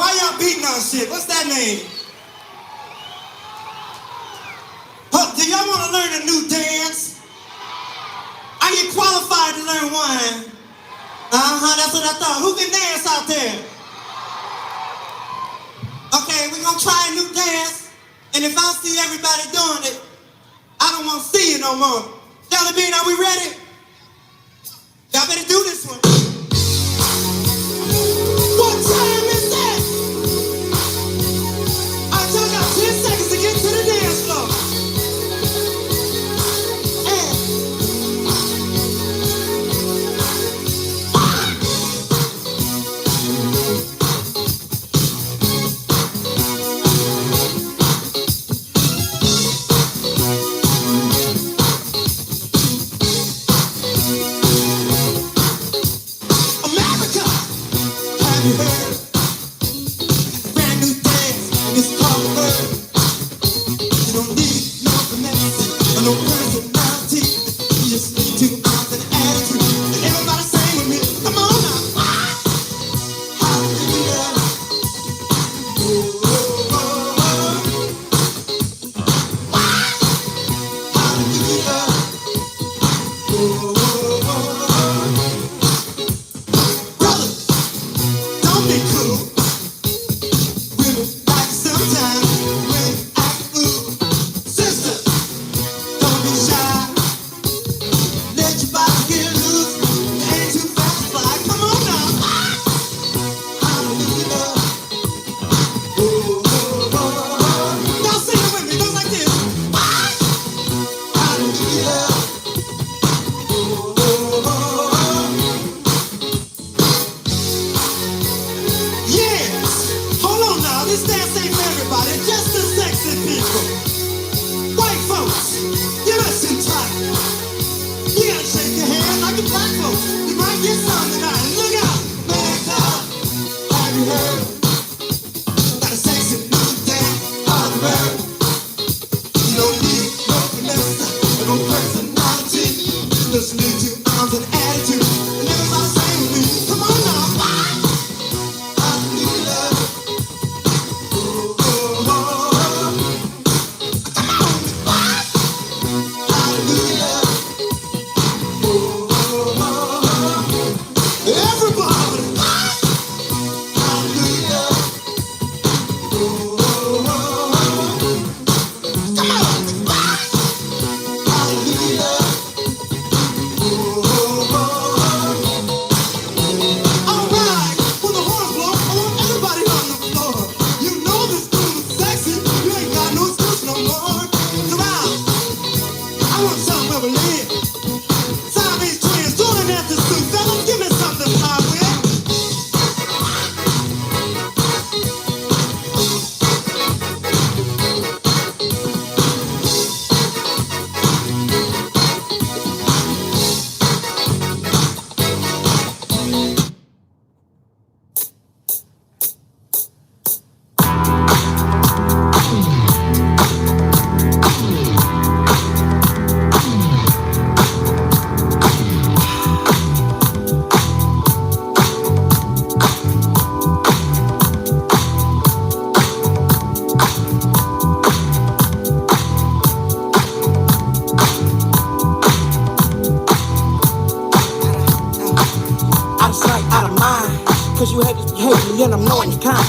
Why y'all beating on shit? What's that name? Do y'all want to learn a new dance? Are you qualified to learn one? That's what I thought. Who can dance out there? Okay, we're gonna try a new dance, and if I see everybody doing it, I don't want to see you no more. Jelly Bean, are we ready? Y'all better do this one. What time is that? Y'all got 10 seconds to get to the dance floor.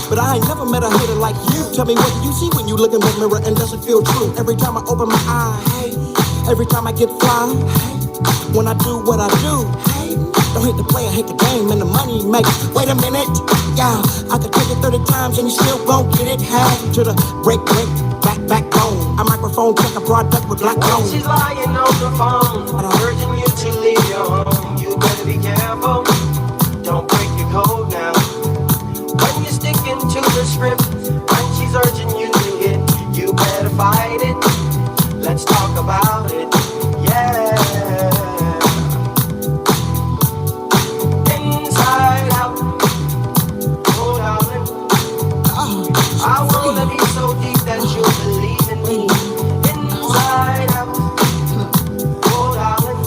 But I ain't never met a hater like you. Tell me, what do you see when you look in the mirror and does it feel true? Every time I open my eyes, every time I get fly, when I do what I do, don't hate the player, hate the game and the money you make. Wait a minute, yeah, I could take it 30 times and you still won't get it. Half to the break, backbone. A microphone check a product with black tone. She's lying on the phone, urging you to leave your home. You better be careful, don't break your code now. When you're sticking to the script, when she's urging you to hit, you better fight it. Let's talk about it, yeah. Inside out, oh darling, I wanna be so deep that you'll believe in me. Inside out, oh darling,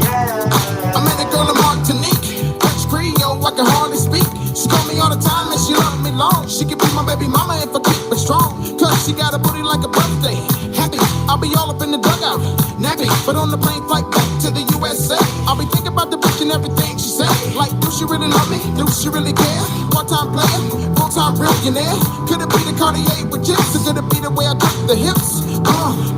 yeah. I met a girl in Martinique, French Creole, I can hardly speak. She called me all the time and she loved me. me long. She could be my baby mama if I keep it strong. Cause she got a booty like a birthday. Happy, I'll be all up in the dugout. Nappy, but on the plane flight back to the USA. I'll be thinking about the bitch and everything she say. Like, do she really love me? Do she really care? One-time player, full-time billionaire. Could it be the Cartier with chips? Or could it be the way I grip the hips?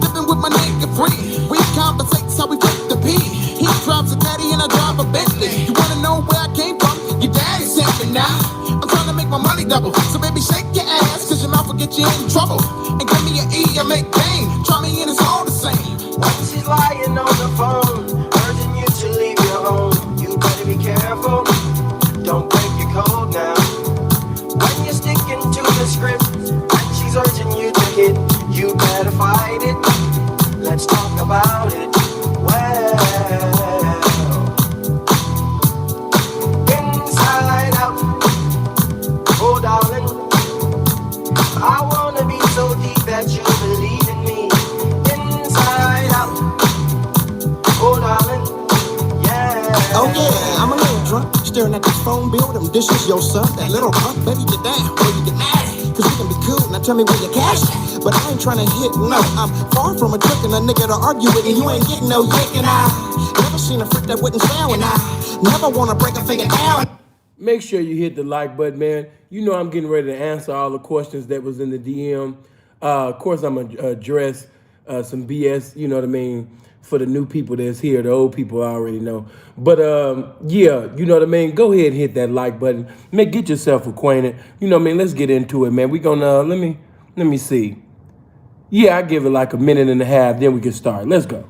Dipping with my nigga free. We conversate how we flip the P. He drives a caddy and I drive a Bentley. You wanna know where I came from? Your daddy sent me now. I'm trying to make my money double. So baby, shake your ass, cause your mouth will get you in trouble. And give me an E, I make pain. Try me and it's all the same. When she's lying on the phone, urging you to leave your home, you better be careful. Don't break your code now. When you're sticking to the script, when she's urging you to hit, you better fight it. Let's talk about it. Well, inside out. Oh, darling, I wanna be so deep that you believe in me. Inside out. Oh, darling, yeah. Oh yeah, I'm a little drunk, staring at this phone bill. Them dishes, your son, that little punk. Baby, get down, baby, get mad. Cause we can be cool, now tell me where your cash at. But I ain't trying to hit, no. I'm far from a trick and a nigga to argue with. And you ain't getting no yick. And I never seen a freak that wouldn't stand. And I never wanna break a finger down. Make sure you hit the like button, man. You know I'm getting ready to answer all the questions that was in the DM. Of course, I'm going to address some BS, you know what I mean, for the new people that's here. The old people I already know. But, yeah, you know what I mean? Go ahead and hit that like button. Get yourself acquainted. You know what I mean? Let's get into it, man. We going to, let me see. Yeah, I give it like a minute and a half, then we can start. Let's go.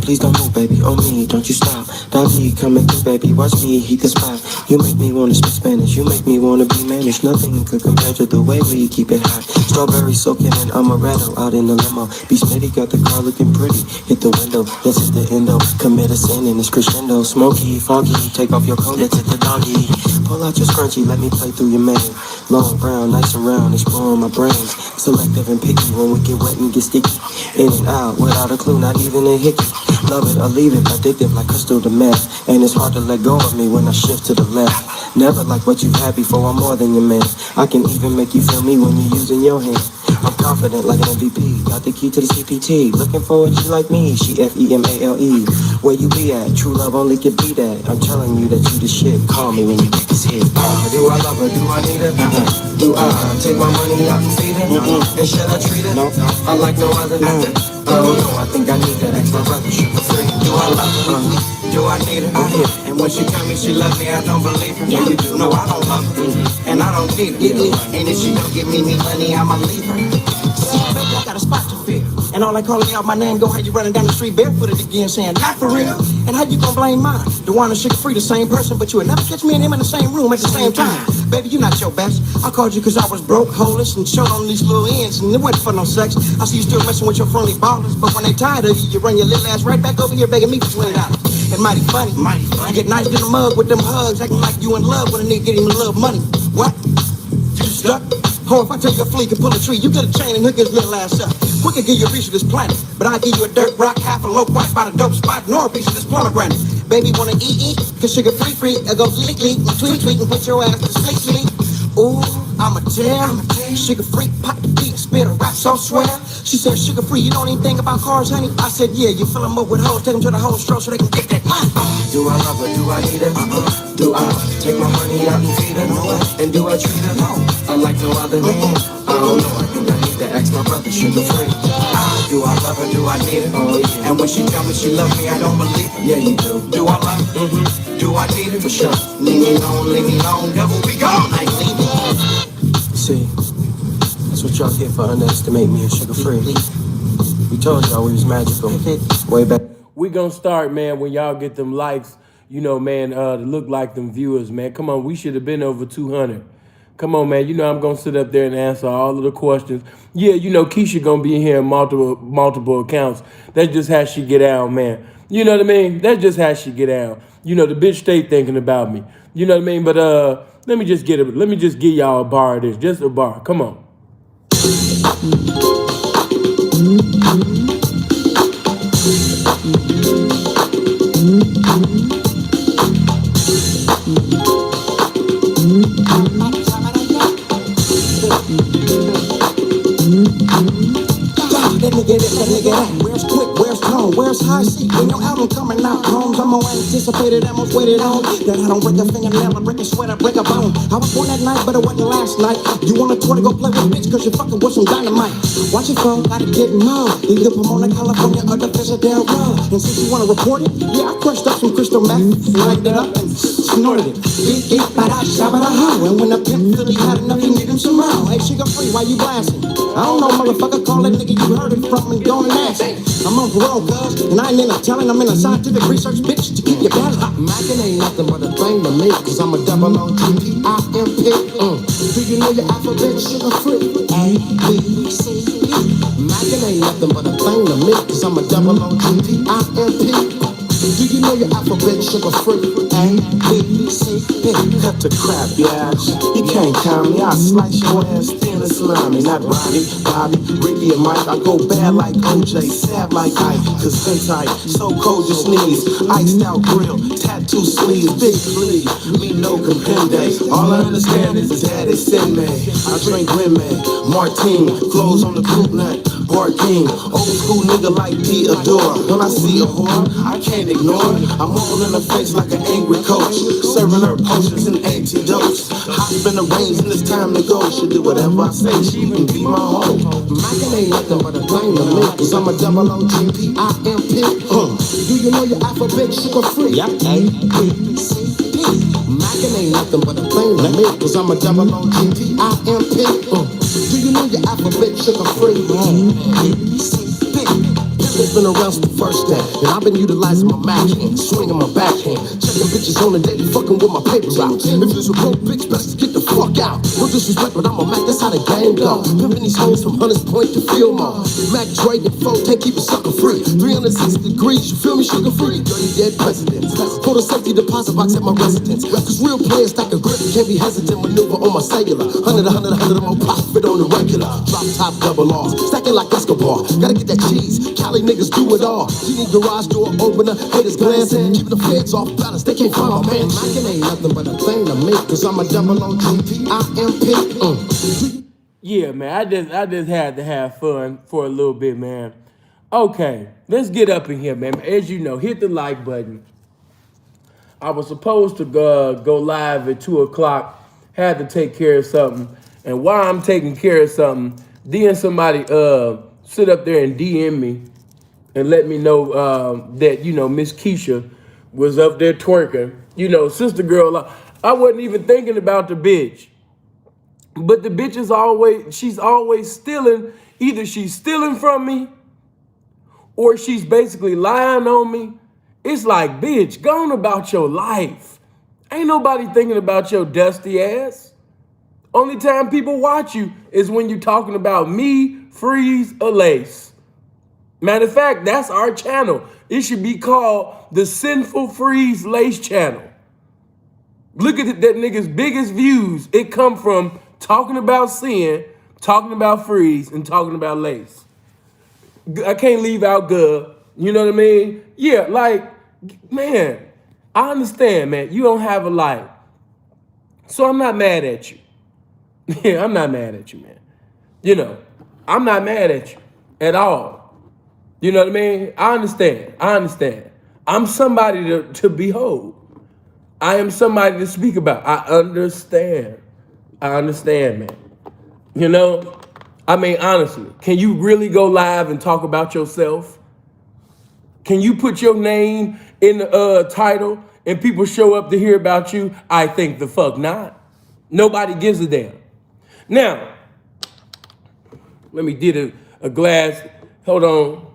Please don't move, baby, on me, don't you stop. Doggy, coming through, baby, watch me heat the spot. You make me wanna speak Spanish, you make me wanna be managed. Nothing could compare to the way we keep it hot. Strawberry soaking in amaretto, out in the limo. Be steady, got the car looking pretty. Hit the window, let's hit the endo. Commit a sin in this crescendo. Smoky, foggy, take off your coat, let's hit the doggy. Pull out your scrunchie, let me play through your mane. Long brown, nice and round, exploring my brains. Selective and picky when we get wet and get sticky. In and out, without a clue, not even a hickey. Love it or leave it, addictive like crystal to meth. And it's hard to let go of me when I shift to the left. Never like what you've had before, I'm more than your man. I can even make you feel me when you're using your hand. I'm confident like an MVP, got the key to the CPT. Looking for a G like me, she FEMALE. Where you be at? True love only can be that. I'm telling you that you the shit, call me when you get this hit. Do I love her? Do I need her? Do I take my money out and feed her? And should I treat her? No. I like no other. Oh no, I think I need that extra brother, sugar free. Do I love her? Do I need her? And when she tell me she love me, I don't believe her. Yeah, you do. No, I don't love her. And I don't need her. And if she don't give me money, I'ma leave her. I got a spot to fill. And all I calling out my name, go how you running down the street barefooted again, saying, not for real. And how you gonna blame mine? DeWan and Sugar Free, the same person, but you would never catch me and him in the same room at the same time. Baby, you not your best. I called you cause I was broke, homeless, and short on these little ends, and it wasn't for no sex. I see you still messing with your friendly ballers, but when they tired of you, you run your little ass right back over here begging me for $20. And mighty funny. You get nice in the mug with them hugs, acting like you in love when a nigga get him a little money. What? You stuck? Oh, if I take a flea and pull a tree, you get a chain and hook his little ass up. We can give you a piece of this planet, but I'll give you a dirt rock, half a low white by the dope spot, nor a piece of this pomegranate. Baby, wanna eat, cause sugar free, I go leak, and tweet, and put your ass to sleep. Ooh, I'm a tell, sugar free, pop the beat, spit a rap so swell. She said, sugar free, you don't even think about cars, honey? I said, yeah, you fill them up with hoes, take them to the whole stroke so they can get that money. Do I love her? Do I need her? Do I take my money out and feed her? And do I treat her? I like no other man. I don't know, I think I need to ask my brother, sugar free. Do I love her? Do I need her? Oh, yeah. And when she tell me she love me, I don't believe her. Yeah, you do. Do I love her? Do I need her? For sure. Leave me alone, devil be gone. I ain't leaving. See, that's what y'all get for underestimate me and sugar free. We told y'all we was magical. Way back. We gonna start, man, when y'all get them likes, you know, man, to look like them viewers, man. Come on, we should have been over 200. Come on, man. You know I'm gonna sit up there and answer all of the questions. Yeah, you know Keisha gonna be here in multiple accounts. That's just how she get out, man. You know what I mean? That's just how she get out. You know the bitch stay thinking about me. You know what I mean? But let me just give y'all a bar of this, just a bar. Come on. Let me get it, let me get it. Where's quick, where's tone, where's high seat? When your album coming out, homes, I'm more anticipated, I'm most waited on. That I don't break a fingernail, I break a sweat, I break a bone. I was born that night, but it wasn't last night. You want a tour to go play with bitch, cause you're fucking with some dynamite. Watch it fall, gotta get more. Either Pomona, California, or the Fisher Road. And since you wanna report it, yeah, I crushed up some crystal meth, lighted it up and snorted it. Beat, bada, shabada, ho. And when the pimp Philly had enough, he needed some more. Hey, sugar free, why you blasting? I don't know, motherfucker, call that nigga you heard it from and go and ask. I'm on parole, cuz, and I ain't in a telling, I'm in a scientific research, bitch, to keep your belly hot. Mackin' ain't nothing but a thing to me, cause I'm a double O-G-P-I-M-P. Do you know your alphabet sugar free? A, B, C, D. Mackin' ain't nothing but a thing to me, cause I'm a double O-G-P-I-M-P. Do you know your alphabet sugar free? A, B, C, D. Cut the crap, yeah. You can't count me. I slice your ass thin and slimy. Not Ronnie, Bobby, Ricky, and Mike. I go bad like OJ, sad like Ike. Cause they tight, so cold you sneeze. Iced out grill, tattoo sleeves, big bleed. Me no compende. All I understand is that it's in me. I drink women, Martine, clothes on the boot nut. Barking, old school nigga like Theodore. When I see a whore, I can't ignore it. I'm all in the face like an angry coach, serving her potions and antidotes. Hop in the reins and it's time to go. She do whatever I say, she even be my hoe. Mackin' ain't nothing but a thing to me, cause I'm a double O-G-P-I-M-P. Do you know your alphabet sugar free? Yep. A, B, C, D. Mackin' ain't nothing but a thing to me, cause I'm a double O-G-P-I-M-P. Do you know your alphabet sugar free? A, B, C, D. It's been around since the first day, and I've been utilizing my Mac hand, swinging my backhand, checking bitches on the daily, fucking with my paper route. If you's a broke bitch, best to get the fuck out. No disrespect, but I'm a Mac, that's how the game go. Pimping these hoes from Hunters Point to Fillmore. Mac, Dre, and Fo, can't keep it sucker free. 360 degrees, you feel me, sugar free. Dirty dead presidents. Put a safety deposit box at my residence. Cause real players stack a grip, can't be hesitant, maneuver on my cellular. 100, more profit on the regular. Drop top double R's, stacking like Escobar. Gotta get that cheese, Cali niggas do it all. You need garage door opener, haters glancing, keeping the feds off balance. They can't find my man. Mackin' ain't nothing but a thing to me, cause I'm a double O-G-P-I-M-P. Yeah, man. I just had to have fun for a little bit, man. Okay, let's get up in here, man. As you know, hit the like button. I was supposed to go live at 2 o'clock. Had to take care of something, and while I'm taking care of something, then somebody sit up there and DM me and let me know that, you know, Miss Keisha was up there twerking. You know, sister girl, I wasn't even thinking about the bitch. But the bitch is she's always stealing. Either she's stealing from me or she's basically lying on me. It's like, bitch, go on about your life. Ain't nobody thinking about your dusty ass. Only time people watch you is when you're talking about me, Freeze, or Lace. Matter of fact, that's our channel. It should be called the Sinful Freeze Lace channel. Look at that nigga's biggest views. It come from talking about Sin, talking about Freeze, and talking about Lace. I can't leave out Gub. You know what I mean? Yeah, like, man, I understand, man. You don't have a life. So I'm not mad at you. Yeah, I'm not mad at you, man. You know, I'm not mad at you at all. You know what I mean? I understand. I'm somebody to behold. I am somebody to speak about. I understand, man. You know? I mean, honestly, can you really go live and talk about yourself? Can you put your name in the title and people show up to hear about you? I think the fuck not. Nobody gives a damn. Now, let me get a glass. Hold on.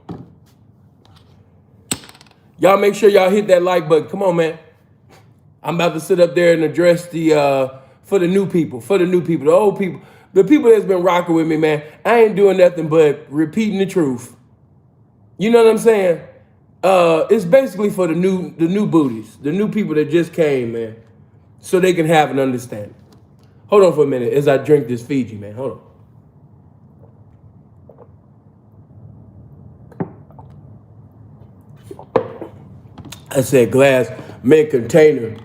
Y'all make sure y'all hit that like button. Come on, man. I'm about to sit up there and address the for the new people, the old people, the people that's been rocking with me, man. I ain't doing nothing but repeating the truth. You know what I'm saying? It's basically for the new booties, the new people that just came, man, so they can have an understanding. Hold on for a minute as I drink this Fiji, man. Hold on. I said glass, mint container.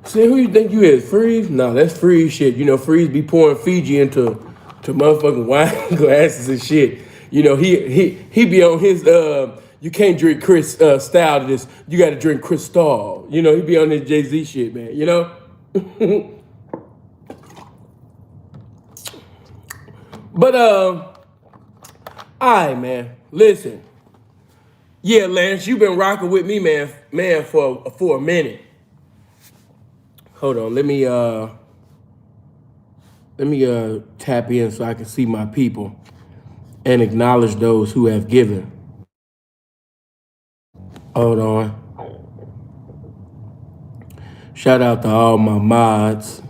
See, who you think you is? Freeze? No, that's Freeze shit. You know, Freeze be pouring Fiji into motherfucking wine glasses and shit. You know, he be on his you can't drink Chris style to this. You got to drink Cristal. You know, he be on his Jay-Z shit, man. You know. But all right, man. Listen. Yeah, Lance, you been rocking with me, man, for a minute. Hold on, let me tap in so I can see my people and acknowledge those who have given. Hold on. Shout out to all my mods.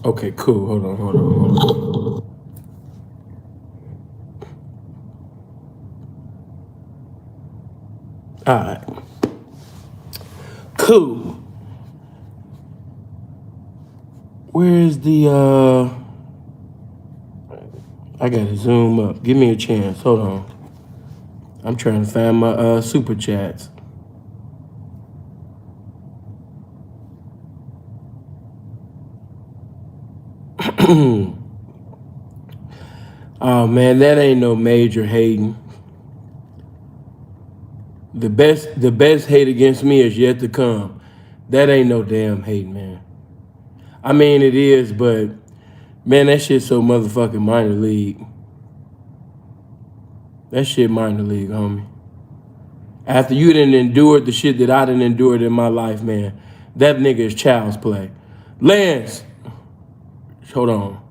Okay, cool. Hold on. All right. Cool. Where's the I gotta zoom up. Give me a chance. Hold on. I'm trying to find my super chats. Oh man, that ain't no major hating. The best hate against me is yet to come. That ain't no damn hate, man. I mean, it is, but man, that shit's so motherfucking minor league. That shit minor league, homie. After you done endured the shit that I done endured in my life, man, that nigga is child's play. Lance, hold on.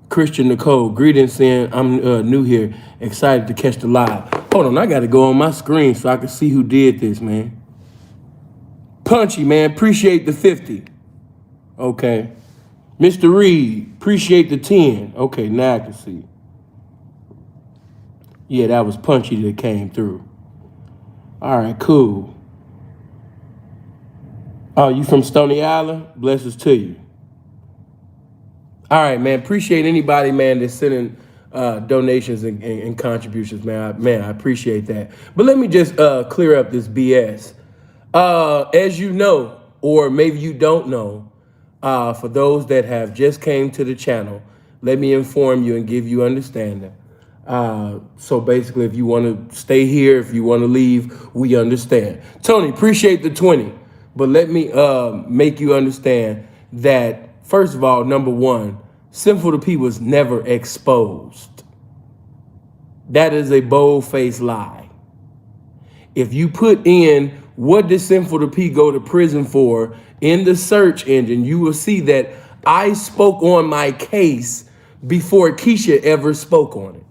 Christian Nicole, greetings, saying I'm new here, excited to catch the live. Hold on, I gotta go on my screen so I can see who did this, man. Punchy, man, appreciate the 50. Okay. Mr. Reed, appreciate the 10. Okay, now I can see. Yeah, that was Punchy that came through. All right, cool. Oh, you from Stony Island? Blessings to you. All right, man. Appreciate anybody, man, that's sending donations and contributions, man. I appreciate that. But let me just clear up this BS. As you know, or maybe you don't know, for those that have just came to the channel, let me inform you and give you understanding. So basically, if you want to stay here, if you want to leave, we understand. Tony, appreciate the 20. But let me make you understand that, first of all, number one, SinfulTheP was never exposed. That is a bold-faced lie. If you put in what did SinfulTheP go to prison for in the search engine, you will see that I spoke on my case before Keisha ever spoke on it.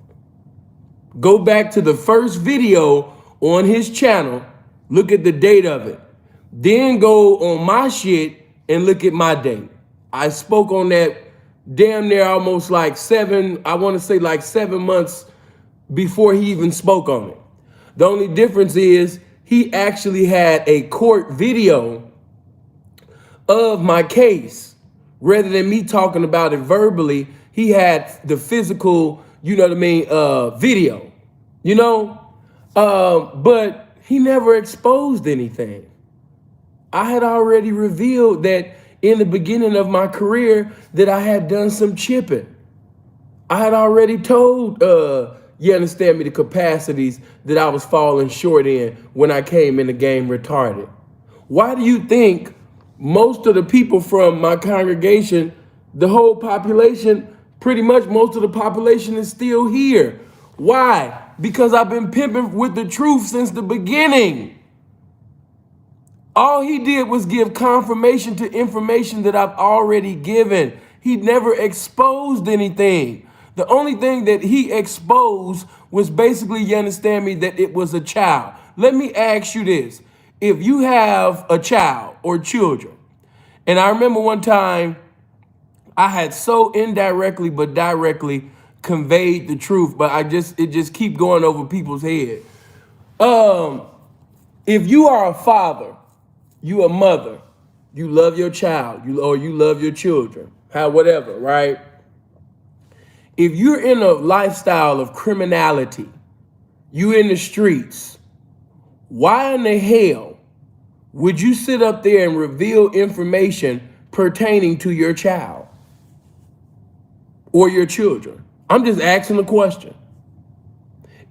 Go back to the first video on his channel, look at the date of it. Then go on my shit and look at my date. I spoke on that damn near almost like 7 months before he even spoke on it. The only difference is he actually had a court video of my case. Rather than me talking about it verbally, he had the physical, you know what I mean, video, you know? But he never exposed anything. I had already revealed that in the beginning of my career that I had done some chipping. I had already told, you understand me, the capacities that I was falling short in when I came in the game retarded. Why do you think most of the people from my congregation, the whole population, pretty much most of the population is still here? Why? Because I've been pimping with the truth since the beginning. All he did was give confirmation to information that I've already given. He never exposed anything. The only thing that he exposed was basically, you understand me, that it was a child. Let me ask you this. If you have a child or children, and I remember one time I had so indirectly but directly conveyed the truth, but it just keep going over people's head. If you are a father, you a mother, you love your child, you love your children, whatever, right? If you're in a lifestyle of criminality, you in the streets, why in the hell would you sit up there and reveal information pertaining to your child or your children? I'm just asking the question.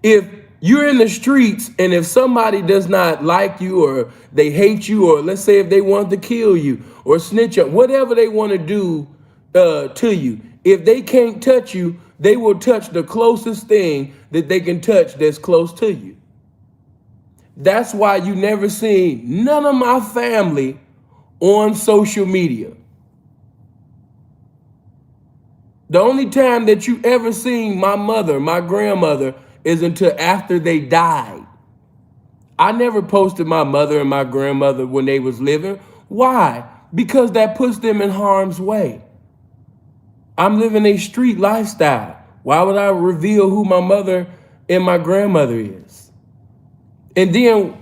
If you're in the streets and if somebody does not like you or they hate you, or let's say if they want to kill you or snitch up, whatever they want to do to you, if they can't touch you, they will touch the closest thing that they can touch that's close to you. That's why you never seen none of my family on social media. The only time that you ever seen my mother, my grandmother, is until after they died. I never posted my mother and my grandmother when they was living. Why? Because that puts them in harm's way. I'm living a street lifestyle. Why would I reveal who my mother and my grandmother is? And then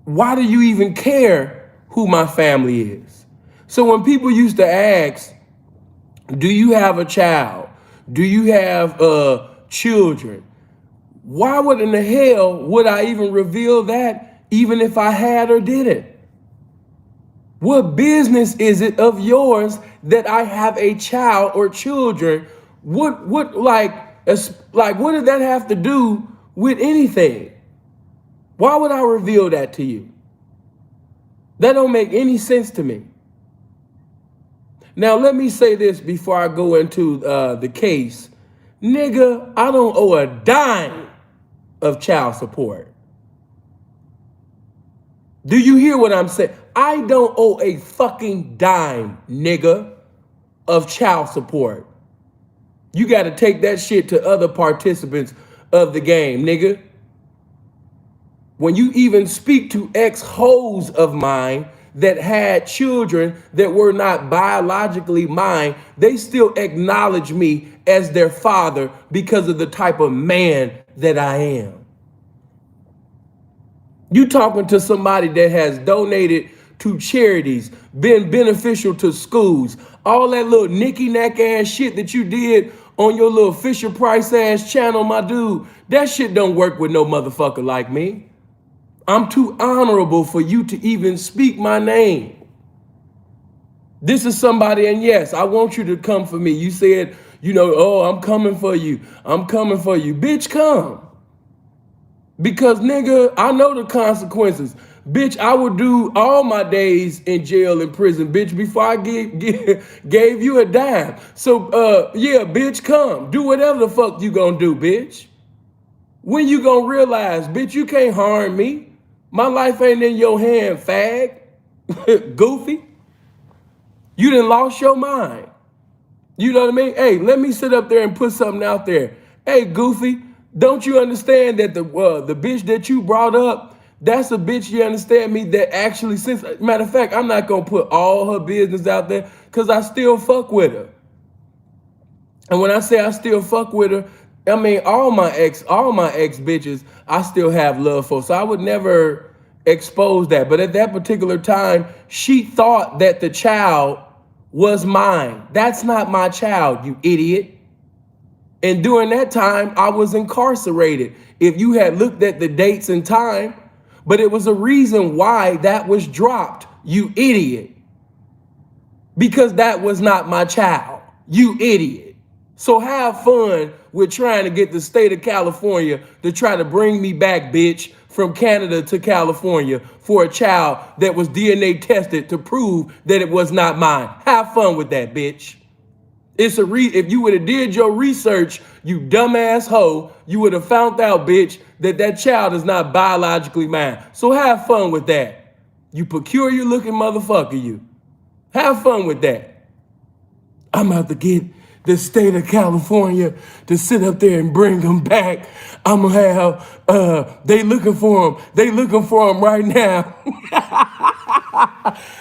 why do you even care who my family is? So when people used to ask, do you have a child? Do you have children? Why would in the hell would I even reveal that, even if I had or didn't? What business is it of yours that I have a child or children? What what did that have to do with anything? Why would I reveal that to you? That don't make any sense to me. Now, let me say this before I go into the case. Nigga, I don't owe a dime of child support. Do you hear what I'm saying? I don't owe a fucking dime, nigga, of child support. You got to take that shit to other participants of the game, nigga. When you even speak to ex-hoes of mine that had children that were not biologically mine, they still acknowledge me as their father because of the type of man that I am. You talking to somebody that has donated to charities, been beneficial to schools, all that little nicky-nack ass shit that you did on your little Fisher Price ass channel, my dude, that shit don't work with no motherfucker like me. I'm too honorable for you to even speak my name. This is somebody, and yes, I want you to come for me. You said, oh, I'm coming for you. I'm coming for you. Bitch, come. Because, nigga, I know the consequences. Bitch, I would do all my days in jail and prison, bitch, before I gave you a dime. So, yeah, bitch, come. Do whatever the fuck you gonna do, bitch. When you gonna realize, bitch, you can't harm me. My life ain't in your hand, fag. Goofy. You done lost your mind. You know what I mean? Hey, let me sit up there and put something out there. Hey, Goofy, don't you understand that the bitch that you brought up, that's a bitch, you understand me, that actually, matter of fact, I'm not gonna put all her business out there because I still fuck with her. And when I say I still fuck with her, I mean all my ex bitches, I still have love for. So I would never expose that. But at that particular time, she thought that the child was mine. That's not my child, you idiot. And during that time, I was incarcerated. If you had looked at the dates and time, but it was a reason why that was dropped, you idiot. Because that was not my child, you idiot. So have fun with trying to get the state of California to try to bring me back, bitch, from Canada to California for a child that was DNA tested to prove that it was not mine. Have fun with that, bitch. If you would have did your research, you dumbass hoe, you would have found out, bitch, that child is not biologically mine. So have fun with that. You peculiar looking motherfucker, you. Have fun with that. I'm out to get the state of California to sit up there and bring them back. I'm gonna have, they looking for him. They looking for him right now.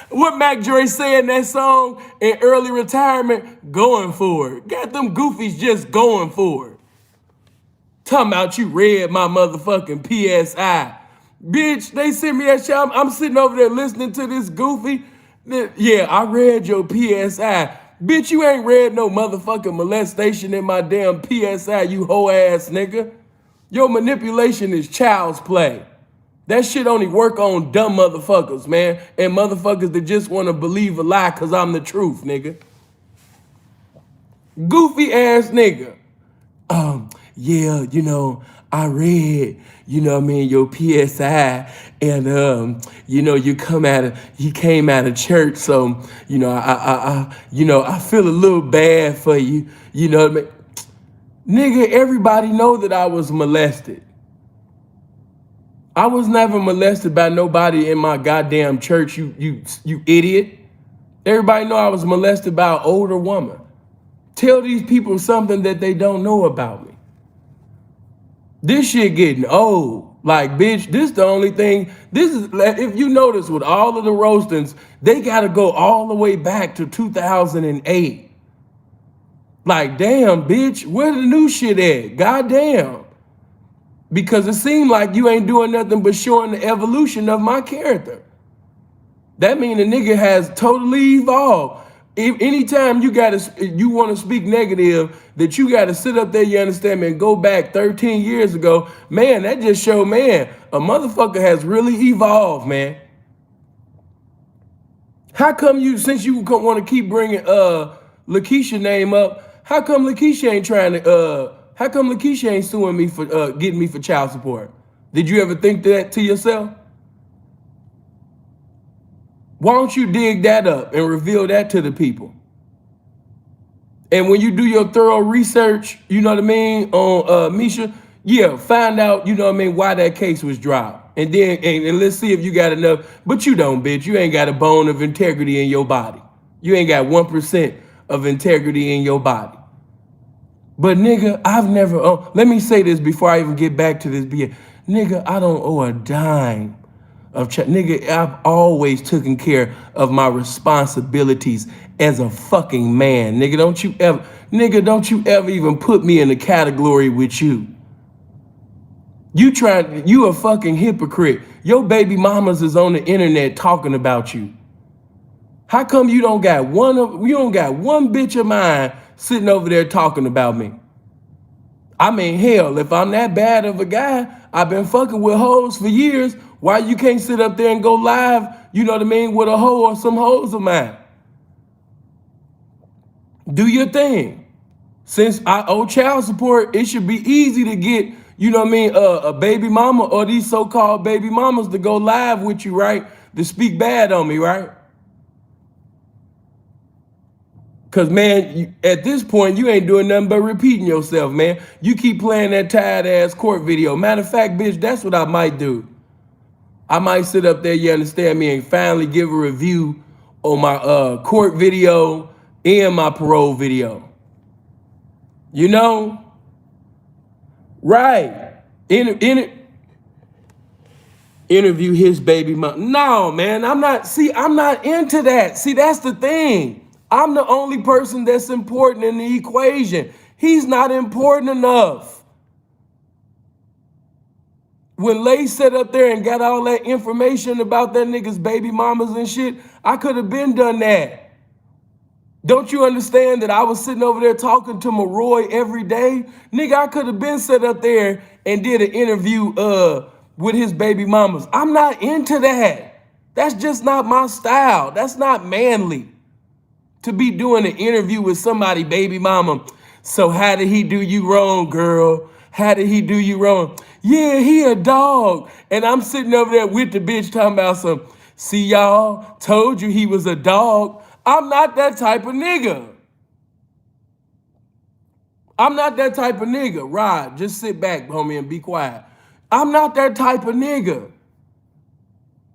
What Mac Dre say in that song in early retirement? Going for it. Got them goofies just going for it. Talking about you read my motherfucking PSI. Bitch, they sent me that shit. I'm sitting over there listening to this goofy. Yeah, I read your PSI. Bitch, you ain't read no motherfucking molestation in my damn PSI, you hoe ass nigga. Your manipulation is child's play. That shit only work on dumb motherfuckers, man. And motherfuckers that just want to believe a lie because I'm the truth, nigga. Goofy ass nigga. Yeah, you know, I read, you know what I mean, your PSI, and he came out of church, so you know, I feel a little bad for you, you know what I mean? Nigga, everybody know that I was molested. I was never molested by nobody in my goddamn church, you idiot. Everybody know I was molested by an older woman. Tell these people something that they don't know about me. This shit getting old. Like, bitch, this the only thing. This is, if you notice with all of the roastings, they gotta go all the way back to 2008. Like, damn, bitch, where the new shit at? Goddamn. Because it seemed like you ain't doing nothing but showing the evolution of my character. That mean the nigga has totally evolved. Anytime you want to speak negative, that you gotta sit up there, you understand me, and go back 13 years ago, man, that just show, man, a motherfucker has really evolved, man. How come you, since you want to keep bringing Lakeisha name up, how come Lakeisha ain't suing me for getting me for child support? Did you ever think that to yourself? Why don't you dig that up and reveal that to the people? And when you do your thorough research, you know what I mean, on Misha, yeah, find out, you know what I mean, why that case was dropped. And then, and let's see if you got enough, but you don't, bitch. You ain't got a bone of integrity in your body. You ain't got 1% of integrity in your body. But nigga, I've never, let me say this before I even get back to this BS. Nigga, I don't owe a dime nigga, I've always taken care of my responsibilities as a fucking man. Nigga, don't you ever even put me in a category with you. You a fucking hypocrite. Your baby mamas is on the internet talking about you. How come you don't got one bitch of mine sitting over there talking about me? I mean, hell, if I'm that bad of a guy, I've been fucking with hoes for years. Why you can't sit up there and go live, you know what I mean, with a hoe or some hoes of mine? Do your thing. Since I owe child support, it should be easy to get, you know what I mean, a baby mama or these so-called baby mamas to go live with you, right? To speak bad on me, right? Because, man, at this point, you ain't doing nothing but repeating yourself, man. You keep playing that tired-ass court video. Matter of fact, bitch, that's what I might do. I might sit up there, you understand me, and finally give a review on my court video and my parole video. You know? Right. Interview his baby mom. No, man, I'm not into that. See, that's the thing. I'm the only person that's important in the equation. He's not important enough. When Lay sat up there and got all that information about that nigga's baby mamas and shit, I could have been done that. Don't you understand that I was sitting over there talking to Maroy every day? Nigga, I could have been sat up there and did an interview with his baby mamas. I'm not into that. That's just not my style. That's not manly. To be doing an interview with somebody, baby mama. So how did he do you wrong, girl? How did he do you wrong? Yeah, he a dog. And I'm sitting over there with the bitch talking about some, see y'all, told you he was a dog. I'm not that type of nigga. I'm not that type of nigga. Rod, just sit back, homie, and be quiet. I'm not that type of nigga.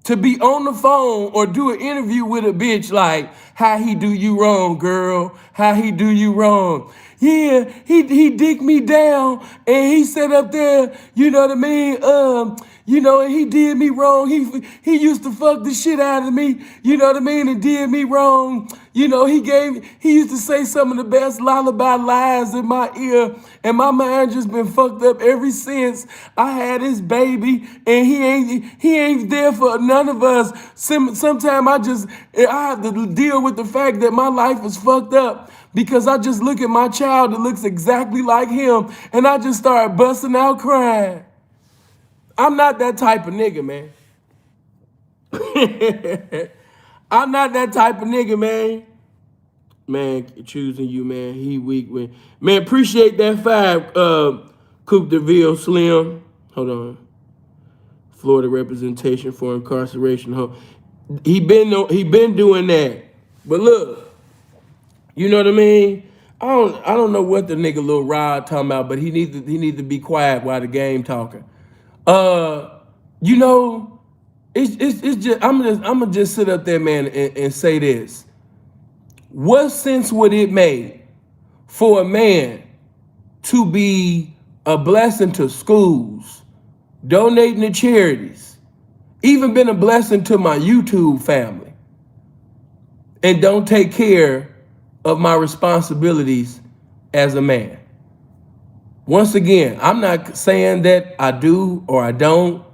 to be on the phone or do an interview with a bitch like, how he do you wrong, girl? How he do you wrong? Yeah, he dicked me down and he sat up there, you know what I mean? And he did me wrong. He used to fuck the shit out of me, you know what I mean, and did me wrong. He used to say some of the best lullaby lies in my ear, and my mind just been fucked up ever since I had his baby, and he ain't there for none of us. Sometimes I have to deal with the fact that my life is fucked up because I just look at my child that looks exactly like him, and I just start busting out crying. I'm not that type of nigga, man. I'm not that type of nigga, man. Man, choosing you, man. He weak, man. Man, appreciate that 5, Coupe de Ville Slim. Hold on. Florida representation for incarceration. He been doing that. But look, you know what I mean? I don't know what the nigga Lil Rod talking about, but he need to be quiet while the game talking. It's just I'm gonna just sit up there, man, and say this. What sense would it make for a man to be a blessing to schools, donating to charities, even been a blessing to my YouTube family, and don't take care of my responsibilities as a man? Once again, I'm not saying that I do or I don't.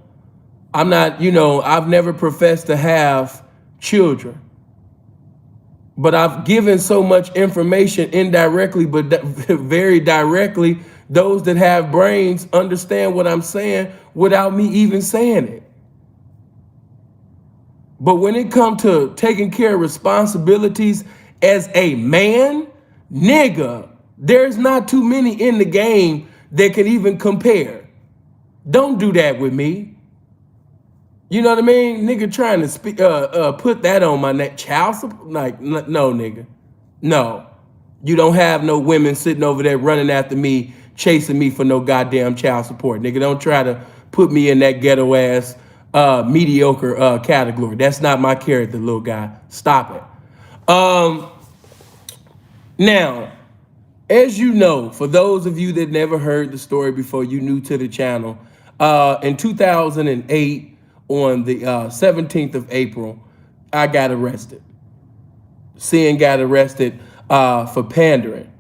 I'm not, I've never professed to have children. But I've given so much information indirectly, but very directly. Those that have brains understand what I'm saying without me even saying it. But when it comes to taking care of responsibilities as a man, nigga, there's not too many in the game that can even compare. Don't do that with me. You know what I mean? Nigga trying to put that on my neck. Child support? Like, no, nigga. No. You don't have no women sitting over there running after me, chasing me for no goddamn child support. Nigga, don't try to put me in that ghetto ass mediocre category. That's not my character, little guy. Stop it. Now, as you know, for those of you that never heard the story before, you new to the channel, in 2008, on the 17th of April, I got arrested. Sin got arrested for pandering.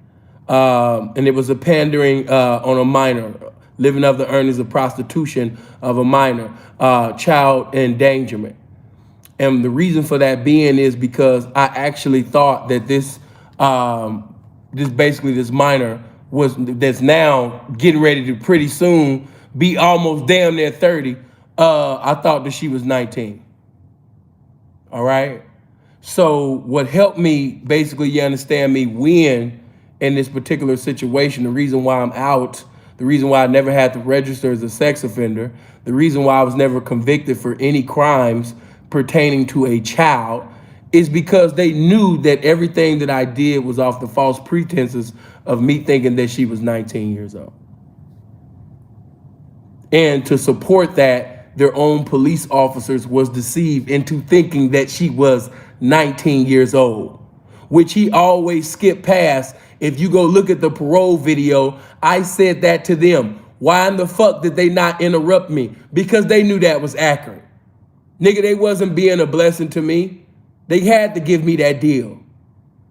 And it was a pandering on a minor, living off the earnings of prostitution of a minor, child endangerment. And the reason for that being is because I actually thought that this minor that's now getting ready to pretty soon be almost damn near 30. I thought that she was 19. All right. So what helped me, basically, you understand me, win in this particular situation, the reason why I'm out, the reason why I never had to register as a sex offender, the reason why I was never convicted for any crimes pertaining to a child, is because they knew that everything that I did was off the false pretenses of me thinking that she was 19 years old. And to support that, their own police officers was deceived into thinking that she was 19 years old, which he always skipped past. If you go look at the parole video, I said that to them. Why in the fuck did they not interrupt me? Because they knew that was accurate. Nigga, they wasn't being a blessing to me. They had to give me that deal.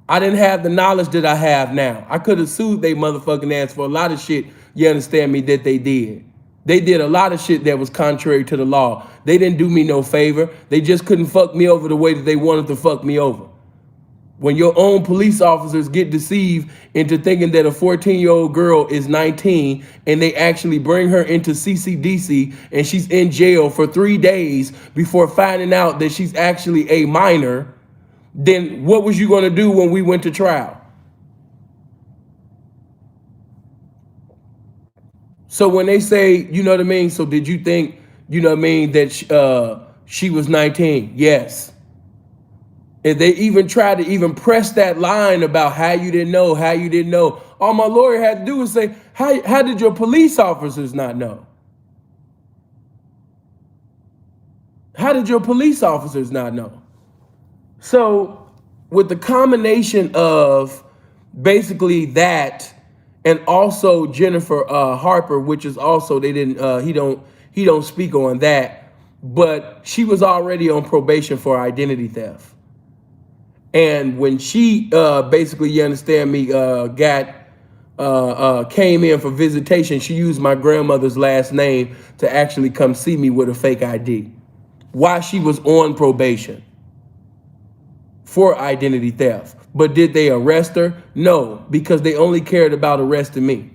I didn't have the knowledge that I have now. I could have sued they motherfucking ass for a lot of shit, you understand me, that they did. They did a lot of shit that was contrary to the law. They didn't do me no favor. They just couldn't fuck me over the way that they wanted to fuck me over. When your own police officers get deceived into thinking that a 14-year-old girl is 19 and they actually bring her into CCDC and she's in jail for 3 days before finding out that she's actually a minor, then what was you going to do when we went to trial? So when they say, you know what I mean? So did you think, you know what I mean, that she was 19? Yes. And they even tried to even press that line about how you didn't know, how you didn't know. All my lawyer had to do was say, how did your police officers not know? How did your police officers not know? So with the combination of basically that and also Jennifer Harper, which is also they didn't he don't speak on that, but she was already on probation for identity theft. And when she basically, you understand me, came in for visitation, she used my grandmother's last name to actually come see me with a fake ID while she was on probation for identity theft. But did they arrest her? No, because they only cared about arresting me.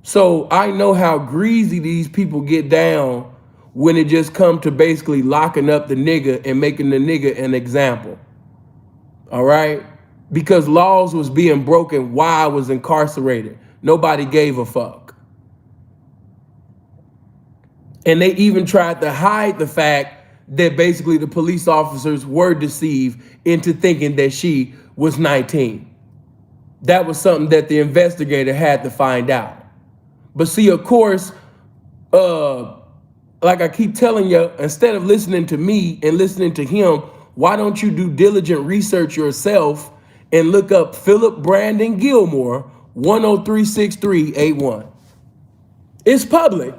So I know how greasy these people get down when it just come to basically locking up the nigga and making the nigga an example. All right? Because laws was being broken while I was incarcerated. Nobody gave a fuck. And they even tried to hide the fact that basically the police officers were deceived into thinking that she was 19. That was something that the investigator had to find out. But see, of course, like I keep telling you, instead of listening to me and listening to him, why don't you do diligent research yourself and look up Philip Brandon Gilmore, 1036381. It's public.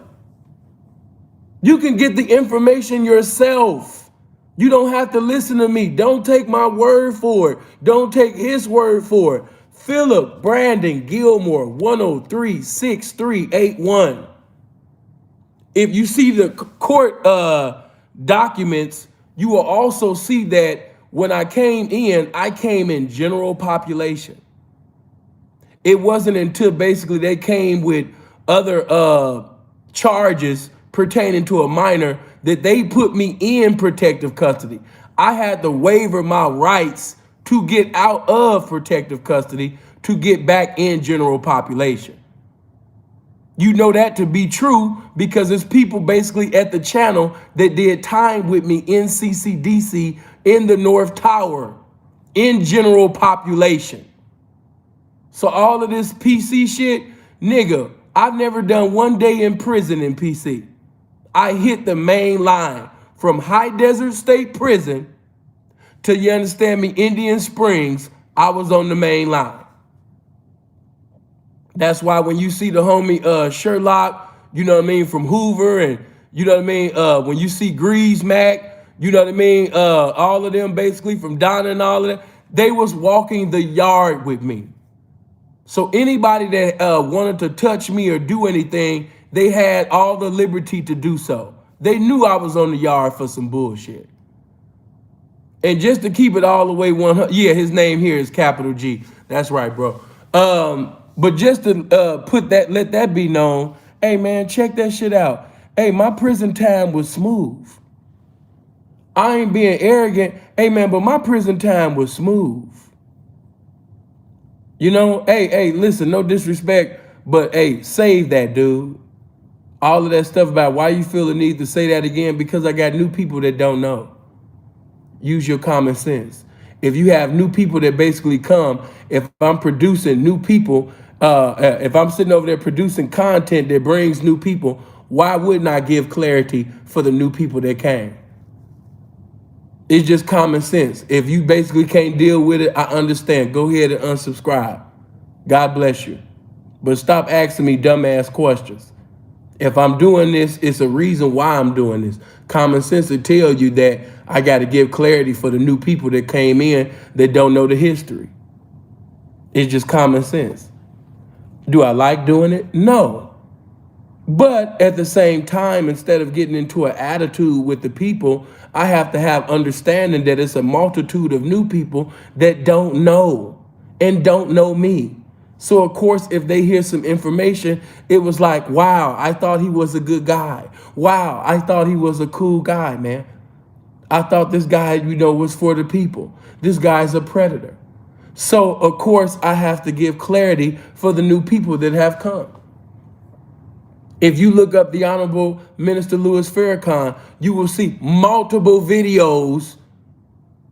You can get the information yourself. You don't have to listen to me. Don't take my word for it. Don't take his word for it. Philip Brandon Gilmore, 1036381. If you see the court documents, you will also see that when I came in general population. It wasn't until basically they came with other charges pertaining to a minor that they put me in protective custody. I had to waiver my rights to get out of protective custody to get back in general population. You know that to be true because there's people basically at the channel that did time with me in CCDC, in the North Tower, in general population. So all of this PC shit, nigga, I've never done one day in prison in PC. I hit the main line from High Desert State Prison to, you understand me, Indian Springs. I was on the main line. That's why when you see the homie Sherlock, you know what I mean, from Hoover, and you know what I mean, when you see Grease Mac, you know what I mean, all of them basically from Donna and all of that, they was walking the yard with me. So anybody that wanted to touch me or do anything, they had all the liberty to do so. They knew I was on the yard for some bullshit. And just to keep it all the way 100, yeah, his name here is capital G. That's right, bro. But just to let that be known, hey man, check that shit out. Hey, my prison time was smooth. I ain't being arrogant, hey man, but my prison time was smooth. You know, hey, listen, no disrespect, but hey, save that, dude. All of that stuff about why you feel the need to say that again, because I got new people that don't know. Use your common sense. If you have new people that basically come, if I'm producing new people, if I'm sitting over there producing content that brings new people, why wouldn't I give clarity for the new people that came? It's just common sense. If you basically can't deal with it, I understand. Go ahead and unsubscribe. God bless you. But stop asking me dumbass questions. If I'm doing this, it's a reason why I'm doing this. Common sense will tell you that I got to give clarity for the new people that came in that don't know the history. It's just common sense. Do I like doing it? No. But at the same time, instead of getting into an attitude with the people, I have to have understanding that it's a multitude of new people that don't know and don't know me. So, of course, if they hear some information, it was like, wow, I thought he was a good guy. Wow, I thought he was a cool guy, man. I thought this guy, was for the people. This guy's a predator. So, of course, I have to give clarity for the new people that have come. If you look up the Honorable Minister Louis Farrakhan, you will see multiple videos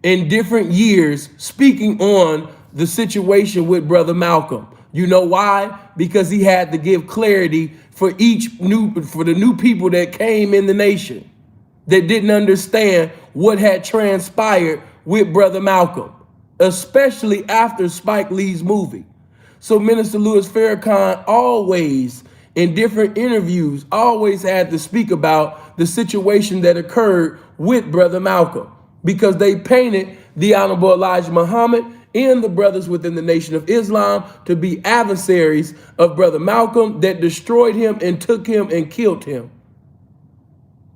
in different years speaking on the situation with Brother Malcolm. You know why? Because he had to give clarity for the new people that came in the nation. that didn't understand what had transpired with Brother Malcolm, especially after Spike Lee's movie. So Minister Louis Farrakhan always, in different interviews, always had to speak about the situation that occurred with Brother Malcolm, because they painted the Honorable Elijah Muhammad and the brothers within the Nation of Islam to be adversaries of Brother Malcolm that destroyed him and took him and killed him,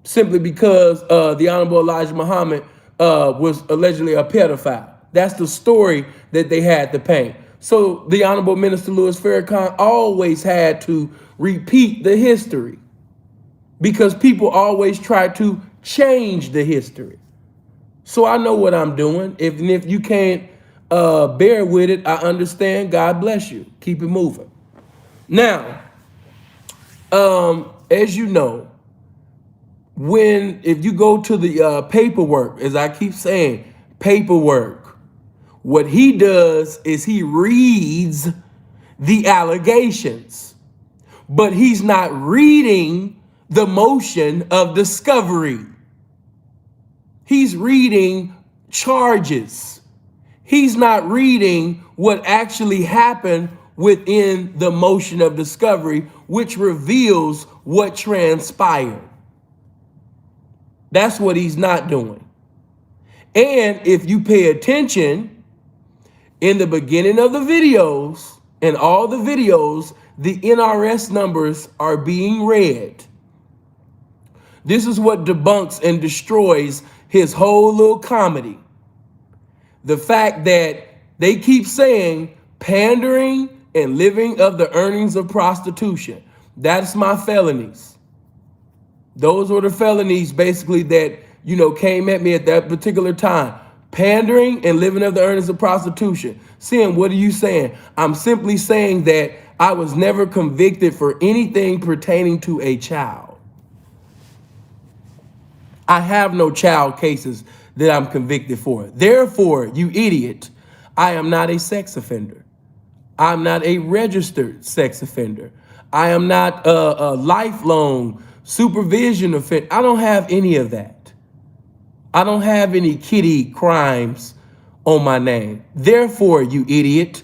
simply because the Honorable Elijah Muhammad was allegedly a pedophile. That's the story that they had to paint. So the Honorable Minister Louis Farrakhan always had to repeat the history, because people always try to change the history. So I know what I'm doing. If you can't bear with it, I understand. God bless you. Keep it moving. Now, as you know, if you go to the paperwork, as I keep saying, paperwork, what he does is he reads the allegations, but he's not reading the motion of discovery. He's reading charges. He's not reading what actually happened within the motion of discovery, which reveals what transpired. That's what he's not doing. And if you pay attention, in the beginning of the videos, and all the videos, the NRS numbers are being read. This is what debunks and destroys his whole little comedy. The fact that they keep saying pandering and living of the earnings of prostitution. That's my felonies. Those were the felonies basically that, came at me at that particular time. Pandering and living of the earnings of prostitution. Sin, what are you saying? I'm simply saying that I was never convicted for anything pertaining to a child. I have no child cases that I'm convicted for. Therefore, you idiot, I am not a sex offender. I'm not a registered sex offender. I am not a lifelong supervision offender. I don't have any of that. I don't have any kitty crimes on my name. Therefore, you idiot,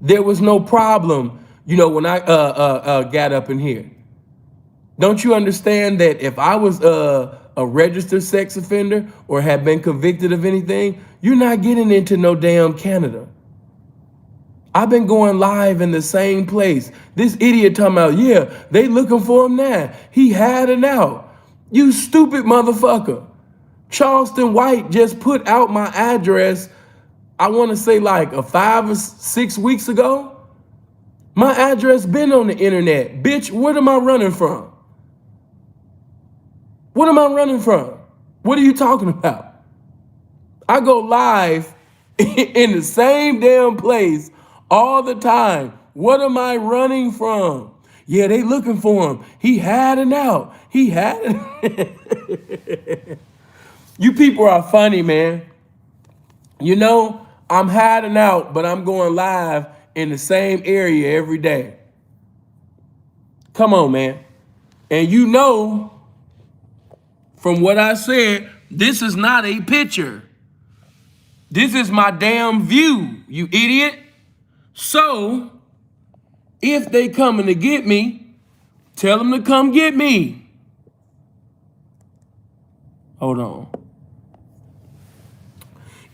there was no problem, when I got up in here. Don't you understand that if I was a registered sex offender or had been convicted of anything, you're not getting into no damn Canada. I've been going live in the same place. This idiot talking about, yeah, they looking for him now. He had it out. You stupid motherfucker. Charleston White just put out my address, I want to say like 5 or 6 weeks ago. My address been on the internet. Bitch, what am I running from? What am I running from? What are you talking about? I go live in the same damn place all the time. What am I running from? Yeah, they looking for him. He had it out. He had it. You people are funny, man. I'm hiding out, but I'm going live in the same area every day. Come on, man. And from what I said, this is not a picture. This is my damn view, you idiot. So, if they coming to get me, tell them to come get me. Hold on.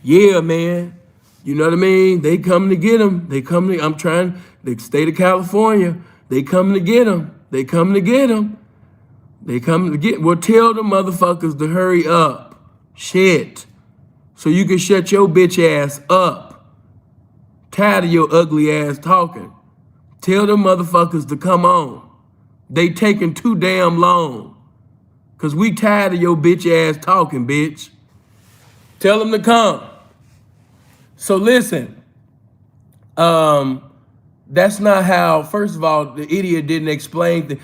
Yeah, man. You know what I mean? They coming to get him. The state of California, they coming to get him. They coming to get him. Well, tell the motherfuckers to hurry up. Shit. So you can shut your bitch ass up. Tired of your ugly ass talking. Tell them motherfuckers to come on. They taking too damn long. Cause we tired of your bitch ass talking, bitch. Tell them to come. So listen, that's not how, first of all, the idiot didn't explain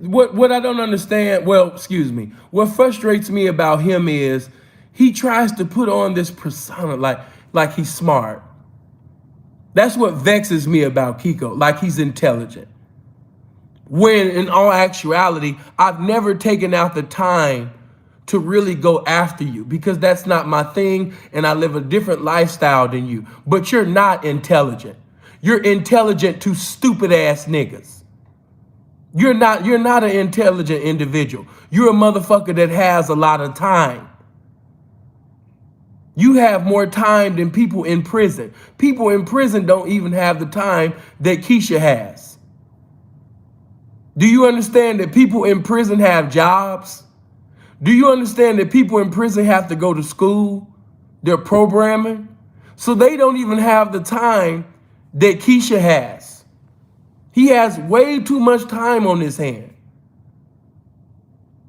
what I don't understand. Well, excuse me. What frustrates me about him is he tries to put on this persona like he's smart. That's what vexes me about Kiko, like he's intelligent. When in all actuality, I've never taken out the time to really go after you because that's not my thing and I live a different lifestyle than you. But you're not intelligent. You're intelligent to stupid ass niggas. You're not an intelligent individual. You're a motherfucker that has a lot of time. You have more time than people in prison. People in prison don't even have the time that Keisha has. Do you understand that people in prison have jobs? Do you understand that people in prison have to go to school? They're programming. So they don't even have the time that Keisha has. He has way too much time on his hand.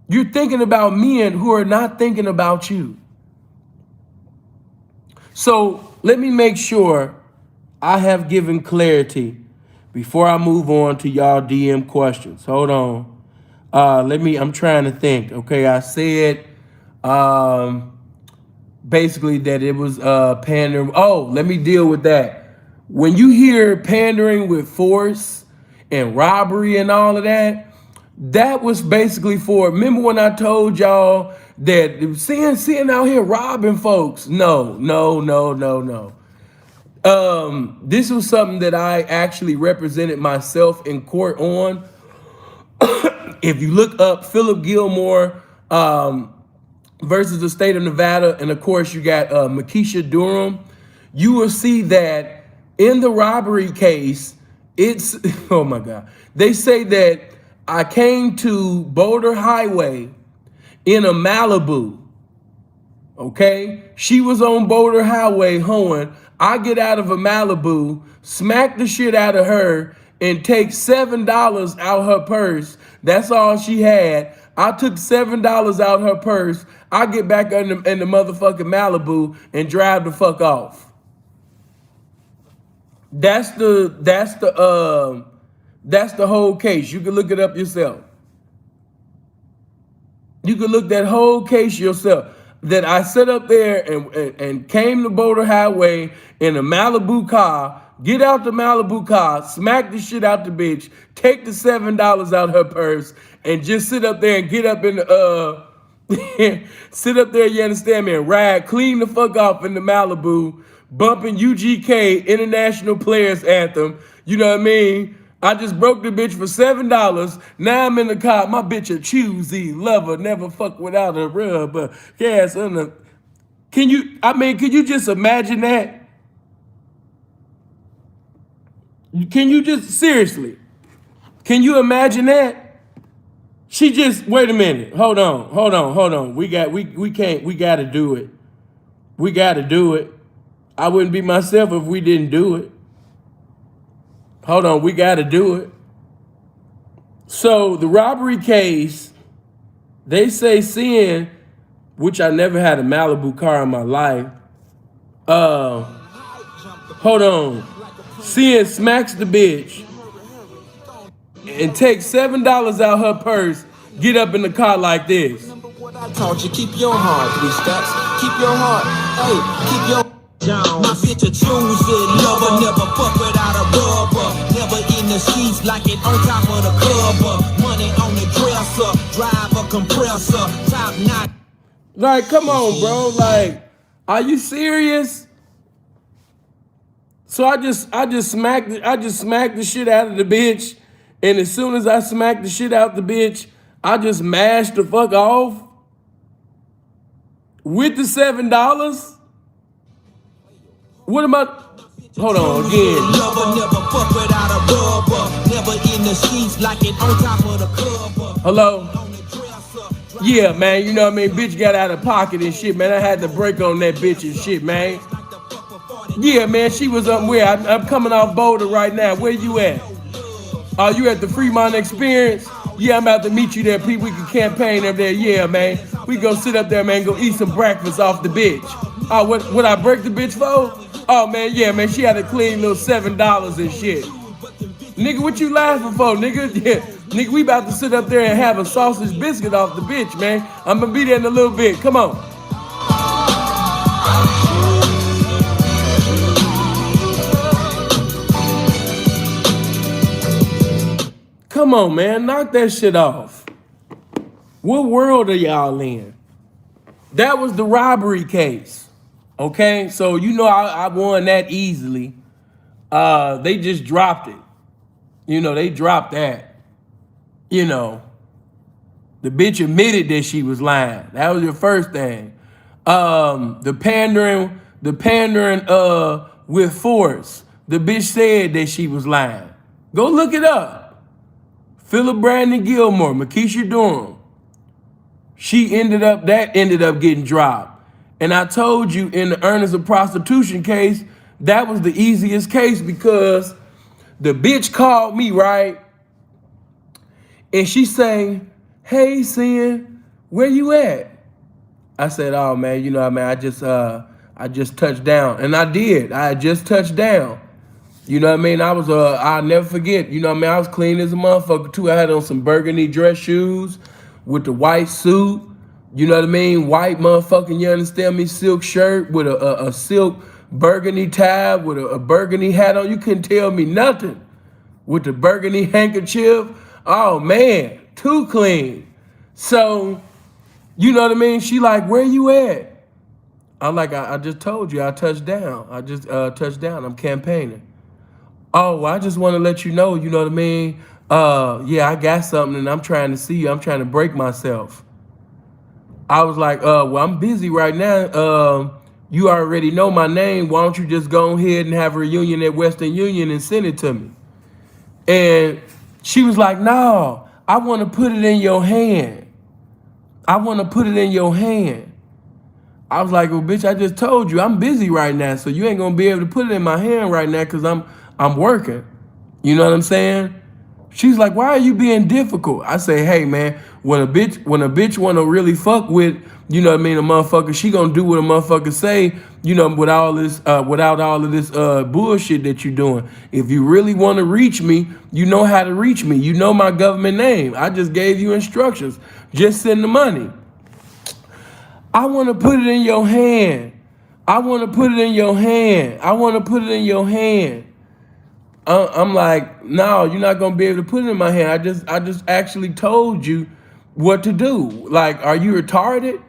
You're thinking about men who are not thinking about you. So let me make sure I have given clarity before I move on to y'all DM questions. Hold on. I'm trying to think. Okay, I said basically that it was pandering. Oh, let me deal with that. When you hear pandering with force and robbery and all of that, that was basically for, remember when I told y'all that seeing out here robbing folks? No. This was something that I actually represented myself in court on. If you look up Philip Gilmore versus the state of Nevada, and of course you got Makisha Durham, you will see that in the robbery case, it's, oh my God, they say that I came to Boulder Highway in a Malibu, okay? She was on Boulder Highway hoeing. I get out of a Malibu, smack the shit out of her, and take $7 out her purse. That's all she had. I took $7 out her purse. I get back in the motherfucking Malibu and drive the fuck off. That's the whole case. You can look it up yourself. You can look that whole case yourself. That I sat up there and came to Boulder Highway in a Malibu car, get out the Malibu car, smack the shit out the bitch, take the $7 out her purse, and just sit up there and get up in the sit up there, you understand me, and ride clean the fuck off in the Malibu, bumping UGK International Players Anthem. You know what I mean? I just broke the bitch for $7. Now I'm in the car. My bitch a choosy lover, never fuck without a rub. Yes, can you just imagine that? Can you just, seriously, can you imagine that? She just, wait a minute, hold on. We gotta do it. We gotta do it. I wouldn't be myself if we didn't do it. Hold on, we got to do it. So the robbery case, they say Sin, which I never had a Malibu car in my life. Hold on. Sin smacks the bitch and takes $7 out her purse, get up in the car like this. What I taught you, keep your heart, 3 steps. Keep your heart, hey, keep your my bitch a choosy lover, never fuck without a rubber. Never in the streets like it on top of the cover. Money on the dresser, drive a compressor, top notch. Like, come on, bro. Like, are you serious? So I just smacked the shit out of the bitch, and as soon as I smacked the shit out the bitch, I just mashed the fuck off with the $7. What am I? Hold on again. Hello? Yeah, man, you know what I mean? Bitch got out of pocket and shit, man. I had to break on that bitch and shit, man. Yeah, man, she was up where? I'm coming off Boulder right now. Where you at? Are you at the Fremont Experience? Yeah, I'm about to meet you there, Pete. We can campaign up there. Yeah, man. We go sit up there, man, go eat some breakfast off the bitch. Oh, what I break the bitch for? Oh, man, yeah, man, she had a clean little $7 and shit. Nigga, what you laughing for, nigga? Yeah, nigga, we about to sit up there and have a sausage biscuit off the bitch, man. I'm gonna be there in a little bit. Come on. Come on, man, knock that shit off. What world are y'all in? That was the robbery case. Okay, so you know I won that easily. They just dropped it. You know, they dropped that. You know, the bitch admitted that she was lying. That was your first thing. The pandering with force. The bitch said that she was lying. Go look it up. Philip Brandon Gilmore, Makisha Durham. That ended up getting dropped. And I told you in the earnest of prostitution case, that was the easiest case because the bitch called me, right? And she saying, hey, Sin, where you at? I said, oh man, you know, I mean, I just touched down. And I did. I had just touched down. You know what I mean? I'll never forget. You know what I mean? I was clean as a motherfucker too. I had on some burgundy dress shoes with the white suit. You know what I mean? White motherfucking, you understand me? Silk shirt with a silk burgundy tie with a burgundy hat on. You couldn't tell me nothing. With the burgundy handkerchief. Oh man, too clean. So, you know what I mean? She like, where you at? I'm like, I just told you, I touched down. I just touched down. I'm campaigning. Oh, well, I just want to let you know, you know what I mean? Yeah, I got something and I'm trying to see you. I'm trying to break myself. I was like, well, I'm busy right now. You already know my name. Why don't you just go ahead and have a reunion at Western Union and send it to me? And she was like, no, I want to put it in your hand. I want to put it in your hand. I was like, well, bitch, I just told you I'm busy right now, so you ain't gonna be able to put it in my hand right now because I'm working. You know what I'm saying? She's like, why are you being difficult? I say, hey man, when a bitch wanna really fuck with, you know what I mean, a motherfucker, she gonna do what a motherfucker say, you know, without all of this bullshit that you doing. If you really wanna reach me, you know how to reach me. You know my government name. I just gave you instructions. Just send the money. I want to put it in your hand. I want to put it in your hand. I want to put it in your hand. I'm like, no, you're not gonna be able to put it in my hand. I just actually told you what to do. Like, are you retarded?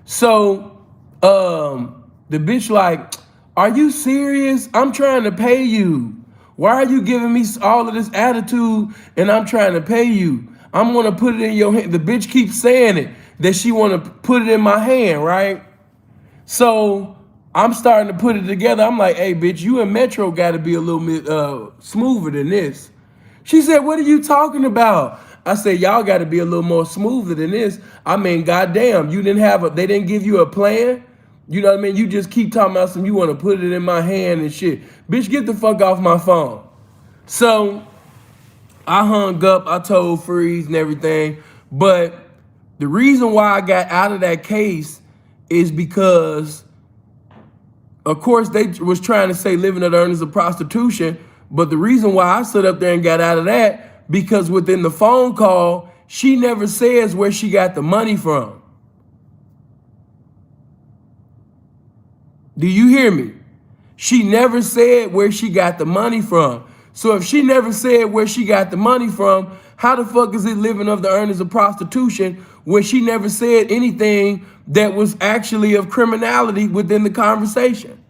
So, the bitch like, are you serious? I'm trying to pay you. Why are you giving me all of this attitude and I'm trying to pay you? I'm gonna put it in your hand. The bitch keeps saying it, that she wanna put it in my hand, right? So I'm starting to put it together. I'm like, hey, bitch, you and Metro gotta be a little bit smoother than this. She said, what are you talking about? I said, y'all gotta be a little more smoother than this. I mean, goddamn, they didn't give you a plan? You know what I mean? You just keep talking about you wanna put it in my hand and shit. Bitch, get the fuck off my phone. So I hung up, I told Freeze and everything, but the reason why I got out of that case is because, of course, they was trying to say living at the earnings of prostitution, but the reason why I stood up there and got out of that, because within the phone call, she never says where she got the money from. Do you hear me? She never said where she got the money from. So if she never said where she got the money from, how the fuck is it living of the earnings of prostitution when she never said anything that was actually of criminality within the conversation?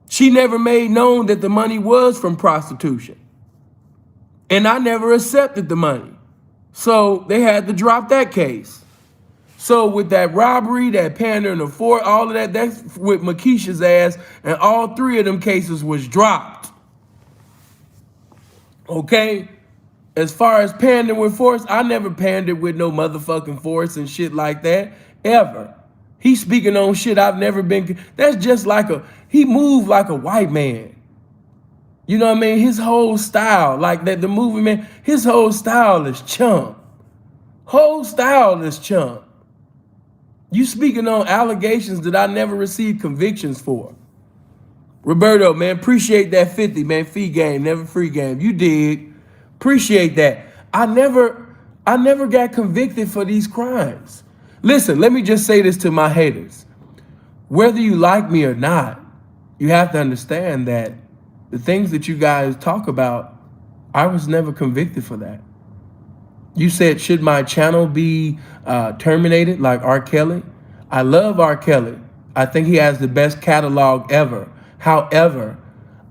She never made known that the money was from prostitution. And I never accepted the money. So they had to drop that case. So with that robbery, that pandering of fort, all of that, that's with Makisha's ass, and all three of them cases was dropped. Okay? As far as pandering with force, I never pandered with no motherfucking force and shit like that, ever. He's speaking on shit I've never been, that's just like he moved like a white man. You know what I mean? His whole style, like that, the movie, man, his whole style is chump. Whole style is chump. You speaking on allegations that I never received convictions for. Roberto, man, appreciate that 50, man. Fee game, never free game. You dig? Appreciate that. I never got convicted for these crimes. Listen, let me just say this to my haters. Whether you like me or not, you have to understand that the things that you guys talk about, I was never convicted for that. You said, should my channel be terminated like R. Kelly? I love R. Kelly. I think he has the best catalog ever. However,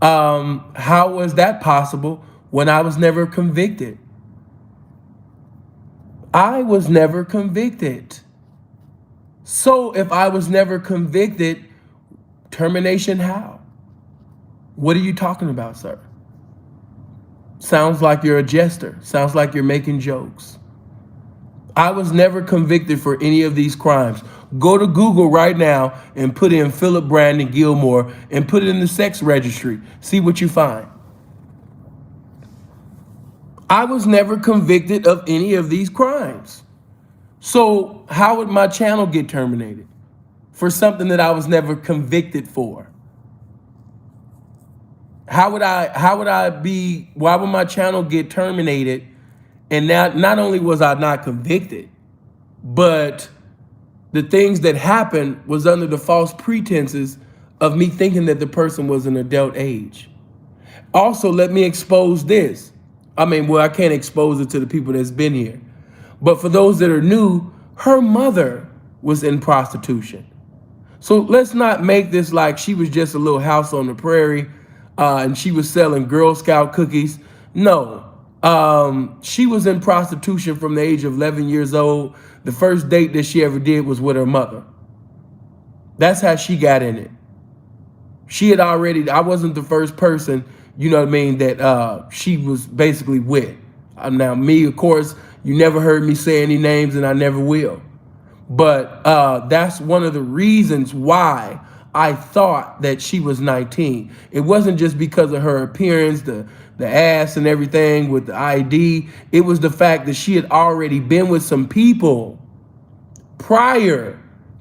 how was that possible when I was never convicted? I was never convicted. So if I was never convicted, termination how? What are you talking about, sir? Sounds like you're a jester. Sounds like you're making jokes. I was never convicted for any of these crimes. Go to Google right now and put in Philip Brandon Gilmore and put it in the sex registry. See what you find. I was never convicted of any of these crimes. So how would my channel get terminated for something that I was never convicted for? Why would my channel get terminated? And now, not only was I not convicted, but the things that happened was under the false pretenses of me thinking that the person was an adult age. Also, let me expose this. I can't expose it to the people that's been here. But for those that are new, her mother was in prostitution. So let's not make this like she was just a little house on the prairie and she was selling Girl Scout cookies. No, she was in prostitution from the age of 11 years old. The first date that she ever did was with her mother. That's how she got in it. I wasn't the first person, that she was basically with. Now me, of course, you never heard me say any names and I never will. But that's one of the reasons why I thought that she was 19. It wasn't just because of her appearance, the ass and everything with the ID. It was the fact that she had already been with some people prior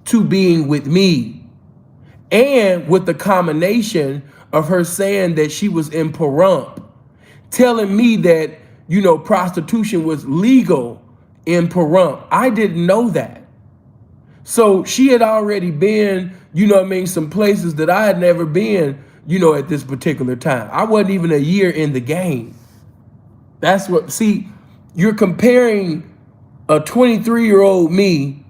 to being with me. And with the combination of her saying that she was in Pahrump, telling me that, prostitution was legal in Pahrump. I didn't know that. So she had already been, some places that I had never been, at this particular time. I wasn't even a year in the game. You're comparing a 23-year-old me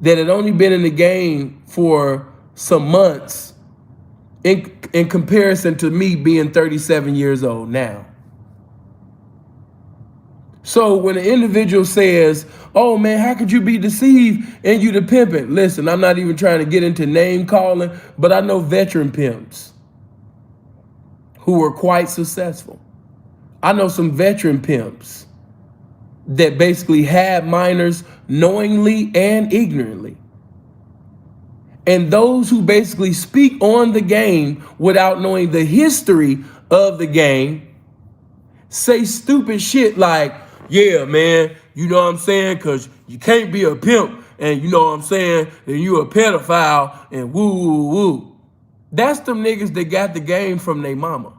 that had only been in the game for some months in comparison to me being 37 years old now. So when an individual says, oh man, how could you be deceived and you the pimping? Listen, I'm not even trying to get into name calling, but I know veteran pimps who were quite successful. I know some veteran pimps that basically had minors knowingly and ignorantly. And those who basically speak on the game without knowing the history of the game say stupid shit like, yeah, man, you know what I'm saying? Because you can't be a pimp and you know what I'm saying? And you a pedophile and woo, woo, woo. That's them niggas that got the game from their mama.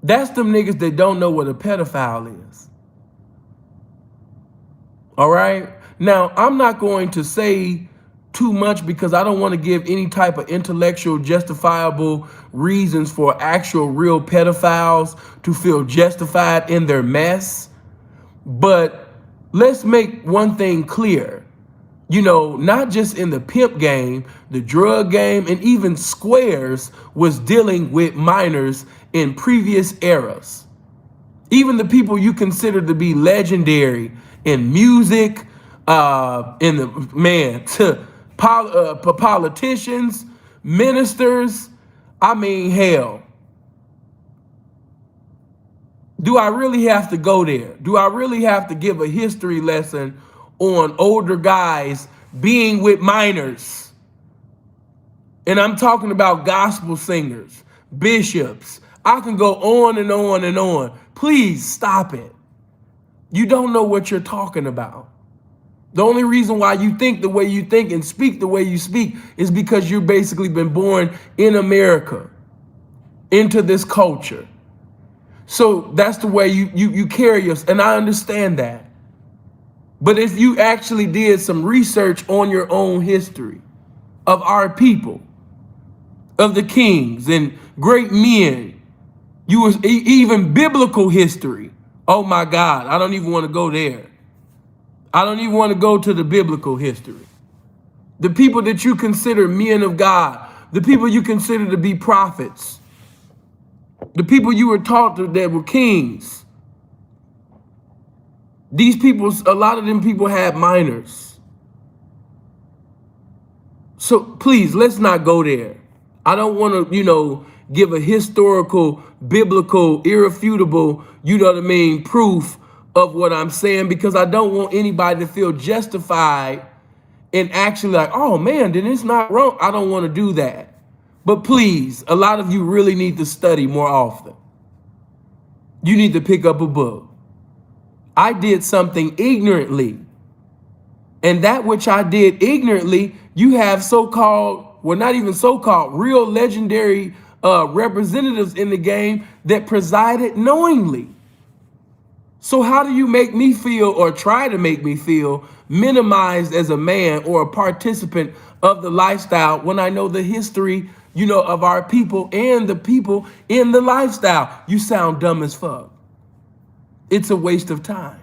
That's them niggas that don't know what a pedophile is. All right? Now, I'm not going to say too much because I don't want to give any type of intellectual justifiable reasons for actual real pedophiles to feel justified in their mess. But let's make one thing clear. Not just in the pimp game, the drug game, and even Squares was dealing with minors in previous eras. Even the people you consider to be legendary in music, politicians, ministers, hell. Do I really have to go there? Do I really have to give a history lesson on older guys being with minors? And I'm talking about gospel singers, bishops. I can go on and on and on. Please stop it. You don't know what you're talking about. The only reason why you think the way you think and speak the way you speak is because you've basically been born in America, into this culture. So that's the way you carry yourself, and I understand that. But if you actually did some research on your own history of our people, of the kings and great men, even biblical history Oh my God, I don't even want to go there. I don't even want to go to the biblical history. The people that you consider men of God, the people you consider to be prophets, the people you were taught that were kings. These people, a lot of them people had minors. So please, let's not go there. I don't want to, give a historical, biblical, irrefutable, proof of what I'm saying, because I don't want anybody to feel justified in actually like, oh man, then it's not wrong. I don't want to do that. But please, a lot of you really need to study more often. You need to pick up a book. I did something ignorantly. And that which I did ignorantly, you have so-called, well, not even so-called, real legendary representatives in the game that presided knowingly. So how do you make me feel, or try to make me feel, minimized as a man or a participant of the lifestyle when I know the history, of our people and the people in the lifestyle? You sound dumb as fuck. It's a waste of time.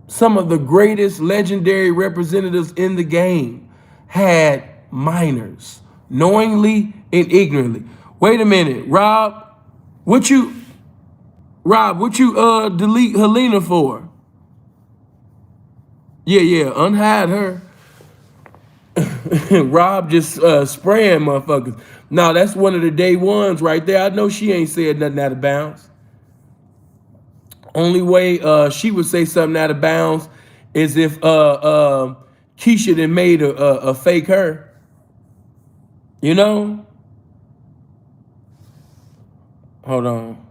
Some of the greatest legendary representatives in the game had minors, knowingly and ignorantly. Wait a minute, Rob, what you delete Helena for? Yeah, unhide her. Rob just spraying motherfuckers. Now that's one of the day ones right there. I know she ain't said nothing out of bounds. Only way she would say something out of bounds is if Keisha done made a fake her. Hold on.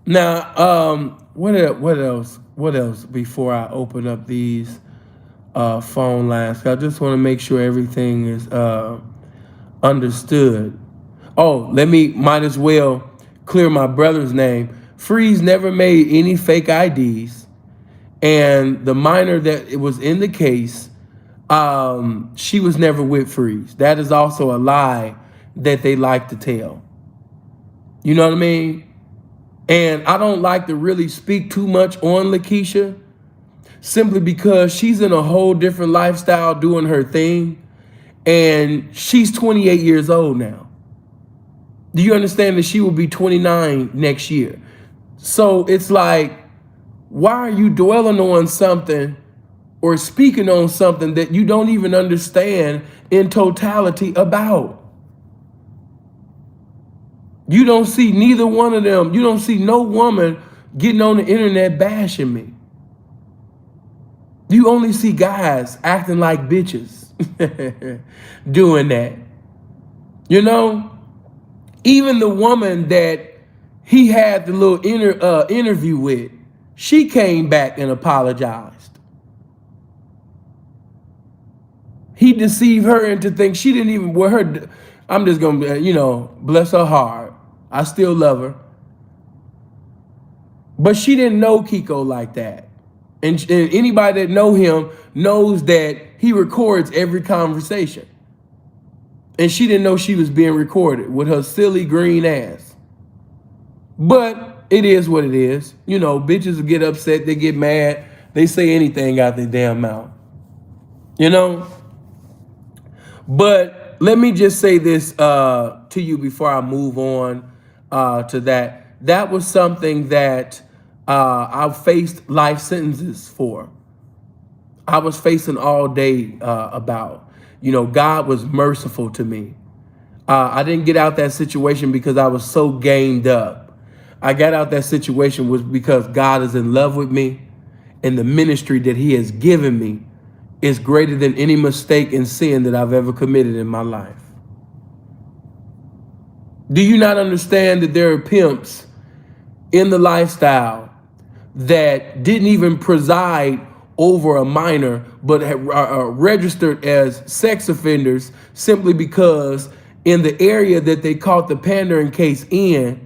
Now, what else? What else before I open up these phone lines? I just want to make sure everything is understood. Oh, might as well clear my brother's name. Freeze never made any fake IDs. And the minor that it was in the case, she was never with Freeze. That is also a lie that they like to tell. You know what I mean? And I don't like to really speak too much on Lakeisha, simply because she's in a whole different lifestyle doing her thing. And she's 28 years old now. Do you understand that she will be 29 next year? So it's like, why are you dwelling on something or speaking on something that you don't even understand in totality about? You don't see neither one of them. You don't see no woman getting on the internet bashing me. You only see guys acting like bitches doing that. Even the woman that he had the little interview with, she came back and apologized. He deceived her into thinking she didn't even, I'm just going to, bless her heart. I still love her. But she didn't know Kiko like that. And anybody that know him knows that he records every conversation. And she didn't know she was being recorded with her silly green ass. But it is what it is. Bitches will get upset, they get mad, they say anything out their damn mouth. But let me just say this to you before I move on to that. That was something that I faced life sentences for. I was facing all day about. God was merciful to me. I didn't get out that situation because I was so gamed up. I got out that situation was because God is in love with me, and the ministry that he has given me is greater than any mistake and sin that I've ever committed in my life. Do you not understand that there are pimps in the lifestyle that didn't even preside over a minor, but are registered as sex offenders simply because in the area that they caught the pandering case in,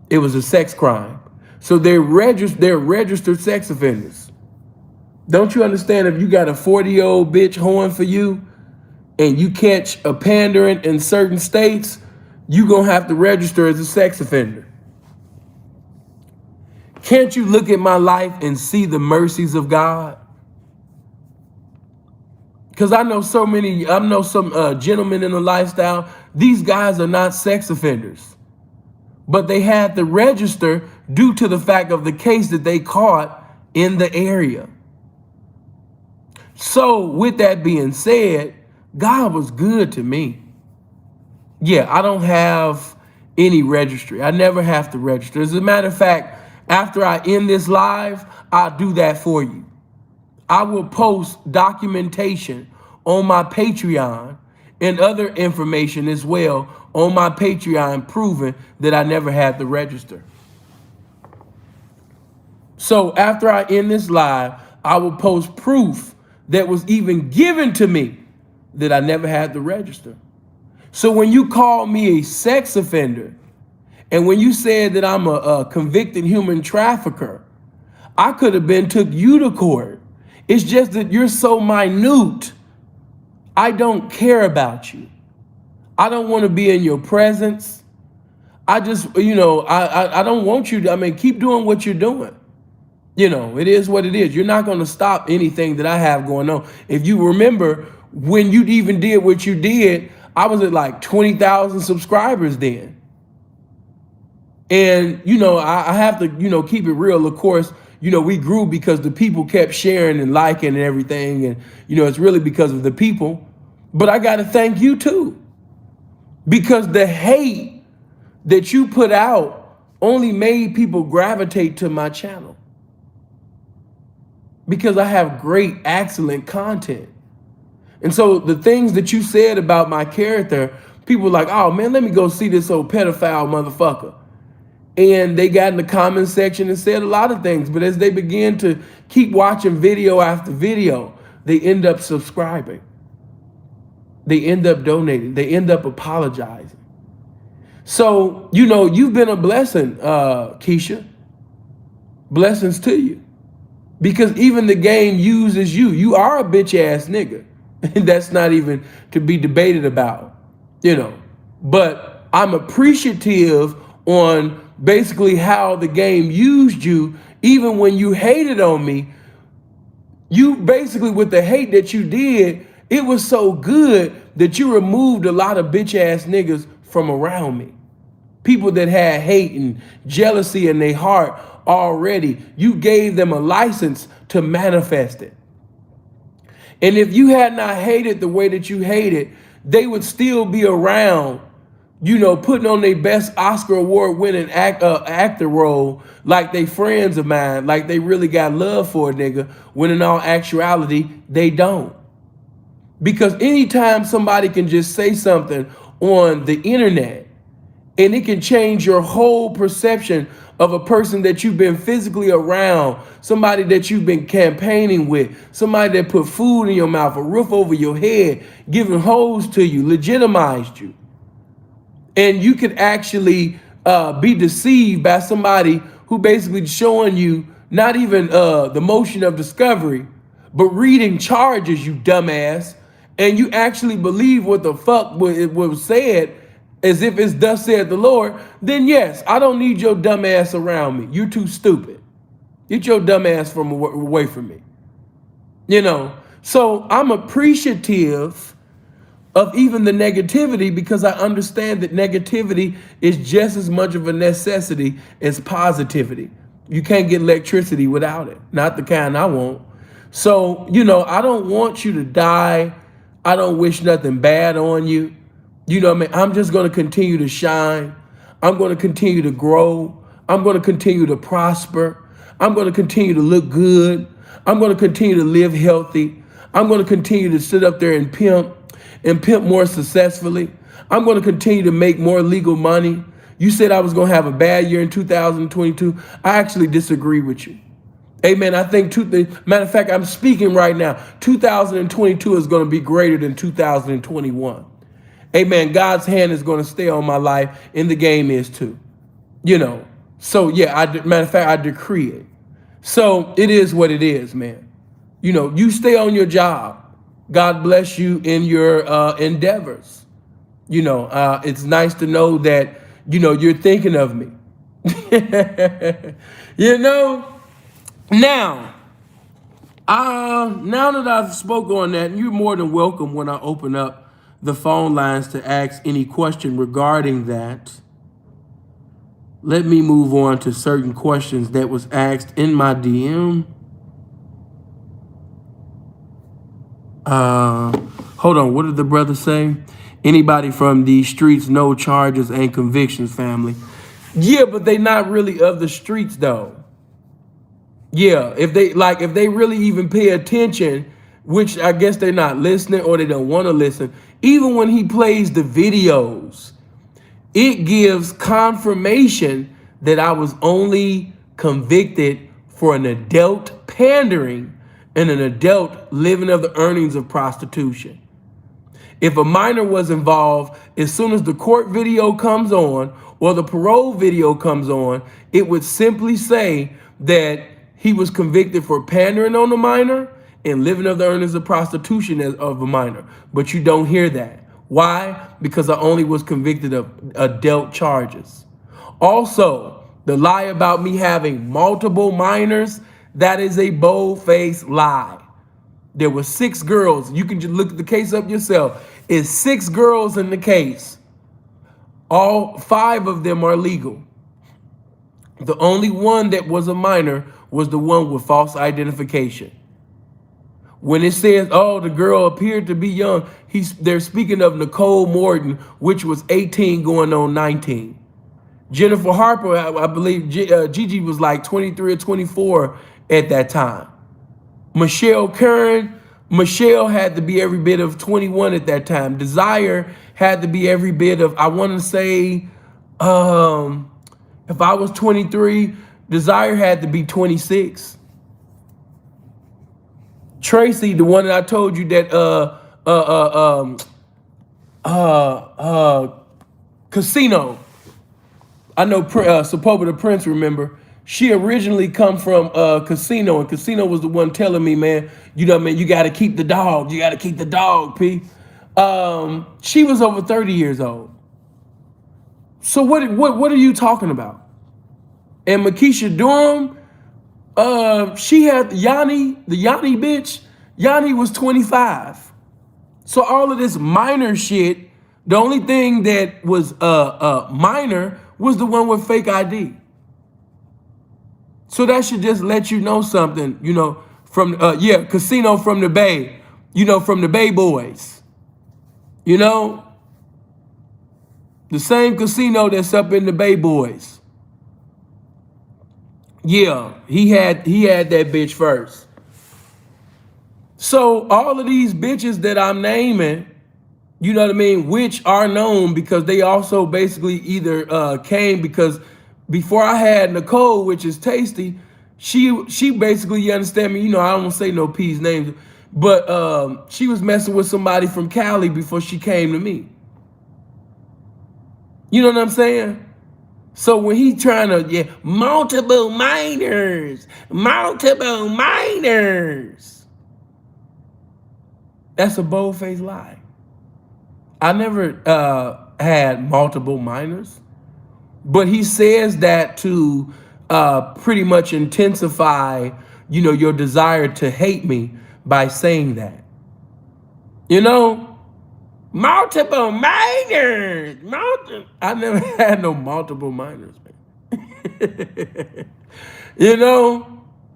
it was a sex crime. So they're registered sex offenders. Don't you understand, if you got a 40-year-old bitch hoeing for you, and you catch a pandering in certain states, you're going to have to register as a sex offender. Can't you look at my life and see the mercies of God? Because I know some gentlemen in the lifestyle, these guys are not sex offenders, but they had to register due to the fact of the case that they caught in the area. So with that being said, God was good to me. Yeah, I don't have any registry. I never have to register. As a matter of fact, after I end this live, I'll do that for you. I will post documentation on my Patreon and other information as well on my Patreon proving that I never had to register. So after I end this live, I will post proof that was even given to me that I never had to register. So when you call me a sex offender, and when you said that I'm a convicted human trafficker, I could have been took you to court. It's just that you're so minute. I don't care about you. I don't want to be in your presence. I just, I don't want you to, keep doing what you're doing. It is what it is. You're not going to stop anything that I have going on. If you remember when you even did what you did, I was at like 20,000 subscribers then. And, I have to, keep it real. Of course, we grew because the people kept sharing and liking and everything. And, it's really because of the people. But I got to thank you too. Because the hate that you put out only made people gravitate to my channel. Because I have great, excellent content. And so the things that you said about my character, people were like, oh man, let me go see this old pedophile motherfucker. And they got in the comment section and said a lot of things. But as they begin to keep watching video after video, they end up subscribing. They end up donating. They end up apologizing. So, you've been a blessing, Keisha. Blessings to you. Because even the game uses you. You are a bitch ass nigga. And that's not even to be debated about, But I'm appreciative on basically how the game used you. Even when you hated on me, you basically, with the hate that you did, it was so good that you removed a lot of bitch ass niggas from around me. People that had hate and jealousy in their heart already, you gave them a license to manifest it. And if you had not hated the way that you hated, they would still be around, putting on their best Oscar award winning actor role like they friends of mine, like they really got love for a nigga, when in all actuality, they don't. Because anytime somebody can just say something on the internet and it can change your whole perception of a person that you've been physically around, somebody that you've been campaigning with, somebody that put food in your mouth, a roof over your head, giving hoes to you, legitimized you. And you could actually be deceived by somebody who basically showing you not even the motion of discovery, but reading charges, you dumbass. And you actually believe what the fuck was said as if it's thus said the Lord, then yes, I don't need your dumb ass around me. You're too stupid. Get your dumb ass away from me. So I'm appreciative of even the negativity because I understand that negativity is just as much of a necessity as positivity. You can't get electricity without it. Not the kind I want. So, I don't want you to die. I don't wish nothing bad on you. I'm just going to continue to shine. I'm going to continue to grow. I'm going to continue to prosper. I'm going to continue to look good. I'm going to continue to live healthy. I'm going to continue to sit up there and pimp more successfully. I'm going to continue to make more legal money. You said I was going to have a bad year in 2022. I actually disagree with you. Amen. I think, matter of fact, I'm speaking right now. 2022 is going to be greater than 2021. Amen. God's hand is going to stay on my life, and the game is too. So yeah, matter of fact, I decree it. So it is what it is, man. You stay on your job. God bless you in your endeavors. It's nice to know that, you're thinking of me. you know, now, now that I've spoke on that, you're more than welcome when I open up the phone lines to ask any question regarding that. Let me move on to certain questions that was asked in my DM. Hold on, what did the brother say? Anybody from these streets, no charges and convictions, family. Yeah, but they not really of the streets though. Yeah, if they really even pay attention, which I guess they're not listening or they don't want to listen. Even when he plays the videos, it gives confirmation that I was only convicted for an adult pandering and an adult living of the earnings of prostitution. If a minor was involved, as soon as the court video comes on or the parole video comes on, it would simply say that he was convicted for pandering on a minor and living of the earnings of prostitution of a minor. But you don't hear that. Why? Because I only was convicted of adult charges. Also, the lie about me having multiple minors, that is a bold-faced lie. There were 6 girls. You can just look the case up yourself. It's 6 girls in the case. All 5 of them are legal. The only one that was a minor was the one with false identification. When it says, oh, the girl appeared to be young, they're speaking of Nicole Morton, which was 18 going on 19. Jennifer Harper, I believe Gigi was like 23 or 24 at that time. Michelle Curran, Michelle had to be every bit of 21 at that time. Desire had to be every bit of, I want to say, if I was 23, Desire had to be 26. Tracy, the one that I told you that Casino, I know Sepulveda the Prince, remember? She originally come from Casino, and Casino was the one telling me, man, you got to keep the dog. You got to keep the dog, P. She was over 30 years old. So what are you talking about? And Makisha Durham, she had Yanni, the Yanni bitch. Yanni was 25. So all of this minor shit, the only thing that was minor was the one with fake ID. So that should just let you know something, from, Casino from the Bay, from the Bay Boys. The same Casino that's up in the Bay Boys. Yeah, he had that bitch first. So all of these bitches that I'm naming, which are known because they also basically either came because before I had Nicole, which is Tasty, she basically, you understand me, I don't say no P's names, but she was messing with somebody from Cali before she came to me. You know what I'm saying? So when he trying to, multiple minors, that's a bold-faced lie. I never had multiple minors, but he says that to pretty much intensify, your desire to hate me by saying that. Multiple minors. I never had no multiple minors, man.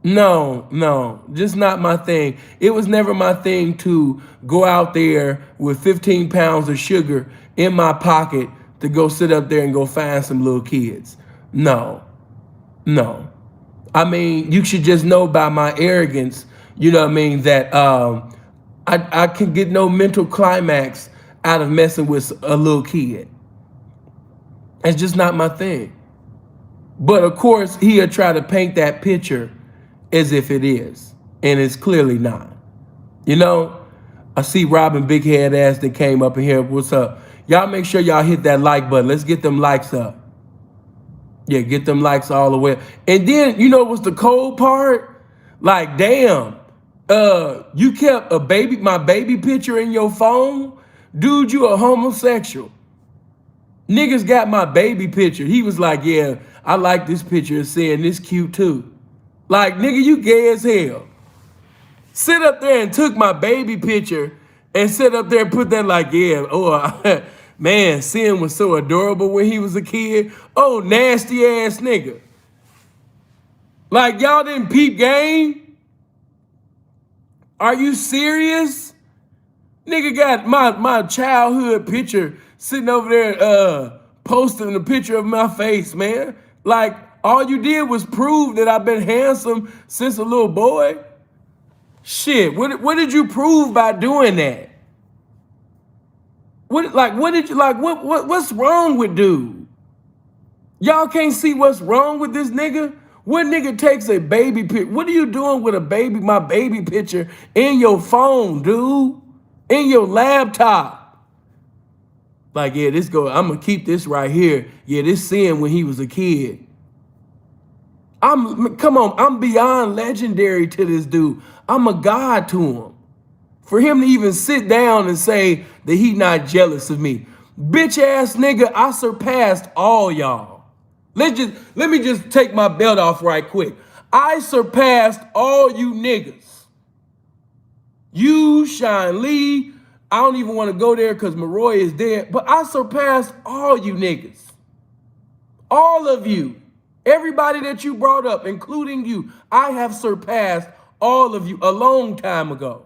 No, just not my thing. It was never my thing to go out there with 15 pounds of sugar in my pocket to go sit up there and go find some little kids. No. I mean, you should just know by my arrogance, that I can get no mental climax out of messing with a little kid. It's just not my thing. But of course, he'll try to paint that picture as if it is, and it's clearly not. I see Robin Big Head Ass that came up in here. What's up? Y'all make sure y'all hit that like button. Let's get them likes up. Yeah, get them likes all the way. And then, what's the cold part? Like, damn, You kept my baby picture in your phone? Dude, you a homosexual. Niggas got my baby picture. He was like, yeah, I like this picture of saying this cute too. Like, nigga, you gay as hell. Sit up there and took my baby picture and sit up there and put that like, yeah, oh, man, Sin was so adorable when he was a kid. Oh, nasty ass nigga. Like, y'all didn't peep game? Are you serious? Nigga got my childhood picture sitting over there posting a picture of my face, man. Like, all you did was prove that I've been handsome since a little boy. Shit, what did you prove by doing that? What's wrong with dude? Y'all can't see what's wrong with this nigga? What nigga takes a baby picture? What are you doing with my baby picture in your phone, dude? In your laptop? Like, yeah, I'm gonna keep this right here. Yeah, this Sin when he was a kid. I'm beyond legendary to this dude. I'm a god to him. For him to even sit down and say that he not jealous of me. Bitch ass nigga, I surpassed all y'all. Let me just take my belt off right quick. I surpassed all you niggas. You, Shine Lee, I don't even want to go there because Maroy is dead, but I surpassed all you niggas. All of you. Everybody that you brought up, including you, I have surpassed all of you a long time ago.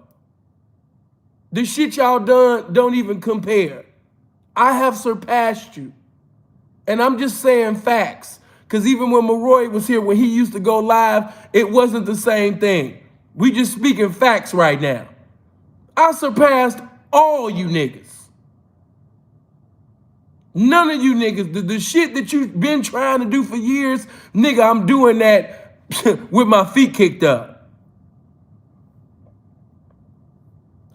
The shit y'all done don't even compare. I have surpassed you. And I'm just saying facts. Because even when Maroy was here, when he used to go live, it wasn't the same thing. We just speaking facts right now. I surpassed all you niggas. None of you niggas, the shit that you've been trying to do for years, nigga, I'm doing that with my feet kicked up.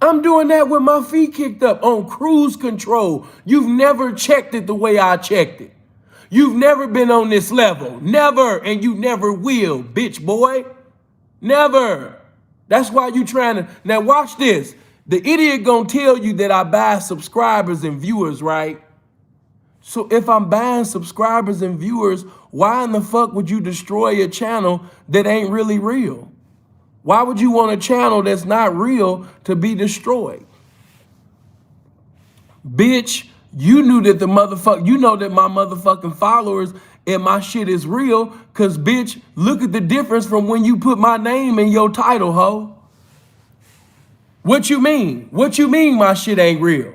I'm doing that with my feet kicked up on cruise control. You've never checked it the way I checked it. You've never been on this level. Never, and you never will, bitch boy. Never. That's why you trying to, now watch this. The idiot gonna tell you that I buy subscribers and viewers, right? So if I'm buying subscribers and viewers, why in the fuck would you destroy a channel that ain't really real? Why would you want a channel that's not real to be destroyed? Bitch, you knew that you know that my motherfucking followers and my shit is real, cause bitch, look at the difference from when you put my name in your title, ho. What you mean? What you mean my shit ain't real?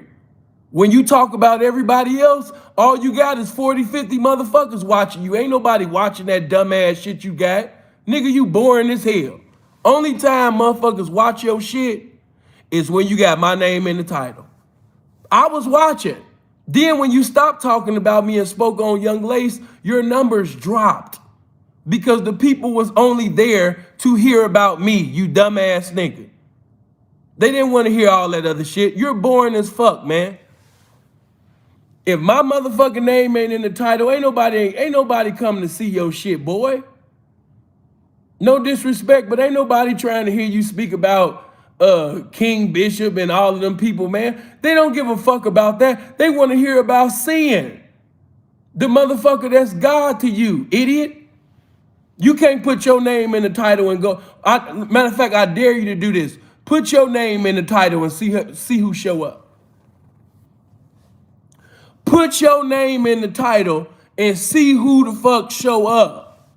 When you talk about everybody else, all you got is 40, 50 motherfuckers watching you. Ain't nobody watching that dumbass shit you got. Nigga, you boring as hell. Only time motherfuckers watch your shit is when you got my name in the title. I was watching. Then when you stopped talking about me and spoke on Young Lace, your numbers dropped. Because the people was only there to hear about me, you dumbass nigga. They didn't want to hear all that other shit. You're boring as fuck, man. If my motherfucking name ain't in the title, ain't nobody coming to see your shit, boy. No disrespect, but ain't nobody trying to hear you speak about King Bishop and all of them people, man. They don't give a fuck about that. They want to hear about Sin. The motherfucker that's God to you, idiot. You can't put your name in the title and go. Matter of fact, I dare you to do this. Put your name in the title and see who show up. Put your name in the title and see who the fuck show up.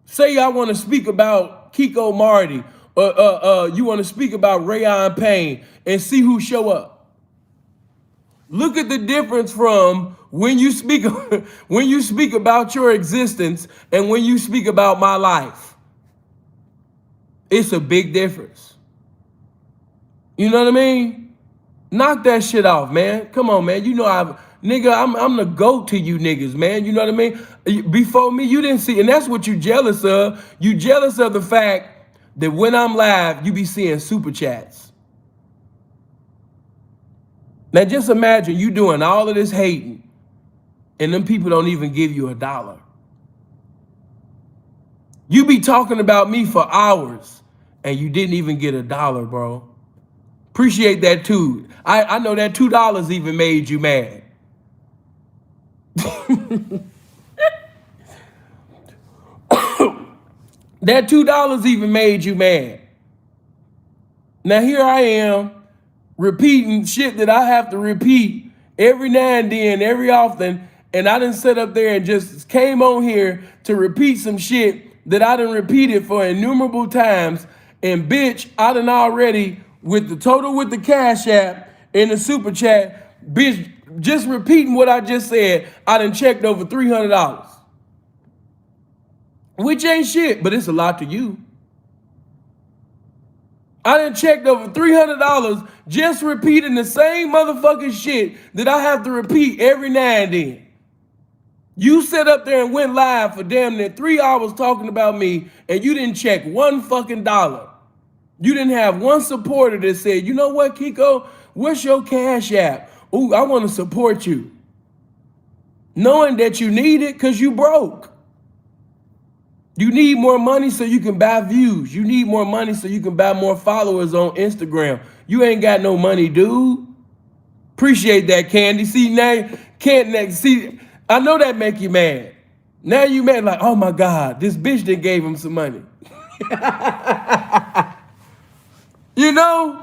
Say I want to speak about Kiko Marty, or you want to speak about Rayon Payne, and see who show up. Look at the difference from when you speak about your existence and when you speak about my life. It's a big difference. You know what I mean? Knock that shit off, man. Come on, man. You know I'm the GOAT to you niggas, man. You know what I mean? Before me, you didn't see, and that's what you jealous of. You jealous of the fact that when I'm live, you be seeing super chats. Now just imagine you doing all of this hating, and them people don't even give you $1. You be talking about me for hours, and you didn't even get $1, bro. Appreciate that too. I know that $2 even made you mad. That $2 even made you mad. Now here I am repeating shit that I have to repeat every now and then, every often, and I done sit up there and just came on here to repeat some shit that I done repeated for innumerable times, and bitch, I done already, with the total with the Cash App and the Super Chat, bitch, just repeating what I just said, I done checked over $300. Which ain't shit, but it's a lot to you. I done checked over $300 just repeating the same motherfucking shit that I have to repeat every now and then. You sat up there and went live for damn near 3 hours talking about me, and you didn't check one fucking dollar. You didn't have one supporter that said, you know what, Kiko, what's your Cash App? Ooh, I want to support you. Knowing that you need it because you broke. You need more money so you can buy views. You need more money so you can buy more followers on Instagram. You ain't got no money, dude. Appreciate that, Candy. See, now, see, I know that make you mad. Now you mad like, oh my God, this bitch that gave him some money. You know?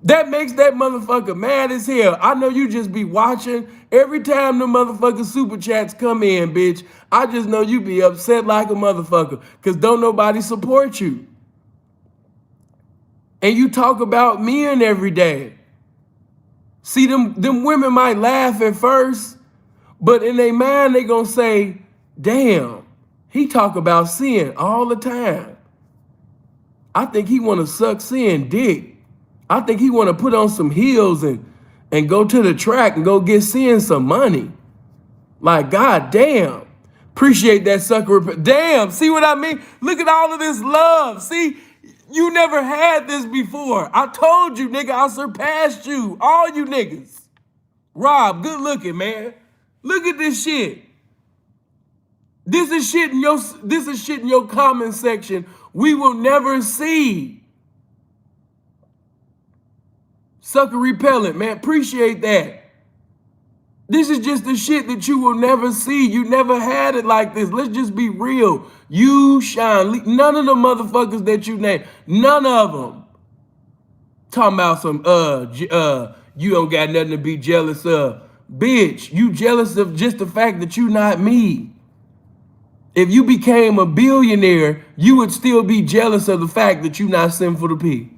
That makes that motherfucker mad as hell. I know you just be watching. Every time the motherfucking super chats come in, bitch, I just know you be upset like a motherfucker because don't nobody support you. And you talk about men every day. See, them women might laugh at first, but in their mind, they gonna say, damn, he talk about sin all the time. I think he wanna suck sin dick. I think he want to put on some heels and go to the track and go get seeing some money. Like, God damn. Appreciate that sucker. Damn, see what I mean? Look at all of this love. See, you never had this before. I told you, nigga, I surpassed you. All you niggas. Rob, good looking, man. Look at this shit. This is shit in your comment section we will never see. Sucker repellent, man. Appreciate that. This is just the shit that you will never see. You never had it like this. Let's just be real. You shine. None of the motherfuckers that you name, none of them. Talking about some, you don't got nothing to be jealous of. Bitch, you jealous of just the fact that you not me. If you became a billionaire, you would still be jealous of the fact that you not SinfulTheP.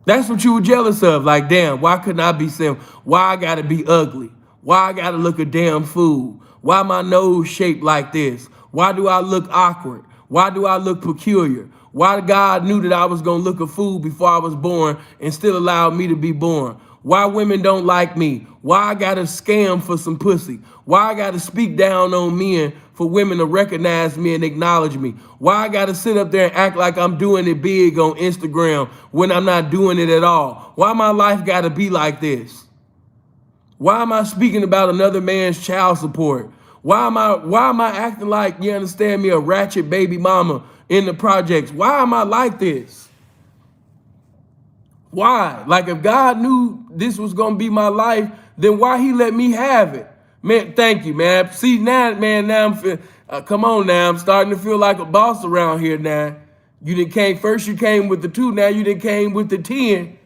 That's what you were jealous of. Like, damn, why couldn't I be simple? Why I gotta be ugly? Why I gotta look a damn fool? Why my nose shaped like this? Why do I look awkward? Why do I look peculiar? Why God knew that I was gonna look a fool before I was born and still allowed me to be born? Why women don't like me? Why I gotta scam for some pussy? Why I gotta speak down on men for women to recognize me and acknowledge me? Why I gotta sit up there and act like I'm doing it big on Instagram when I'm not doing it at all? Why my life gotta be like this? Why am I speaking about another man's child support? Why am I acting like, you understand me, a ratchet baby mama in the projects? Why am I like this? Why? Like, if God knew this was gonna be my life, then why he let me have it? Man, thank you, man. See, now, man, now I'm come on now. I'm starting to feel like a boss around here now. You done came, first you came with the 2, now you done came with the 10.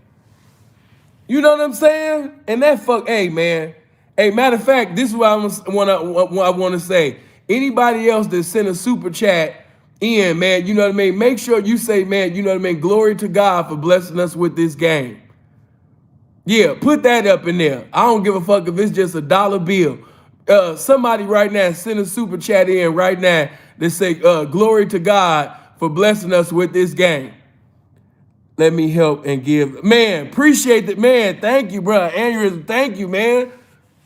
You know what I'm saying? And that hey, man. Hey, matter of fact, this is what I want to say. Anybody else that sent a super chat in, man, you know what I mean? Make sure you say, man, you know what I mean? Glory to God for blessing us with this game. Yeah, put that up in there. I don't give a fuck if it's just $1 bill. Somebody right now send a super chat in right now that say, glory to God for blessing us with this game. Let me help and give. Man, appreciate that. Man, thank you, bro. Aneurysm, thank you, man.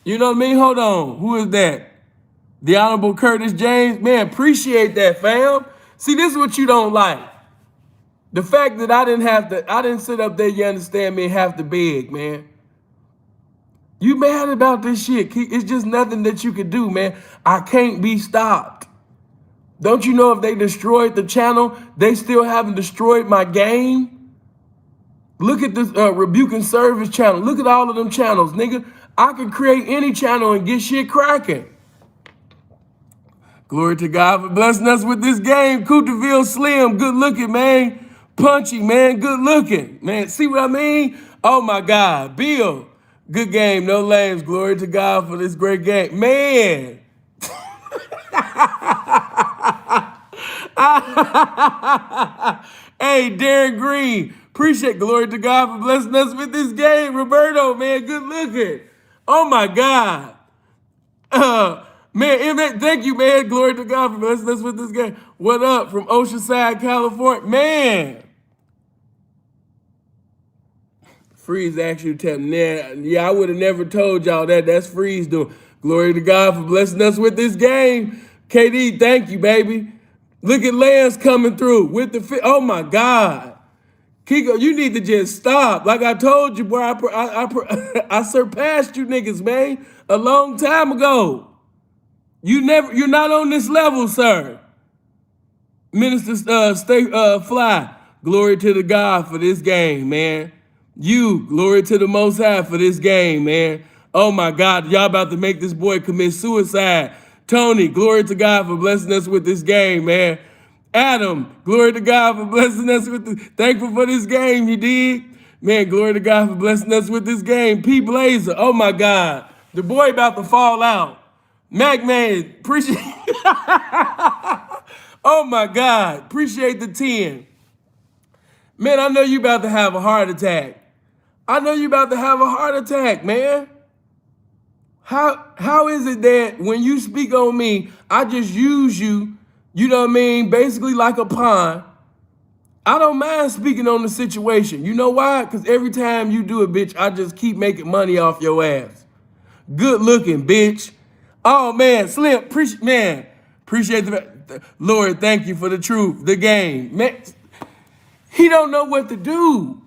You know what I mean? Hold on. Who is that? The Honorable Curtis James. Man, appreciate that, fam. See, this is what you don't like. The fact that I didn't sit up there, you understand me, and have to beg, man. You mad about this shit. It's just nothing that you can do, man. I can't be stopped. Don't you know if they destroyed the channel, they still haven't destroyed my game? Look at this Rebuke and Service channel. Look at all of them channels, nigga. I could create any channel and get shit cracking. Glory to God for blessing us with this game. Couteville Slim, good looking, man. Punchy, man, good looking. Man, see what I mean? Oh my God. Bill, good game, no lames. Glory to God for this great game. Man. Hey, Darren Green, appreciate glory to God for blessing us with this game. Roberto, man, good looking. Oh my God. Man, thank you, man. Glory to God for blessing us with this game. What up from Oceanside, California? Man. Freeze actually tell me, yeah, I would have never told y'all that. That's Freeze doing. Glory to God for blessing us with this game. KD, thank you, baby. Look at Lance coming through with the fit. Oh my God. Kiko, you need to just stop. Like I told you, boy, I surpassed you niggas, man, a long time ago. You're not on this level, sir. Minister, stay fly. Glory to the God for this game, man. You, glory to the Most High for this game, man. Oh my God, y'all about to make this boy commit suicide. Tony, glory to God for blessing us with this game, man. Adam, glory to God for blessing us with this. Thankful for this game, you dig? Man, glory to God for blessing us with this game. P. Blazer, oh my God. The boy about to fall out. Mac Man, appreciate oh my God, appreciate the 10. Man, I know you about to have a heart attack. I know you about to have a heart attack, man. How is it that when you speak on me, I just use you, you know what I mean, basically like a pawn. I don't mind speaking on the situation. You know why? Because every time you do it, bitch, I just keep making money off your ass. Good looking, bitch. Oh man, Slim, appreciate the Lord, thank you for the truth, the game. Man, he don't know what to do.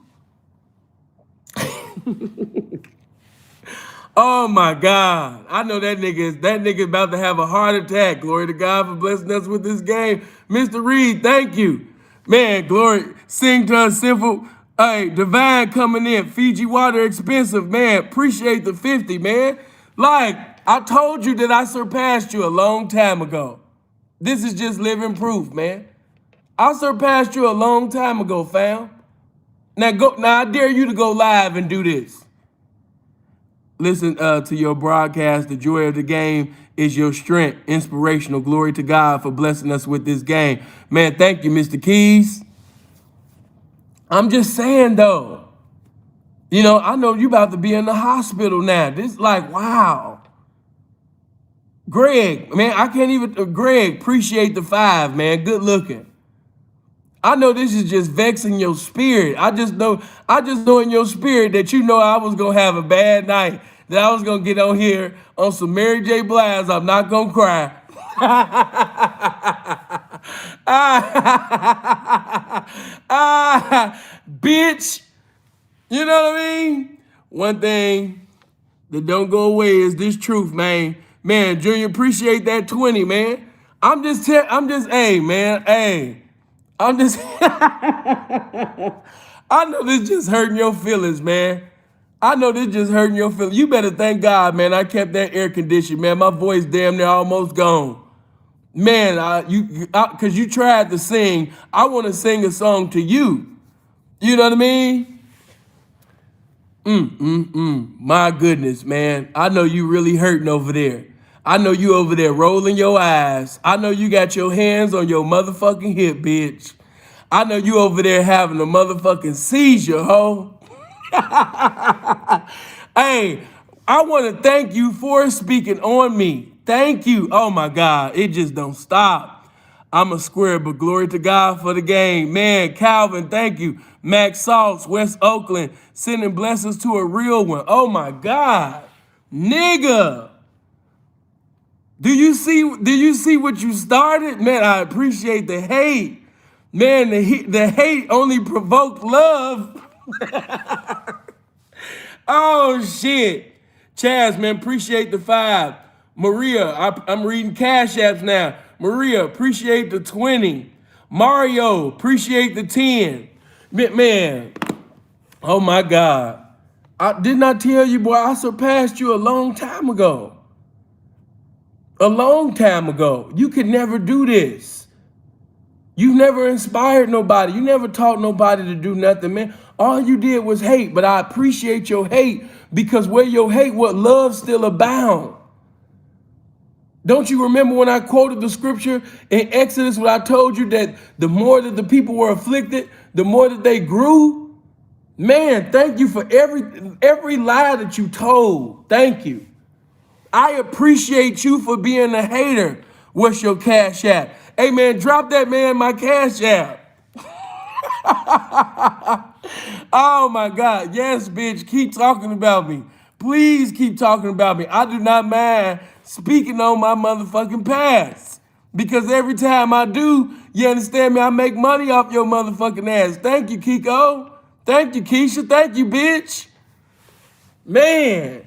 Oh my God. I know that nigga about to have a heart attack. Glory to God for blessing us with this game. Mr. Reed, thank you. Man, glory. Sing to us, Sinful. Hey, Divine coming in. Fiji water expensive, man. Appreciate the 50, man. Like, I told you that I surpassed you a long time ago. This is just living proof, man. I surpassed you a long time ago, fam. Now I dare you to go live and do this. Listen to your broadcast. The joy of the game is your strength. Inspirational. Glory to God for blessing us with this game. Man, thank you, Mr. Keys. I'm just saying, though. You know, I know you about to be in the hospital now. This like, wow. Greg, man, I can't even, Greg, appreciate the 5, man. Good looking. I know this is just vexing your spirit. I just know in your spirit that you know I was gonna have a bad night. That I was gonna get on here on some Mary J. Blige. I'm not gonna cry. Bitch. You know what I mean? One thing that don't go away is this truth, man. Man, Junior, appreciate that 20, man. Hey, man, hey. I'm just, I know this just hurting your feelings, man. I know this just hurting your feelings. You better thank God, man. I kept that air conditioned, man. My voice damn near almost gone. Man, cause you tried to sing. I want to sing a song to you. You know what I mean? My goodness, man. I know you really hurting over there. I know you over there rolling your eyes. I know you got your hands on your motherfucking hip, bitch. I know you over there having a motherfucking seizure, ho. Hey, I want to thank you for speaking on me. Thank you. Oh my God, it just don't stop. I'm a square, but glory to God for the game. Man, Calvin, thank you. Max Salts, West Oakland, sending blessings to a real one. Oh my God, nigga. Do you see what you started? Man, I appreciate the hate. Man, the hate only provoked love. Oh, shit. Chaz, man, appreciate the 5. Maria, I'm reading Cash Apps now. Maria, appreciate the 20. Mario, appreciate the 10. Man, oh my God. I did not tell you, boy, I surpassed you a long time ago. A long time ago. You could never do this. You've never inspired nobody. You never taught nobody to do nothing, man. All you did was hate, but I appreciate your hate because where your hate, what love still abound. Don't you remember when I quoted the scripture in Exodus when I told you that the more that the people were afflicted, the more that they grew? Man, thank you for every lie that you told. Thank you. I appreciate you for being a hater. What's your cash app? Hey, man, drop that man my cash app. Oh, my God. Yes, bitch, keep talking about me. Please keep talking about me. I do not mind speaking on my motherfucking past. Because every time I do, you understand me, I make money off your motherfucking ass. Thank you, Kiko. Thank you, Keisha. Thank you, bitch. Man.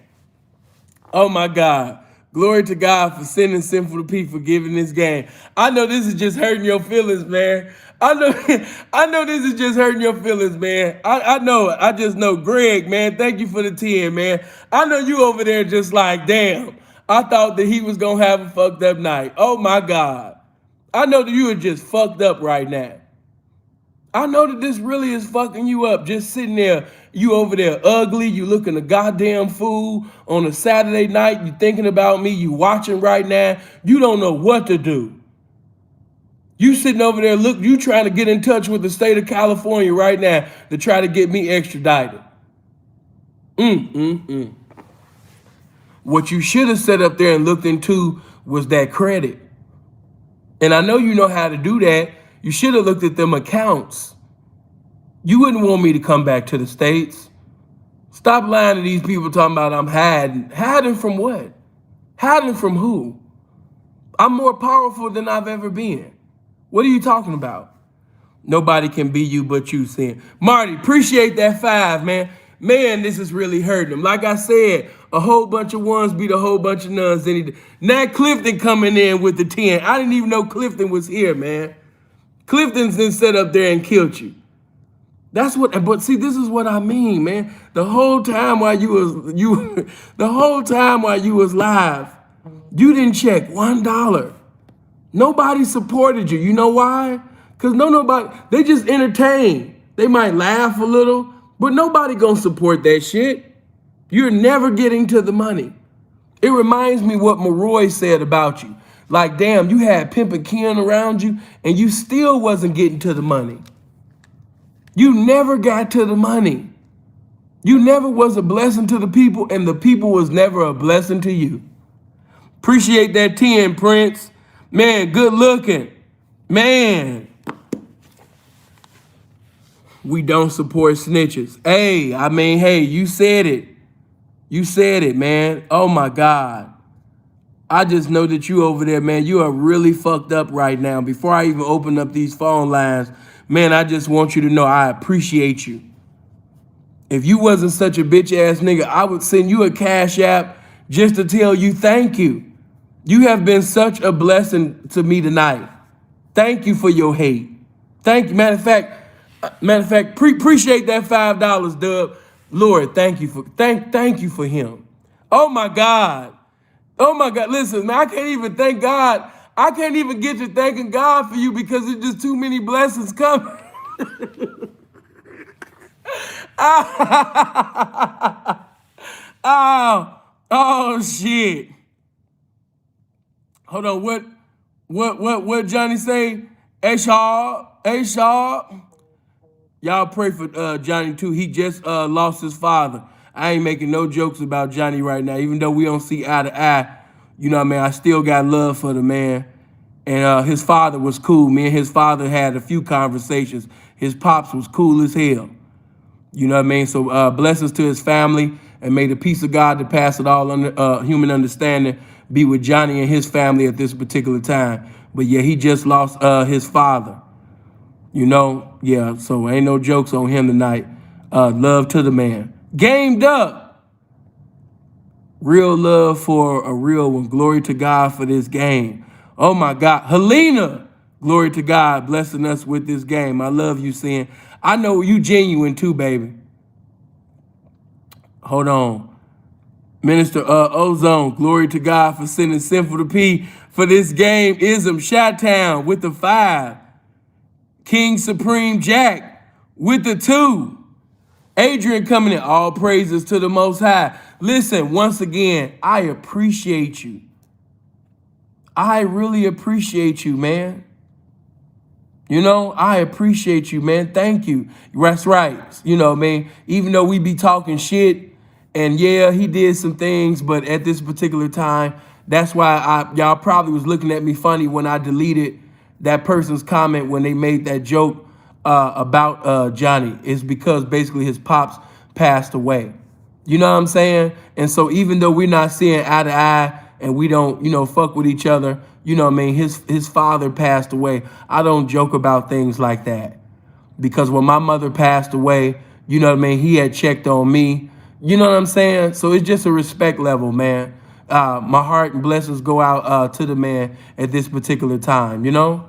Oh my God. Glory to God for sending Sinful P for giving this game. I know this is just hurting your feelings, man. I know this is just hurting your feelings, man. I know. I just know. Greg, man, thank you for the 10, man. I know you over there just like, damn. I thought that he was going to have a fucked up night. Oh my God. I know that you are just fucked up right now. I know that this really is fucking you up. Just sitting there, you over there ugly, you looking a goddamn fool on a Saturday night, you thinking about me, you watching right now, you don't know what to do. You sitting over there, look, you trying to get in touch with the state of California right now to try to get me extradited. What you should have set up there and looked into was that credit. And I know you know how to do that. You should have looked at them accounts. You wouldn't want me to come back to the States. Stop lying to these people talking about I'm hiding. Hiding from what? Hiding from who? I'm more powerful than I've ever been. What are you talking about? Nobody can be you but you, Sin. Marty, appreciate that 5, man. Man, this is really hurting them. Like I said, a whole bunch of ones beat a whole bunch of nuns. Now Clifton coming in with the 10. I didn't even know Clifton was here, man. Clifton's then set up there and killed you. That's what, but see, this is what I mean, man. The whole time while you was live, you didn't check $1. Nobody supported you. You know why? Because nobody, they just entertain. They might laugh a little, but nobody gonna support that shit. You're never getting to the money. It reminds me what Maroy said about you. Like, damn, you had Pimp and Ken around you and you still wasn't getting to the money. You never got to the money. You never was a blessing to the people and the people was never a blessing to you. Appreciate that 10, Prince. Man, good looking. Man. We don't support snitches. Hey, I mean, hey, you said it. You said it, man. Oh my God. I just know that you over there, man, you are really fucked up right now. Before I even open up these phone lines, man, I just want you to know I appreciate you. If you wasn't such a bitch ass nigga, I would send you a cash app just to tell you thank you. You have been such a blessing to me tonight. Thank you for your hate. Thank you. Matter of fact, appreciate that $5, Dub. Lord, thank you for him. Oh my God. Oh my God, listen, man, I can't even thank God. I can't even get to thanking God for you because there's just too many blessings coming. Oh, shit. Hold on, what Johnny say? A-Sharp. Y'all pray for Johnny too. He just lost his father. I ain't making no jokes about Johnny right now, even though we don't see eye to eye. You know what I mean? I still got love for the man. And his father was cool. Me and his father had a few conversations. His pops was cool as hell. You know what I mean? So blessings to his family, and may the peace of God that passeth all human understanding be with Johnny and his family at this particular time. But yeah, he just lost his father. You know, yeah, so ain't no jokes on him tonight. Love to the man. Gamed up. Real love for a real one. Glory to God for this game. Oh my God. Helena, glory to God, blessing us with this game. I love you, Sin. I know you genuine too, baby. Hold on. Minister Ozone, glory to God for sending Sinful the P for this game. Ism Chi-Town with the 5. King Supreme Jack with the 2. Adrian coming in. All praises to the Most High. Listen, once again, I appreciate you. I really appreciate you, man. You know, I appreciate you, man. Thank you. That's right. You know, man, even though we be talking shit, and yeah, he did some things, but at this particular time, that's why y'all probably was looking at me funny when I deleted that person's comment when they made that joke about Johnny. It's because basically his pops passed away. You know what I'm saying? And so even though we're not seeing eye to eye and we don't, you know, fuck with each other, you know what I mean? His father passed away. I don't joke about things like that. Because when my mother passed away, you know what I mean? He had checked on me. You know what I'm saying? So it's just a respect level, man. My heart and blessings go out to the man at this particular time, you know?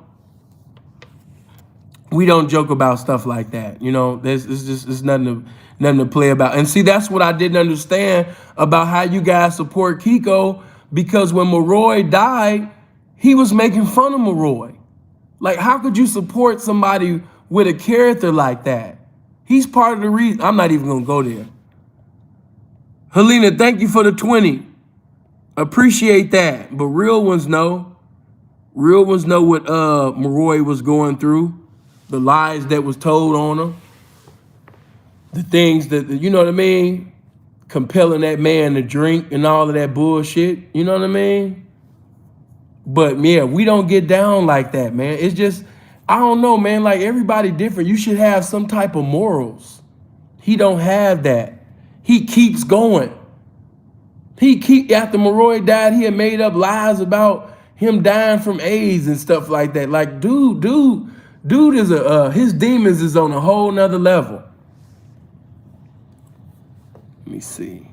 We don't joke about stuff like that, you know. It's nothing to play about. And see, that's what I didn't understand about how you guys support Kiko, because when Maroy died, he was making fun of Maroy. Like, how could you support somebody with a character like that? He's part of the reason. I'm not even gonna go there. Helena, thank you for the 20. Appreciate that. But real ones know. Real ones know what Maroy was going through. The lies that was told on him, the things that, you know what I mean? Compelling that man to drink and all of that bullshit, you know what I mean? But yeah, we don't get down like that, man. It's just, I don't know, man, like everybody different. You should have some type of morals. He don't have that. He keeps going. After Maroy died, he had made up lies about him dying from AIDS and stuff like that. Like, dude is his demons is on a whole nother level. Let me see.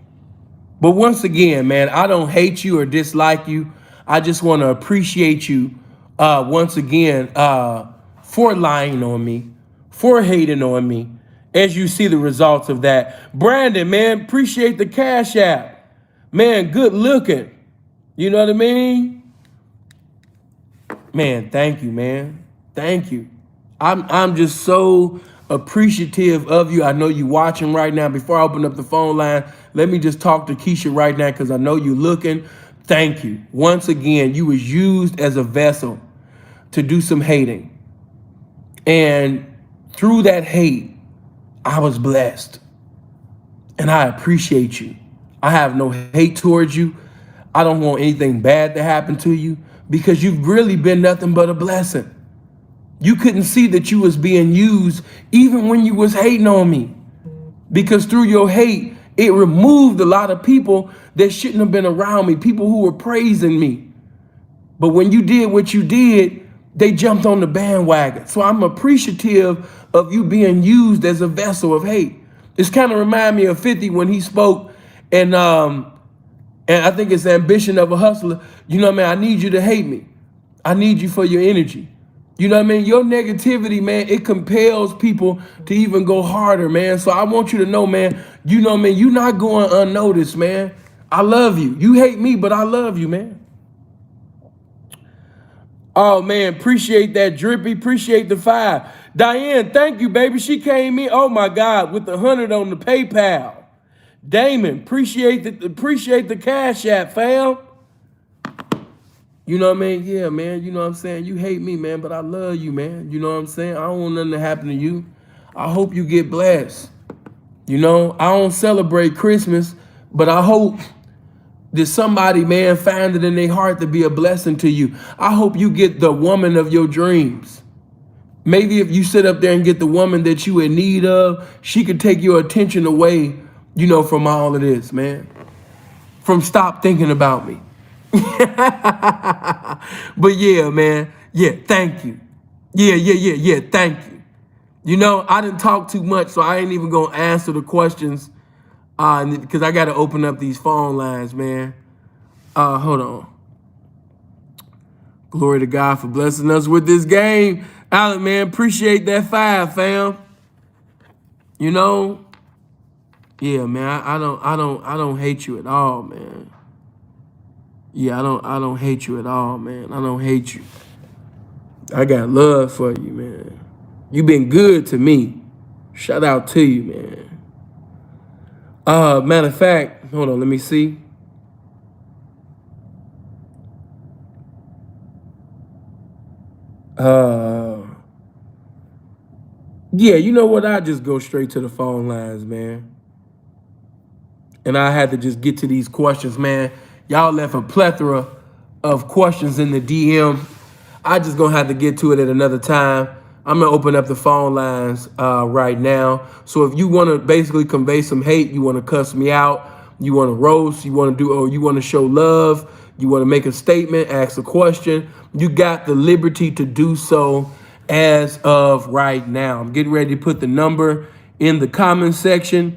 But once again, man, I don't hate you or dislike you. I just want to appreciate you once again for lying on me, for hating on me, as you see the results of that. Brandon, man, appreciate the Cash App. Man, good looking. You know what I mean? Man, thank you, man. Thank you. I'm just so appreciative of you. I know you watching right now. Before I open up the phone line, let me just talk to Keisha right now because I know you looking. Thank you. Once again, you was used as a vessel to do some hating. And through that hate, I was blessed. And I appreciate you. I have no hate towards you. I don't want anything bad to happen to you because you've really been nothing but a blessing. You couldn't see that you was being used even when you was hating on me. Because through your hate, it removed a lot of people that shouldn't have been around me, people who were praising me. But when you did what you did, they jumped on the bandwagon. So I'm appreciative of you being used as a vessel of hate. It's kind of remind me of 50 when he spoke, and I think it's the ambition of a hustler. You know what I mean? I need you to hate me. I need you for your energy. You know what I mean? Your negativity, man, it compels people to even go harder, man. So I want you to know, man, you know what I mean? You're not going unnoticed, man. I love you. You hate me, but I love you, man. Oh, man, appreciate that, Drippy. Appreciate the 5. Diane, thank you, baby. She came in, oh, my God, with the 100 on the PayPal. Damon, appreciate the Cash App, fam. You know what I mean? Yeah, man. You know what I'm saying? You hate me, man, but I love you, man. You know what I'm saying? I don't want nothing to happen to you. I hope you get blessed. You know, I don't celebrate Christmas, but I hope that somebody, man, find it in their heart to be a blessing to you. I hope you get the woman of your dreams. Maybe if you sit up there and get the woman that you in need of, she could take your attention away, you know, from all of this, man. From stop thinking about me. But yeah, man. Yeah, thank you. Yeah, thank you. You know, I didn't talk too much, so I ain't even gonna answer the questions because I gotta open up these phone lines, man. Hold on. Glory to God for blessing us with this game. Alec, man, appreciate that 5, fam. You know, yeah, man, I don't hate you at all, man. Yeah, I don't hate you at all, man. I don't hate you. I got love for you, man. You been good to me. Shout out to you, man. Matter of fact, hold on, let me see. Yeah, you know what? I just go straight to the phone lines, man. And I had to just get to these questions, man. Y'all left a plethora of questions in the DM. I just gonna have to get to it at another time. I'm gonna open up the phone lines right now. So if you wanna basically convey some hate, you wanna cuss me out, you wanna roast, you wanna show love, you wanna make a statement, ask a question, you got the liberty to do so as of right now. I'm getting ready to put the number in the comment section,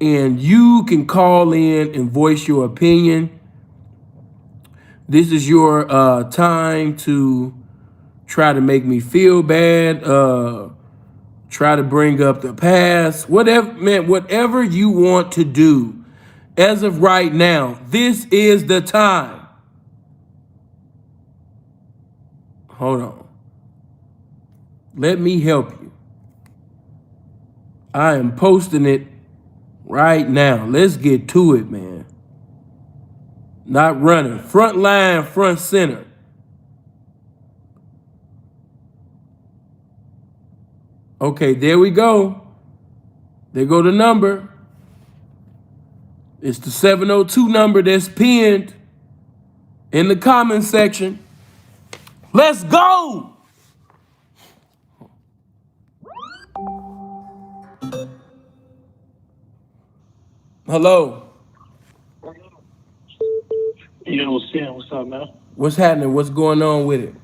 and you can call in and voice your opinion. This is your time to try to make me feel bad, try to bring up the past, whatever, man, whatever you want to do. As of right now, this is the time. Hold on. Let me help you. I am posting it right now. Let's get to it, man. Not running. Front line, front center. Okay, there we go. There go the number. It's the 702 number that's pinned in the comment section. Let's go! Hello. Yo, Sam, what's up, man? What's happening? What's going on with it?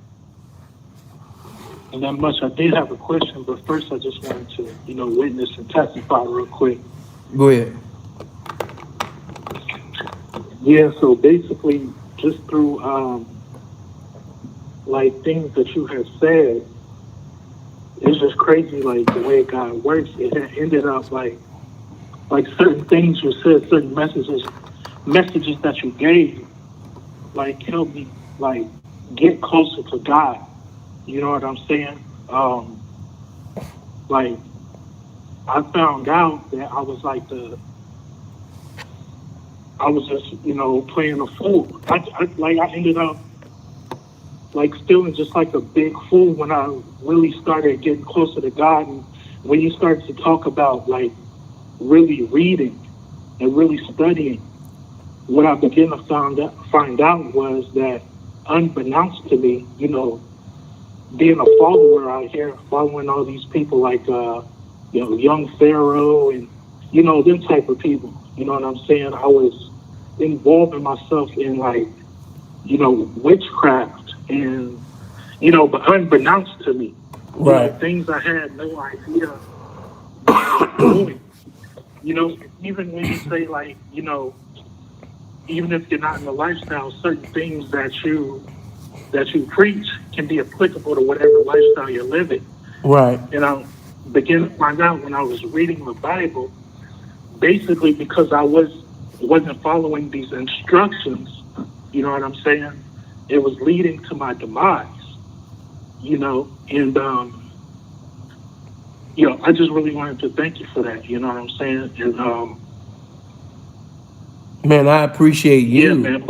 Not much. I did have a question, but first I just wanted to, witness and testify real quick. Go ahead. Yeah, so basically, just through, things that you have said, it's just crazy, the way God works. It had ended up, like certain things you said, certain messages that you gave, help me, get closer to God. You know what I'm saying? I found out that I was just, playing a fool. I ended up, feeling just like a big fool when I really started getting closer to God. And when you start to talk about, really reading and really studying, what I began to find out was that, unbeknownst to me, being a follower out here, following all these people young Pharaoh and, them type of people, you know what I'm saying? I was involving myself in witchcraft and, but unbeknownst to me, Right. Things I had no idea what I was doing. Even when you say even if you're not in the lifestyle, certain things that you preach can be applicable to whatever lifestyle you're living. Right. And I began to find out when I was reading the Bible, basically because I wasn't following these instructions, you know what I'm saying? It was leading to my demise, and I just really wanted to thank you for that, you know what I'm saying? And man, I appreciate you. Yeah, man.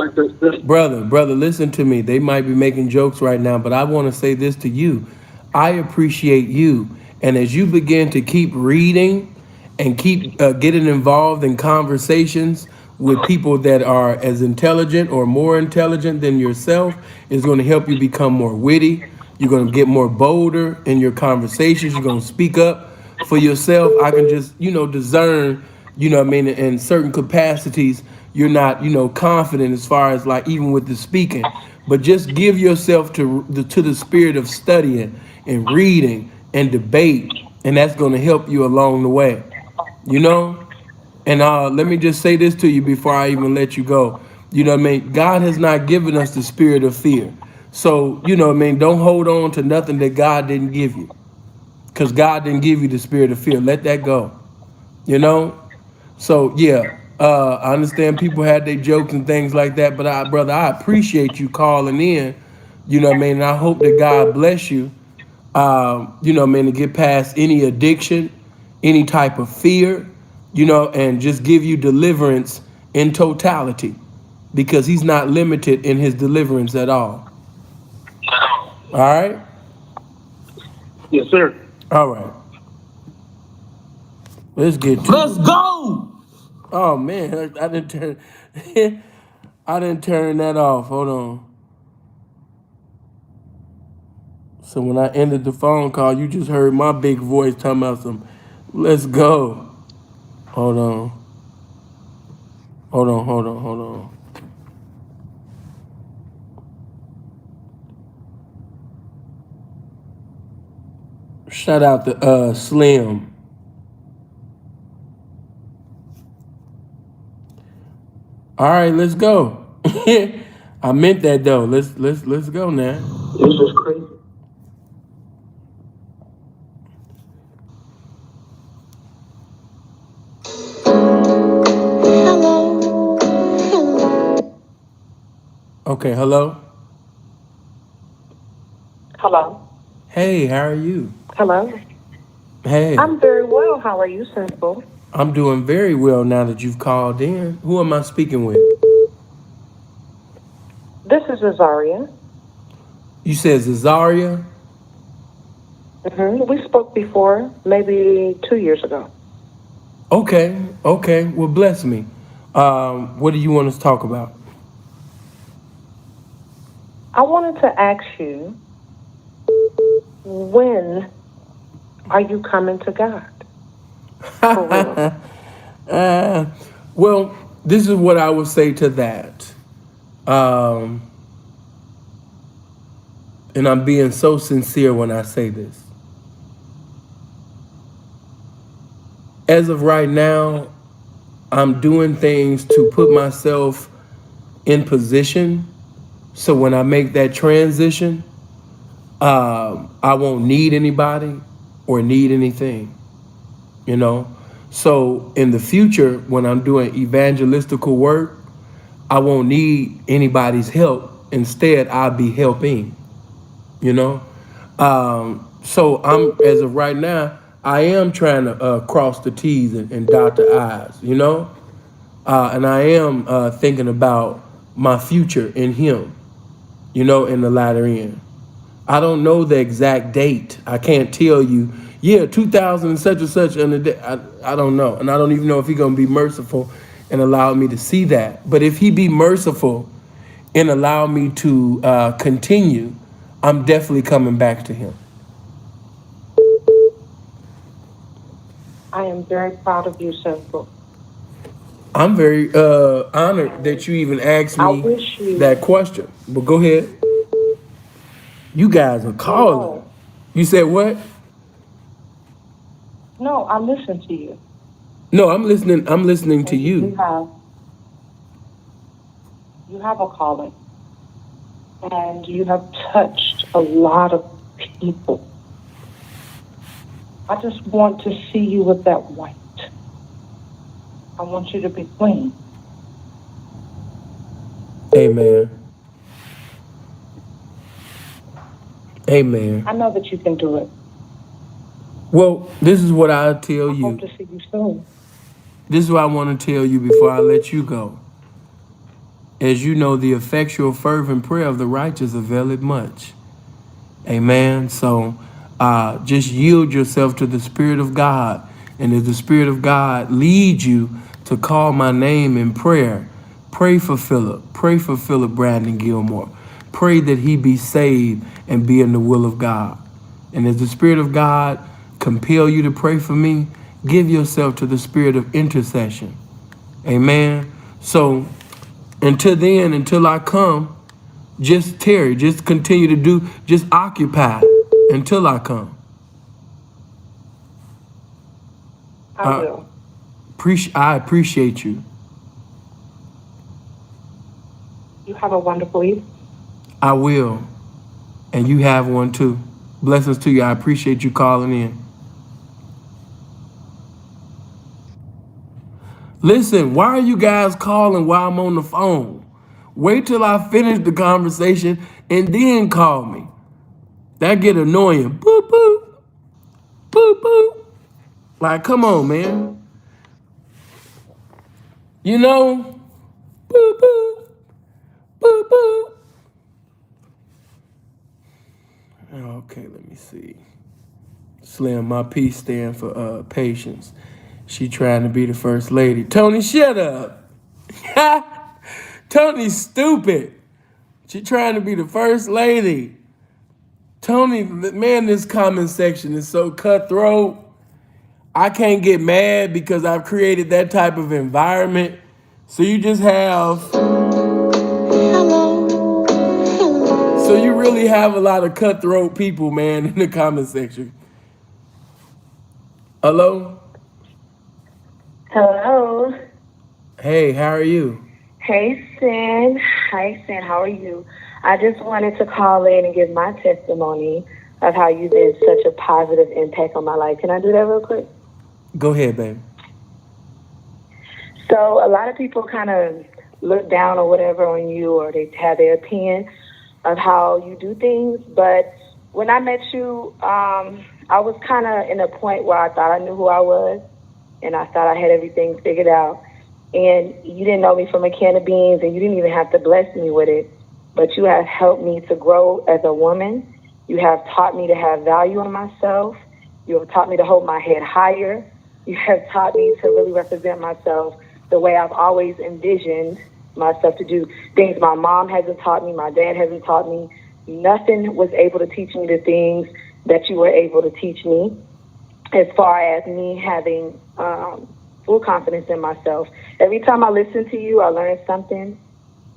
Brother, listen to me. They might be making jokes right now, but I want to say this to you. I appreciate you. And as you begin to keep reading and keep getting involved in conversations with people that are as intelligent or more intelligent than yourself, is going to help you become more witty. You're going to get more bolder in your conversations. You're going to speak up for yourself. I can just, discern, in certain capacities, you're not, confident as far as even with the speaking, but just give yourself to the spirit of studying and reading and debate, and that's going to help you along the way, And let me just say this to you before I even let you go. God has not given us the spirit of fear. So, you know what I mean? Don't hold on to nothing that God didn't give you. Because God didn't give you the spirit of fear. Let that go. You know? So, yeah. I understand people had their jokes and things like that. But, brother, I appreciate you calling in. You know what I mean? And I hope that God bless you, you know what I mean, to get past any addiction, any type of fear, you know, and just give you deliverance in totality. Because he's not limited in his deliverance at all. All right? Yes, sir. All right. Let's get to Let's go. Oh man, I didn't turn I didn't turn that off. Hold on. So when I ended the phone call, you just heard my big voice talking about some let's go. Hold on. Hold on, hold on, hold on. Shout out to Slim. All right, let's go. I meant that though. Let's go now. It's just crazy. Okay, hello. Hello. Hey, how are you? Hello. Hey. I'm very well. How are you, Sinful? I'm doing very well now that you've called in. Who am I speaking with? This is Azaria. You said Zazaria? We spoke before, maybe 2 years ago. Okay. Well, bless me. What do you want us to talk about? I wanted to ask you, when are you coming to God? For real. Well, this is what I would say to that. And I'm being so sincere when I say this. As of right now, I'm doing things to put myself in position so when I make that transition, I won't need anybody or need anything, you know? So in the future, when I'm doing evangelistical work, I won't need anybody's help. Instead, I'll be helping, you know? So as of right now, I am trying to cross the T's and dot the I's, you know? And I am thinking about my future in him, you know, in the latter end. I don't know the exact date. I can't tell you, 2000 and such and the day. I don't know. And I don't even know if he's going to be merciful and allow me to see that. But if he be merciful and allow me to continue, I'm definitely coming back to him. I am very proud of you, Sinful. I'm very honored that you even asked me that question. But go ahead. You guys are calling. You said what? No, I listen to you. No, I'm listening. I'm listening to you. You have a calling, and you have touched a lot of people. I just want to see you with that white. I want you to be clean. Amen. Amen. I know that you can do it. Well, this is what I'll tell you. I hope to see you soon. This is what I want to tell you before I let you go. As you know, the effectual, fervent prayer of the righteous availeth much. Amen. So just yield yourself to the Spirit of God. And as the Spirit of God leads you to call my name in prayer, pray for Philip. Pray for Philip Brandon Gilmore. Pray that he be saved and be in the will of God. And as the Spirit of God compel you to pray for me, give yourself to the spirit of intercession. Amen. So until then, until I come, just tarry, just continue to just occupy until I come. I will. I appreciate you. You have a wonderful evening. I will. And you have one too. Blessings to you. I appreciate you calling in. Listen, why are you guys calling while I'm on the phone? Wait till I finish the conversation and then call me. That get annoying. Boop, boop, boop, boop. Like, come on, man. You know? Boop, boop, boop, boop. Okay, let me see. Slim, my P stand for patience. She trying to be the first lady. Tony, shut up. Tony's stupid. She trying to be the first lady. Tony, man, this comment section is so cutthroat. I can't get mad because I've created that type of environment. So you just have... So you really have a lot of cutthroat people, man, in the comment section. Hello? Hello. Hey, how are you? Hey, Sin. Hi, Sin. How are you? I just wanted to call in and give my testimony of how you've been such a positive impact on my life. Can I do that real quick? Go ahead, baby. So a lot of people kind of look down or whatever on you, or they have their opinion of how you do things. But when I met you, I was kind of in a point where I thought I knew who I was, and I thought I had everything figured out. And you didn't know me from a can of beans, and you didn't even have to bless me with it. But you have helped me to grow as a woman. You have taught me to have value in myself. You have taught me to hold my head higher. You have taught me to really represent myself the way I've always envisioned myself to do. Things my mom hasn't taught me, my dad hasn't taught me. Nothing was able to teach me the things that you were able to teach me, as far as me having full confidence in myself. Every time I listen to you, I learn something.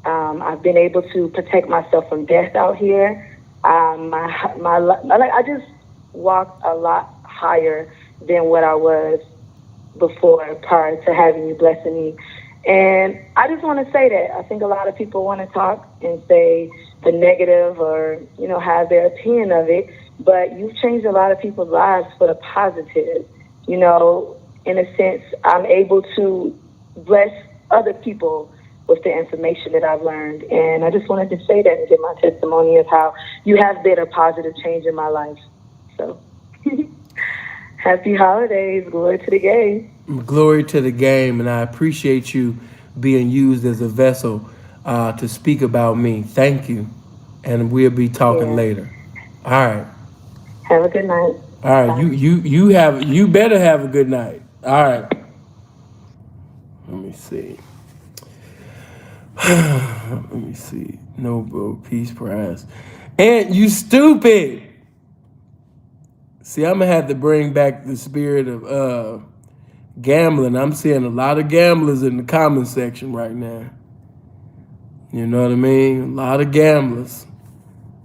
I've been able to protect myself from death out here. I just walked a lot higher than what I was before, prior to having you blessing me. And I just want to say that I think a lot of people want to talk and say the negative, or, you know, have their opinion of it, but you've changed a lot of people's lives for the positive. You know, in a sense, I'm able to bless other people with the information that I've learned. And I just wanted to say that and give my testimony of how you have been a positive change in my life. So, happy holidays. Glory to the game. Glory to the game, and I appreciate you being used as a vessel to speak about me. Thank you, and we'll be talking later. All right. Have a good night. All right. Bye. You better have a good night. All right. Let me see. Let me see. Nobel Peace Prize. And you stupid. See, I'm gonna have to bring back the spirit of gambling. I'm seeing a lot of gamblers in the comment section right now. You know what I mean? A lot of gamblers,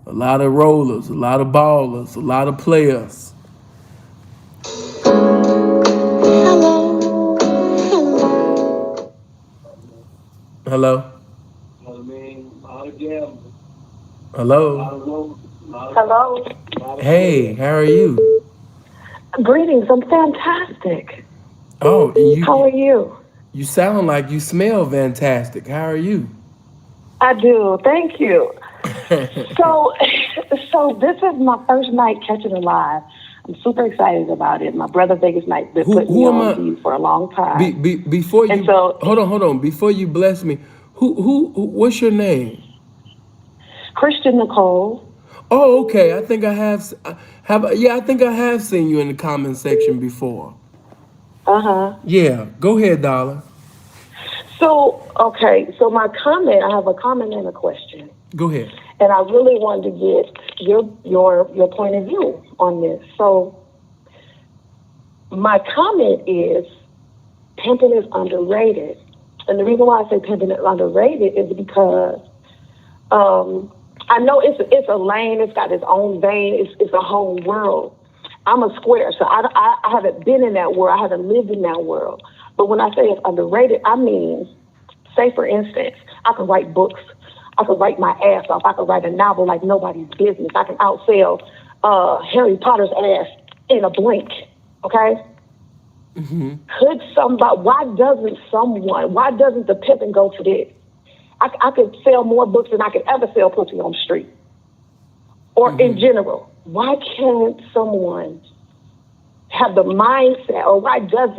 a lot of rollers, a lot of ballers, a lot of players. Hello? Hello? Hello. Hey, how are you? Greetings. I'm fantastic. Oh, How are you? You sound like you smell fantastic. How are you? I do. Thank you. So this is my first night catching it live. I'm super excited about it. My brother Vegas night been putting me on these for a long time. Before you hold on. Before you bless me, who what's your name? Christian Nicole. Oh, okay. I think I have. I think I have seen you in the comment section before. Yeah. Go ahead, darling. So my comment. I have a comment and a question. Go ahead. And I really wanted to get your point of view on this. So my comment is, pimping is underrated. And the reason why I say pimping is underrated is because I know it's a lane, it's got its own vein, it's a whole world. I'm a square, so I haven't been in that world, I haven't lived in that world. But when I say it's underrated, I mean, say for instance, I can write books, I could write my ass off. I could write a novel like nobody's business. I can outsell Harry Potter's ass in a blink. Okay? Mm-hmm. Why doesn't the pimping go to this? I could sell more books than I could ever sell pussy on the street. Or in general. Why can't someone have the mindset, or why don't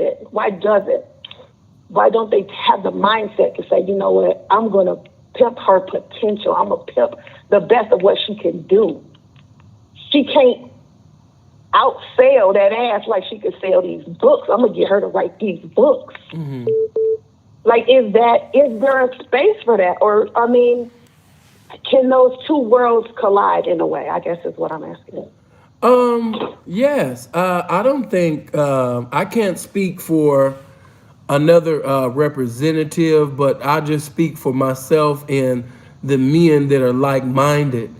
they have the mindset to say, you know what, I'm going to pimp her potential. I'm going to pimp the best of what she can do. She can't outsell that ass like she could sell these books. I'm going to get her to write these books. Mm-hmm. Like, is there a space for that? Or, I mean, can those two worlds collide in a way? I guess is what I'm asking. Yes. I don't think, I can't speak for another representative, but I just speak for myself and the men that are like-minded.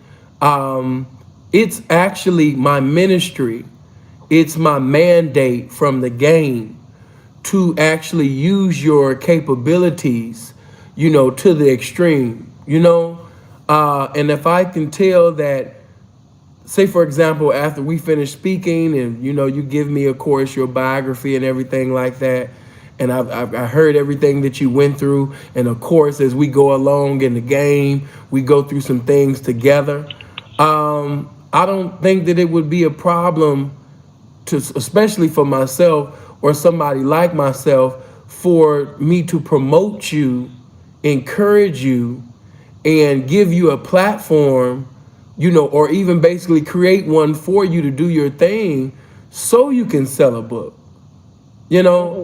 It's actually my ministry. It's my mandate from the game to actually use your capabilities, to the extreme, and if I can tell that, say for example, after we finish speaking and you give me, of course, your biography and everything like that, and I heard everything that you went through, and of course as we go along in the game we go through some things together. I don't think that it would be a problem to, especially for myself or somebody like myself, for me to promote you, encourage you, and give you a platform, or even basically create one for you to do your thing so you can sell a book. No,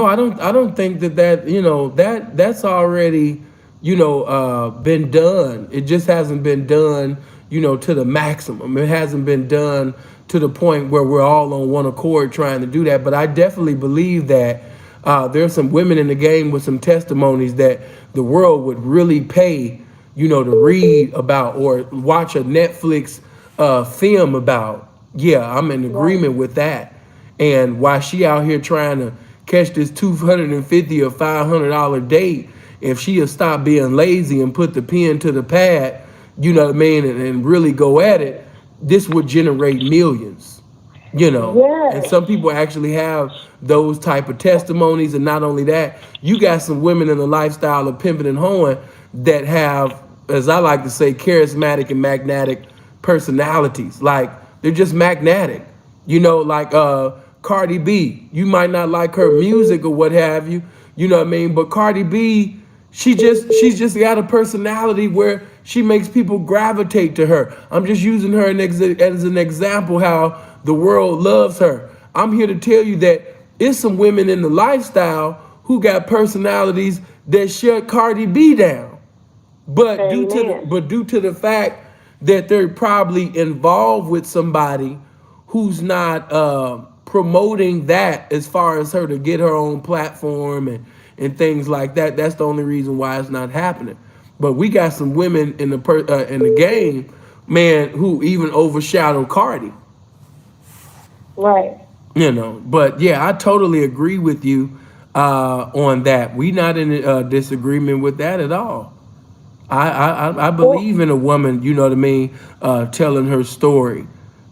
I don't think that that's already, been done. It just hasn't been done, to the maximum. It hasn't been done to the point where we're all on one accord trying to do that. But I definitely believe that there's some women in the game with some testimonies that the world would really pay, to read about or watch a Netflix film about. Yeah, I'm in agreement with that. And while she out here trying to catch this $250 or $500 date, if she'll stop being lazy and put the pen to the pad, and really go at it, this would generate millions, And some people actually have those type of testimonies. And not only that, you got some women in the lifestyle of pimping and hoeing that have, as I like to say, charismatic and magnetic personalities. Like, they're just magnetic, like Cardi B. You might not like her music or what have you, but Cardi B, she's just got a personality where she makes people gravitate to her. I'm just using her as an example how the world loves her. I'm here to tell you that it's some women in the lifestyle who got personalities that shut Cardi B down. But due to the fact that they're probably involved with somebody who's not promoting that as far as her to get her own platform and things like that, that's the only reason why it's not happening. But we got some women in the game, man, who even overshadow Cardi. Right. But yeah, I totally agree with you on that. We not in disagreement with that at all. I believe in a woman, telling her story,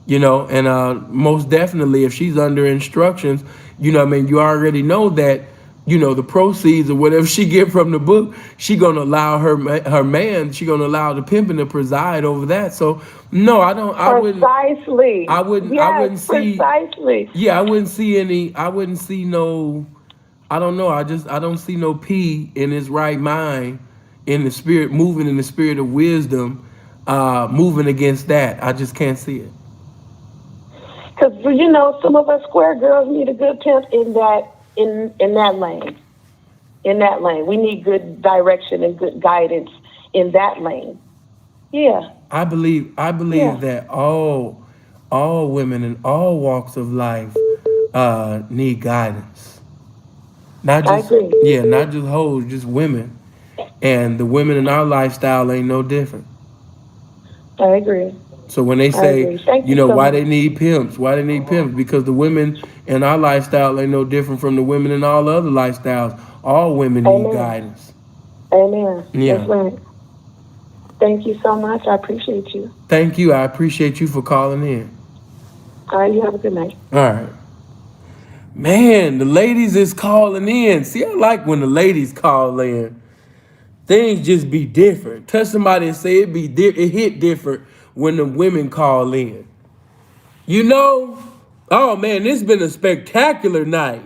and most definitely if she's under instructions, you already know that, the proceeds or whatever she get from the book, she gonna allow her man, she gonna allow the pimping to preside over that. So no, I wouldn't see. Precisely. Yeah, I wouldn't see no. I don't know. I don't see no P in his right mind, in the spirit, moving in the spirit of wisdom, moving against that. I just can't see it. Because some of us square girls need a good pimp in that lane. In that lane, we need good direction and good guidance in that lane. Yeah. I believe that all women in all walks of life need guidance. Not just not just hoes, just women. And the women in our lifestyle ain't no different. I agree. So when they say, why they need pimps, because the women in our lifestyle ain't no different from the women in all other lifestyles. All women need guidance. Amen. Yeah. That's right. Thank you so much. I appreciate you. Thank you. I appreciate you for calling in. All right, you have a good night. All right. Man, the ladies is calling in. See, I like when the ladies call in. Things just be different. Touch somebody and say it hit different when the women call in. You know? Oh man, this been a spectacular night.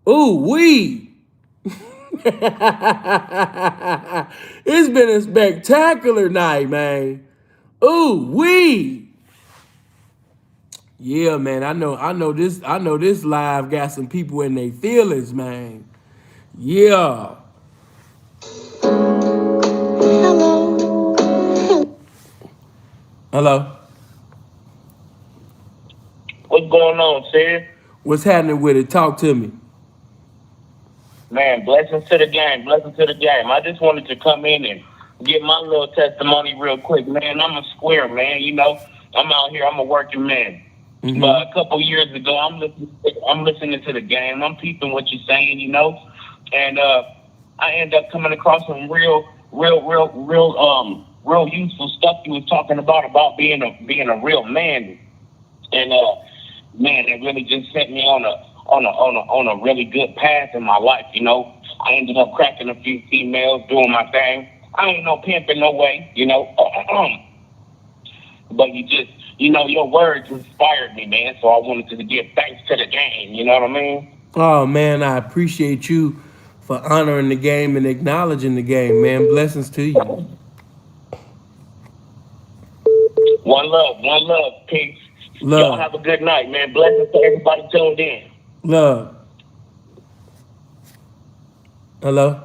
Ooh, wee. It's been a spectacular night, man. Ooh, wee. Yeah, man. I know this live got some people in their feelings, man. Yeah. Hello. What's going on, Sid? What's happening with it? Talk to me. Man, blessings to the game. Blessings to the game. I just wanted to come in and get my little testimony real quick, man. I'm a square, man. You know, I'm out here. I'm a working man. Mm-hmm. But a couple years ago, I'm listening to the game. I'm peeping what you're saying, you know, and I end up coming across some real useful stuff you was talking about being a real man, and man, it really just set me on a really good path in my life. You know, I ended up cracking a few females, doing my thing. I ain't no pimping, no way, you know. But you know, your words inspired me, man. So I wanted to give thanks to the game. You know what I mean? Oh man, I appreciate you for honoring the game and acknowledging the game, man. Blessings to you. One love, peace. Love. Y'all have a good night, man. Blessings to everybody tuned in. Love. Hello?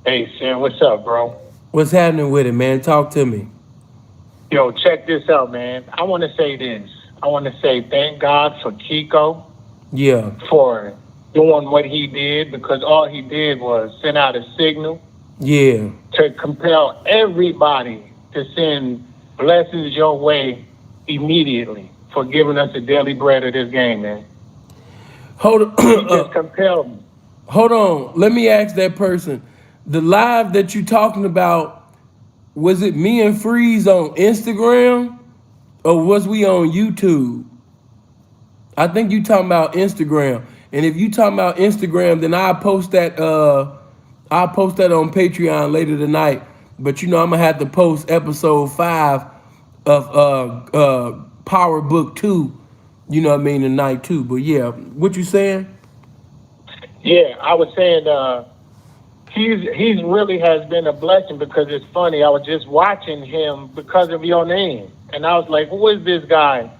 Hey, Sam, what's up, bro? What's happening with it, man? Talk to me. Yo, check this out, man. I want to say this. I want to say thank God for Kiko. Yeah. For doing what he did, because all he did was send out a signal. Yeah. To compel everybody to send blessings your way immediately for giving us the daily bread of this game, man. Hold on. He just compelled me. Hold on. Let me ask that person. The live that you talking about, was it me and Freeze on Instagram or was we on YouTube? I think you talking about Instagram. And if you talking about Instagram, then I'll post that on Patreon later tonight. But you know I'm gonna have to post episode 5 of Power Book 2, you know what I mean, tonight too. But yeah, what you saying? Yeah, I was saying he's really has been a blessing, because it's funny. I was just watching him because of your name, and I was like, "Who is this guy?"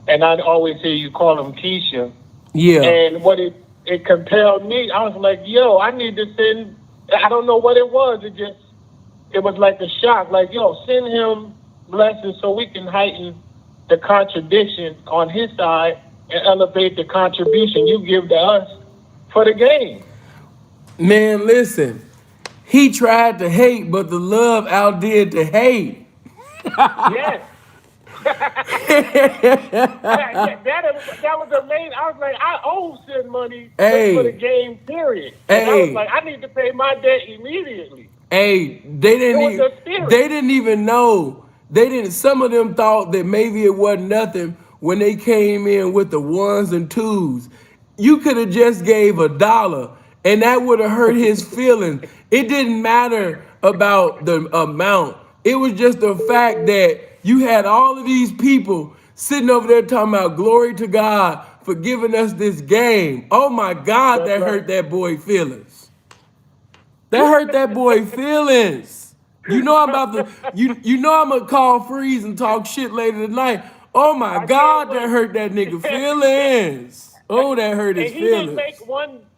And I'd always hear you call him Keisha. Yeah. And what it compelled me, I was like, "Yo, I need to send." I don't know what it was. It was like a shock. Like, yo, send him blessings so we can heighten the contradiction on his side and elevate the contribution you give to us for the game. Man, listen, he tried to hate, but the love outdid the hate. Yes. that was amazing. I was like, I owe Sid money for the game, period. And I was like, I need to pay my debt immediately. Hey, they didn't even know. Some of them thought that maybe it wasn't nothing when they came in with the 1s and 2s. You could have just gave $1 and that would have hurt his feelings. It didn't matter about the amount. It was just the fact that you had all of these people sitting over there talking about glory to God for giving us this game. Oh my God, that hurt that boy feelings. That hurt that boy feelings. You know I'm about to, you know I'm gonna call Freeze and talk shit later tonight. Oh my God, that hurt that nigga feelings. Oh, that hurt his feelings.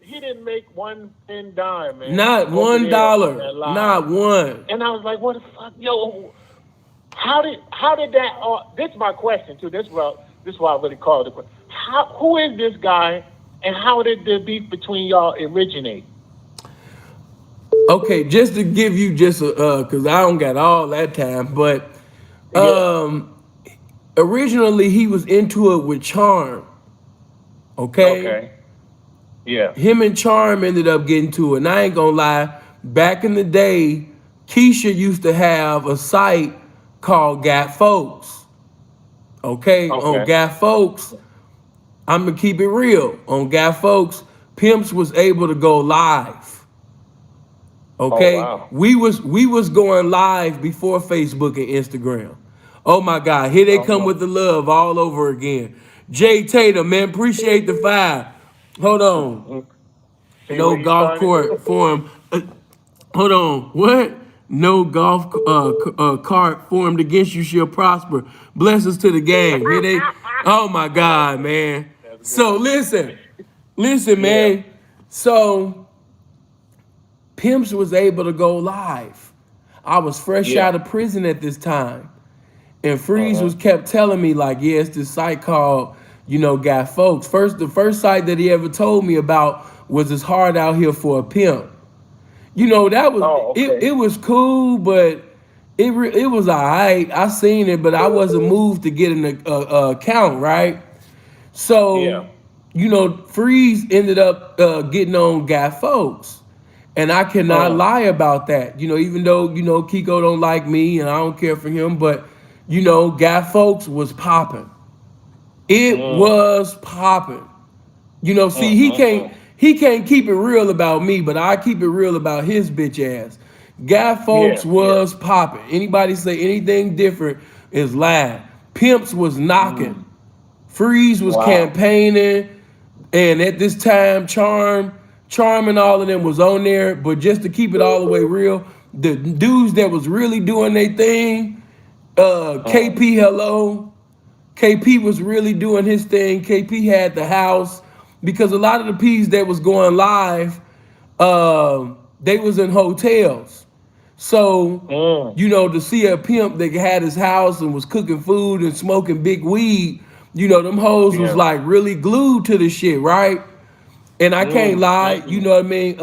He didn't make one $10, man. Not $1. Not one. And I was like, what the fuck, yo? How did that? This is my question too. This is why I really called it. Who is this guy, and how did the beef between y'all originate? Okay, just to give you because I don't got all that time, but originally he was into it with Charm. Okay. Yeah. Him and Charm ended up getting to it. And I ain't gonna lie, back in the day, Keisha used to have a site called Got Folks. Okay, on Got Folks, I'm gonna keep it real. On Got Folks, Pimps was able to go live. Okay, we was going live before Facebook and Instagram. Oh my God, here they come with the love all over again. Jay Tatum, man, appreciate the 5. Hold on. No golf court form. Hold on. What? No golf cart formed against you shall prosper. Blessings to the game. Here they. Oh my God, man. So listen, man. So Pimps was able to go live. I was fresh out of prison at this time. And Freeze was kept telling me, like, yeah, it's this site called, Got Folks. The first site that he ever told me about was It's Hard Out Here for a Pimp. That was it was cool, but it was all right. I seen it, but I wasn't moved to get an account, right? So, Freeze ended up getting on Got Folks. And I cannot lie about that. Even though, Kiko don't like me and I don't care for him, but, Got Folks was popping. It was popping. See, he can't keep it real about me, but I keep it real about his bitch ass. Got Folks was popping. Anybody say anything different is lying. Pimps was knocking. Freeze was campaigning. And at this time, Charm and all of them was on there. But just to keep it all the way real, the dudes that was really doing their thing, KP Hello. KP was really doing his thing. KP had the house. Because a lot of the P's that was going live, they was in hotels. So, to see a pimp that had his house and was cooking food and smoking big weed, them hoes was like really glued to the shit, right? And I can't lie, you know what I mean?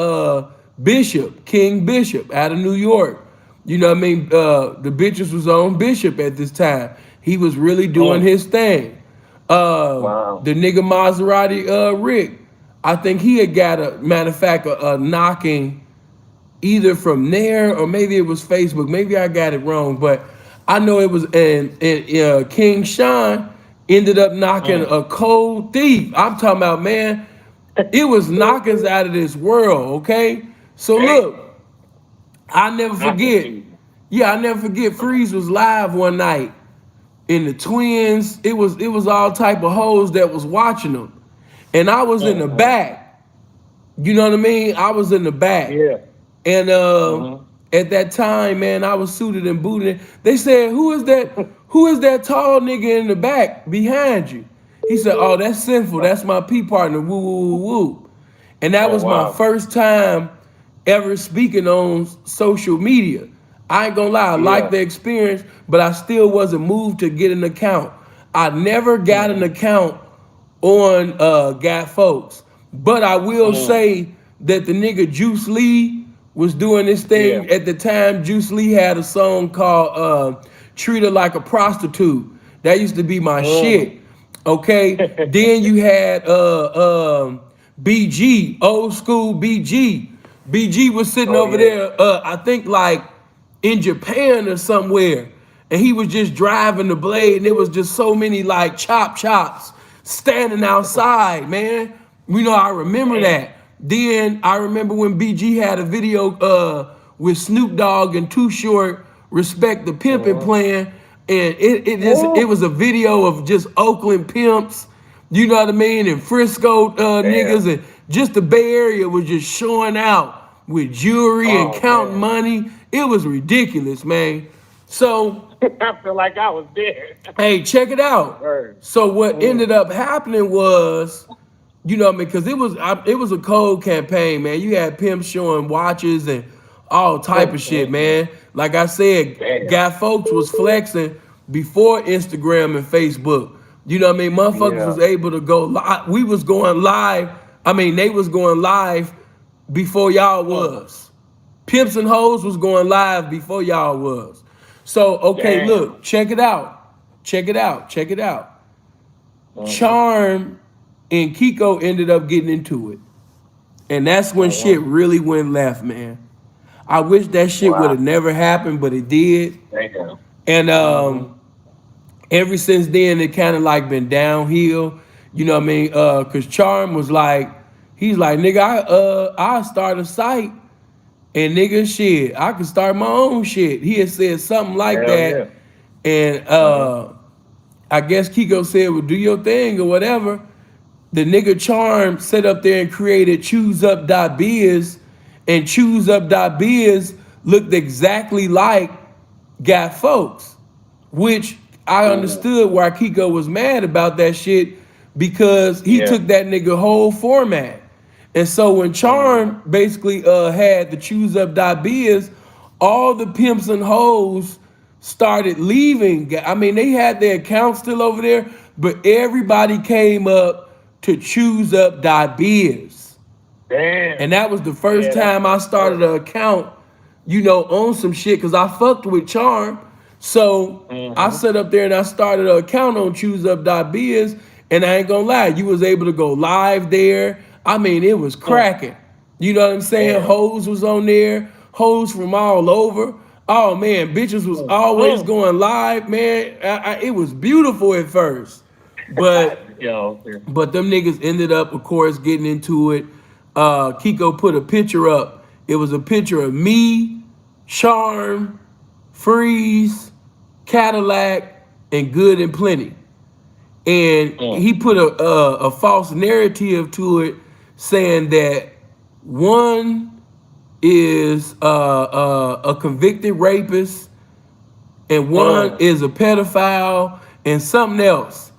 Bishop, King Bishop out of New York. You know what I mean? The bitches was on Bishop at this time. He was really doing his thing. The nigga Maserati Rick, I think he had got a knocking either from there or maybe it was Facebook. Maybe I got it wrong, but I know it was and King Sean ended up knocking a cold thief. I'm talking about, man, it was knockings out of this world, okay? So look, I never forget. Yeah, I never forget Freeze was live one night. In the twins, it was all type of hoes that was watching them. And I was in the back. You know what I mean? I was in the back. Yeah. And at that time, man, I was suited and booted. They said, who is that tall nigga in the back behind you? He said, oh, that's Sinful. That's my P partner. Woo, woo, woo, woo. And that was my first time ever speaking on social media. I ain't gonna lie, I liked the experience, but I still wasn't moved to get an account. I never got an account on Got Folks. But I will say that the nigga Juice Lee was doing this thing. At the time, Juice Lee had a song called Treat Her Like a Prostitute. That used to be my shit. Okay. Then you had BG, old school BG. BG was sitting over there, I think like in Japan or somewhere, and he was just driving the blade, and it was just so many like chops standing outside, man. I remember that. Then I remember when BG had a video with Snoop Dogg and Too Short, Respect the Pimpin' playing, and it was a video of just Oakland pimps, you know what I mean, and Frisco niggas, and just the Bay Area was just showing out with jewelry and counting money. It was ridiculous, man. So I feel like I was there. Hey, check it out. So what ended up happening was, because it was a cold campaign, man. You had pimps showing watches and all type of shit, man. Like I said, Got Folks was flexing before Instagram and Facebook. You know what I mean? Motherfuckers was able to go live. We was going live. I mean, they was going live before y'all was. Pimps and Hoes was going live before y'all was. So, okay, look, check it out. Charm and Kiko ended up getting into it. And that's when shit really went left, man. I wish that shit would Wow. have never happened, but it did. Damn. And ever since then, it kind of like been downhill. You know what I mean? Cause Charm was like, he's like, nigga, I start a site, and nigga, shit, I could start my own shit. He had said something like Hell that, yeah. and I guess Kiko said, well, do your thing or whatever. The nigga Charm set up there and created ChooseUp.biz, and ChooseUp.biz looked exactly like Got Folks, which I understood why Kiko was mad about that shit, because he took that nigga whole format. And so when Charm basically had the ChooseUp.biz, all the pimps and hoes started leaving. I mean, they had their accounts still over there, but everybody came up to ChooseUp.biz. Damn. And that was the first time I started an account, you know, on some shit, because I fucked with Charm. So I set up there and I started an account on ChooseUp.biz, and I ain't gonna lie, you was able to go live there. I mean, it was cracking. You know what I'm saying? Hoes was on there, hoes from all over. Oh man, bitches was always going live, man. It was beautiful at first. But but them niggas ended up, of course, getting into it. Kiko put a picture up. It was a picture of me, Charm, Freeze, Cadillac, and Good and Plenty. And he put a false narrative to it, saying that one is a convicted rapist, and one is a pedophile, and something else.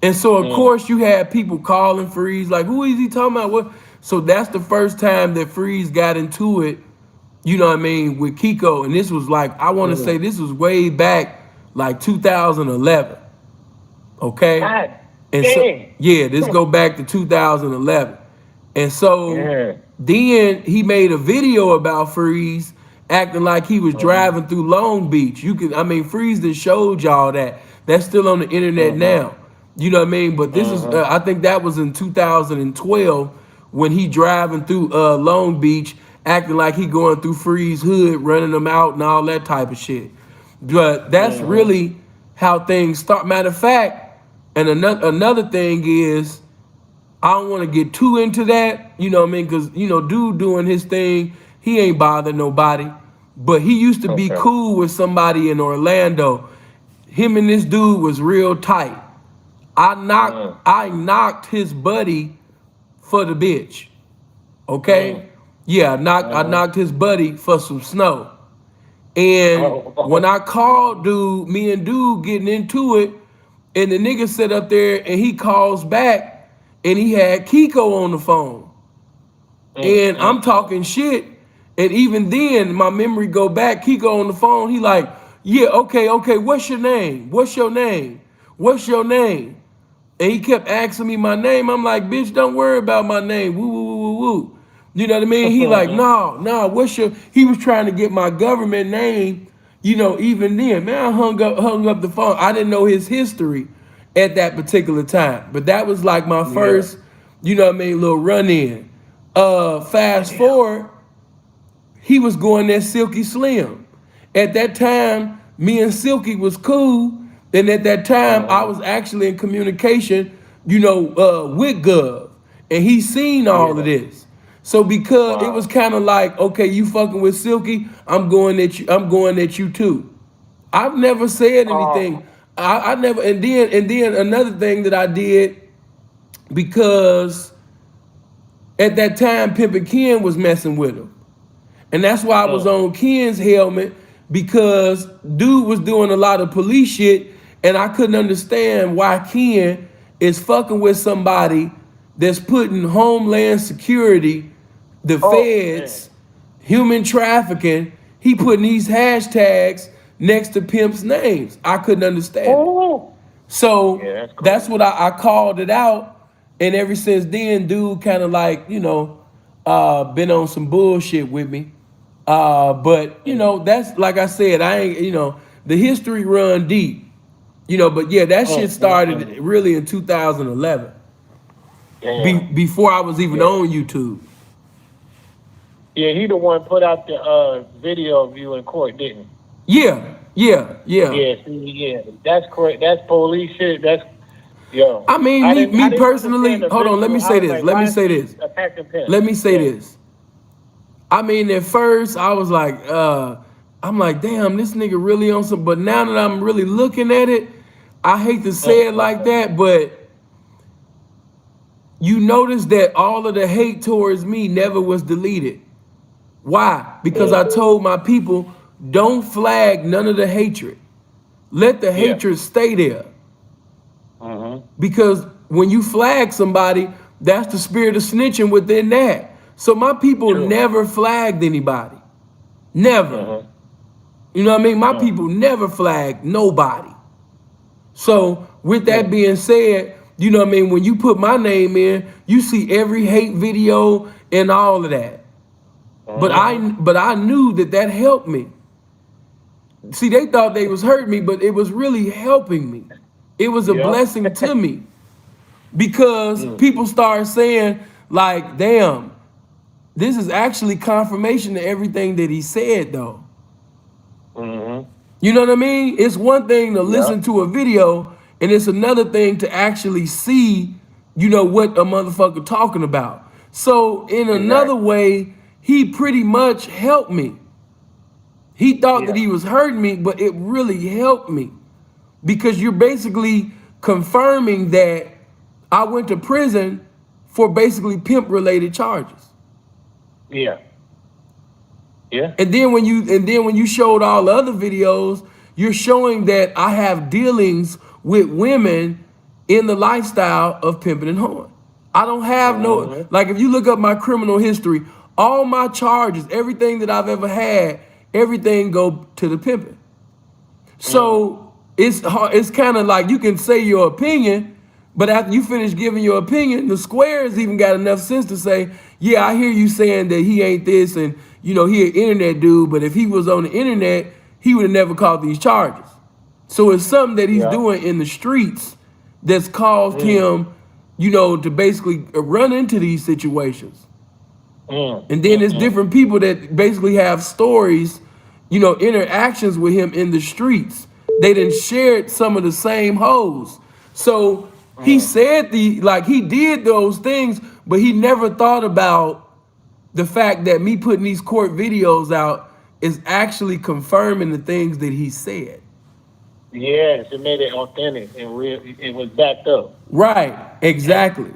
And so, of course, you had people calling Freeze, like, who is he talking about? What? So that's the first time that Freeze got into it, you know what I mean, with Kiko. And this was like, I want to say this was way back, like 2011. Okay? God and dang. so, yeah, this go back to 2011. And so then he made a video about Freeze acting like he was driving through Long Beach. Freeze done showed y'all that. That's still on the internet now. You know what I mean? But this is, I think that was in 2012 when he driving through Long Beach, acting like he going through Freeze hood, running them out and all that type of shit. But that's really how things start. Matter of fact, and another thing is, I don't want to get too into that, you know what I mean? Because, you know, dude doing his thing, he ain't bothered nobody. But he used to be cool with somebody in Orlando. Him and this dude was real tight. I knocked his buddy for the bitch. Okay? Yeah, I knocked his buddy for some snow. And when I called dude, me and dude getting into it, and the nigga sit up there and he calls back and he had Kiko on the phone. And I'm talking shit. And even then, my memory go back, Kiko on the phone, he like, yeah, okay, what's your name? What's your name? What's your name? And he kept asking me my name. I'm like, bitch, don't worry about my name. Woo, woo, woo, woo, woo. You know what I mean? He like, no, what's your, he was trying to get my government name, you know, even then. Man, I hung up the phone. I didn't know his history at that particular time. But that was like my first, you know what I mean, little run-in. Fast forward, he was going at Silky Slim. At that time, me and Silky was cool. And at that time, I was actually in communication, you know, with Gov. And he seen all of this. So because it was kind of like, okay, you fucking with Silky, I'm going at you too. I've never said anything. I never, and then another thing that I did, because at that time, Pimpin' Ken was messing with him. And that's why I was on Ken's helmet, because dude was doing a lot of police shit, and I couldn't understand why Ken is fucking with somebody that's putting Homeland Security, the feds, human trafficking, he putting these hashtags next to pimps' names. I couldn't understand it. So that's what I called it out, and ever since then, dude kind of like, you know, been on some bullshit with me. But you know, that's like I said, I ain't, you know, the history run deep, you know, but yeah, that shit started really in 2011. Before I was even on YouTube. Yeah, he the one put out the video of you in court, didn't he? Yeah. Yeah, that's correct. That's police shit. That's yo. I mean, I me didn't understand personally, the hold on, let me visual. I say was this. like, why is he attacking Pimp? Let me say this. I mean, at first I was like, I'm like, damn, this nigga really on some, but now that I'm really looking at it, I hate to say it like that, but you notice that all of the hate towards me never was deleted. Why? Because I told my people, don't flag none of the hatred. Let the hatred stay there. Because when you flag somebody, that's the spirit of snitching within that. So my people never flagged anybody. Never. You know what I mean? My people never flagged nobody. So with that being said, you know what I mean? When you put my name in, you see every hate video and all of that. But I knew that helped me. See, they thought they was hurting me, but it was really helping me. It was a blessing to me. Because people start saying, like, damn, this is actually confirmation to everything that he said, though. You know what I mean? It's one thing to listen to a video, and it's another thing to actually see, you know, what a motherfucker talking about. So in another way, he pretty much helped me. He thought that he was hurting me, but it really helped me. Because you're basically confirming that I went to prison for basically pimp-related charges. Yeah. And then when you showed all the other videos, you're showing that I have dealings with women in the lifestyle of pimping and whoring. I don't have no, like, if you look up my criminal history, all my charges, everything that I've ever had, everything go to the pimping. So it's kind of like you can say your opinion, but after you finish giving your opinion, the squares even got enough sense to say, yeah, I hear you saying that he ain't this and, you know, he an internet dude, but if he was on the internet, he would have never caught these charges. So it's something that he's doing in the streets that's caused him, you know, to basically run into these situations. And then there's different people that basically have stories, you know, interactions with him in the streets. They done shared some of the same hoes. So he said he did those things, but he never thought about the fact that me putting these court videos out is actually confirming the things that he said. Yes, it made it authentic and real. It was backed up. Right, exactly.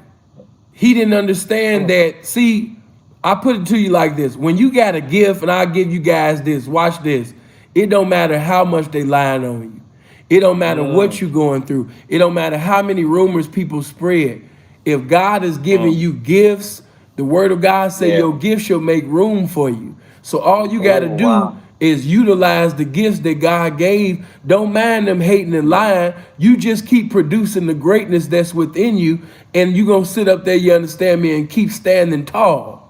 He didn't understand that. See, I put it to you like this. When you got a gift, and I give you guys this, watch this. It don't matter how much they lying on you. It don't matter what you going through. It don't matter how many rumors people spread. If God is giving you gifts, the word of God say your gift shall make room for you. So all you got to do is utilize the gifts that God gave. Don't mind them hating and lying. You just keep producing the greatness that's within you, and you going to sit up there, you understand me, and keep standing tall.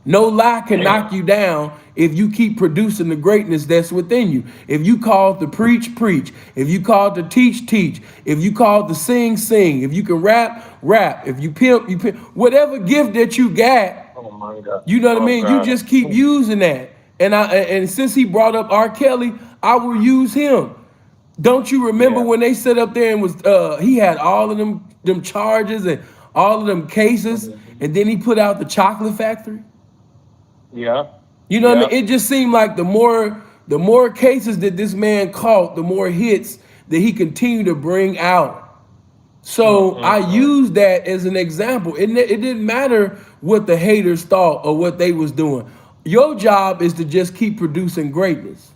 No lie can knock you down if you keep producing the greatness that's within you. If you called to preach, preach. If you called to teach, teach. If you called to sing, sing. If you can rap, rap. If you pimp, you pimp. Whatever gift that you got, you know what I mean? You just keep using that. And since he brought up R. Kelly, I will use him. Don't you remember when they sat up there and was he had all of them charges and all of them cases, and then he put out the Chocolate Factory? Yeah. You know what I mean? It just seemed like the more cases that this man caught, the more hits that he continued to bring out. So I used that as an example. It didn't matter what the haters thought or what they was doing. Your job is to just keep producing greatness.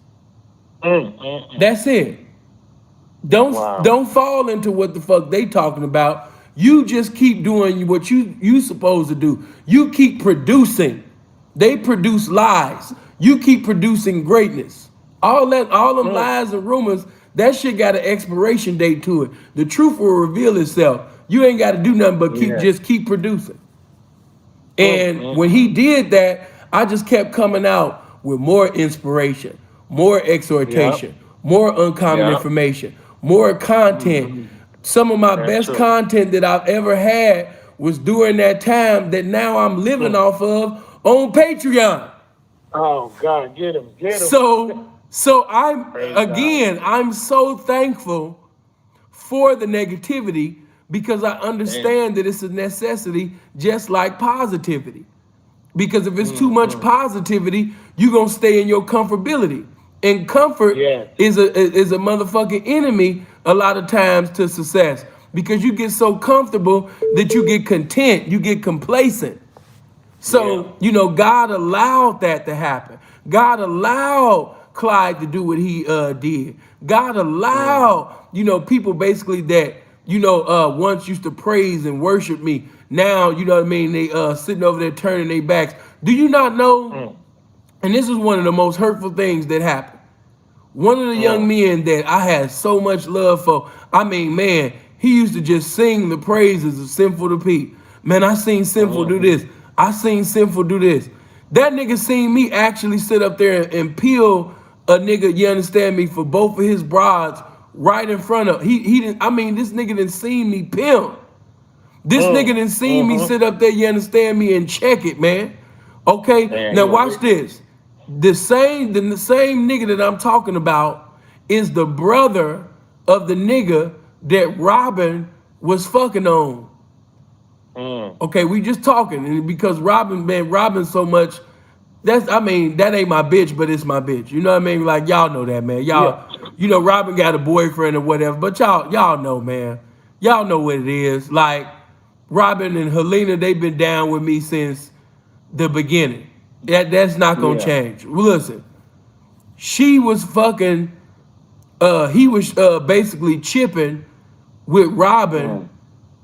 That's it. Don't fall into what the fuck they talking about. You just keep doing what you supposed to do. You keep producing. They produce lies. You keep producing greatness. All them lies and rumors, that shit got an expiration date to it. The truth will reveal itself. You ain't got to do nothing but just keep producing. And when he did that, I just kept coming out with more inspiration, more exhortation, more uncommon information, more content. Some of my best content that I've ever had was during that time that now I'm living off of on Patreon. Oh God, get him, get him. So I'm Praise again, I'm so thankful for the negativity because I God. understand that it's a necessity, just like positivity. Because if it's too much positivity, you're gonna stay in your comfortability. And comfort Yes. is a motherfucking enemy a lot of times to success. Because you get so comfortable that you get content, you get complacent. Yeah. So, God allowed that to happen. God allowed Clyde to do what he did. God allowed, people basically that, once used to praise and worship me. Now, you know what I mean? They sitting over there turning their backs. Do you not know? And this is one of the most hurtful things that happened. One of the young men that I had so much love for, I mean, man, he used to just sing the praises of Sinful the P. Man, I seen Sinful do this. I seen Sinful do this. That nigga seen me actually sit up there and peel a nigga, you understand me, for both of his broads right in front of he didn't. I mean, this nigga didn't see me pimp. This nigga didn't see me sit up there, you understand me, and check it, man. Okay, Man, now watch this. The same nigga that I'm talking about is the brother of the nigga that Robin was fucking on. Okay, we just talking, and because Robin so much. That ain't my bitch, but it's my bitch. You know what I mean? Like y'all know that, man. yeah. Robin got a boyfriend or whatever, but y'all know, man. Y'all know what it is. Like Robin and Helena, they've been down with me since the beginning. That's not gonna Yeah. change. Well, listen, she was fucking. He was basically chipping with Robin,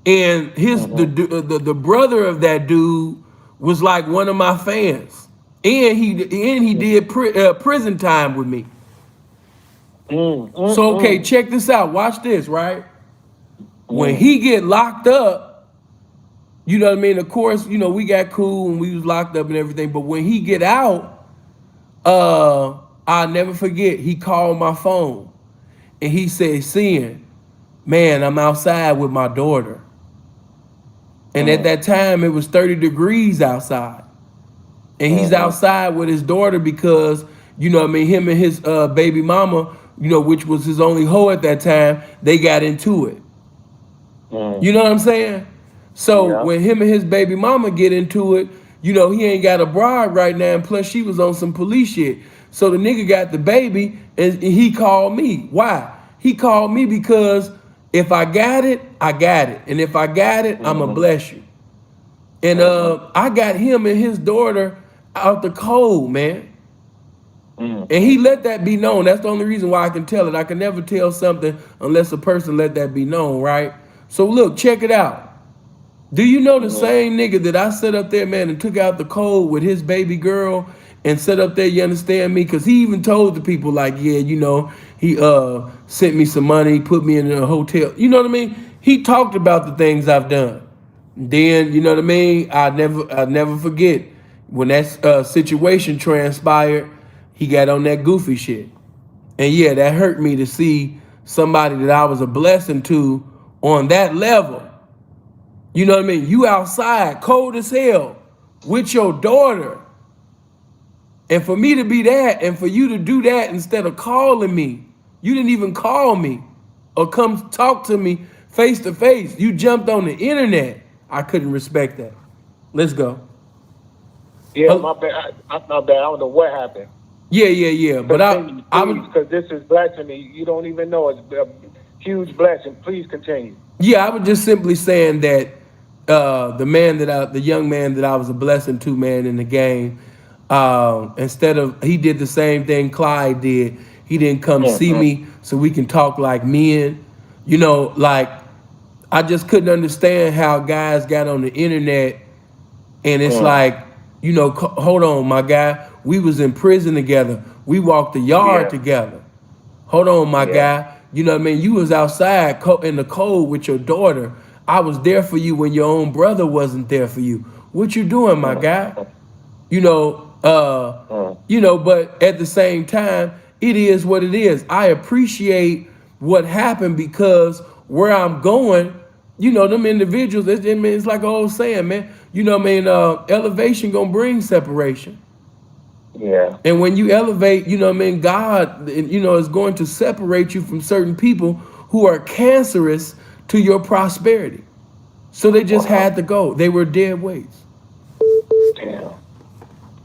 and the brother of that dude was like one of my fans, and he did prison time with me. So okay, check this out. Watch this, right? When he get locked up, you know what I mean? Of course, we got cool and we was locked up and everything. But when he get out, I'll never forget. He called my phone and he said, "Sin, man, I'm outside with my daughter." And at that time, it was 30 degrees outside. And he's outside with his daughter because, what I mean, him and his baby mama, which was his only hoe at that time, they got into it. You know what I'm saying? So when him and his baby mama get into it, he ain't got a bride right now, and plus she was on some police shit. So the nigga got the baby, and he called me. Why? He called me because if I got it, I got it. And if I got it, I'ma bless you. And I got him and his daughter out the cold, man. And he let that be known. That's the only reason why I can tell it. I can never tell something unless a person let that be known, right? So look, check it out. Do you know the same nigga that I set up there, man, and took out the cold with his baby girl and set up there, you understand me? Because he even told the people, like, yeah, he sent me some money, put me in a hotel. You know what I mean? He talked about the things I've done. Then, you know what I mean? I never forget when that situation transpired, he got on that goofy shit. And yeah, that hurt me to see somebody that I was a blessing to on that level. You know what I mean? You outside, cold as hell, with your daughter. And for me to be that, and for you to do that instead of calling me, you didn't even call me or come talk to me face to face. You jumped on the internet. I couldn't respect that. Let's go. Yeah, my bad. My bad. I don't know what happened. Yeah. But I because this is blessing me. You don't even know it's a huge blessing. Please continue. Yeah, I was just simply saying that the young man that I was a blessing to, man, in the game, instead of, he did the same thing Clyde did. He didn't come see me so we can talk like men. Like, I just couldn't understand how guys got on the internet and it's like, hold on, my guy. We was in prison together. We walked the yard together. Hold on, my guy. You know what I mean? You was outside in the cold with your daughter. I was there for you when your own brother wasn't there for you. What you doing, my guy? But at the same time, it is what it is. I appreciate what happened because where I'm going, them individuals, it's like an old saying, man. Elevation gonna bring separation. Yeah. And when you elevate, you know what I mean, God, you know, is going to separate you from certain people who are cancerous to your prosperity. So they just had to go. They were dead weights. Damn.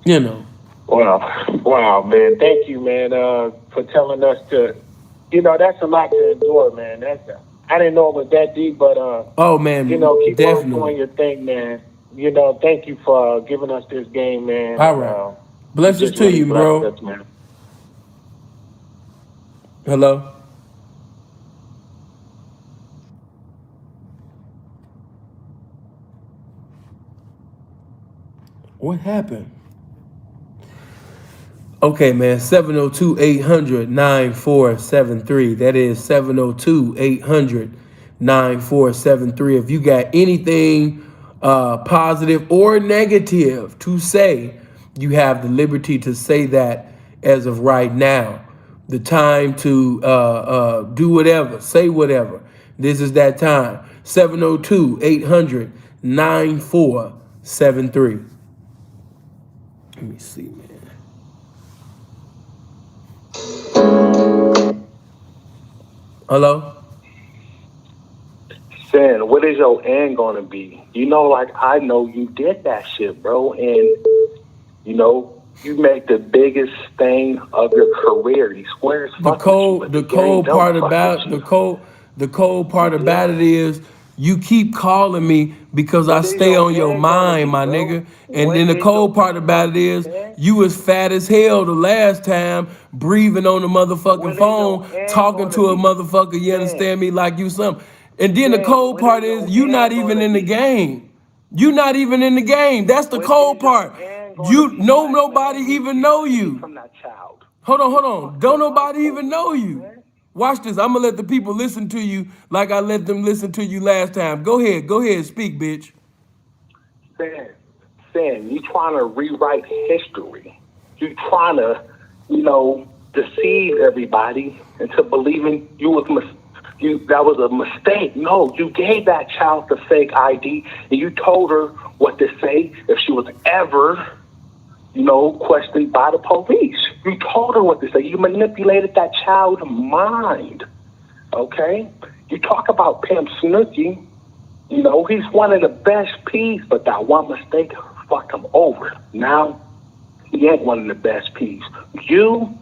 You know. Wow, man. Thank you, man, for telling us to, you know, that's a lot to endure, man. I didn't know it was that deep, but, oh, man, you know, keep definitely on doing your thing, man. You know, thank you for giving us this game, man. All right. Blessings to really you, bro. us, man. Hello? What happened? Okay, man, 702-800-9473. That is 702-800-9473. If you got anything positive or negative to say, you have the liberty to say that as of right now. The time to do whatever, say whatever. This is that time. 702-800-9473. Let me see, man. Hello? Sin, what is your end gonna be? You know, like, I know you did that shit, bro, and, you know, you make the biggest thing of your career. These squares The cold part about it is you keep calling me because I stay on your mind, my nigga. And then the cold part about it is you was fat as hell the last time, breathing on the motherfucking phone, talking to a motherfucker, you understand me, like you something. And then the cold part is you not even in the game. You not even in the game. That's the cold part. You know nobody even know you. Hold on. Don't nobody even know you. Watch this. I'm gonna let the people listen to you like I let them listen to you last time. Go ahead, speak, bitch. Sin, you trying to rewrite history. You trying to, you know, deceive everybody into believing that was a mistake. No, you gave that child the fake ID and you told her what to say if she was ever, you know, questioned by the police. You told her what to say. You manipulated that child's mind. Okay? You talk about Pimp Snooki. You know, he's one of the best P's, but that one mistake fucked him over. Now, he ain't one of the best P's. You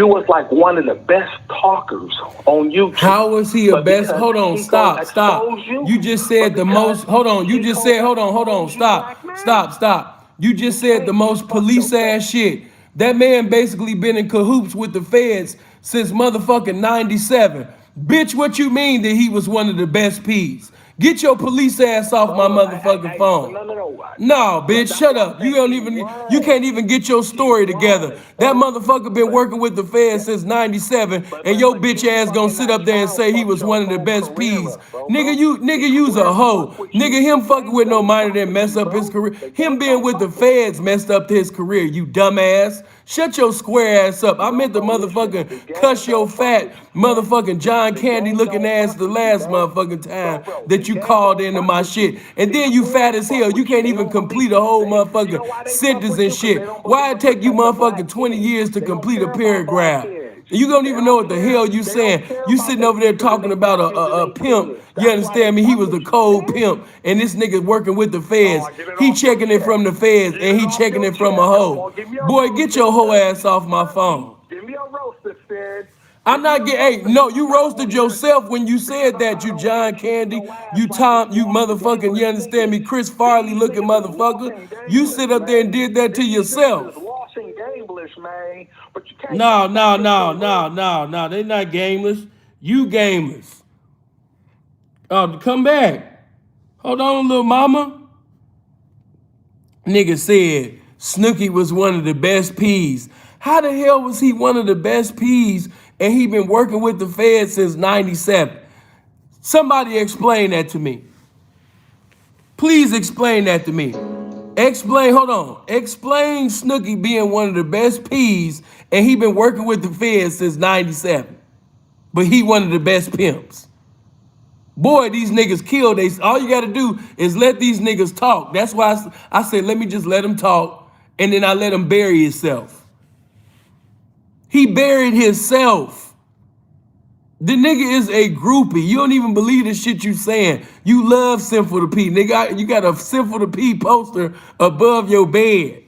was like one of the best talkers on YouTube. How was he a best? Hold on, stop. You just said the most. Hold on. You just said, hold on. Stop. You just said the most police ass shit. That man basically been in cahoots with the feds since motherfucking 97. Bitch, what you mean that he was one of the best P's? Get your police ass off my motherfucking phone. No, bitch, shut up. You can't even get your story together. That motherfucker been working with the feds since 97, and your bitch ass gonna sit up there and say he was one of the best P's. Nigga, you's a hoe. Nigga, him fucking with no minor didn't mess up his career. Him being with the feds messed up his career, you dumbass. Shut your square ass up. I meant to motherfucking cuss your fat motherfucking John Candy looking ass the last motherfucking time that you called into my shit. And then you fat as hell. You can't even complete a whole motherfucking sentence and shit. Why it take you motherfucking 20 years to complete a paragraph? You don't even know what the hell you saying. You sitting over there talking about a pimp. You understand me? He was the cold pimp, and this nigga working with the feds. He checking it from the feds, and he checking it from a hoe. Boy, get your hoe ass off my phone. Give me a roaster, Sid. I'm not getting. Hey, no, you roasted yourself when you said that. You John Candy, you Tom, you motherfucking. You understand me? Chris Farley looking motherfucker. You sit up there and did that to yourself. No. They not gameless. You gameless. Oh, come back. Hold on, little mama. Nigga said Snooki was one of the best P's. How the hell was he one of the best P's and he been working with the feds since 97? Somebody explain that to me. Please explain that to me. Explain Snooki being one of the best P's and he been working with the feds since 97. But he one of the best pimps. Boy, these niggas kill. All you gotta do is let these niggas talk. That's why I said, let me just let them talk and then I let him bury himself. He buried himself. The nigga is a groupie. You don't even believe the shit you saying. You love SinfulTheP. Nigga, you got a SinfulTheP poster above your bed.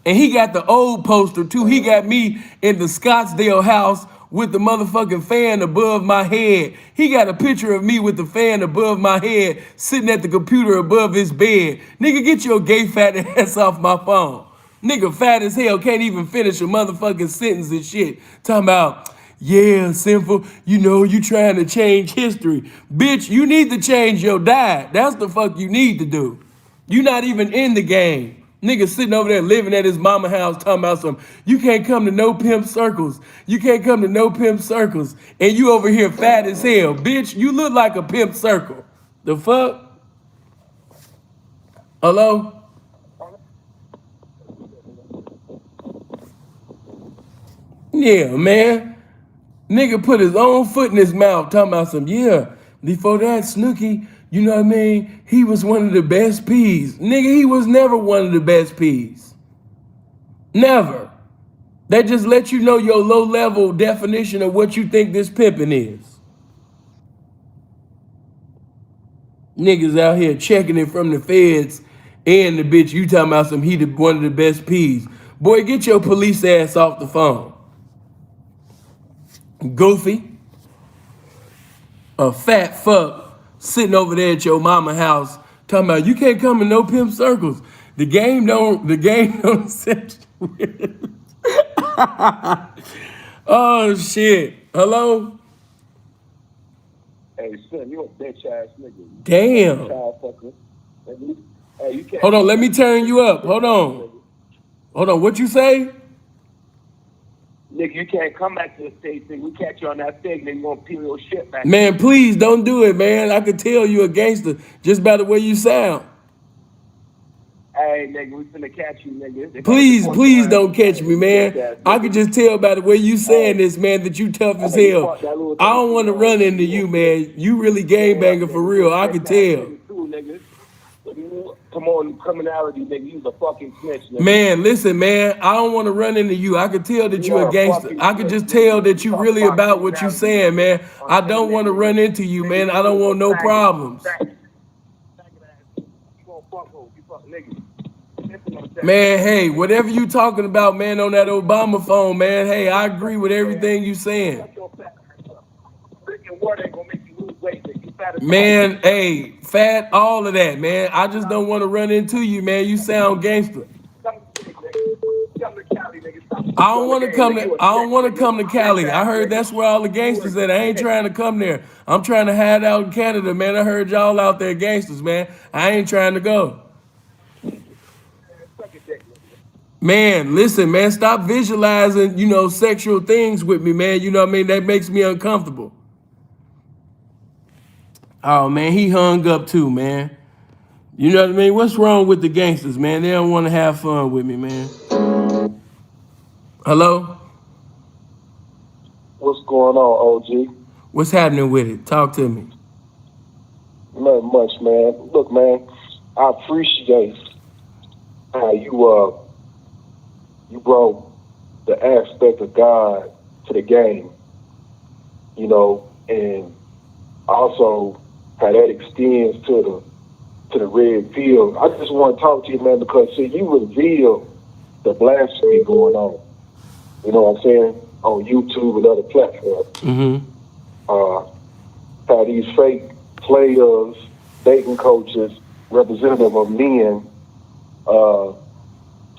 And he got the old poster too. He got me in the Scottsdale house with the motherfucking fan above my head. He got a picture of me with the fan above my head, sitting at the computer above his bed. Nigga, get your gay fat ass off my phone. Nigga fat as hell, can't even finish a motherfucking sentence and shit. Talking about, yeah, Sinful, you know, you trying to change history. Bitch, you need to change your diet. That's the fuck you need to do. You not even in the game. Nigga sitting over there living at his mama house talking about some, you can't come to no pimp circles. You can't come to no pimp circles. And you over here fat as hell. Bitch, you look like a pimp circle. The fuck? Hello? Yeah, man. Nigga put his own foot in his mouth talking about some, yeah, before that, Snooki, you know what I mean? He was one of the best P's. Nigga, he was never one of the best P's. Never. That just let you know your low level definition of what you think this pimping is. Niggas out here checking it from the feds and the bitch you talking about some he one of the best P's. Boy, get your police ass off the phone. Goofy. A fat fuck sitting over there at your mama house talking about you can't come in no pimp circles. The game don't set you. Oh shit. Hello? Hey son, you a bitch ass nigga. Damn. Hey, you can't. Hold on, let me turn you up. Hold on, what you say? Nigga, you can't come back to the States, nigga. We catch you on that thing, nigga, you gonna peel your shit back. Man, please don't do it, man. I could tell you a gangster just by the way you sound. Hey, nigga, we finna catch you, nigga. Please don't catch me, man. I could just tell by the way you saying this, man, that you tough as hell. I don't want to run into you, man. You really gangbanger for real. I could tell. Come on, criminality, nigga. You a fucking snitch, nigga. Man, listen, man. I don't want to run into you. I could tell that you a gangster. I could just tell that you really about what you saying, man. I don't want to run into you, man. I don't want no problems. Man, hey, whatever you talking about, man, on that Obama phone, man, hey, I agree with everything you saying. Man, hey, fat, all of that, man. I just don't want to run into you, man. You sound gangster. I don't want to come to Cali. I heard that's where all the gangsters at. I ain't trying to come there. I'm trying to hide out in Canada, man. I heard y'all out there gangsters, man. I ain't trying to go. Man, listen, man, stop visualizing, sexual things with me, man. You know what I mean? That makes me uncomfortable. Oh, man, he hung up too, man. You know what I mean? What's wrong with the gangsters, man? They don't want to have fun with me, man. Hello? What's going on, OG? What's happening with it? Talk to me. Nothing much, man. Look, man, I appreciate how you brought the aspect of God to the game, and also how that extends to the red pill. I just want to talk to you, man, because see, you reveal the blasphemy going on. You know what I'm saying? On YouTube and other platforms. Mm-hmm. How these fake players, dating coaches, representative of men,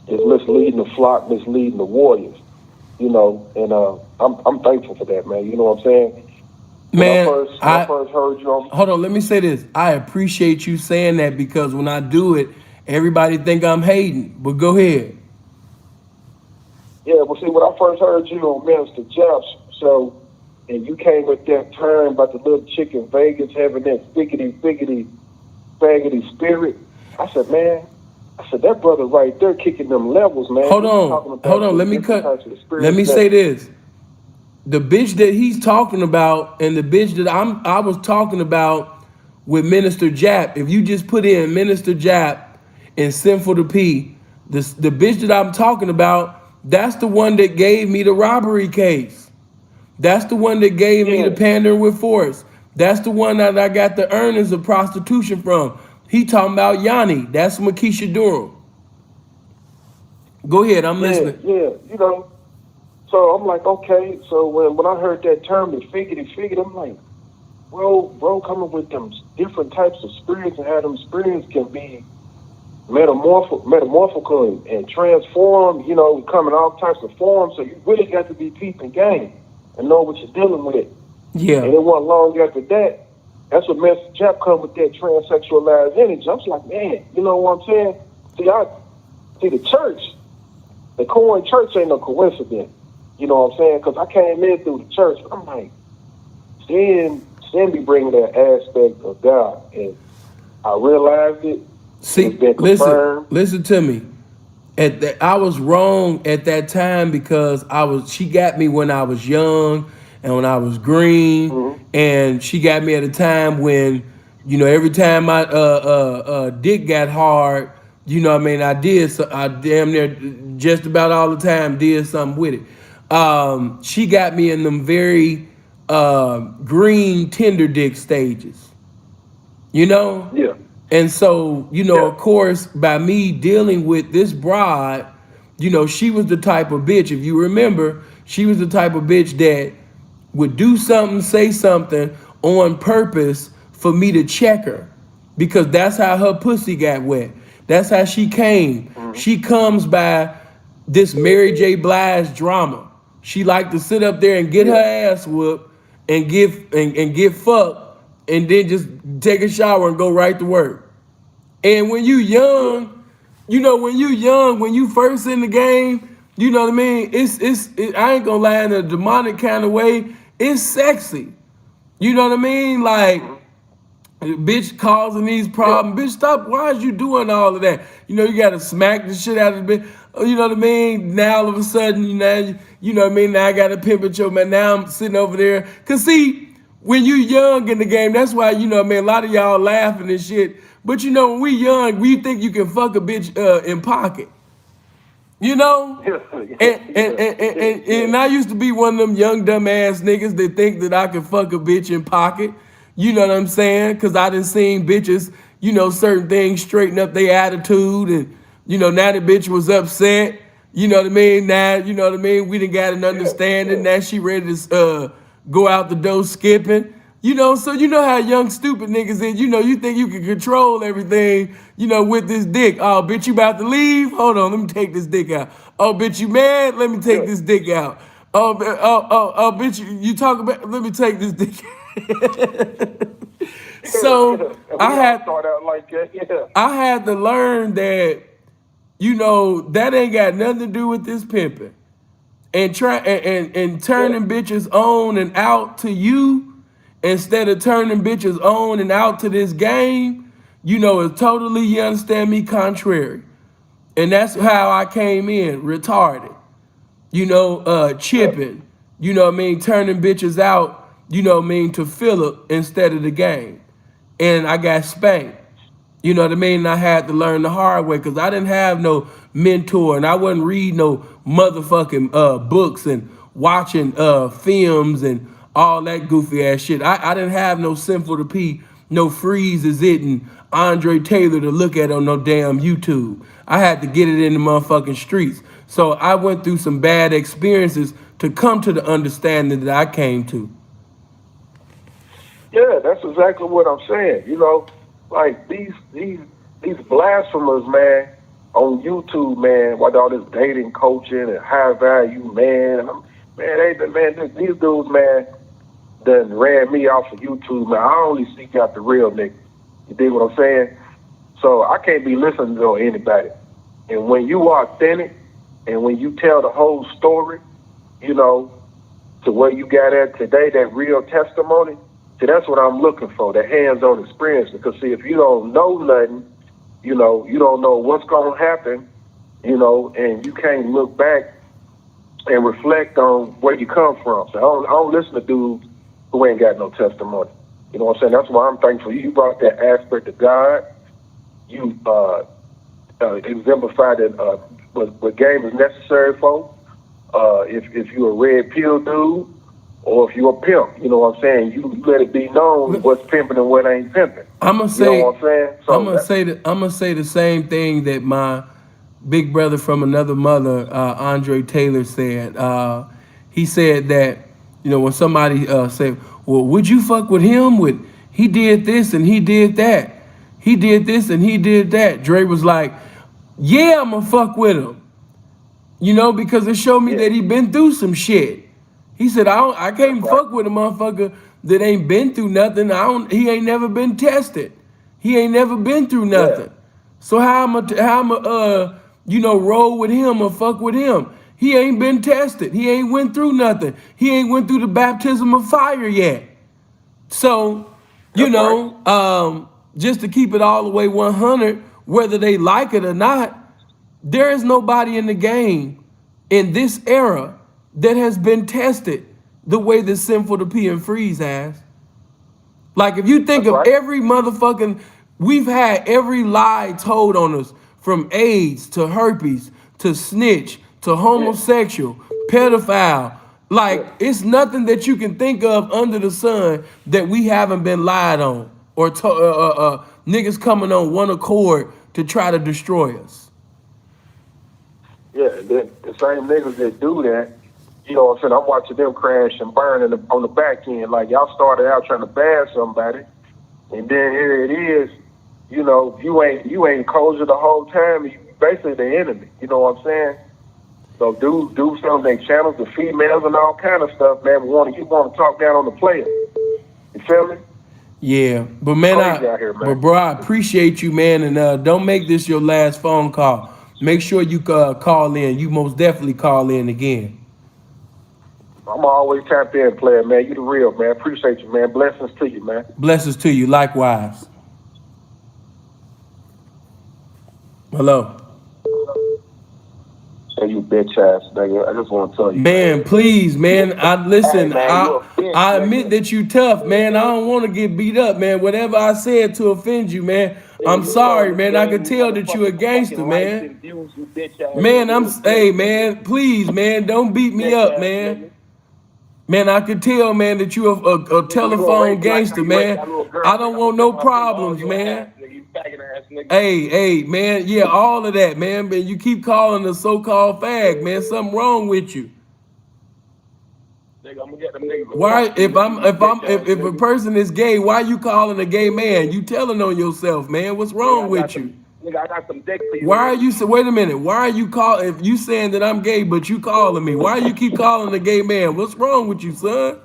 is misleading the flock, misleading the warriors. And I'm thankful for that, man. You know what I'm saying? Man, when I first heard you on. Hold on, let me say this. I appreciate you saying that because when I do it, everybody think I'm hating. But go ahead. Yeah, well, see, when I first heard you on Minister Jeff's show, and you came with that term about the little chick in Vegas having that figgity, faggoty spirit, I said, man, that brother right there kicking them levels, man. Hold on, let me say this. The bitch that he's talking about and the bitch that I was talking about with Minister Jap, if you just put in Minister Jap and SinfulTheP, The bitch that I'm talking about, that's the one that gave me the robbery case. That's the one that gave me the pandering with force. That's the one that I got the earnings of prostitution from. He talking about Yanni. That's Makisha Durham. Go ahead, I'm listening. Yeah, you know. So I'm like, okay. So when I heard that term, it figured, I'm like, bro, coming with them different types of spirits and how them spirits can be metamorphical and transform, you know, come in all types of forms. So you really got to be peeping game and know what you're dealing with. Yeah. And it wasn't long after that. That's what Master Jap come with that transsexualized energy. I was like, man, you know what I'm saying? See the church, the Cohen church ain't no coincidence. You know what I'm saying? Because I came in through the church. I'm like, Sin be bringing that aspect of God. And I realized it. See, listen to me. I was wrong at that time because she got me when I was young and when I was green, and she got me at a time when, you know, every time my dick got hard, you know what I mean, I damn near just about all the time did something with it. She got me in them very green tender dick stages, you know? Yeah. And so, you know, of course, by me dealing with this broad, you know, she was the type of bitch, if you remember, she was the type of bitch that would do something, say something on purpose for me to check her, because that's how her pussy got wet. That's how she came. She comes by this Mary J. Blige drama. She liked to sit up there and get her ass whooped and get fucked and then just take a shower and go right to work. And when you young, you know, when you first in the game, you know what I mean? I ain't gonna lie, in a demonic kind of way, it's sexy. You know what I mean? Like, bitch causing these problems. Bitch, stop. Why is you doing all of that? You know, you gotta smack the shit out of the bitch. You know what I mean? Now all of a sudden, you know what I mean? Now I gotta pimp at your man. Now I'm sitting over there. Cause see, when you young in the game, that's why, you know what I mean, a lot of y'all laughing and shit. But you know, when we young, we think you can fuck a bitch in pocket. You know? And I used to be one of them young dumb ass niggas that think that I could fuck a bitch in pocket. You know what I'm saying? Cause I done seen bitches, you know, certain things straighten up their attitude, and, you know, now the bitch was upset. You know what I mean? Now, you know what I mean? We done got an understanding. Now she ready to go out the door skipping. You know, so you know how young stupid niggas is. You know, you think you can control everything, you know, with this dick. Oh, bitch, you about to leave? Hold on, let me take this dick out. Oh, bitch, you mad? Let me take this dick out. Oh, bitch, you talk about, let me take this dick out. So I had to learn that, you know, that ain't got nothing to do with this pimping. And turning bitches on and out to you instead of turning bitches on and out to this game, you know, is totally, you understand me, contrary. And that's how I came in, retarded. You know, chipping, you know what I mean, turning bitches out, you know what I mean, to Philip instead of the game. And I got spanked. You know what I mean? And I had to learn the hard way because I didn't have no mentor, and I wasn't reading no motherfucking books and watching films and all that goofy ass shit. I didn't have no SinfulTheP, no Freeze Is It and Andre Taylor to look at on no damn YouTube. I had to get it in the motherfucking streets. So I went through some bad experiences to come to the understanding that I came to. Yeah, that's exactly what I'm saying. You know, like these blasphemers, man, on YouTube, man, with all this dating coaching and high value, man, these dudes, man, done ran me off of YouTube, man. I only seek out the real niggas. You dig what I'm saying? So I can't be listening to anybody. And when you are authentic and when you tell the whole story, you know, to where you got at today, that real testimony, see, that's what I'm looking for, that hands-on experience. Because, see, if you don't know nothing, you know, you don't know what's going to happen, you know, and you can't look back and reflect on where you come from. So I don't listen to dudes who ain't got no testimony. You know what I'm saying? That's why I'm thankful. You brought that aspect of God. You exemplify that what game is necessary for. If you're a red pill dude, or if you're a pimp, you know what I'm saying. You let it be known what's pimping and what ain't pimping. I'm gonna say, you know what I'm saying. So I'm gonna say the same thing that my big brother from another mother, Andre Taylor, said. He said that, you know, when somebody said, "Well, would you fuck with him? With he did this and he did that, he did this and he did that." Dre was like, "Yeah, I'm gonna fuck with him," you know, because it showed me that he been through some shit. He said, I can't fuck with a motherfucker that ain't been through nothing. He ain't never been tested. He ain't never been through nothing. So how I'ma you know, roll with him or fuck with him? He ain't been tested. He ain't went through nothing. He ain't went through the baptism of fire yet. So, you know, just to keep it all the way 100, whether they like it or not, there is nobody in the game in this era that has been tested the way that Sinful the P and Freeze has. Like, if you think of every motherfucking, we've had every lie told on us, from AIDS to herpes to snitch to homosexual, pedophile. Like, it's nothing that you can think of under the sun that we haven't been lied on, or niggas coming on one accord to try to destroy us. Yeah, the same niggas that do that, you know what I'm saying, I'm watching them crash and burn on the back end. Like, y'all started out trying to bad somebody, and then here it is, you know, you ain't kosher the whole time. You basically the enemy, you know what I'm saying? So do some of their channels, the females and all kind of stuff, man. You want to talk down on the player. You feel me? Yeah, but man, but bro, I appreciate you, man, and don't make this your last phone call. Make sure you call in. You most definitely call in again. I'm always tap in, player, man. You the real, man. Appreciate you, man. Blessings to you, man. Blessings to you, likewise. Hello. Hey, you bitch ass nigga. I just want to tell you, man. Please, man. Listen. Hey, man, I admit that you tough, man. I don't want to get beat up, man. Whatever I said to offend you, man. I'm sorry, man. I can tell that you a gangster, man. Man, hey, man. Please, man. Don't beat me up, man. Man, I can tell, man, that you a telephone gangster, man. I don't want no problems, man. Hey, man, yeah, all of that, man. But you keep calling the so-called fag, man. Something wrong with you. Why, if a person is gay, why you calling a gay man? You telling on yourself, man. What's wrong with you? Nigga, I got some dick for you. Why are you, wait a minute, why are you calling, if you saying that I'm gay, but you calling me? Why you keep calling a gay man? What's wrong with you, son?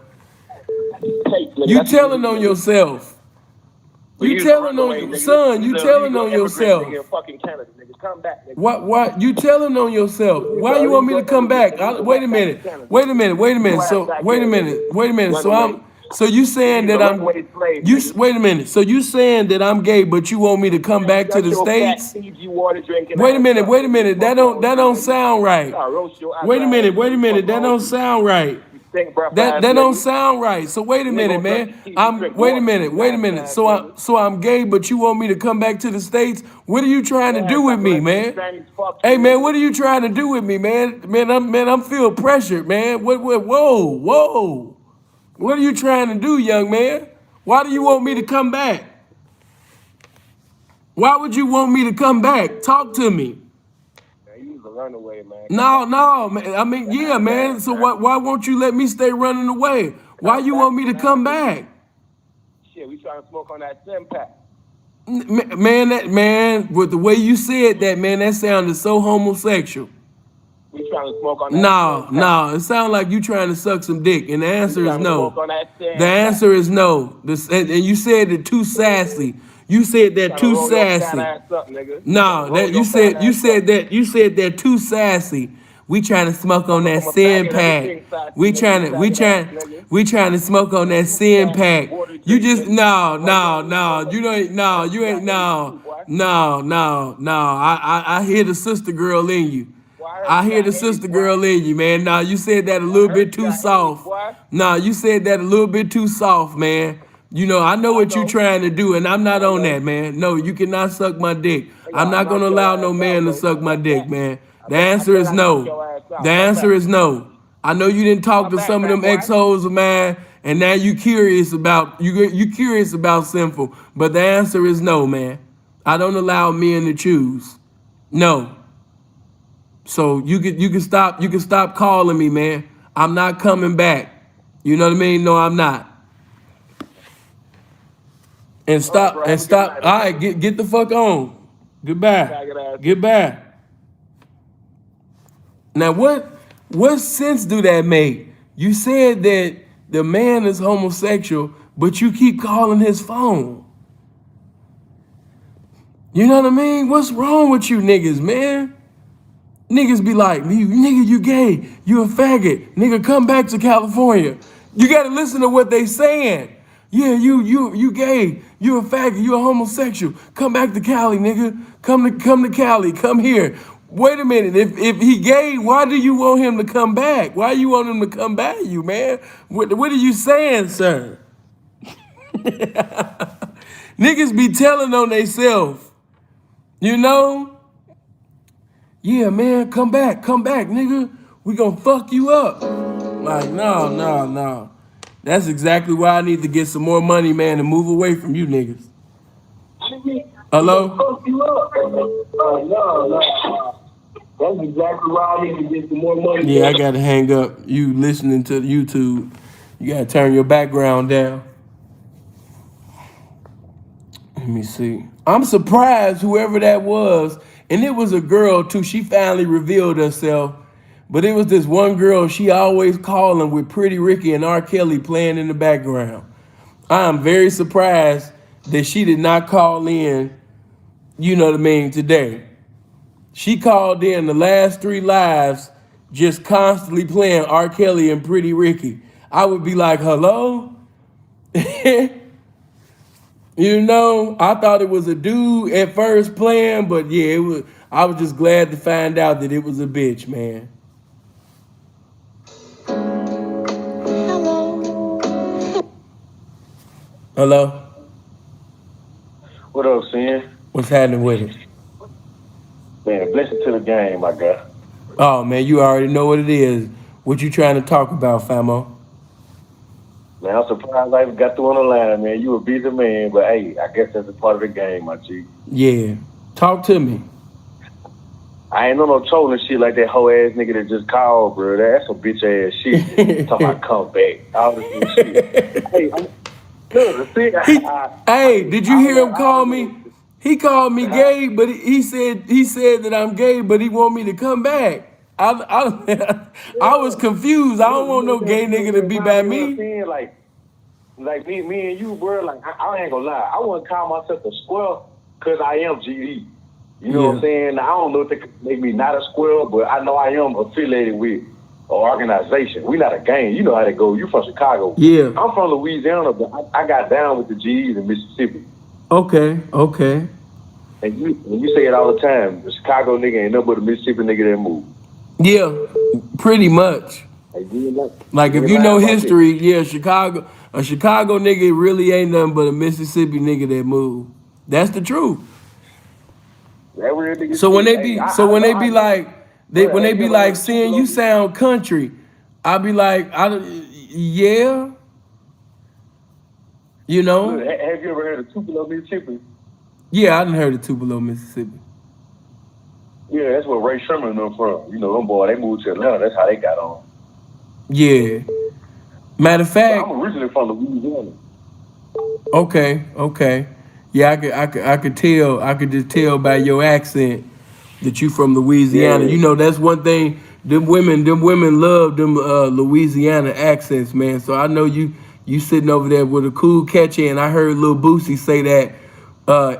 You telling on yourself. You telling on, son, you telling on yourself. What, you telling on yourself. Why you want me to come back? Wait a minute. So, wait a minute. So you saying that wait a minute. So you saying that I'm gay, but you want me to come back to the States? Wait a minute. That don't sound right. Wait a minute. That don't sound right. That don't sound right. So wait a minute, man. Wait a minute. So I'm gay, but you want me to come back to the States? What are you trying to do with me, man? Hey, man, what are you trying to do with me, man? I'm feel pressured, man. Whoa. What are you trying to do, young man? Why do you want me to come back? Why would you want me to come back? Talk to me. Runaway, man. No, man. I mean, yeah, man. So why won't you let me stay running away? Why you want me to come back? Shit, we trying to smoke on that Sim pack. Man, with the way you said that, man, that sounded so homosexual. We trying to smoke on that. No. It sounds like you trying to suck some dick, and the answer is no. The answer is no. And you said it too sassy. You said that too sassy. No, you said that too sassy. We trying to smoke on that sin pack. We trying to smoke on that sin pack. You just no. You ain't no. I hear the sister girl in you. I hear the sister girl in you, man. Nah, you said that a little bit too soft. Nah, you said that a little bit too soft, man. You know, I know what you're trying to do, and I'm not on that, man. No, you cannot suck my dick. I'm not gonna allow no man to suck my dick, man. The answer is no. The answer is no. I know you didn't talk to some of them ex-hoes of mine, and now you curious about you curious about Sinful, but the answer is no, man. I don't allow men to choose. No. So you can stop calling me, man. I'm not coming back. You know what I mean? No, I'm not. And stop. All right, get the fuck on. Goodbye. Goodbye. Now what sense do that make? You said that the man is homosexual, but you keep calling his phone. You know what I mean? What's wrong with you niggas, man? Niggas be like, nigga, you gay, you a faggot, nigga, come back to California. You gotta listen to what they saying. Yeah, you gay, you a faggot, you a homosexual. Come back to Cali, nigga. Come to Cali, come here. Wait a minute, if he gay, why do you want him to come back? Why you want him to come back, you man? What are you saying, sir? Niggas be telling on theyself, you know? Yeah, man, come back, nigga. We gonna fuck you up. Like, no. That's exactly why I need to get some more money, man, and move away from you niggas. Hello? No. That's exactly why I need to get some more money. Yeah, I gotta hang up. You listening to YouTube. You gotta turn your background down. Let me see. I'm surprised whoever that was. And it was a girl too. She finally revealed herself. But it was this one girl, she always calling with Pretty Ricky and R. Kelly playing in the background. I am very surprised that she did not call in, you know what I mean, today. She called in the last 3 lives just constantly playing R. Kelly and Pretty Ricky. I would be like, hello? You know, I thought it was a dude at first playing, but yeah, it was. I was just glad to find out that it was a bitch, man. Hello? What up, Sin? What's happening with it? Man, blessing to the game, my guy. Oh, man, you already know what it is. What you trying to talk about, famo? Man, I'm surprised I even got through on the line, man. You a busy man, but hey, I guess that's a part of the game, my G. Yeah. Talk to me. I ain't no trolling shit like that hoe ass nigga that just called, bro. That's some bitch ass shit. Talking about come back. All this shit. Hey, did you hear him call me? He called me gay, but he said that I'm gay, but he want me to come back. I was confused. I don't want no gay nigga to be by me. Like me and you, bro. Like I ain't gonna lie. I wouldn't call myself a squirrel because I am GD. You know what I'm saying? I don't know if they could make me not a squirrel, but I know I am affiliated with an organization. We not a gang. You know how they go. You from Chicago. Yeah. I'm from Louisiana, but I got down with the G's in Mississippi. Okay. And you say it all the time. The Chicago nigga ain't nothing but a Mississippi nigga that moved. Yeah, pretty much. Like if you know history, yeah, a Chicago nigga really ain't nothing but a Mississippi nigga that moved. That's the truth. So when they be like saying you sound country, I be like, yeah. You know? Have you ever heard of Tupelo, Mississippi? Yeah, I done heard of Tupelo, Mississippi. Yeah, that's where Ray Sherman and them from. You know, them boys, they moved to Atlanta. That's how they got on. Yeah. Matter of fact, I'm originally from Louisiana. Okay. Yeah, I could tell. I could just tell by your accent that you from Louisiana. Yeah. You know, that's one thing. Them women love them Louisiana accents, man. So I know you sitting over there with a cool catchy, and I heard Lil Boosie say that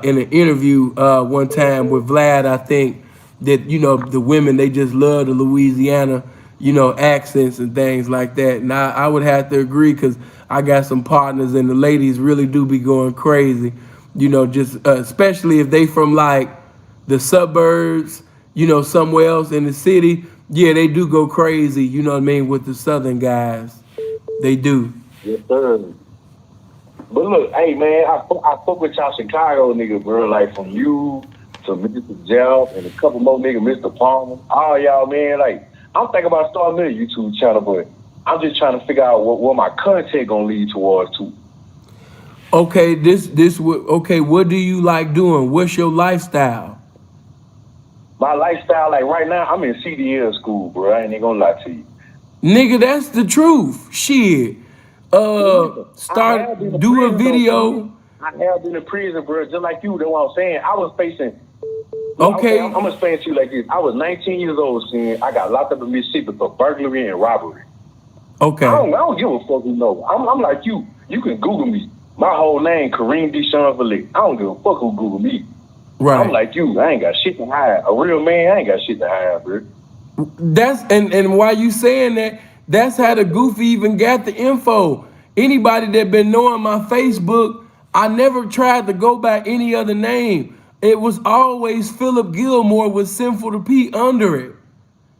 in an interview one time with Vlad, I think, that, you know, the women, they just love the Louisiana, you know, accents and things like that. And I would have to agree, because I got some partners and the ladies really do be going crazy, you know, just especially if they from like the suburbs, you know, somewhere else in the city. Yeah, they do go crazy, you know what I mean, with the southern guys. They do. Yes, sir. But look, hey man, I fuck with y'all Chicago niggas, bro. Like from you to Mr. Jeff and a couple more niggas, Mr. Palmer, all y'all, man. Like I'm thinking about starting a YouTube channel, but I'm just trying to figure out what my content gonna lead towards too. Okay, okay, what do you like doing? What's your lifestyle? My lifestyle, like right now, I'm in CDL school, bro. I ain't even gonna lie to you. Nigga, that's the truth. Shit. Do a video. I have been in prison, bro. Just like you, that's what I'm saying. I was facing. Okay. I'm gonna explain to you like this. I was 19 years old, seeing I got locked up in Mississippi for burglary and robbery. Okay. I don't give a fuck who know. I'm like you. You can Google me. My whole name, Kareem Deshaun Philippe. I don't give a fuck who Google me. Right. I'm like you. I ain't got shit to hide. A real man, I ain't got shit to hide, bro. That's and why you saying that? That's how the Goofy even got the info. Anybody that been knowing my Facebook, I never tried to go by any other name. It was always Philip Gilmore with SinfulTheP under it.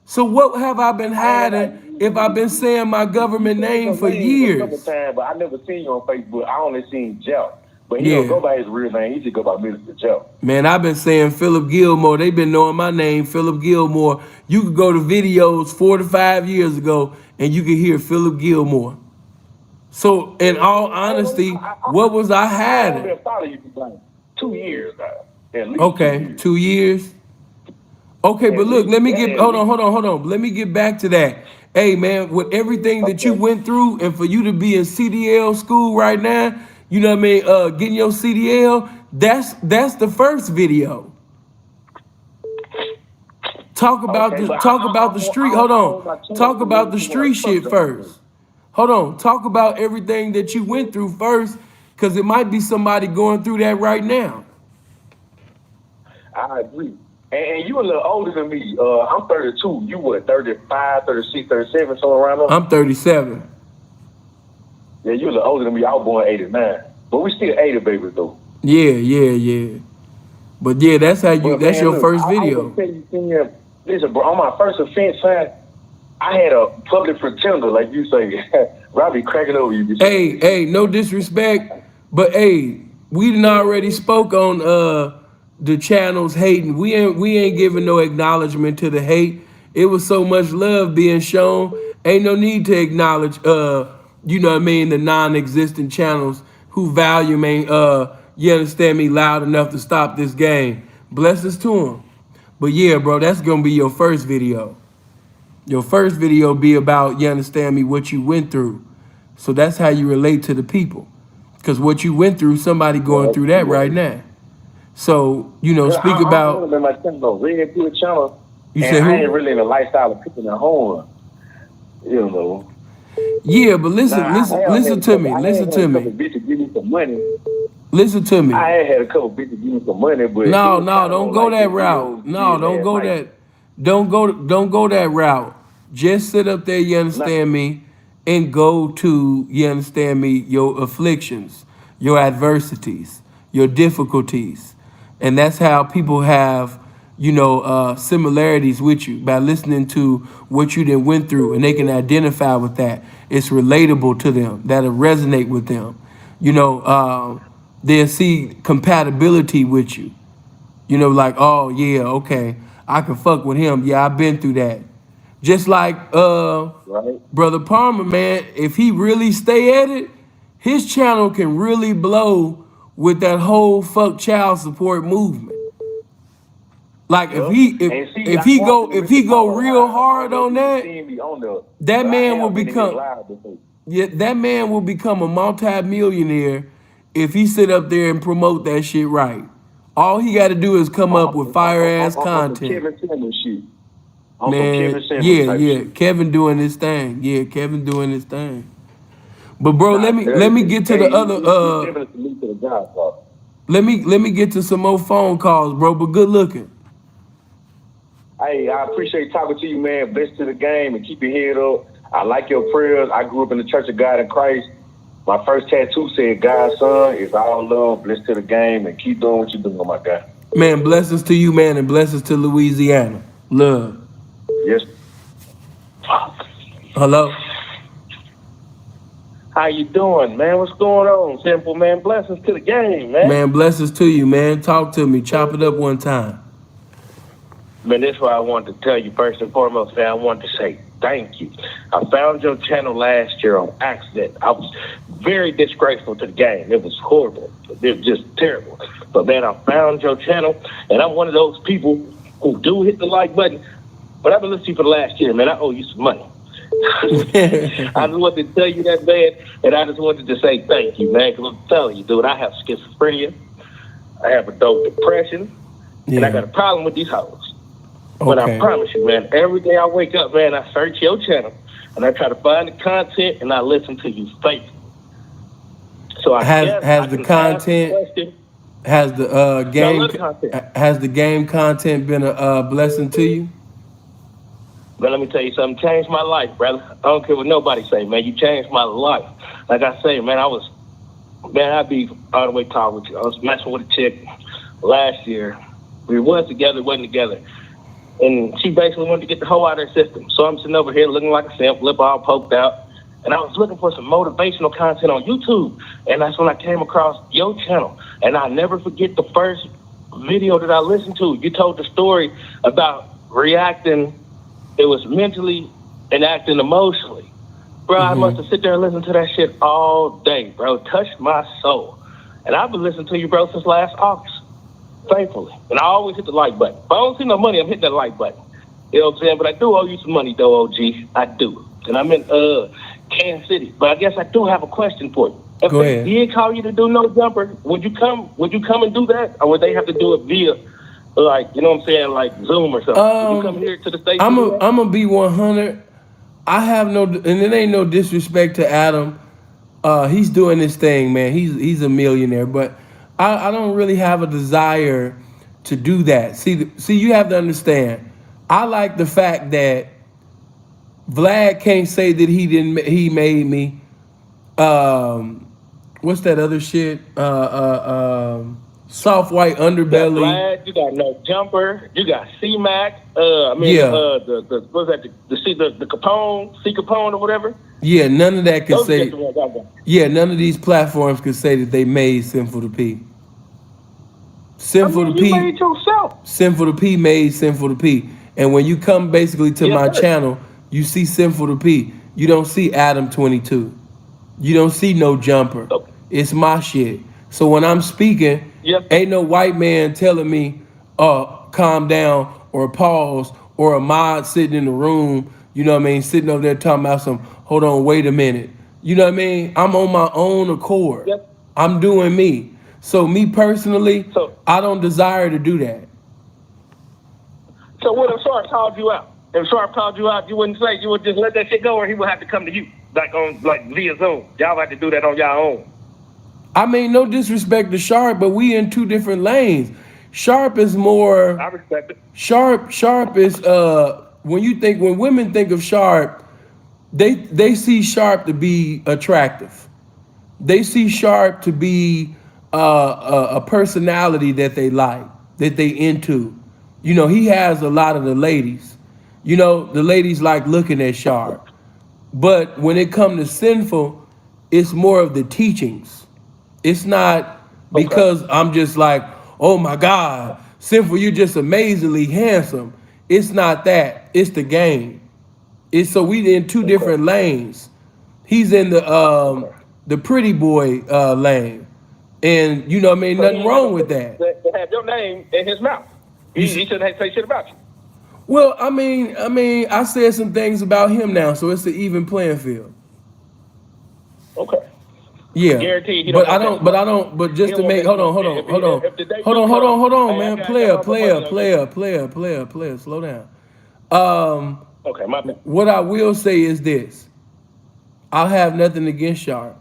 So what have I been hiding if I've been saying my government name for years? A couple times, but I never seen you on Facebook. I only seen Jeff. But he don't go by his real name. He just go by Minister Jeff. Man, I've been saying Philip Gilmore. They've been knowing my name, Philip Gilmore. You could go to videos 4 to 5 years ago and you could hear Philip Gilmore. So, in all honesty, what was I hiding? I've been following you for like 2 years now. At least okay, 2 years. Okay, but look, let me get, hold on. Let me get back to that. Hey, man, with everything that you went through and for you to be in CDL school right now, you know what I mean, getting your CDL, that's the first video. Talk about the street. Hold on. Talk about the street shit first. Hold on. Talk about everything that you went through first, because it might be somebody going through that right now. I agree. And you a little older than me. I'm 32. You what, 35, 36, 37, somewhere around there? I'm 37. Yeah, you a little older than me. I was born 89. But we still 80 babies though. Yeah. But yeah, that's how you, that's your first video. Listen, bro, on my first offense, son, I had a public pretender, like you say. Robbie cracking over you. Hey, no disrespect, but hey, we done already spoke on the channels hating. We ain't giving no acknowledgement to the hate. It was so much love being shown. Ain't no need to acknowledge you know what I mean, the non-existent channels who value me, you understand me, loud enough to stop this game. Blessings to them. But yeah, bro, that's gonna be your first video. Your first video be about, you understand me, what you went through. So that's how you relate to the people. Because what you went through, somebody going through that right now. So, you know, speak about... You said who? I ain't really in the lifestyle of cooking at home. You know. Yeah, but listen to me. Listen to me. Listen to me. I had a couple bitches give me some money, but no, don't go that route. No, don't go that. Don't go that route. Just sit up there, you understand me, and go to, you understand me, your afflictions, your adversities, your difficulties. And that's how people have, you know, similarities with you, by listening to what you then went through, and they can identify with that. It's relatable to them. That'll resonate with them. You know, they'll see compatibility with you. You know, like, oh yeah, okay, I can fuck with him. Yeah, I've been through that. Just like Brother Palmer, man, if he really stay at it, his channel can really blow with that whole fuck child support movement. Like if he go real hard on that man will become a multi-millionaire if he sit up there and promote that shit right. All he got to do is come up with fire ass content. Man, yeah, Kevin doing his thing. Yeah, Kevin doing his thing. But bro, let me get to the other let me get to some more phone calls, bro. But good looking. Hey, I appreciate talking to you, man. Blessed to the game and keep your head up. I like your prayers. I grew up in the Church of God in Christ. My first tattoo said, God's son is all love, blessed to the game, and keep doing what you're doing, my guy. Man, blessings to you, man, and blessings to Louisiana. Love. Yes. Hello? How you doing, man? What's going on, Simple, man? Blessings to the game, man. Man, blessings to you, man. Talk to me. Chop it up one time. Man, that's why I wanted to tell you first and foremost, man. I wanted to say thank you. I found your channel last year on accident. I was very disgraceful to the game. It was horrible. It was just terrible. But man, I found your channel, and I'm one of those people who do hit the like button. But I've been listening to you for the last year, man. I owe you some money. I just wanted to tell you that, man, and I just wanted to say thank you, man, because I'm telling you, dude, I have schizophrenia, I have adult depression, and I got a problem with these hoes. But I promise you, man, every day I wake up, man, I search your channel, and I try to find the content, and I listen to you faithfully. So has the game content been a blessing to you? Man, let me tell you something. Changed my life, brother. I don't care what nobody say, man. You changed my life. Like I say, man, I'd be all the way talking with you. I was messing with a chick last year. We was together, wasn't together. And she basically wanted to get the hoe out of her system. So I'm sitting over here looking like a simp, lip all poked out. And I was looking for some motivational content on YouTube. And that's when I came across your channel. And I'll never forget the first video that I listened to. You told the story about reacting. It was mentally and acting emotionally. Bro, I must have sit there and listened to that shit all day, bro. Touched my soul. And I've been listening to you, bro, since last August. Faithfully. And I always hit the like button. If I don't see no money, I'm hitting that like button. You know what I'm saying? But I do owe you some money, though, OG. I do. And I'm in Kansas City. But I guess I do have a question for you. If they did call you to do no jumper, would you come and do that? Or would they have to do it via, like, you know what I'm saying, like Zoom or something? Would you come here to the station? I'm gonna be 100. I have no, and it ain't no disrespect to Adam. He's doing his thing, man. He's a millionaire, but I don't really have a desire to do that. See, you have to understand. I like the fact that Vlad can't say that he made me. What's that other shit? Soft white underbelly. You got Vlad, you got No Jumper, you got C-Mac, what's that, the Capone, C Capone or whatever? Yeah, none of that can say. Yeah, none of these platforms can say that they made Sinful the P. Sinful the P. You made yourself. Sinful the P made Sinful the P. And when you come basically to my channel, you see Sinful the P. You don't see Adam 22. You don't see No Jumper. Okay. It's my shit. So when I'm speaking, ain't no white man telling me, calm down or pause, or a mod sitting in the room, you know what I mean, sitting over there talking about some, hold on, wait a minute. You know what I mean? I'm on my own accord. I'm doing me. So me personally, I don't desire to do that. So what if Sharp called you out? If Sharp called you out, you wouldn't say, you would just let that shit go, or he would have to come to you, like via Zoom. Y'all have to do that on y'all own. I mean, no disrespect to Sharp, but we in two different lanes. Sharp is more. I respect it. Sharp is when women think of Sharp, they see Sharp to be attractive. They see Sharp to be a personality that they like, that they into. You know, he has a lot of the ladies. You know, the ladies like looking at Sharp. But when it comes to Sinful, it's more of the teachings. It's not because I'm just like, oh my God, Sinful, you're just amazingly handsome. It's not that. It's the game. It's so we in two different lanes. He's in the pretty boy lane. And you know what I mean, nothing wrong with that. To have your name in his mouth. He shouldn't have to say shit about you. Well, I mean, I said some things about him now, so it's an even playing field. Okay. Yeah. Guaranteed. But just to make, hold on, man. Player, slow down. Okay, my bad. What I will say is this. I have nothing against Sharp,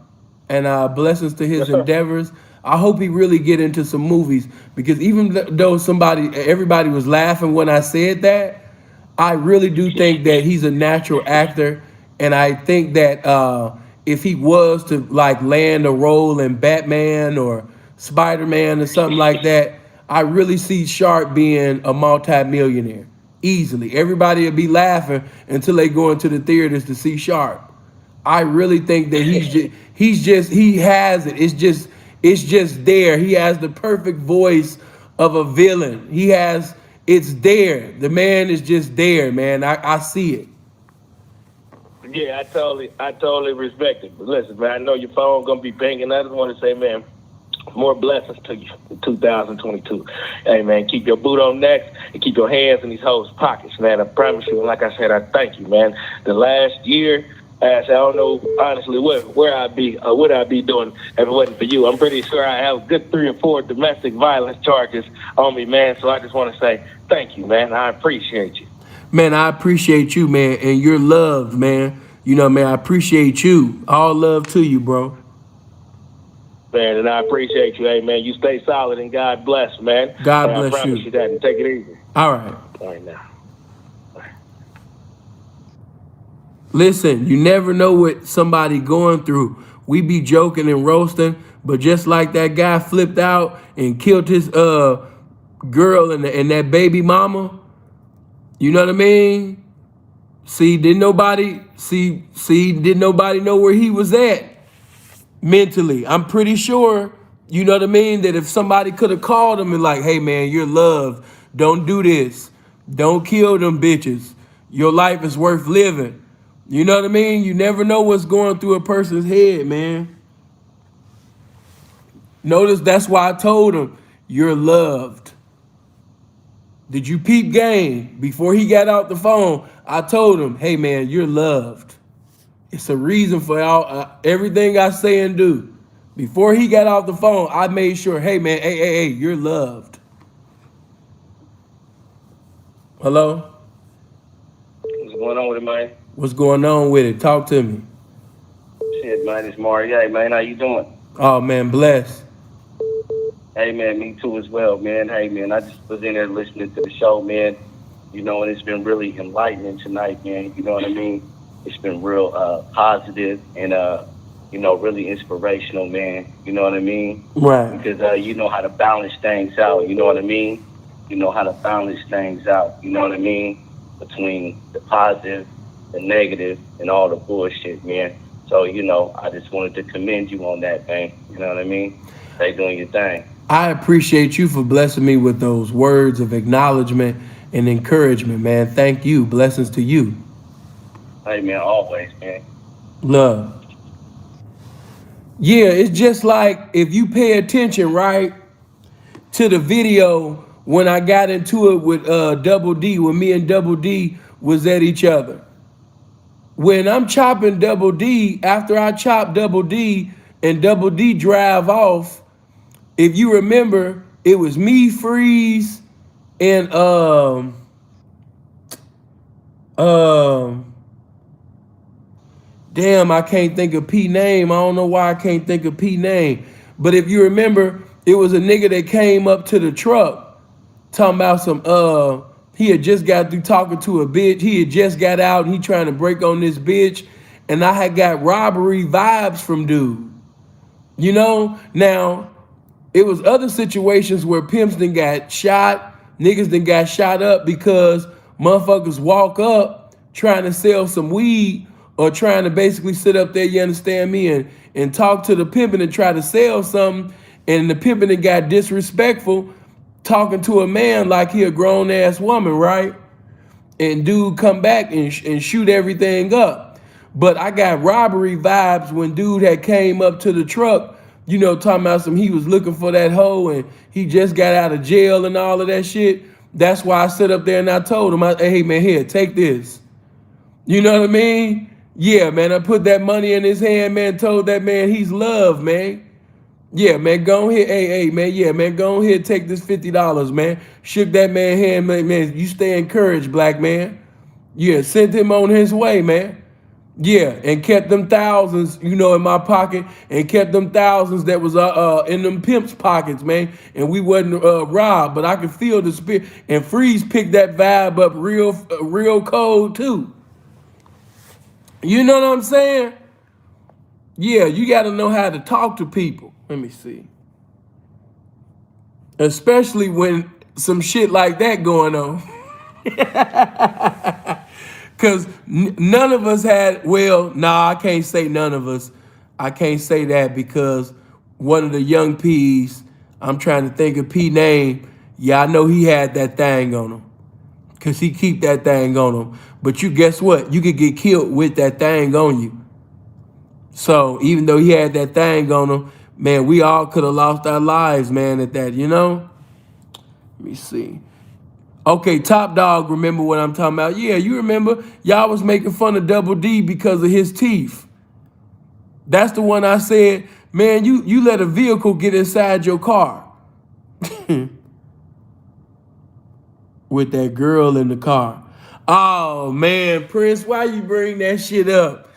and blessings to his endeavors. I hope he really get into some movies, because even though everybody was laughing when I said that, I really do think that he's a natural actor, and I think that if he was to like land a role in Batman or Spider-Man or something like that, I really see Sharp being a multi-millionaire easily. Everybody will be laughing until they go into the theaters to see Sharp. I really think that he has it. It's just there. He has the perfect voice of a villain. It's there. The man is just there, man. I see it. Yeah, I totally respect it. But listen, man, I know your phone gonna be banging. I just want to say, man, more blessings to you in 2022. Hey, man, keep your boot on next and keep your hands in these hoes' pockets, man. I promise you. And like I said, I thank you, man. The last year, I don't know honestly where I'd be, what I'd be doing if it wasn't for you. I'm pretty sure I have a good 3 or 4 domestic violence charges on me, man. So I just want to say thank you, man. I appreciate you. Man, I appreciate you, man, and you're loved, man. You know, man, I appreciate you. All love to you, bro. Man, and I appreciate you. Hey, man, you stay solid and God bless, man. God I bless promise you. you that, and take it easy. All right. All right, now. Listen, you never know what somebody going through. We be joking and roasting, but just like that guy flipped out and killed his girl and that baby mama, you know what I mean? Didn't nobody know where he was at mentally. I'm pretty sure, you know what I mean, that if somebody could have called him and like, hey man, you're loved. Don't do this. Don't kill them bitches. Your life is worth living. You know what I mean? You never know what's going through a person's head, man. Notice that's why I told him, you're loved. Did you peep game? Before he got out the phone, I told him, hey man, you're loved. It's a reason for everything I say and do. Before he got off the phone, I made sure, hey man, hey, you're loved. Hello? What's going on with it, man? What's going on with it? Talk to me. Shit, man, it's Mario. Hey, man, how you doing? Oh man, bless. Hey, man, me too as well, man. Hey, man, I just was in there listening to the show, man. You know, and it's been really enlightening tonight, man. You know what I mean? It's been real positive and, you know, really inspirational, man. You know what I mean? Right. Because you know how to balance things out. You know what I mean? You know how to balance things out. You know what I mean? Between the positive, the negative, and all the bullshit, man. So, you know, I just wanted to commend you on that, man. You know what I mean? Stay doing your thing. I appreciate you for blessing me with those words of acknowledgement and encouragement, man. Thank you. Blessings to you. Hey, man, always, man. Love. Yeah, it's just like if you pay attention, right, to the video when I got into it with Double D, when me and Double D was at each other. When I'm chopping Double D, after I chop Double D and Double D drive off, if you remember, it was me, Freeze, and damn, I can't think of P name. I don't know why I can't think of P name. But if you remember, it was a nigga that came up to the truck talking about some he had just got through talking to a bitch. He had just got out and he trying to break on this bitch. And I had got robbery vibes from dude. You know? Now, it was other situations where pimps done got shot, niggas done got shot up because motherfuckers walk up trying to sell some weed or trying to basically sit up there, you understand me, and talk to the pimpin' and try to sell something, and the pimpin' done got disrespectful talking to a man like he a grown-ass woman, right? And dude come back and shoot everything up. But I got robbery vibes when dude had came up to the truck, you know, talking about some he was looking for that hoe and he just got out of jail and all of that shit. That's why I sit up there and I told him, hey man, here, take this. You know what I mean? Yeah, man, I put that money in his hand, man, told that man he's loved, man. Yeah, man, go ahead, hey, man, yeah, man, go ahead, take this $50, man. Shook that man hand, man, you stay encouraged, black man. Yeah, sent him on his way, man. Yeah, and kept them thousands, you know, in my pocket, and kept them thousands that was in them pimps' pockets, man. And we wasn't robbed, but I could feel the spirit. And Freeze picked that vibe up real cold too. You know what I'm saying? Yeah, you got to know how to talk to people. Let me see. Especially when some shit like that going on. Because none of us had, well, nah, I can't say none of us. I can't say that because one of the young P's, I'm trying to think of P name. Yeah, I know he had that thing on him. Because he keep that thing on him. But you guess what? You could get killed with that thing on you. So even though he had that thing on him, man, we all could have lost our lives, man, at that, you know? Let me see. Okay, Top Dog, remember what I'm talking about? Yeah, you remember y'all was making fun of Double D because of his teeth. That's the one I said, man, you let a vehicle get inside your car. With that girl in the car. Oh, man, Prince, why you bring that shit up?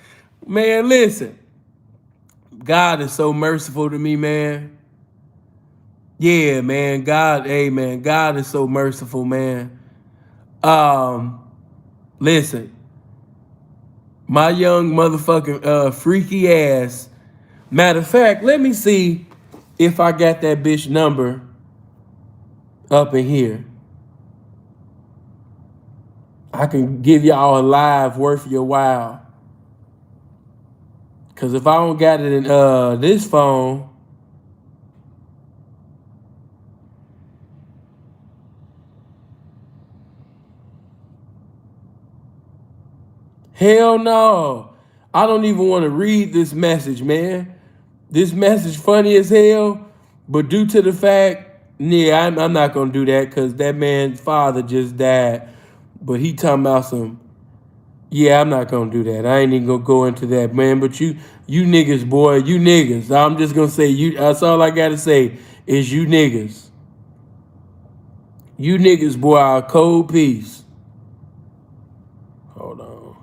Man, listen. God is so merciful to me, man. Yeah, man, God, hey, man, God is so merciful, man. Listen, my young motherfucking freaky ass. Matter of fact, let me see if I got that bitch number up in here. I can give y'all a live worth your while. Cause if I don't got it in this phone, hell no. I don't even want to read this message, man. This message funny as hell, but due to the fact, yeah, I'm not gonna do that because that man's father just died. But he talking about some, yeah, I'm not gonna do that. I ain't even gonna go into that, man. But you niggas, boy, you niggas. I'm just gonna say you. That's all I gotta say is you niggas. You niggas, boy, are a cold piece. Hold on.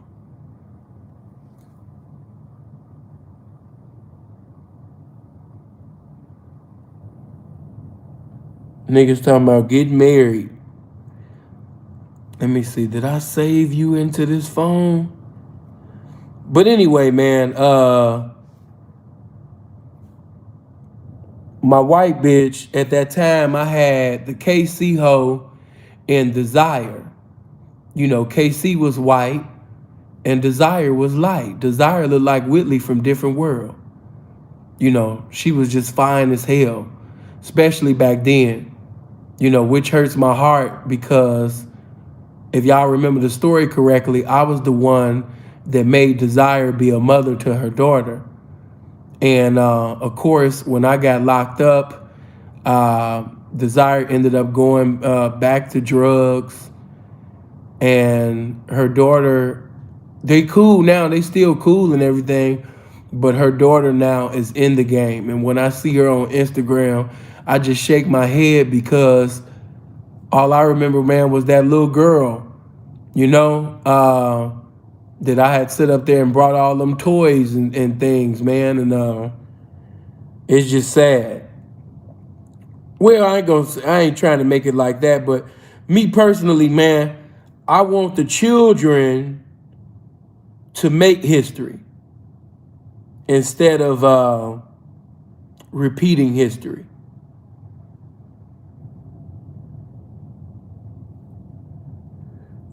Niggas talking about getting married. Let me see. Did I save you into this phone? But anyway, man, my white bitch, at that time I had the KC hoe and Desire. You know, KC was white and Desire was light. Desire looked like Whitley from Different World. You know, she was just fine as hell, especially back then. You know, which hurts my heart because if y'all remember the story correctly, I was the one that made Desire be a mother to her daughter. And of course, when I got locked up, Desire ended up going back to drugs. And her daughter, they cool now. They still cool and everything. But her daughter now is in the game. And when I see her on Instagram, I just shake my head because all I remember, man, was that little girl, you know, that I had sit up there and brought all them toys and things, man. And it's just sad. Well, I ain't trying to make it like that, but me personally, man, I want the children to make history instead of repeating history.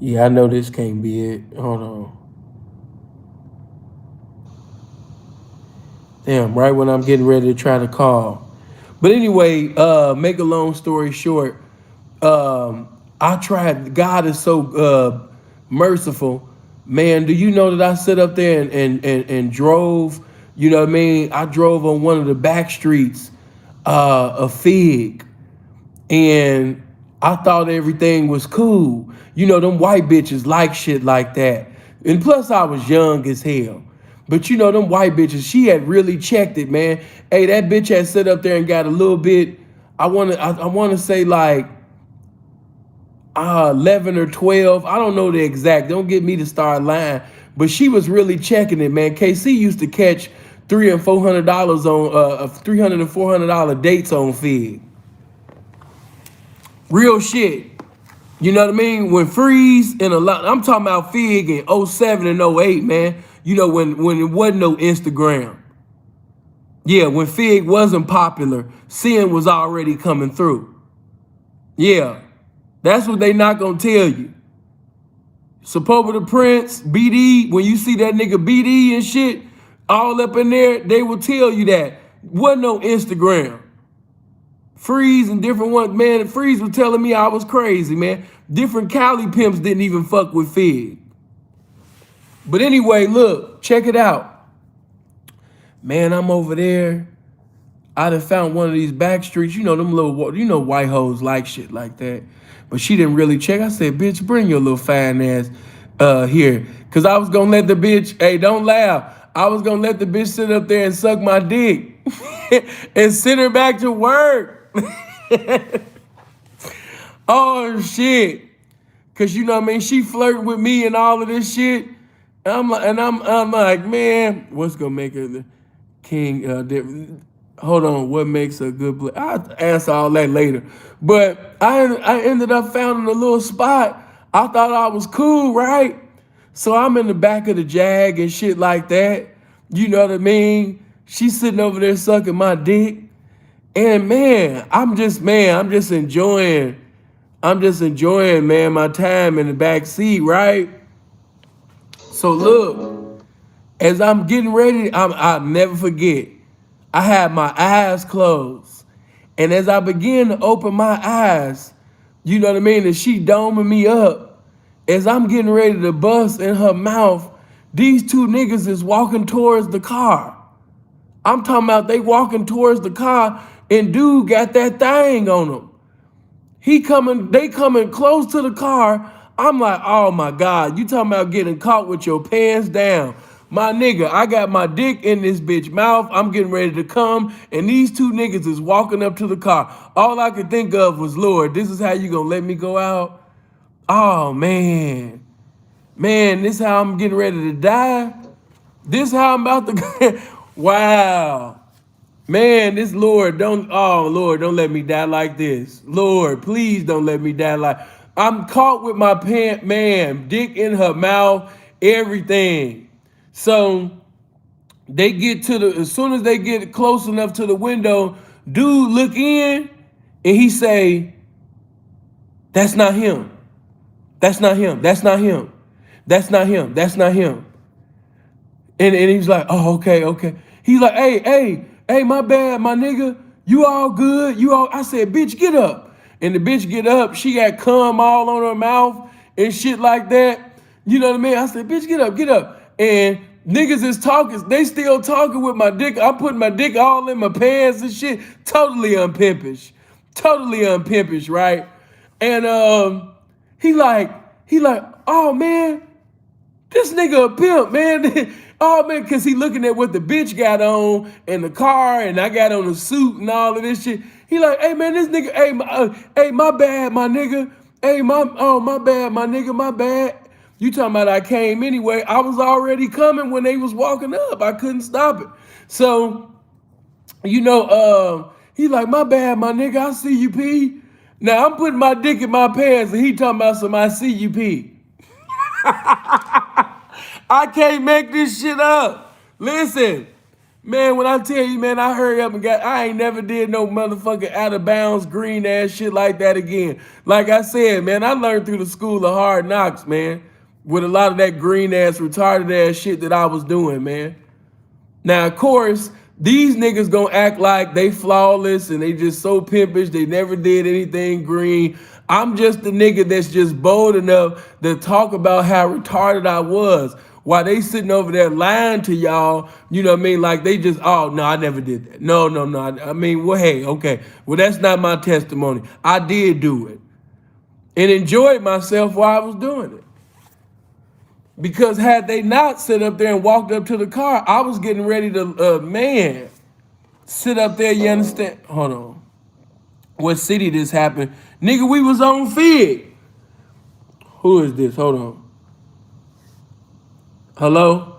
Yeah, I know this can't be it. Hold on. Damn, right when I'm getting ready to try to call. But anyway, make a long story short, I tried. God is so merciful. Man, do you know that I sit up there and drove, you know what I mean? I drove on one of the back streets, a Fig, and I thought everything was cool. You know, them white bitches like shit like that. And plus I was young as hell. But you know, them white bitches, she had really checked it, man. Hey, that bitch had sit up there and got a little bit, I wanna say like 11 or 12. I don't know the exact, don't get me to start lying. But she was really checking it, man. KC used to catch $300 and $400 on $300 and $400 dates on Fig. Real shit. You know what I mean? When Freeze and a lot, I'm talking about Fig in 07 and 08, man. You know, when it wasn't no Instagram. Yeah, when Fig wasn't popular, Sin was already coming through. Yeah, that's what they not gonna tell you. Support the Prince, BD, when you see that nigga BD and shit all up in there, they will tell you that. Wasn't no Instagram. Freeze and different ones, man. Freeze was telling me I was crazy, man. Different Cali pimps didn't even fuck with Fig. But anyway, look, check it out. Man, I'm over there. I done found one of these back streets, you know, them little, you know, white hoes like shit like that. But she didn't really check. I said, bitch, bring your little fine ass here. Cause I was gonna let the bitch, hey, don't laugh. I was gonna let the bitch sit up there and suck my dick and send her back to work. Oh shit. Cause you know what I mean? She flirting with me and all of this shit. And I'm like, man, what's gonna make her the king? Hold on, what makes a good play? I'll answer all that later. But I ended up finding a little spot. I thought I was cool, right? So I'm in the back of the Jag and shit like that. You know what I mean? She's sitting over there sucking my dick. And man, I'm just enjoying, man, my time in the back seat, right? So look, as I'm getting ready, I'll never forget. I had my eyes closed. And as I began to open my eyes, you know what I mean, and she doming me up, as I'm getting ready to bust in her mouth, these two niggas is walking towards the car. I'm talking about they walking towards the car, and dude got that thing on him. They coming close to the car. I'm like, oh my God, you talking about getting caught with your pants down. My nigga, I got my dick in this bitch mouth. I'm getting ready to come, and these two niggas is walking up to the car. All I could think of was, Lord, this is how you gonna let me go out? Oh man. Man, this how I'm getting ready to die? This how I'm about to wow. Man, this Lord, don't let me die like this. Lord, please don't let me die like. I'm caught with my pant, man, dick in her mouth, everything. So they get as soon as they get close enough to the window, dude look in and he say, that's not him. That's not him. That's not him. That's not him. That's not him. And he's like, oh, okay. He's like, hey, my bad, my nigga. You all good? I said, bitch, get up. And the bitch get up. She got cum all on her mouth and shit like that. You know what I mean? I said, bitch, get up. And niggas is talking. They still talking with my dick. I'm putting my dick all in my pants and shit. Totally unpimpish. Right? And he like, oh man, this nigga a pimp, man. Oh man, cause he looking at what the bitch got on in the car, and I got on a suit and all of this shit. He like, hey man, this nigga, hey, my bad, my nigga. Hey, my bad, my nigga, my bad. You talking about I came anyway. I was already coming when they was walking up. I couldn't stop it. So, you know, he like, my bad, my nigga, I see you pee. Now I'm putting my dick in my pants and he talking about some I see you pee. I can't make this shit up. Listen, man, when I tell you, man, I hurry up and I ain't never did no motherfucking out of bounds green ass shit like that again. Like I said, man, I learned through the school of hard knocks, man, with a lot of that green ass, retarded ass shit that I was doing, man. Now, of course, these niggas gonna act like they flawless and they just so pimpish, they never did anything green. I'm just the nigga that's just bold enough to talk about how retarded I was while they sitting over there lying to y'all, you know what I mean? Like they just, oh, no, I never did that. No. I mean, well, hey, okay. Well, that's not my testimony. I did do it and enjoyed myself while I was doing it. Because had they not sit up there and walked up to the car, I was getting ready to, sit up there, you understand? Hold on. What city this happened? Nigga, we was on Fig. Who is this? Hold on. Hello?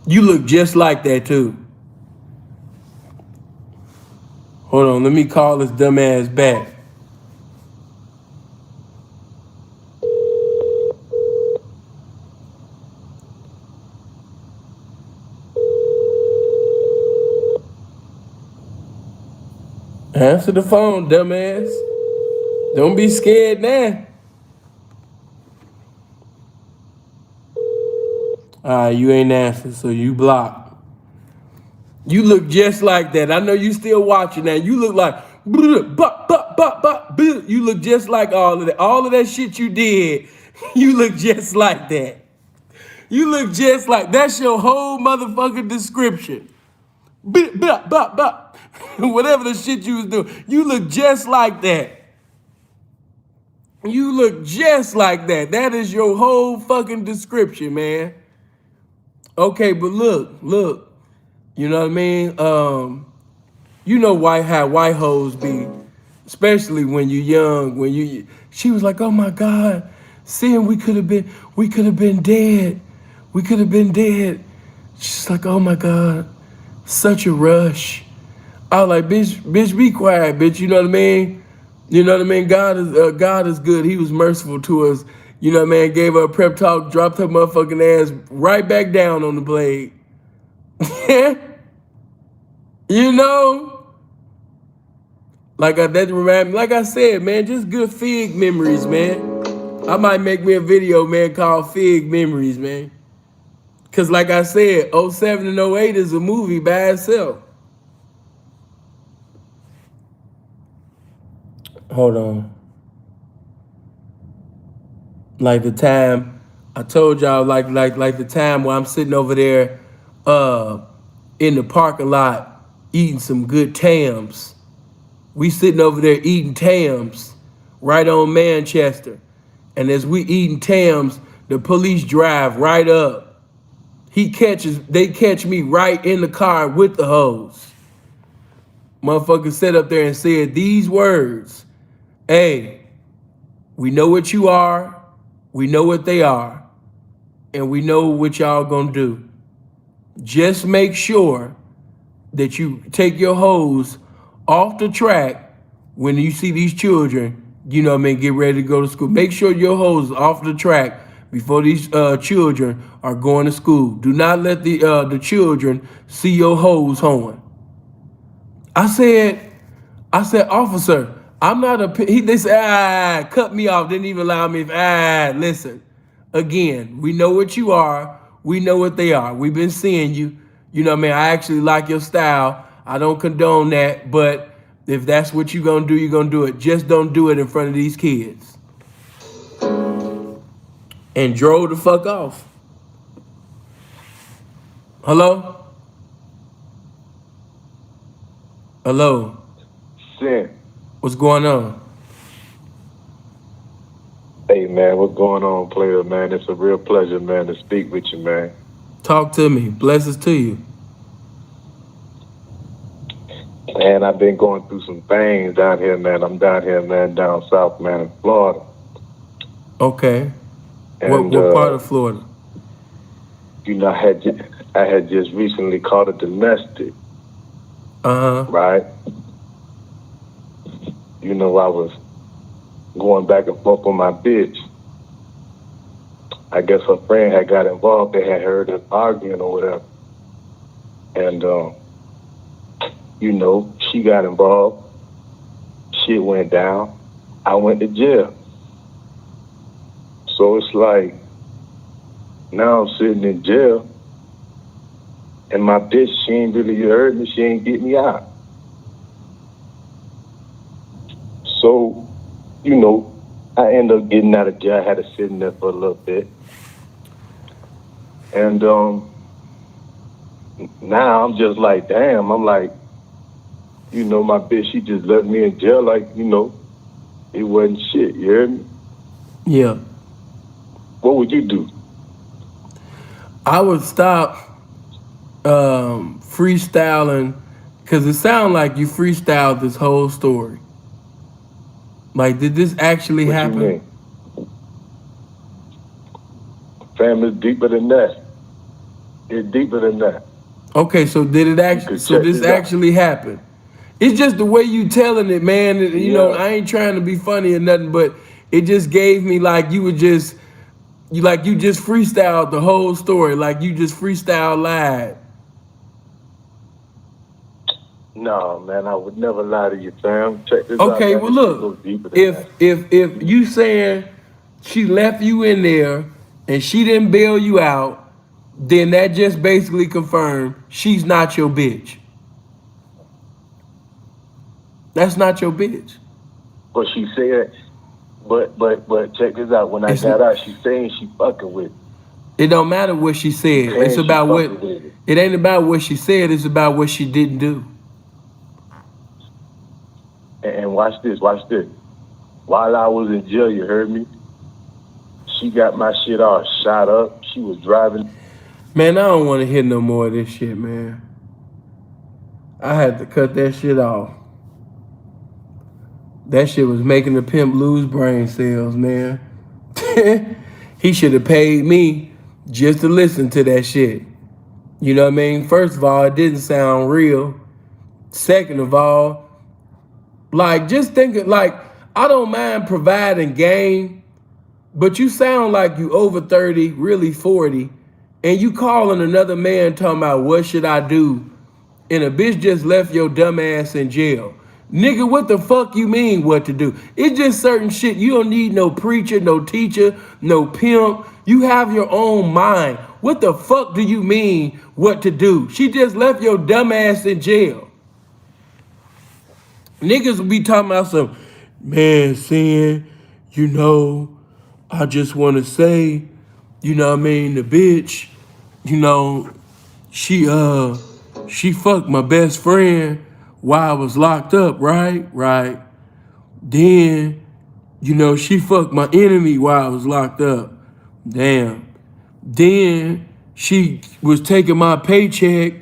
You look just like that too. Hold on, let me call this dumbass back. Answer the phone, dumbass. Don't be scared now. You ain't answer, so you blocked. You look just like that. I know you still watching that. You look like you look just like all of that. All of that shit you did, you look just like that. You look just like that's your whole motherfucking description. Whatever the shit you was doing, you look just like that. You look just like that. That is your whole fucking description, man. Okay, but look. You know what I mean? You know how white hoes be, especially when you young. She was like, "Oh my God, Sin, we could have been dead. We could have been dead." She's like, "Oh my God, such a rush." I was like, bitch, be quiet, bitch. You know what I mean? You know what I mean? God is good. He was merciful to us. You know what I mean? Gave her a prep talk, dropped her motherfucking ass right back down on the blade. You know? Like that remind me, like I said, man, just good fig memories, man. I might make me a video, man, called Fig Memories, man. Cause like I said, 07 and 08 is a movie by itself. Hold on. Like the time I told y'all, like the time where I'm sitting over there in the parking lot eating some good Tams. We sitting over there eating Tams right on Manchester. And as we eating Tams, the police drive right up. They catch me right in the car with the hose. Motherfucker sat up there and said these words. Hey, we know what you are, we know what they are, and we know what y'all gonna do. Just make sure that you take your hose off the track when you see these children, you know what I mean, get ready to go to school. Make sure your hose is off the track before these children are going to school. Do not let the children see your hose horn. I said, officer, I'm not a, they said, cut me off, didn't even allow me, listen, again, we know what you are, we know what they are, we've been seeing you, you know what I mean, I actually like your style, I don't condone that, but if that's what you're gonna do, you're gonna do it, just don't do it in front of these kids. And drove the fuck off. Hello? Hello? Sin. What's going on? Hey, man, what's going on, player, man? It's a real pleasure, man, to speak with you, man. Talk to me. Blessings to you. Man, I've been going through some things down here, man. I'm down here, man, down south, man, in Florida. Okay. And, what part of Florida? You know, I had just recently caught a domestic. Right? You know, I was going back and forth with my bitch. I guess her friend had got involved. They had heard us arguing or whatever. And, you know, she got involved. Shit went down. I went to jail. So it's like, now I'm sitting in jail, and my bitch, she ain't really heard me. She ain't get me out. So, you know, I ended up getting out of jail. I had to sit in there for a little bit. And now I'm just like, damn, I'm like, you know, my bitch, she just left me in jail like, you know, it wasn't shit, you heard me? Yeah. What would you do? I would stop freestyling, because it sounds like you freestyled this whole story. Like, did this actually happen? What you mean? Family's deeper than that. It's deeper than that. Okay, so did it actually? So this actually happened? It's just the way you telling it, man. You know, I ain't trying to be funny or nothing, but it just gave me like you just freestyled the whole story, like you just freestyle live. No, man, I would never lie to you, fam. Check this out, Okay, man. well This shit goes look, deeper than that. if you saying she left you in there and she didn't bail you out, then that just basically confirmed she's not your bitch. That's not your bitch. But she said, but check this out. When I got out, she saying she fucking with it. It don't matter what she said. It's about what. It ain't about what she said. It's about what she didn't do. And watch this. While I was in jail, you heard me? She got my shit all shot up. She was driving. Man, I don't want to hear no more of this shit, man. I had to cut that shit off. That shit was making the pimp lose brain cells, man. He should have paid me just to listen to that shit. You know what I mean? First of all, it didn't sound real. Second of all, like, just thinking, like, I don't mind providing game, but you sound like you over 30, really 40, and you calling another man talking about what should I do, and a bitch just left your dumb ass in jail. Nigga, what the fuck you mean what to do? It's just certain shit. You don't need no preacher, no teacher, no pimp. You have your own mind. What the fuck do you mean what to do? She just left your dumb ass in jail. Niggas will be talking about some, man, Sin, you know, I just want to say, you know what I mean, the bitch, you know, she fucked my best friend while I was locked up, right? Right. Then, you know, she fucked my enemy while I was locked up. Damn. Then she was taking my paycheck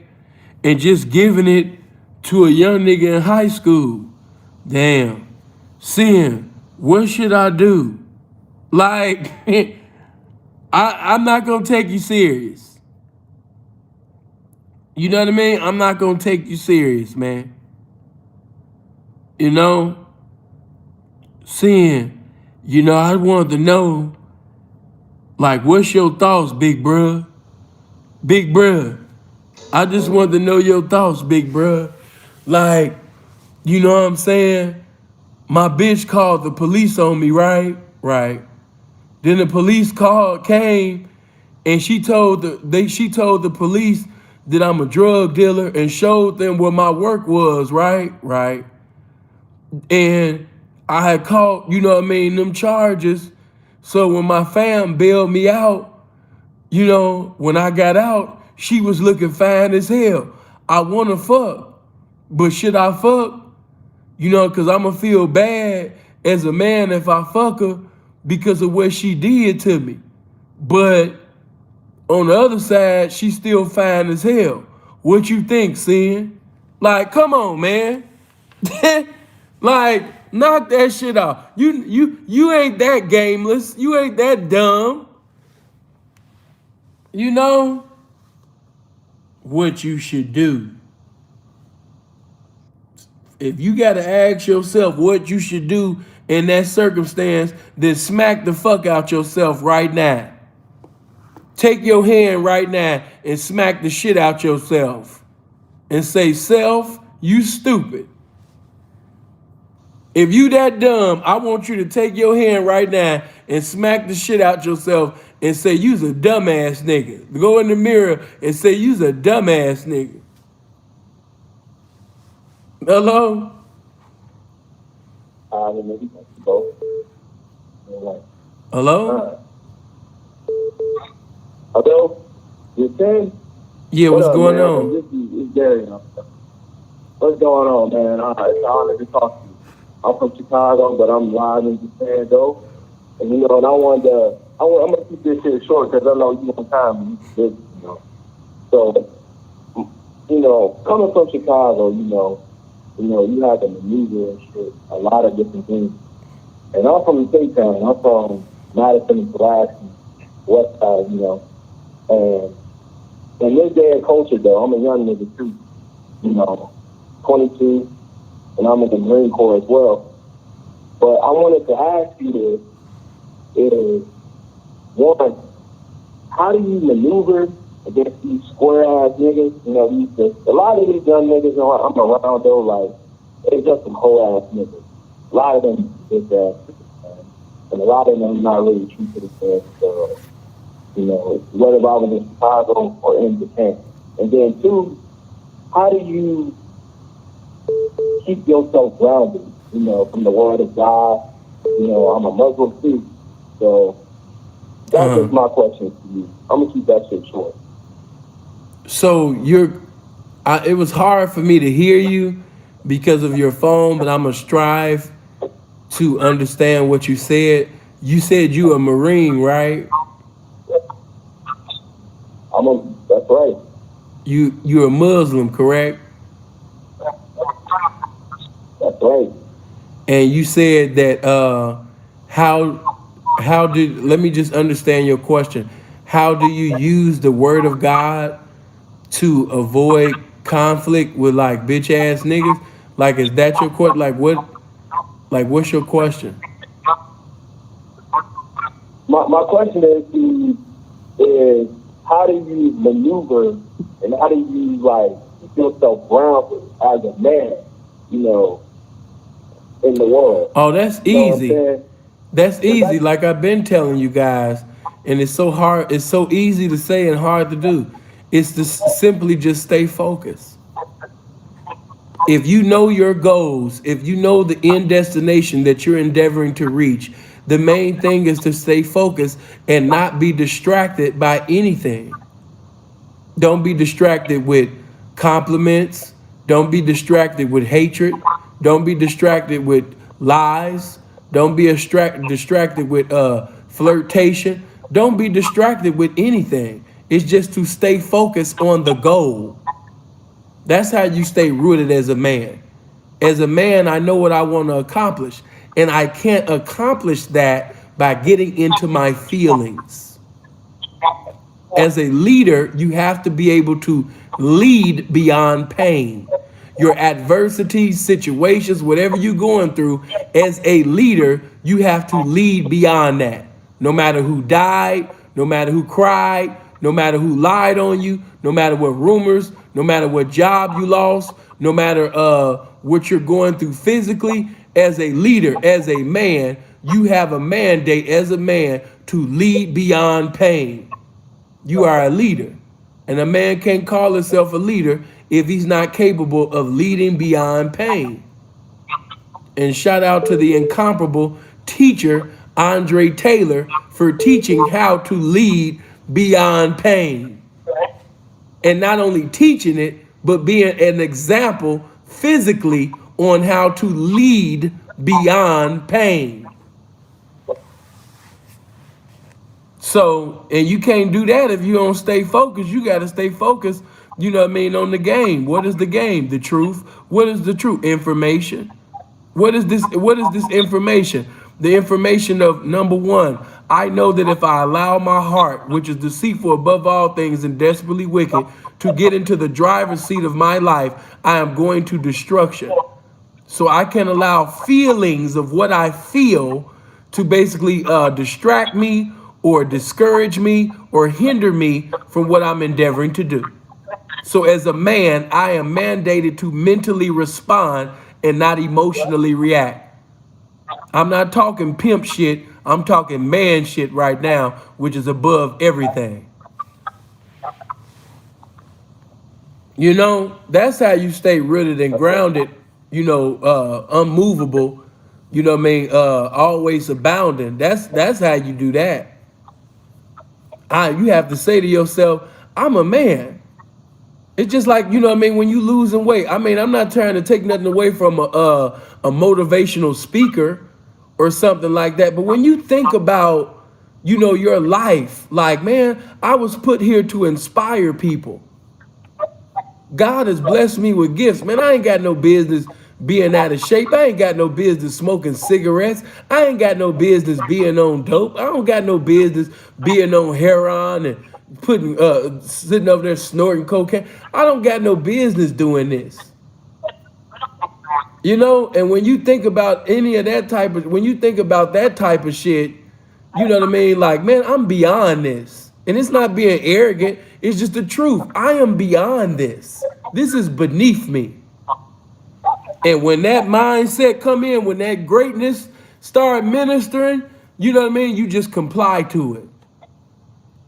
and just giving it to a young nigga in high school. Damn. Sin, what should I do? Like, I'm not gonna take you serious. You know what I mean? I'm not gonna take you serious, man. You know? Sin, you know, I wanted to know, like, what's your thoughts, big bruh? Big bruh. I just wanted to know your thoughts, big bruh. Like, you know what I'm saying? My bitch called the police on me, right? Right. Then the police came, and she told the police that I'm a drug dealer and showed them where my work was, right? Right. And I had caught, you know what I mean, them charges. So when my fam bailed me out, you know, when I got out, she was looking fine as hell. I wanna fuck, but should I fuck? You know, cause I'ma feel bad as a man if I fuck her because of what she did to me. But on the other side, she's still fine as hell. What you think, Sin? Like, come on, man. Like, knock that shit off. You ain't that gameless. You ain't that dumb. You know what you should do. If you gotta ask yourself what you should do in that circumstance, then smack the fuck out yourself right now. Take your hand right now and smack the shit out yourself. And say, self, you stupid. If you that dumb, I want you to take your hand right now and smack the shit out yourself and say, you's a dumbass nigga. Go in the mirror and say, you's a dumbass nigga. Hello? Hello? Hello? You saying? Yeah, what's going man? on? This is Gary. What's going on, man? It's an honor to talk to you. I'm from Chicago, but I'm live in Japan, though. And, you know, and I'm going to keep this shit short because I know you want time. You know. So, you know, coming from Chicago, you know, you have to maneuver and shit, a lot of different things. And I'm from the State Town. I'm from Madison and Pulaski, West Side, you know. And in this day and culture, though, I'm a young nigga, too. You know, 22, and I'm in the Marine Corps as well. But I wanted to ask you this, is, one, how do you maneuver against these square ass niggas. You know, a lot of these young niggas I'm around though, like they just some whole ass niggas. A lot of them is and a lot of them not really true to themselves. So, you know, whether I was in Chicago or in Japan. And then two, how do you keep yourself grounded, you know, from the word of God? You know, I'm a Muslim too. So that's just my question to you. I'm gonna keep that shit short. So it was hard for me to hear you because of your phone, but I'm gonna strive to understand what you said. You said you a Marine, right? That's right. You're a Muslim, correct? That's right. And you said that how did let me just understand your question. How do you use the word of God to avoid conflict with like bitch ass niggas? Like, is that your question? What's your question? My question is how do you maneuver and how do you like keep yourself grounded as a man, you know, in the world? Oh, that's easy. That's easy. Like I've been telling you guys, and it's so hard. It's so easy to say and hard to do. It's to simply just stay focused. If you know your goals, if you know the end destination that you're endeavoring to reach, the main thing is to stay focused and not be distracted by anything. Don't be distracted with compliments. Don't be distracted with hatred. Don't be distracted with lies. Don't be distracted with flirtation. Don't be distracted with anything. It's just to stay focused on the goal. That's how you stay rooted as a man. As a man, I know what I want to accomplish, and I can't accomplish that by getting into my feelings. As a leader, you have to be able to lead beyond pain. Your adversities, situations, whatever you're going through, as a leader, you have to lead beyond that. No matter who died, no matter who cried, no matter who lied on you, no matter what rumors, no matter what job you lost, no matter what you're going through physically, as a leader, as a man, you have a mandate as a man to lead beyond pain. You are a leader. And a man can't call himself a leader if he's not capable of leading beyond pain. And shout out to the incomparable teacher, Andre Taylor, for teaching how to lead beyond pain. And not only teaching it, but being an example physically on how to lead beyond pain. So, and you can't do that if you don't stay focused. You got to stay focused, you know what I mean, on the game. What is the game? The truth. What is the truth? Information. What is this information? The information of, number one, I know that if I allow my heart, which is deceitful above all things and desperately wicked, to get into the driver's seat of my life, I am going to destruction. So I can allow feelings of what I feel to basically distract me or discourage me or hinder me from what I'm endeavoring to do. So as a man, I am mandated to mentally respond and not emotionally react. I'm not talking pimp shit. I'm talking man shit right now, which is above everything. You know, that's how you stay rooted and grounded, you know, unmovable, you know what I mean, always abounding. That's how you do that. You have to say to yourself, I'm a man. It's just like, you know what I mean, when you losing weight. I mean, I'm not trying to take nothing away from a motivational speaker or something like that. But when you think about, you know, your life, like, man, I was put here to inspire people. God has blessed me with gifts. Man, I ain't got no business being out of shape. I ain't got no business smoking cigarettes. I ain't got no business being on dope. I don't got no business being on heroin and sitting over there snorting cocaine. I don't got no business doing this. You know, and when you think about any of that type of, when you think about that type of shit, you know what I mean? Like, man, I'm beyond this. And it's not being arrogant. It's just the truth. I am beyond this. This is beneath me. And when that mindset come in, when that greatness start ministering, you know what I mean? You just comply to it.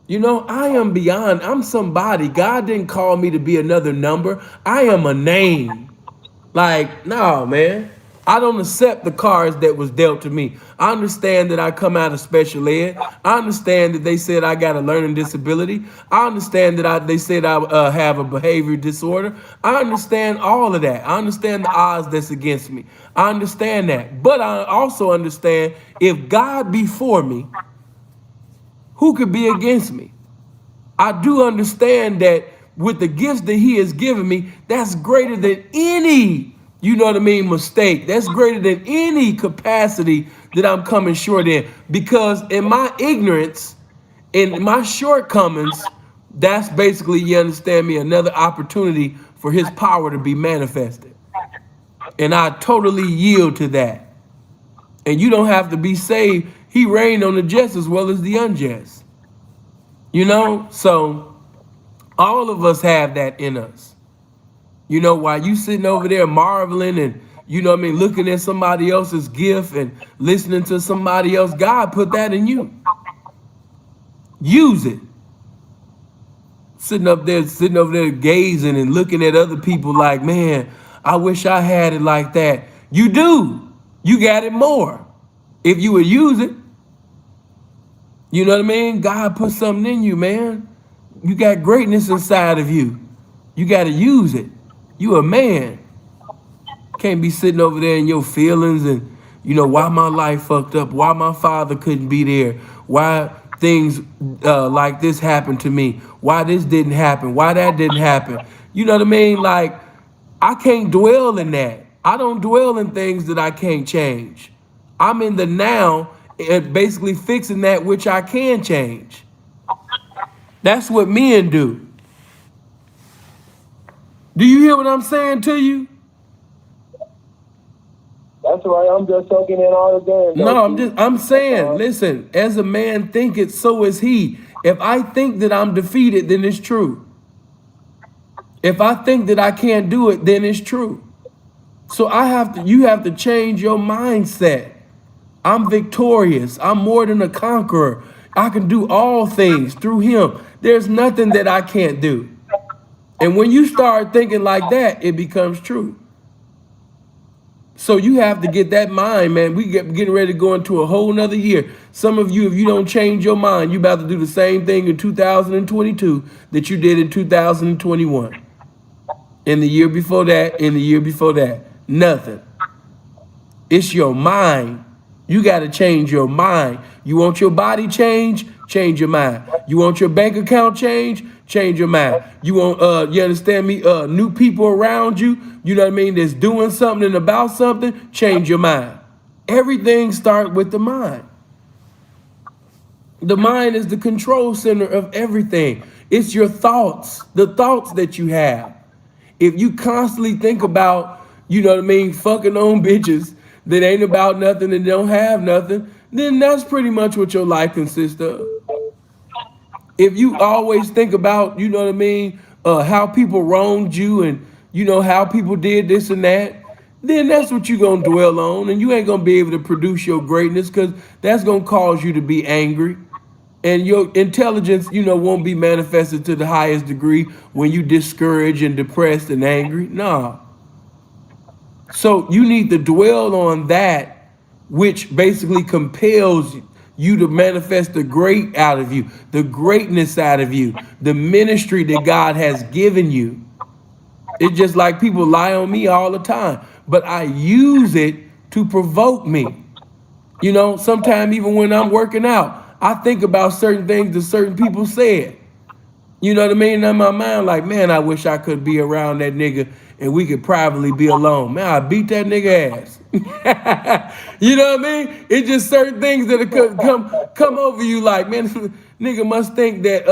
You know, I am beyond. I'm somebody. God didn't call me to be another number. I am a name. Like, no, man. I don't accept the cards that was dealt to me. I understand that I come out of special ed. I understand that they said I got a learning disability. I understand that they said I have a behavior disorder. I understand all of that. I understand the odds that's against me. I understand that. But I also understand if God be for me, who could be against me? I do understand that with the gifts that he has given me, that's greater than any, you know what I mean, mistake. That's greater than any capacity that I'm coming short in. Because in my ignorance, in my shortcomings, that's basically, you understand me, another opportunity for his power to be manifested. And I totally yield to that. And you don't have to be saved. He reigned on the just as well as the unjust. You know, so all of us have that in us. You know, while you sitting over there marveling and, you know what I mean, looking at somebody else's gift and listening to somebody else, God put that in you. Use it. Sitting over there gazing and looking at other people like, man, I wish I had it like that. You do. You got it more if you would use it. You know what I mean? God put something in you, man. You got greatness inside of you. You got to use it. You a man. Can't be sitting over there in your feelings and, you know, why my life fucked up, why my father couldn't be there, why things like this happened to me, why this didn't happen, why that didn't happen. You know what I mean? Like, I can't dwell in that. I don't dwell in things that I can't change. I'm in the now and basically fixing that which I can change. That's what men do. Do you hear what I'm saying to you? That's right. I'm just soaking in all the game. No, I'm saying, listen, as a man thinketh, so is he. If I think that I'm defeated, then it's true. If I think that I can't do it, then it's true. So you have to change your mindset. I'm victorious. I'm more than a conqueror. I can do all things through him. There's nothing that I can't do. And when you start thinking like that, it becomes true. So you have to get that mind, man. We getting ready to go into a whole nother year. Some of you, if you don't change your mind, you about to do the same thing in 2022 that you did in 2021. In the year before that, in the year before that. Nothing. It's your mind. You got to change your mind. You want your body change? Change your mind. You want your bank account change? Change your mind. You want, you understand me? New people around you, you know what I mean? That's doing something and about something. Change your mind. Everything starts with the mind. The mind is the control center of everything. It's your thoughts, the thoughts that you have. If you constantly think about, you know what I mean, fucking on bitches that ain't about nothing and don't have nothing, then that's pretty much what your life consists of. If you always think about, you know what I mean, how people wronged you and, you know, how people did this and that, then that's what you're going to dwell on. And you ain't going to be able to produce your greatness because that's going to cause you to be angry. And your intelligence, you know, won't be manifested to the highest degree when you discouraged and depressed and angry. No. So you need to dwell on that which basically compels you to manifest the great out of you, the greatness out of you, the ministry that God has given you. It's just like people lie on me all the time, but I use it to provoke me. You know, sometimes even when I'm working out, I think about certain things that certain people said. You know what I mean? In my mind, like, man, I wish I could be around that nigga and we could privately be alone. Man, I beat that nigga ass. You know what I mean? It's just certain things that could come over you like, man, nigga must think that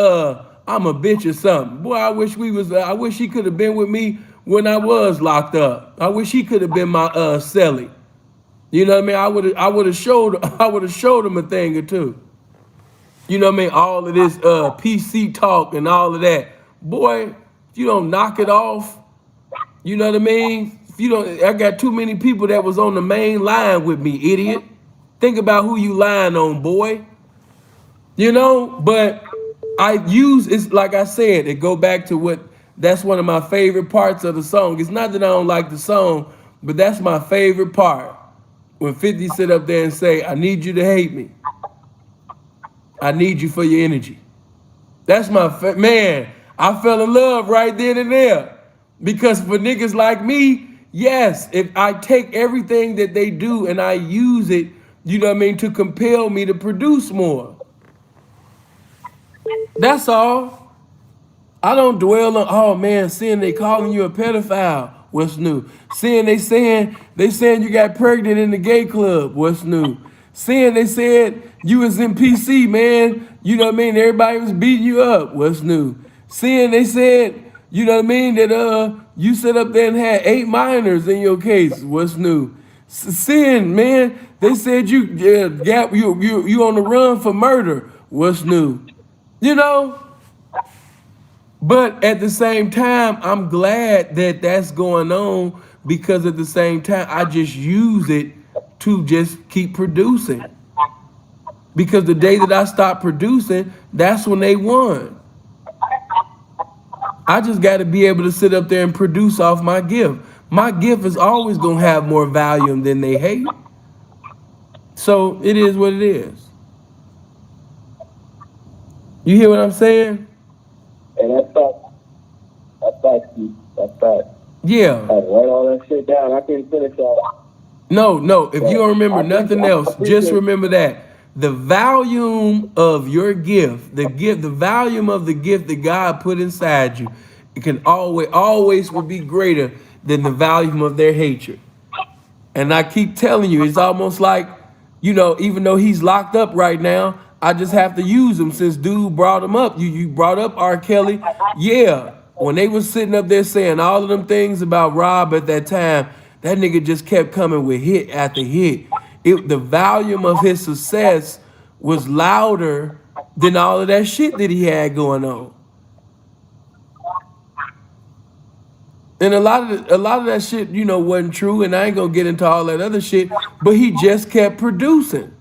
I'm a bitch or something. Boy, I wish he could have been with me when I was locked up. I wish he could have been my cellie. You know what I mean? I would have showed him a thing or two. You know what I mean? All of this PC talk and all of that. boy, if you don't knock it off, you know what I mean? If you don't, I got too many people that was on the main line with me, idiot. Think about who you lying on, boy. You know, but I use, it's like I said, it go back to what, that's one of my favorite parts of the song. It's not that I don't like the song, but that's my favorite part. When 50 sit up there and say, I need you to hate me. I need you for your energy. That's my, man, I fell in love right then and there. Because for niggas like me, yes, if I take everything that they do and I use it, you know what I mean, to compel me to produce more. That's all. I don't dwell on, oh man, seeing they calling you a pedophile. What's new? Seeing they saying you got pregnant in the gay club. What's new? Seeing they said you was in PC, man. You know what I mean? Everybody was beating you up. What's new? Seeing they said, you know what I mean, that you sit up there and had 8 minors in your case. What's new? Seeing, man, they said you on the run for murder. What's new? You know? But at the same time, I'm glad that that's going on, because at the same time, I just use it to just keep producing. Because the day that I stopped producing, that's when they won. I just got to be able to sit up there and produce off my gift. My gift is always going to have more volume than they hate. So it is what it is. You hear what I'm saying? And that's fact. That's fact, Steve. That's fact. Yeah. I had to write all that shit down. I couldn't finish all. No. If you don't remember nothing else, just remember that the volume of your gift, the volume of the gift that God put inside you, it can always will be greater than the volume of their hatred. And I keep telling you, it's almost like, you know, even though he's locked up right now, I just have to use him since dude brought him up. You brought up R. Kelly. Yeah, when they was sitting up there saying all of them things about Rob at that time, that nigga just kept coming with hit after hit. The volume of his success was louder than all of that shit that he had going on. And a lot of that shit, you know, wasn't true, and I ain't gonna get into all that other shit, but he just kept producing.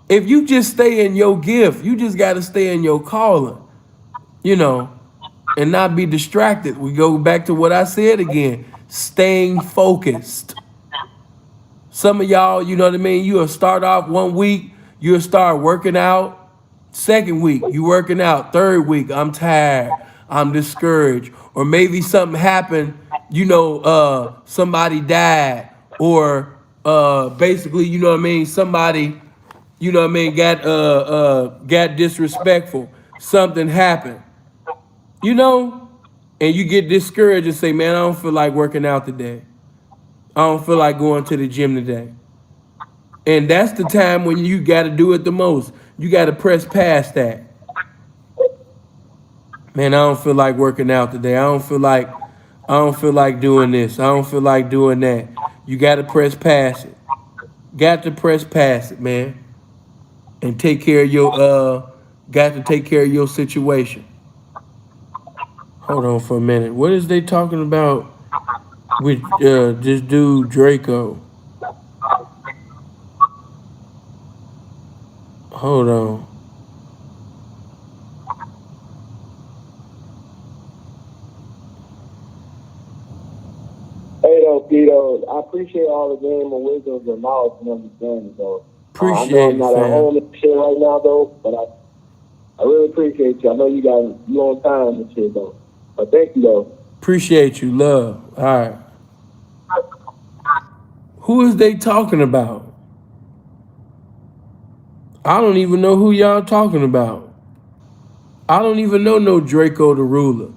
If you just stay in your gift, you just gotta stay in your calling, you know, and not be distracted. We go back to what I said again, staying focused. Some of y'all, you know what I mean, you'll start off one week, you'll start working out. Second week, you working out. Third week, I'm tired, I'm discouraged. Or maybe something happened, you know, somebody died, or basically, you know what I mean, somebody, you know what I mean, got disrespectful. Something happened, you know, and you get discouraged and say, man, I don't feel like working out today. I don't feel like going to the gym today. And that's the time when you got to do it the most. You got to press past that. Man, I don't feel like working out today. I don't feel like doing this. I don't feel like doing that. You got to press past it. Got to press past it, man. And take care of your situation. Hold on for a minute. What is they talking about with this dude Draco? Hold on. Hey, though, Guido, I appreciate all the game of wisdom and knowledge and understanding, though. I know I'm not at home and shit right now, though, but I really appreciate you. I know you on time and shit, though. But thank you, though. Appreciate you, love. All right. Who is they talking about? I don't even know who y'all talking about. I don't even know no Draco the Ruler.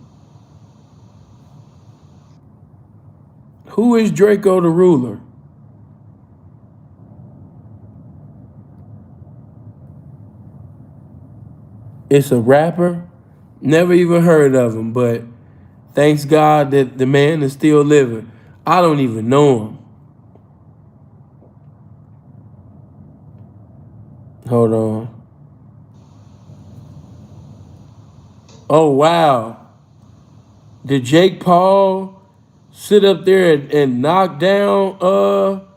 Who is Draco the Ruler? It's a rapper. Never even heard of him, but thanks God that the man is still living. I don't even know him. Hold on. Oh wow. Did Jake Paul sit up there and knock down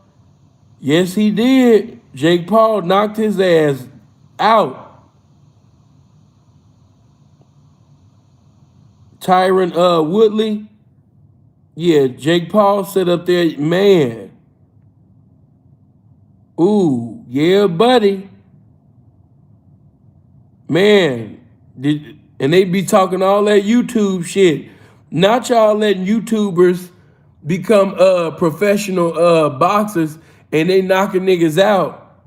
yes he did. Jake Paul knocked his ass out. Tyron Woodley. Yeah, Jake Paul sit up there, man. Ooh, yeah, buddy. Man, and they be talking all that YouTube shit. Not y'all letting YouTubers become professional boxers and they knocking niggas out.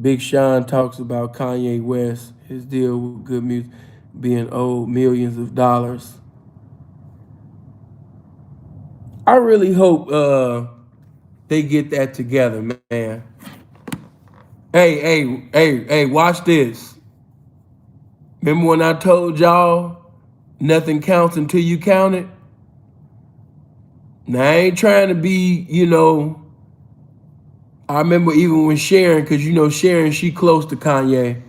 Big Sean talks about Kanye West, his deal with good music being owed millions of dollars. I really hope they get that together, man. Hey, watch this. Remember when I told y'all nothing counts until you count it? Now, I ain't trying to be, I remember even when Sharon, because Sharon, she close to Kanye.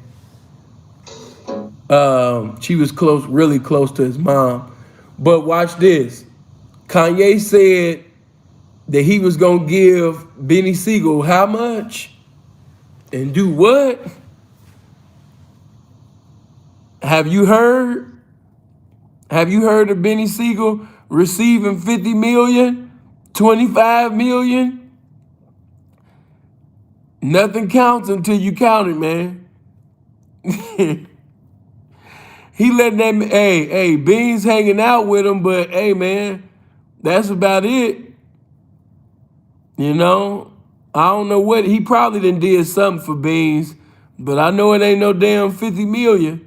She was close, really close to his mom. But watch this. Kanye said that he was going to give Benny Siegel how much? And do what? Have you heard? Have you heard of Benny Siegel receiving 50 million, 25 million? Nothing counts until you count it, man. He letting that, hey, Beans hanging out with him, but hey, man, that's about it. I don't know what, he probably done did something for Beans, but I know it ain't no damn 50 million.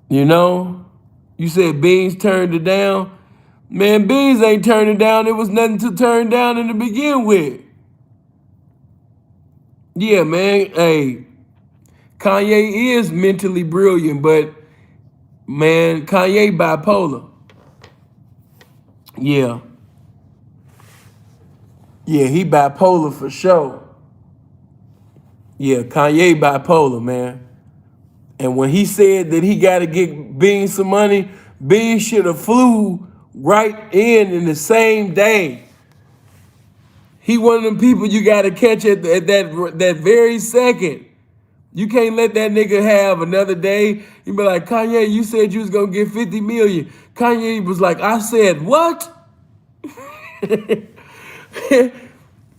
You said Beans turned it down. Man, Beans ain't turned it down. There was nothing to turn down in the begin with. Yeah, man, hey, Kanye is mentally brilliant, but man, Kanye bipolar. Yeah. Yeah, he bipolar for sure. Yeah, Kanye bipolar, man. And when he said that he got to get Beans some money, Beans should have flew right in the same day. He one of them people you got to catch at that very second. You can't let that nigga have another day. You be like, Kanye, you said you was going to get 50 million. Kanye was like, I said, what?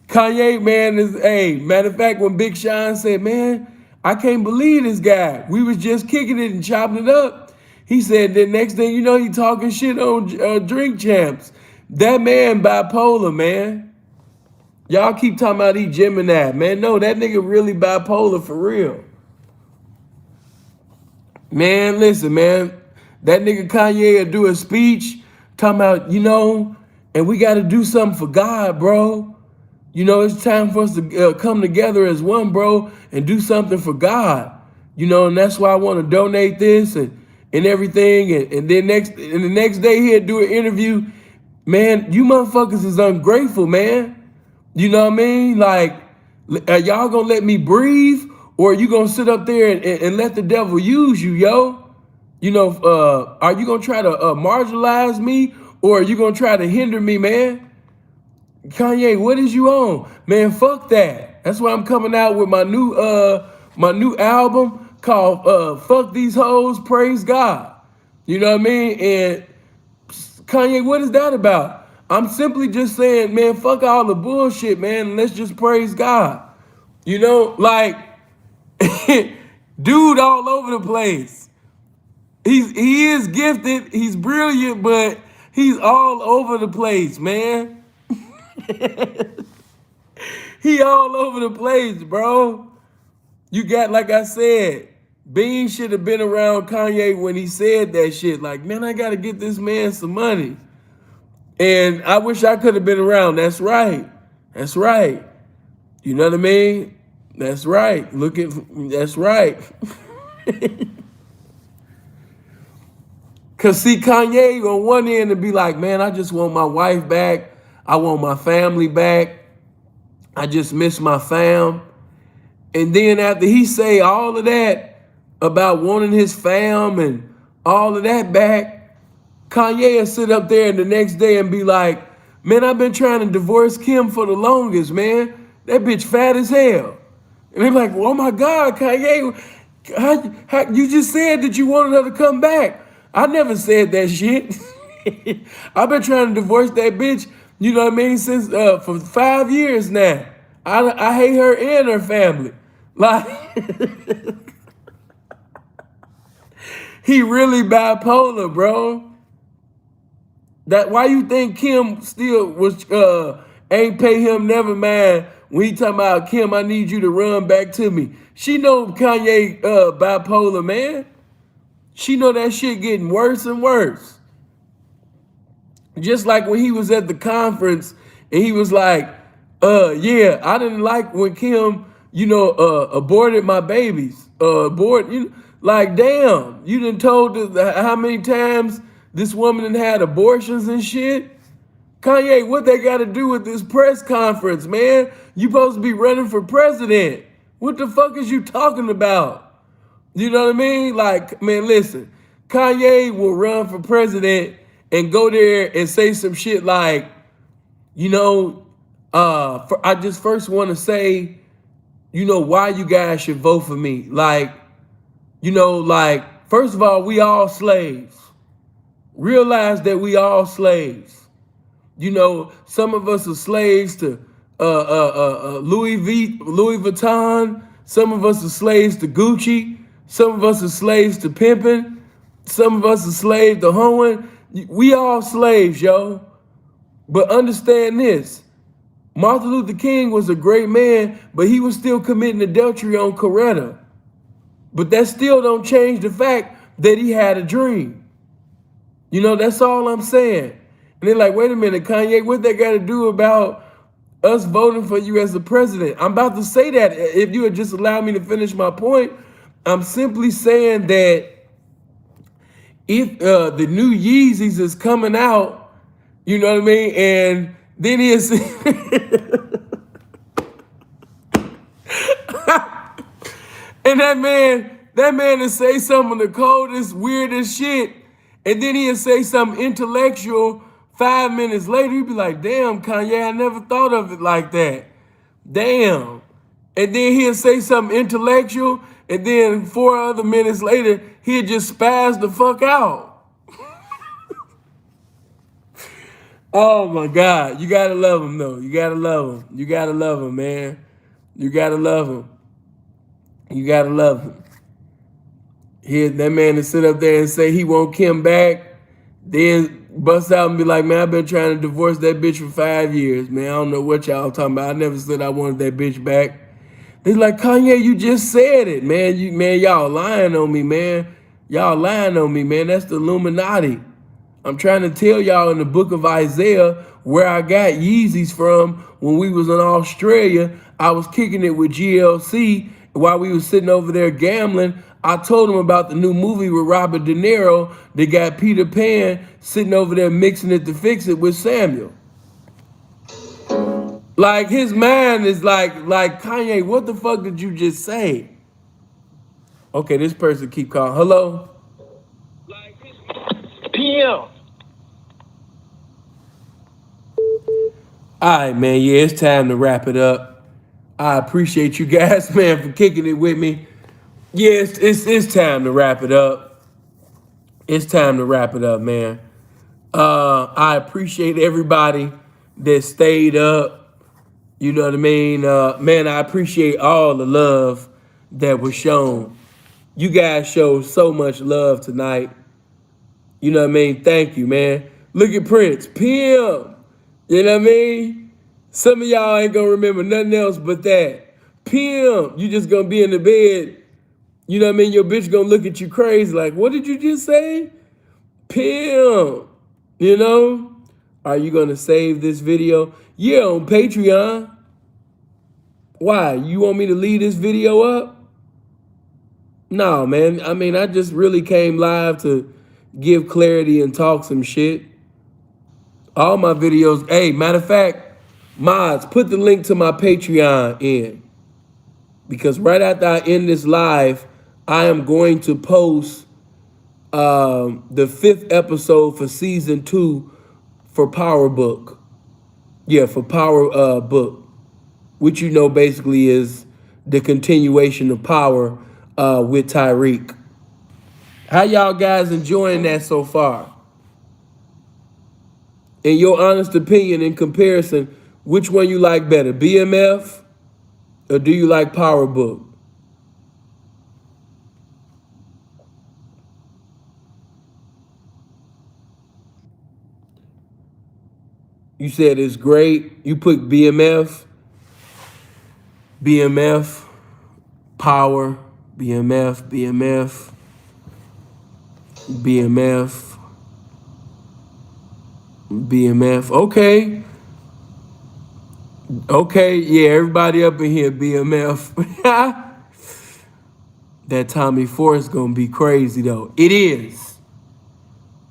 Kanye, man, matter of fact, when Big Sean said, man, I can't believe this guy. We was just kicking it and chopping it up. He said the next thing you know, he talking shit on Drink Champs. That man bipolar, man. Y'all keep talking about he Gemini, man. No, that nigga really bipolar for real. Man, listen, man. That nigga Kanye will do a speech talking about, and we got to do something for God, bro. It's time for us to come together as one, bro, and do something for God. And that's why I want to donate this and everything. And then the next day he'll do an interview. Man, you motherfuckers is ungrateful, man. You know what I mean? Like, are y'all gonna let me breathe? Or are you gonna sit up there and let the devil use you, yo? Are you gonna try to marginalize me? Or are you gonna try to hinder me, man? Kanye, what is you on? Man, fuck that. That's why I'm coming out with my new album called Fuck These Hoes, Praise God. You know what I mean? And Kanye, what is that about? I'm simply just saying, man, fuck all the bullshit, man. Let's just praise God. Like, dude all over the place. He is gifted, he's brilliant, but he's all over the place, man. He all over the place, bro. You got, like I said, Bean should have been around Kanye when he said that shit. Like, man, I got to get this man some money. And I wish I could have been around. That's right. That's right. You know what I mean? That's right. That's right. Because see, Kanye on one end to be like, man, I just want my wife back. I want my family back. I just miss my fam. And then after he say all of that about wanting his fam and all of that back, Kanye will sit up there and the next day and be like, man, I've been trying to divorce Kim for the longest, man. That bitch fat as hell. And they're like, oh my God, Kanye, how, you just said that you wanted her to come back. I never said that shit. I've been trying to divorce that bitch, you know what I mean, since for 5 years now. I hate her and her family. Like, he really bipolar, bro. That why you think Kim still was ain't pay him never mind when he talking about Kim, I need you to run back to me. She know Kanye bipolar, man. She know that shit getting worse and worse. Just like when he was at the conference and he was like, yeah, I didn't like when Kim, aborted my babies. Like, damn, you done told how many times this woman done had abortions and shit? Kanye, what they got to do with this press conference, man? You supposed to be running for president. What the fuck is you talking about? You know what I mean? Like, man, listen, Kanye will run for president and go there and say some shit like, I just first want to say, why you guys should vote for me. Like, first of all, we all slaves. Realize that we all slaves. Some of us are slaves to Louis Vuitton. Some of us are slaves to Gucci. Some of us are slaves to pimping. Some of us are slaves to hoeing. We all slaves, yo. But understand this. Martin Luther King was a great man, but he was still committing adultery on Coretta. But that still don't change the fact that he had a dream. That's all I'm saying. And they're like, wait a minute, Kanye, what that got to do about us voting for you as the president? I'm about to say that. If you would just allow me to finish my point, I'm simply saying that if the new Yeezys is coming out, you know what I mean? And then he is... and that man will say some of the coldest, weirdest shit, and then he'll say something intellectual. 5 minutes later, he'd be like, damn, Kanye, I never thought of it like that. Damn. And then he'll say something intellectual, and then 4 other minutes later, he'll just spaz the fuck out. Oh my God. You gotta love him, though. You gotta love him. You gotta love him, man. You gotta love him. You gotta love him. That man to sit up there and say he want Kim back, then bust out and be like, man, I've been trying to divorce that bitch for 5 years, man. I don't know what y'all talking about. I never said I wanted that bitch back. They're like, Kanye, you just said it, man. Y'all lying on me, man. Y'all lying on me, man. That's the Illuminati. I'm trying to tell y'all in the book of Isaiah where I got Yeezys from when we was in Australia. I was kicking it with GLC while we was sitting over there gambling. I told him about the new movie with Robert De Niro that got Peter Pan sitting over there mixing it to fix it with Samuel. Like, his mind is like Kanye, what the fuck did you just say? Okay, this person keep calling. Hello? PM. All right, man. Yeah, it's time to wrap it up. I appreciate you guys, man, for kicking it with me. Yeah, it's time to wrap it up. It's time to wrap it up, man. I appreciate everybody that stayed up. You know what I mean? Man, I appreciate all the love that was shown. You guys showed so much love tonight. You know what I mean? Thank you, man. Look at Prince. PM. You know what I mean? Some of y'all ain't gonna remember nothing else but that. PM. You just gonna be in the bed. You know what I mean? Your bitch gonna look at you crazy like, what did you just say? PM. You know? Are you gonna save this video? Yeah, on Patreon. Why? You want me to leave this video up? No, man. I mean, I just really came live to give clarity and talk some shit. All my videos. Hey, matter of fact, mods, put the link to my Patreon in. because right after I end this live, I am going to post the 5th episode for season 2 for Power Book. Yeah, for Power Book, which basically is the continuation of Power with Tyreek. How y'all guys enjoying that so far? In your honest opinion, in comparison, which one you like better, BMF or do you like Power Book? You said it's great. You put BMF, Power, BMF, Okay. Okay, yeah, everybody up in here, BMF. That Tommy Force gonna be crazy though. It is.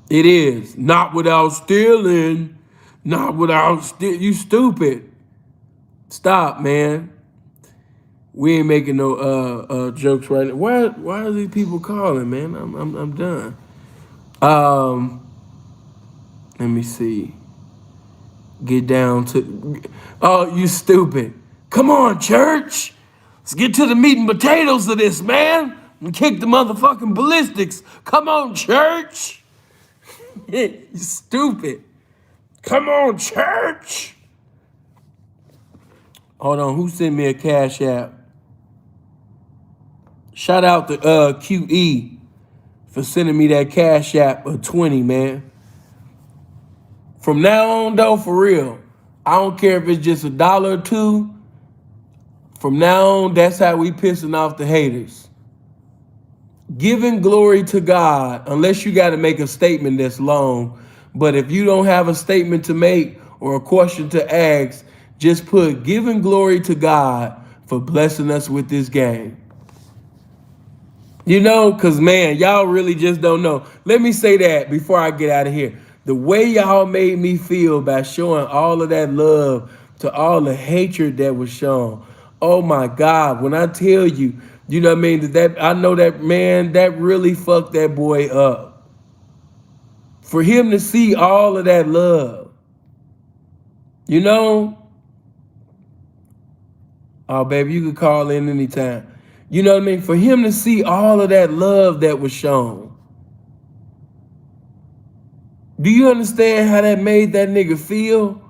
It is. Not without stealing. Not without you stupid. Stop, man. We ain't making no jokes right now. Why are these people calling, man? I'm done. Let me see. Get down to oh, you stupid. Come on, church. Let's get to the meat and potatoes of this, man. And kick the motherfucking ballistics. Come on, church. You stupid. Come on, church. Hold on, who sent me a Cash App? Shout out to QE for sending me that Cash App of 20, man. From now on, though, for real, I don't care if it's just $1 or $2. From now on, that's how we pissing off the haters. Giving glory to God, unless you got to make a statement that's long. But if you don't have a statement to make or a question to ask, just put giving glory to God for blessing us with this game. Because, man, y'all really just don't know. Let me say that before I get out of here. The way y'all made me feel by showing all of that love to all the hatred that was shown. Oh, my God. When I tell you, you know what I mean? That I know that, man, that really fucked that boy up. For him to see all of that love. Oh, baby, you could call in anytime. You know what I mean? For him to see all of that love that was shown. Do you understand how that made that nigga feel?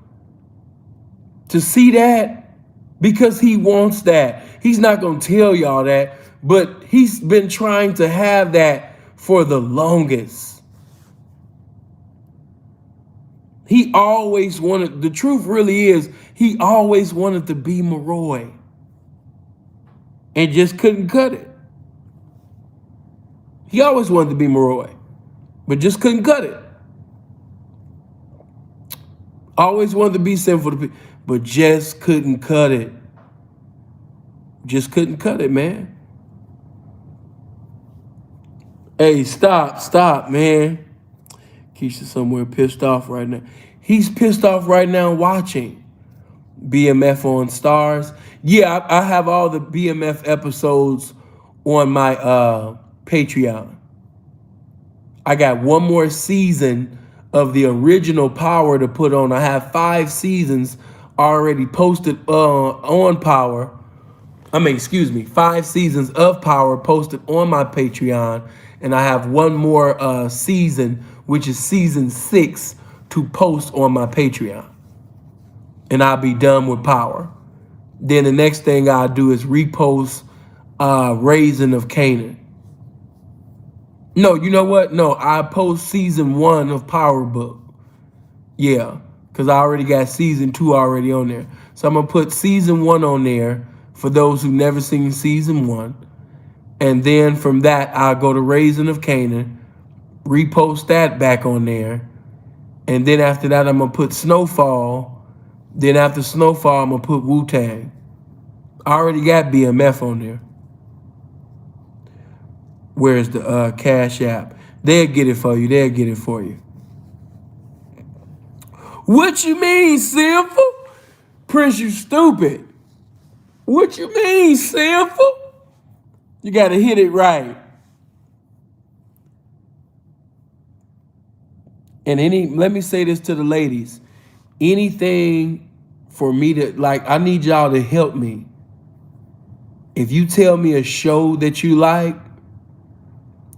To see that? Because he wants that. He's not going to tell y'all that, but he's been trying to have that for the longest. He always wanted, the truth really is, he always wanted to be Maroy. And just couldn't cut it. He always wanted to be Maroy, but just couldn't cut it. Always wanted to be sinful, but just couldn't cut it. Just couldn't cut it, man. Hey, stop, man. Keisha somewhere pissed off right now. He's pissed off right now watching BMF on Stars. Yeah, I have all the BMF episodes on my Patreon. I got one more season of the original Power to put on. I have 5 seasons already posted on Power. 5 seasons of Power posted on my Patreon. And I have one more season, which is season 6, to post on my Patreon. And I'll be done with Power. Then the next thing I'll do is repost Raising of Canaan. No, you know what? No, I post season 1 of Power Book. Yeah, because I already got season 2 already on there. So I'm going to put season 1 on there for those who've never seen season 1. And then from that, I'll go to Raising of Canaan, repost that back on there. And then after that, I'm going to put Snowfall. Then after Snowfall, I'm going to put Wu-Tang. I already got BMF on there. Where's the Cash App? They'll get it for you. What you mean, Sinful? Prince, you stupid. What you mean, Sinful? You gotta hit it right. And let me say this to the ladies. Anything for me to, like, I need y'all to help me. If you tell me a show that you like,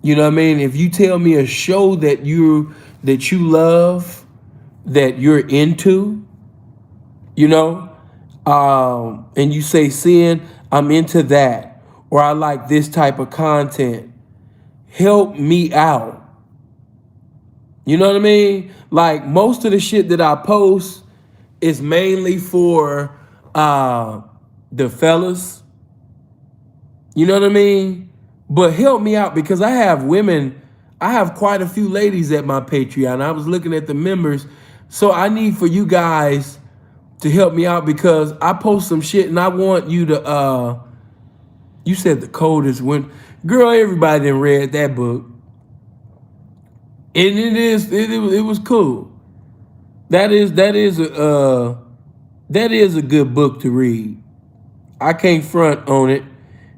you know what I mean? If you tell me a show that you love, that you're into, you know, and you say, Sin, I'm into that, or I like this type of content, help me out. You know what I mean? Like, most of the shit that I post is mainly for the fellas. You know what I mean? But help me out, because I have women, I have quite a few ladies at my Patreon. I was looking at the members. So I need for you guys to help me out, because I post some shit and I want you to, you said the coldest when, girl, everybody done read that book. And it was cool. That is a good book to read. I can't front on it.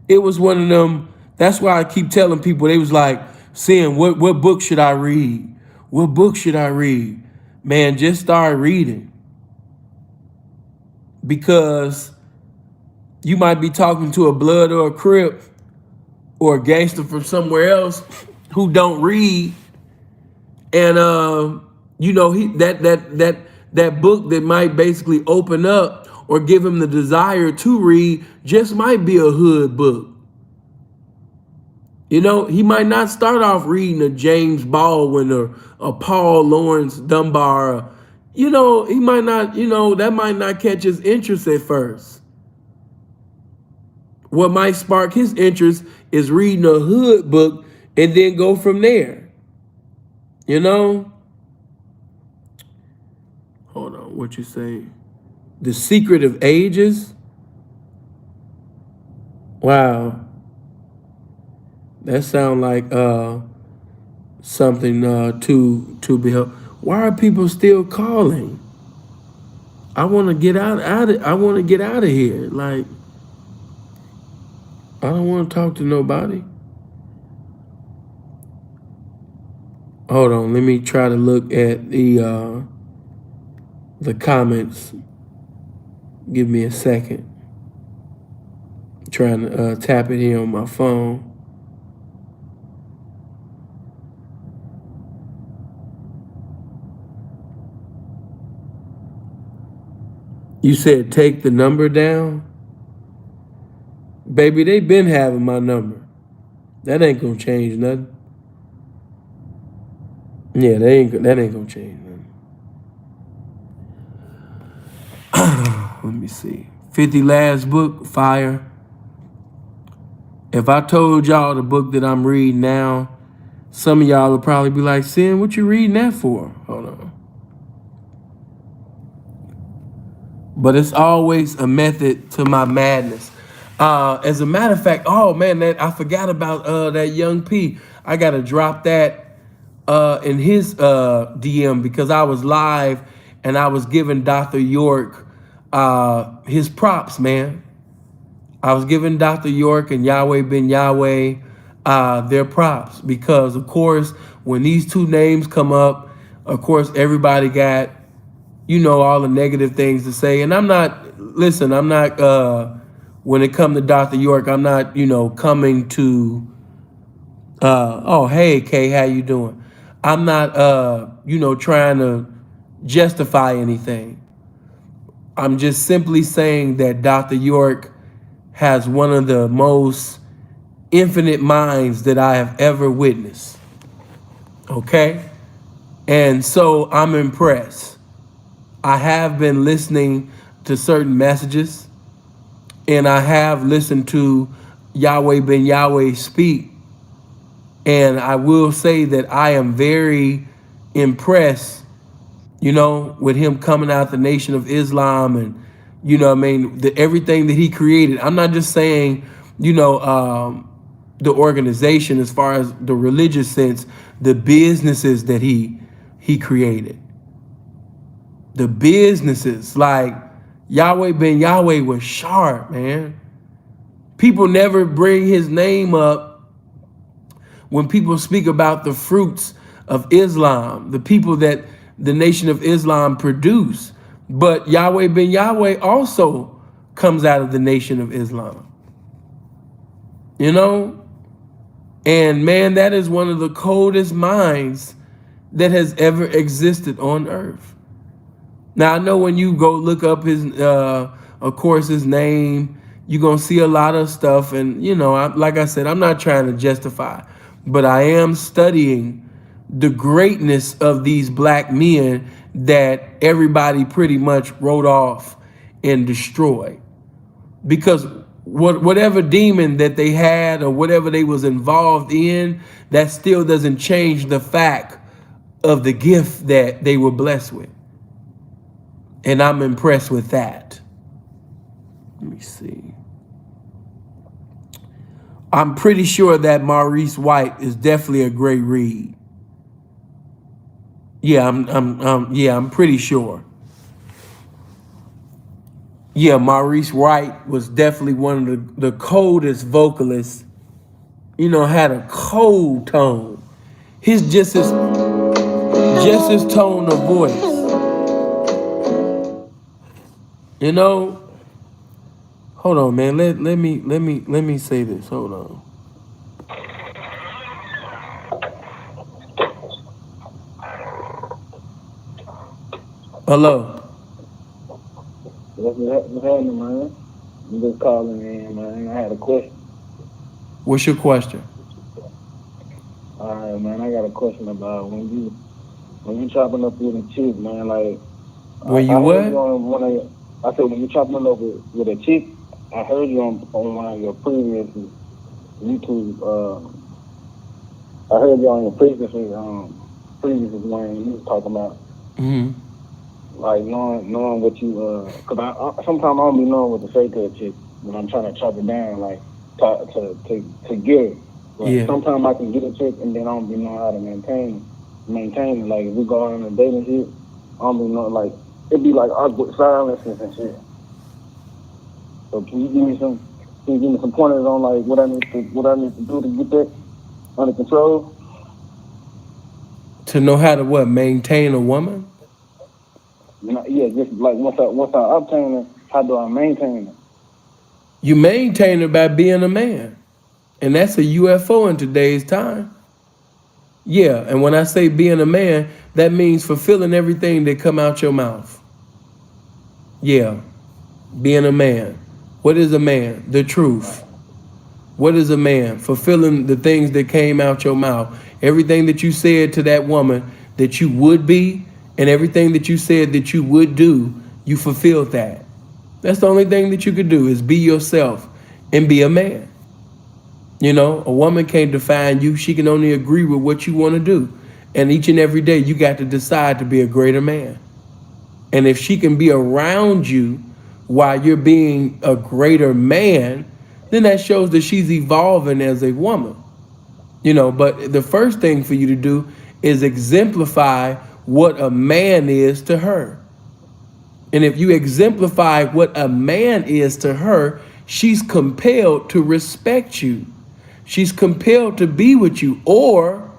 It was one of them. That's why I keep telling people, they was like, saying, what book should I read? What book should I read? Man, just start reading. Because you might be talking to a blood or a crip or a gangster from somewhere else who don't read. And you know, that book that might basically open up or give him the desire to read just might be a hood book. You know, he might not start off reading a James Baldwin or a Paul Laurence Dunbar. You know, he might not, you know, that might not catch his interest at first. What might spark his interest is reading a hood book and then go from there. You know? Hold on, what you say? The Secret of Ages? Wow. That sound like something to be helped. Why are people still calling? I want to get out of here. Like, I don't want to talk to nobody. Hold on, let me try to look at the comments. Give me a second. I'm trying to tap it here on my phone. You said take the number down? Baby, they been having my number. That ain't gonna change nothing. Yeah, that ain't gonna change nothing. Let me see. 50 Last Book, fire. If I told y'all the book that I'm reading now, some of y'all would probably be like, Sin, what you reading that for? Hold on. But it's always a method to my madness. As a matter of fact, oh man, I forgot about that Young P. I gotta drop that in his DM, because I was live and I was giving Dr. York his props, man. I was giving Dr. York and Yahweh Ben Yahweh their props, because of course, when these two names come up, of course, everybody got, you know, all the negative things to say. And I'm not, when it comes to Dr. York, I'm not, you know, coming to, oh, hey, Kay, how you doing? I'm not, you know, trying to justify anything. I'm just simply saying that Dr. York has one of the most infinite minds that I have ever witnessed. Okay? And so I'm impressed. I have been listening to certain messages, and I have listened to Yahweh Ben Yahweh speak. And I will say that I am very impressed, you know, with him coming out the Nation of Islam, and, you know what I mean, everything that he created. I'm not just saying, you know, the organization as far as the religious sense, the businesses that he created. The businesses, like, Yahweh ben Yahweh was sharp, man. People never bring his name up when people speak about the fruits of Islam, the people that the Nation of Islam produce. But Yahweh ben Yahweh also comes out of the Nation of Islam. You know? And man, that is one of the coldest minds that has ever existed on earth. Now, I know when you go look up his, of course, his name, you're going to see a lot of stuff. And, you know, like I said, I'm not trying to justify, but I am studying the greatness of these black men that everybody pretty much wrote off and destroyed. Because whatever demon that they had or whatever they was involved in, that still doesn't change the fact of the gift that they were blessed with. And I'm impressed with that. Let me see. I'm pretty sure that Maurice White is definitely a great read. Yeah, I'm pretty sure. Yeah, Maurice White was definitely one of the coldest vocalists. You know, had a cold tone. His just his tone of voice. You know, hold on, man. Let me say this. Hold on. Hello. What's happening, man? I'm just calling in, man. I had a question. What's your question? All right, man. I got a question about when you chopping up with a chick, man. Like when you I what? Heard you on I said when you chopping up with a chick. I heard you on one of your previous YouTube. I heard you on your previous one. You was talking about. Like knowing what you cause I sometimes I don't be knowing what to say to a chick when I'm trying to chop it down, like to get it. Like, yeah. Sometimes I can get a chick and then I don't be knowing how to maintain it. Like if we go on a date and shit, I don't be knowing, like it be like awkward silences and shit. So can you give me some pointers on like what I need to do to get that under control? To know how to what? Maintain a woman? Yeah, just like once I obtain it, how do I maintain it? You maintain it by being a man. And that's a UFO in today's time. Yeah, and when I say being a man, that means fulfilling everything that come out your mouth. Yeah, being a man. What is a man? The truth. What is a man? Fulfilling the things that came out your mouth. Everything that you said to that woman that you would be, and everything that you said that you would do, you fulfilled that. That's the only thing that you could do is be yourself and be a man. You know, a woman can't define you. She can only agree with what you want to do. And each and every day you got to decide to be a greater man. And if she can be around you while you're being a greater man, then that shows that she's evolving as a woman. You know, but the first thing for you to do is exemplify what a man is to her. And if you exemplify what a man is to her, she's compelled to respect you. She's compelled to be with you, or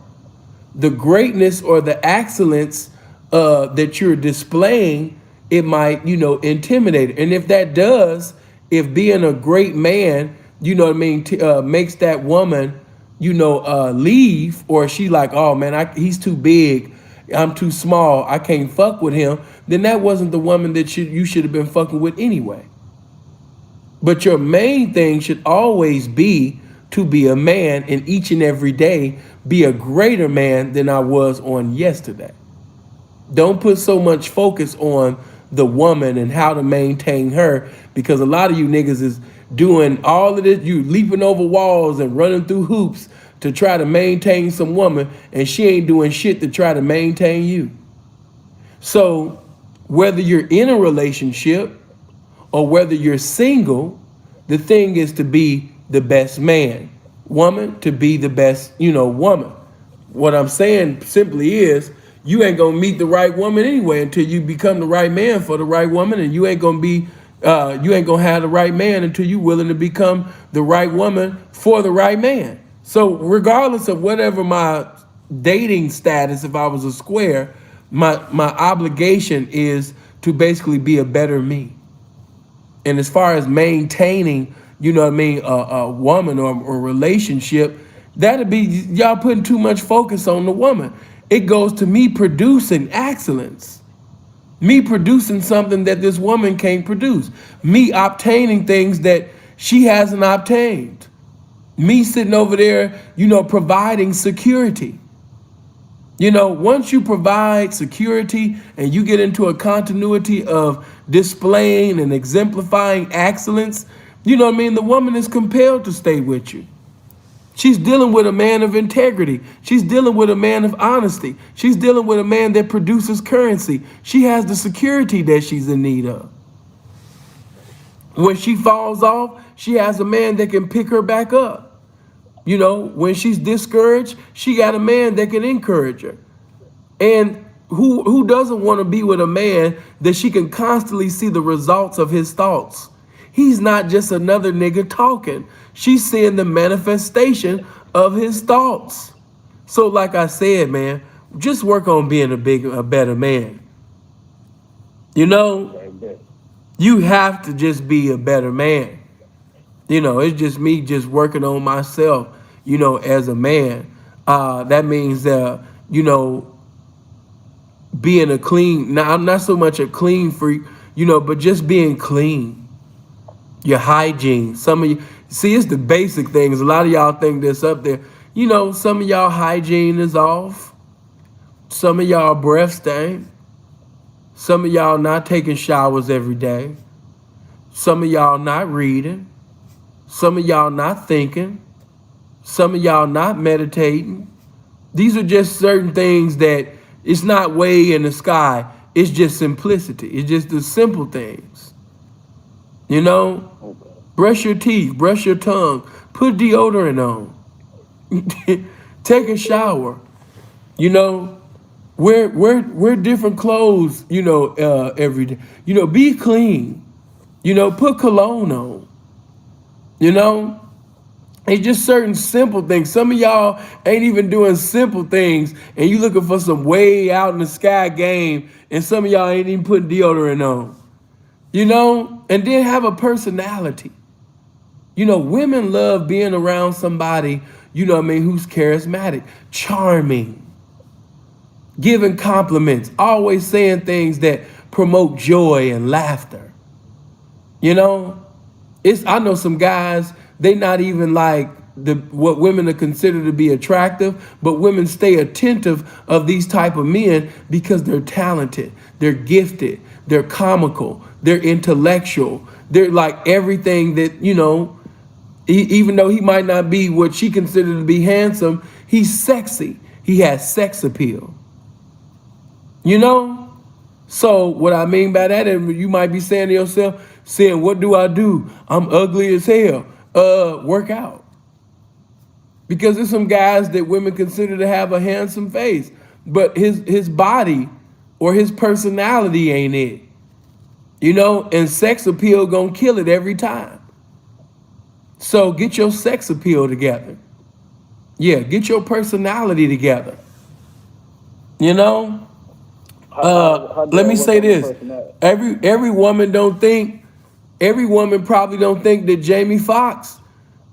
the greatness or the excellence that you're displaying, it might, intimidate. And if that does, if being a great man, makes that woman, leave, or she like, oh man, he's too big, I'm too small, I can't fuck with him, then that wasn't the woman that you should have been fucking with anyway. But your main thing should always be to be a man, and each and every day be a greater man than I was on yesterday. Don't put so much focus on the woman and how to maintain her, because a lot of you niggas is doing all of this, you leaping over walls and running through hoops to try to maintain some woman, and she ain't doing shit to try to maintain you. So whether you're in a relationship or whether you're single, the thing is to be the best man. Woman, to be the best, woman. What I'm saying simply is, you ain't gonna meet the right woman anyway until you become the right man for the right woman, and you ain't gonna have the right man until you willing to become the right woman for the right man. So regardless of whatever my dating status, if I was a square, my obligation is to basically be a better me. And as far as maintaining, you know what I mean, a woman or a relationship, that'd be y'all putting too much focus on the woman. It goes to me producing excellence, me producing something that this woman can't produce, me obtaining things that she hasn't obtained, me sitting over there, you know, providing security. You know, once you provide security and you get into a continuity of displaying and exemplifying excellence, you know what I mean, the woman is compelled to stay with you. She's dealing with a man of integrity. She's dealing with a man of honesty. She's dealing with a man that produces currency. She has the security that she's in need of. When she falls off, she has a man that can pick her back up. You know, when she's discouraged, she got a man that can encourage her. And who doesn't want to be with a man that she can constantly see the results of his thoughts? He's not just another nigga talking. She's seeing the manifestation of his thoughts. So like I said, man, just work on being a better man. You know, you have to just be a better man. You know, it's just me just working on myself, you know, as a man. That means that, you know, being a clean, now I'm not so much a clean freak, you know, but just being clean. Your hygiene. Some of you, see, it's the basic things. A lot of y'all think this up there. You know, some of y'all hygiene is off. Some of y'all breath stink. Some of y'all not taking showers every day. Some of y'all not reading. Some of y'all not thinking. Some of y'all not meditating. These are just certain things that it's not way in the sky. It's just simplicity. It's just the simple things. You know, brush your teeth, brush your tongue, put deodorant on, take a shower. You know, wear different clothes. You know, every day. You know, be clean. You know, put cologne on. You know, it's just certain simple things. Some of y'all ain't even doing simple things, and you looking for some way out in the sky game, and some of y'all ain't even putting deodorant on. You know, and then have a personality. You know, women love being around somebody, you know what I mean, who's charismatic, charming, giving compliments, always saying things that promote joy and laughter. You know, I know some guys, they not even like what women are considered to be attractive, but women stay attentive of these type of men because they're talented, they're gifted, they're comical, they're intellectual, they're like everything that, you know, even though he might not be what she considered to be handsome, he's sexy. He has sex appeal. You know? So what I mean by that, and you might be saying to yourself, saying, what do I do? I'm ugly as hell. Work out. Because there's some guys that women consider to have a handsome face, but his body or his personality ain't it. You know, and sex appeal gonna kill it every time. So get your sex appeal together. Yeah, get your personality together. You know? Let me say this. Every woman probably don't think that Jamie Foxx,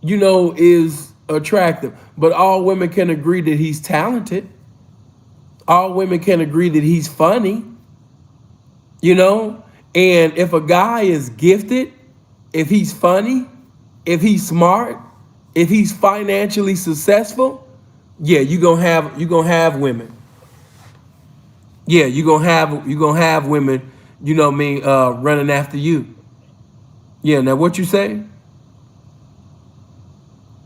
you know, is attractive. But all women can agree that he's talented. All women can agree that he's funny. You know? And if a guy is gifted, if he's funny, if he's smart, if he's financially successful, yeah, you're gonna have women. Yeah, you're gonna have women, you know what I mean, running after you. Yeah, now what you say?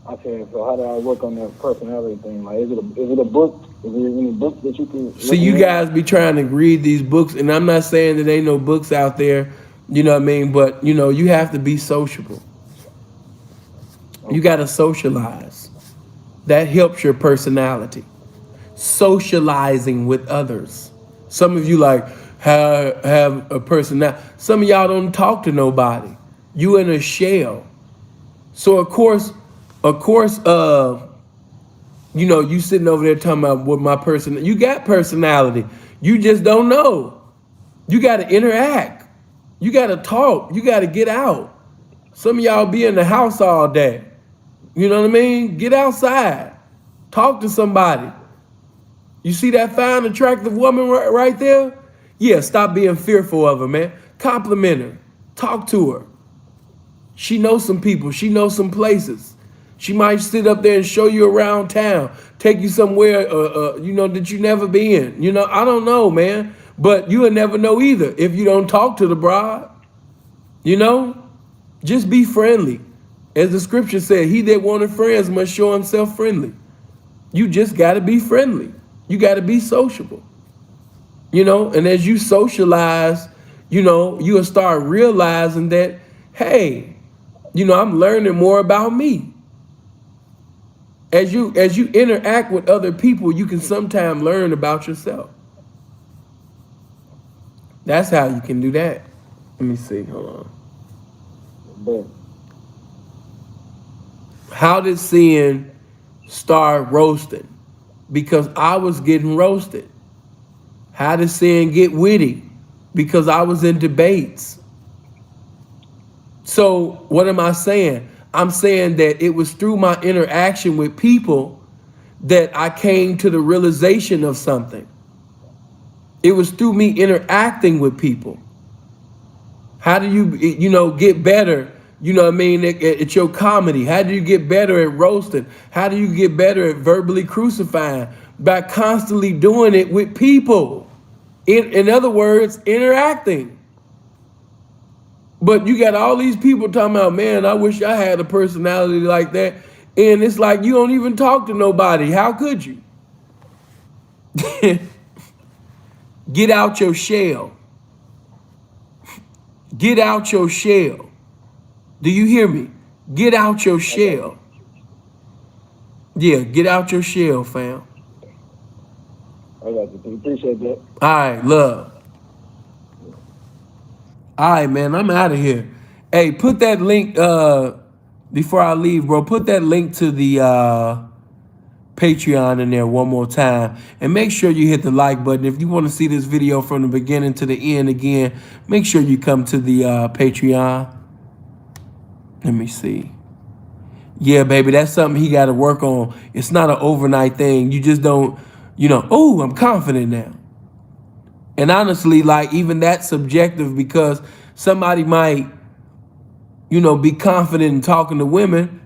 Okay, so how do I work on that personality thing? Like, is it a book? Is there any book that you can? See, you guys be trying to read these books, and I'm not saying that ain't no books out there, you know what I mean, but you know, you have to be sociable. Okay. You gotta socialize. That helps your personality. socializing with others. Some of you like have a personality. Some of y'all don't talk to nobody. You in a shell. So of course, you know, you sitting over there talking about what my person. You got personality. You just don't know. You got to interact. You got to talk. You got to get out. Some of y'all be in the house all day. You know what I mean? Get outside. Talk to somebody. You see that fine, attractive woman right there? Yeah, stop being fearful of her, man. Compliment her. Talk to her. She knows some people. She knows some places. She might sit up there and show you around town, take you somewhere, you know, that you never been. You know, I don't know, man. But you'll never know either if you don't talk to the bride. You know, just be friendly. As the scripture said, he that wanted friends must show himself friendly. You just got to be friendly. You got to be sociable. You know, and as you socialize, you know, you'll start realizing that, hey, you know, I'm learning more about me. As you interact with other people, you can sometimes learn about yourself. That's how you can do that. Let me see. Hold on. How did sin start roasting? Because I was getting roasted. How did sin get witty? Because I was in debates. So what am I saying? I'm saying that it was through my interaction with people that I came to the realization of something. It was through me interacting with people. How do you, you know, get better, you know what I mean, at your comedy? How do you get better at roasting? How do you get better at verbally crucifying? By constantly doing it with people. In other words, interacting. But you got all these people talking about, man, I wish I had a personality like that. And it's like, you don't even talk to nobody. How could you? Get out your shell. Get out your shell. Do you hear me? Get out your shell. Yeah, get out your shell, fam. I got you. Appreciate that. All right, love. All right, man, I'm out of here. Hey, put that link, before I leave, bro, put that link to the Patreon in there one more time. And make sure you hit the like button. If you want to see this video from the beginning to the end again, make sure you come to the Patreon. Let me see. Yeah, baby, that's something he got to work on. It's not an overnight thing. You just don't, you know, oh, I'm confident now. And honestly, like, even that's subjective, because somebody might, you know, be confident in talking to women,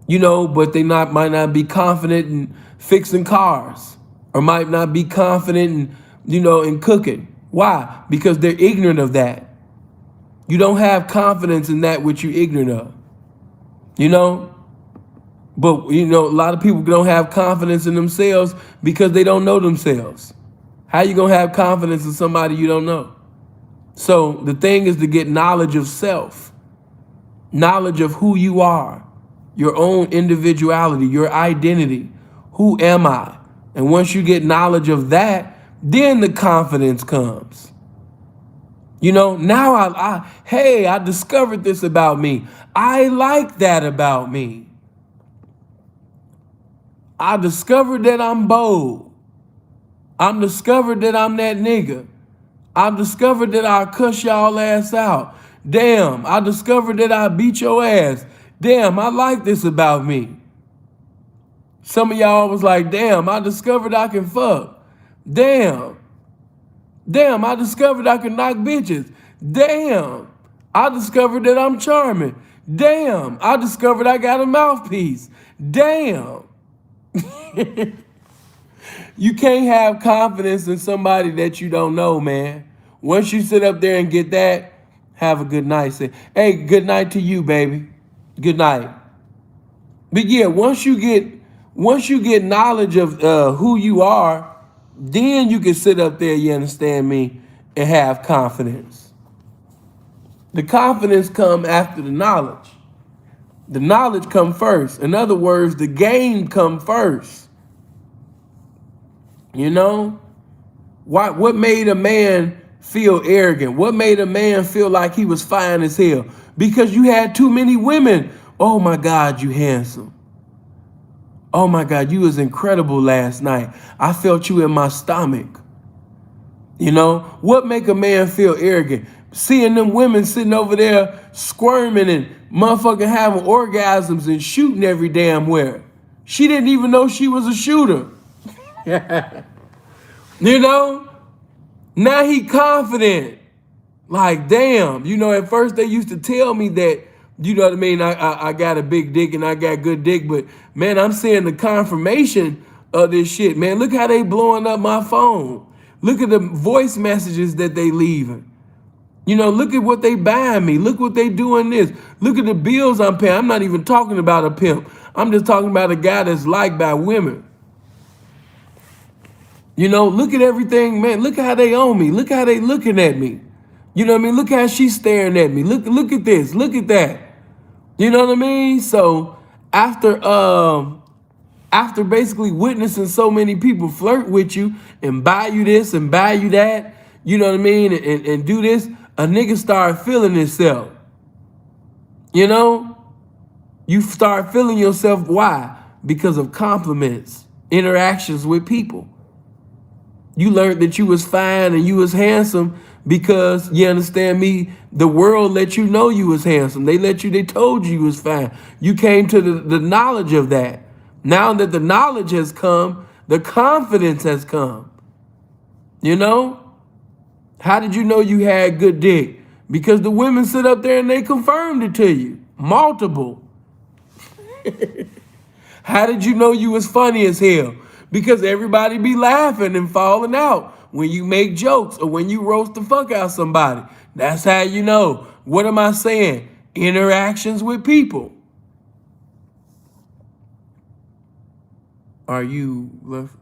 you know, but they might not be confident in fixing cars, or might not be confident in, you know, in cooking. Why? Because they're ignorant of that. You don't have confidence in that which you're ignorant of, you know? But, you know, a lot of people don't have confidence in themselves because they don't know themselves. How you gonna have confidence in somebody you don't know? So the thing is to get knowledge of self, knowledge of who you are, your own individuality, your identity. Who am I? And once you get knowledge of that, then the confidence comes. You know, now I discovered this about me. I like that about me. I discovered that I'm bold. I'm discovered that I'm that nigga. I discovered that I cuss y'all ass out. Damn, I discovered that I beat your ass. Damn, I like this about me. Some of y'all was like, damn, I discovered I can fuck. Damn, I discovered I can knock bitches. Damn, I discovered that I'm charming. Damn, I discovered I got a mouthpiece. Damn. You can't have confidence in somebody that you don't know, man. Once you sit up there and get that, have a good night. Say, hey, good night to you, baby. Good night. But yeah, once you get knowledge of who you are, then you can sit up there, you understand me, and have confidence. The confidence come after the knowledge. The knowledge come first. In other words, the game come first. You know? What made a man feel arrogant? What made a man feel like he was fine as hell? Because you had too many women. Oh my God, you handsome. Oh my God, you was incredible last night. I felt you in my stomach. You know, what make a man feel arrogant? Seeing them women sitting over there squirming and motherfucking having orgasms and shooting every damn where. She didn't even know she was a shooter. You know? Now he confident. Like, damn. You know, at first they used to tell me that, you know what I mean, I got a big dick and I got good dick, but man, I'm seeing the confirmation of this shit, man. Look how they blowing up my phone. Look at the voice messages that they leaving. You know, look at what they buying me. Look what they doing this. Look at the bills I'm paying. I'm not even talking about a pimp. I'm just talking about a guy that's liked by women. You know, look at everything, man. Look how they own me. Look how they looking at me. You know what I mean? Look how she's staring at me. Look at this. Look at that. You know what I mean? So after basically witnessing so many people flirt with you and buy you this and buy you that, you know what I mean, and do this, a nigga start feeling himself. You know? You start feeling yourself. Why? Because of compliments, interactions with people. You learned that you was fine and you was handsome because, you understand me, the world let you know you was handsome. They told you was fine. You came to the knowledge of that. Now that the knowledge has come, the confidence has come. You know? How did you know you had good dick? Because the women sit up there and they confirmed it to you. Multiple. How did you know you was funny as hell? Because everybody be laughing and falling out when you make jokes or when you roast the fuck out somebody. That's how you know. What am I saying? Interactions with people. Are you left?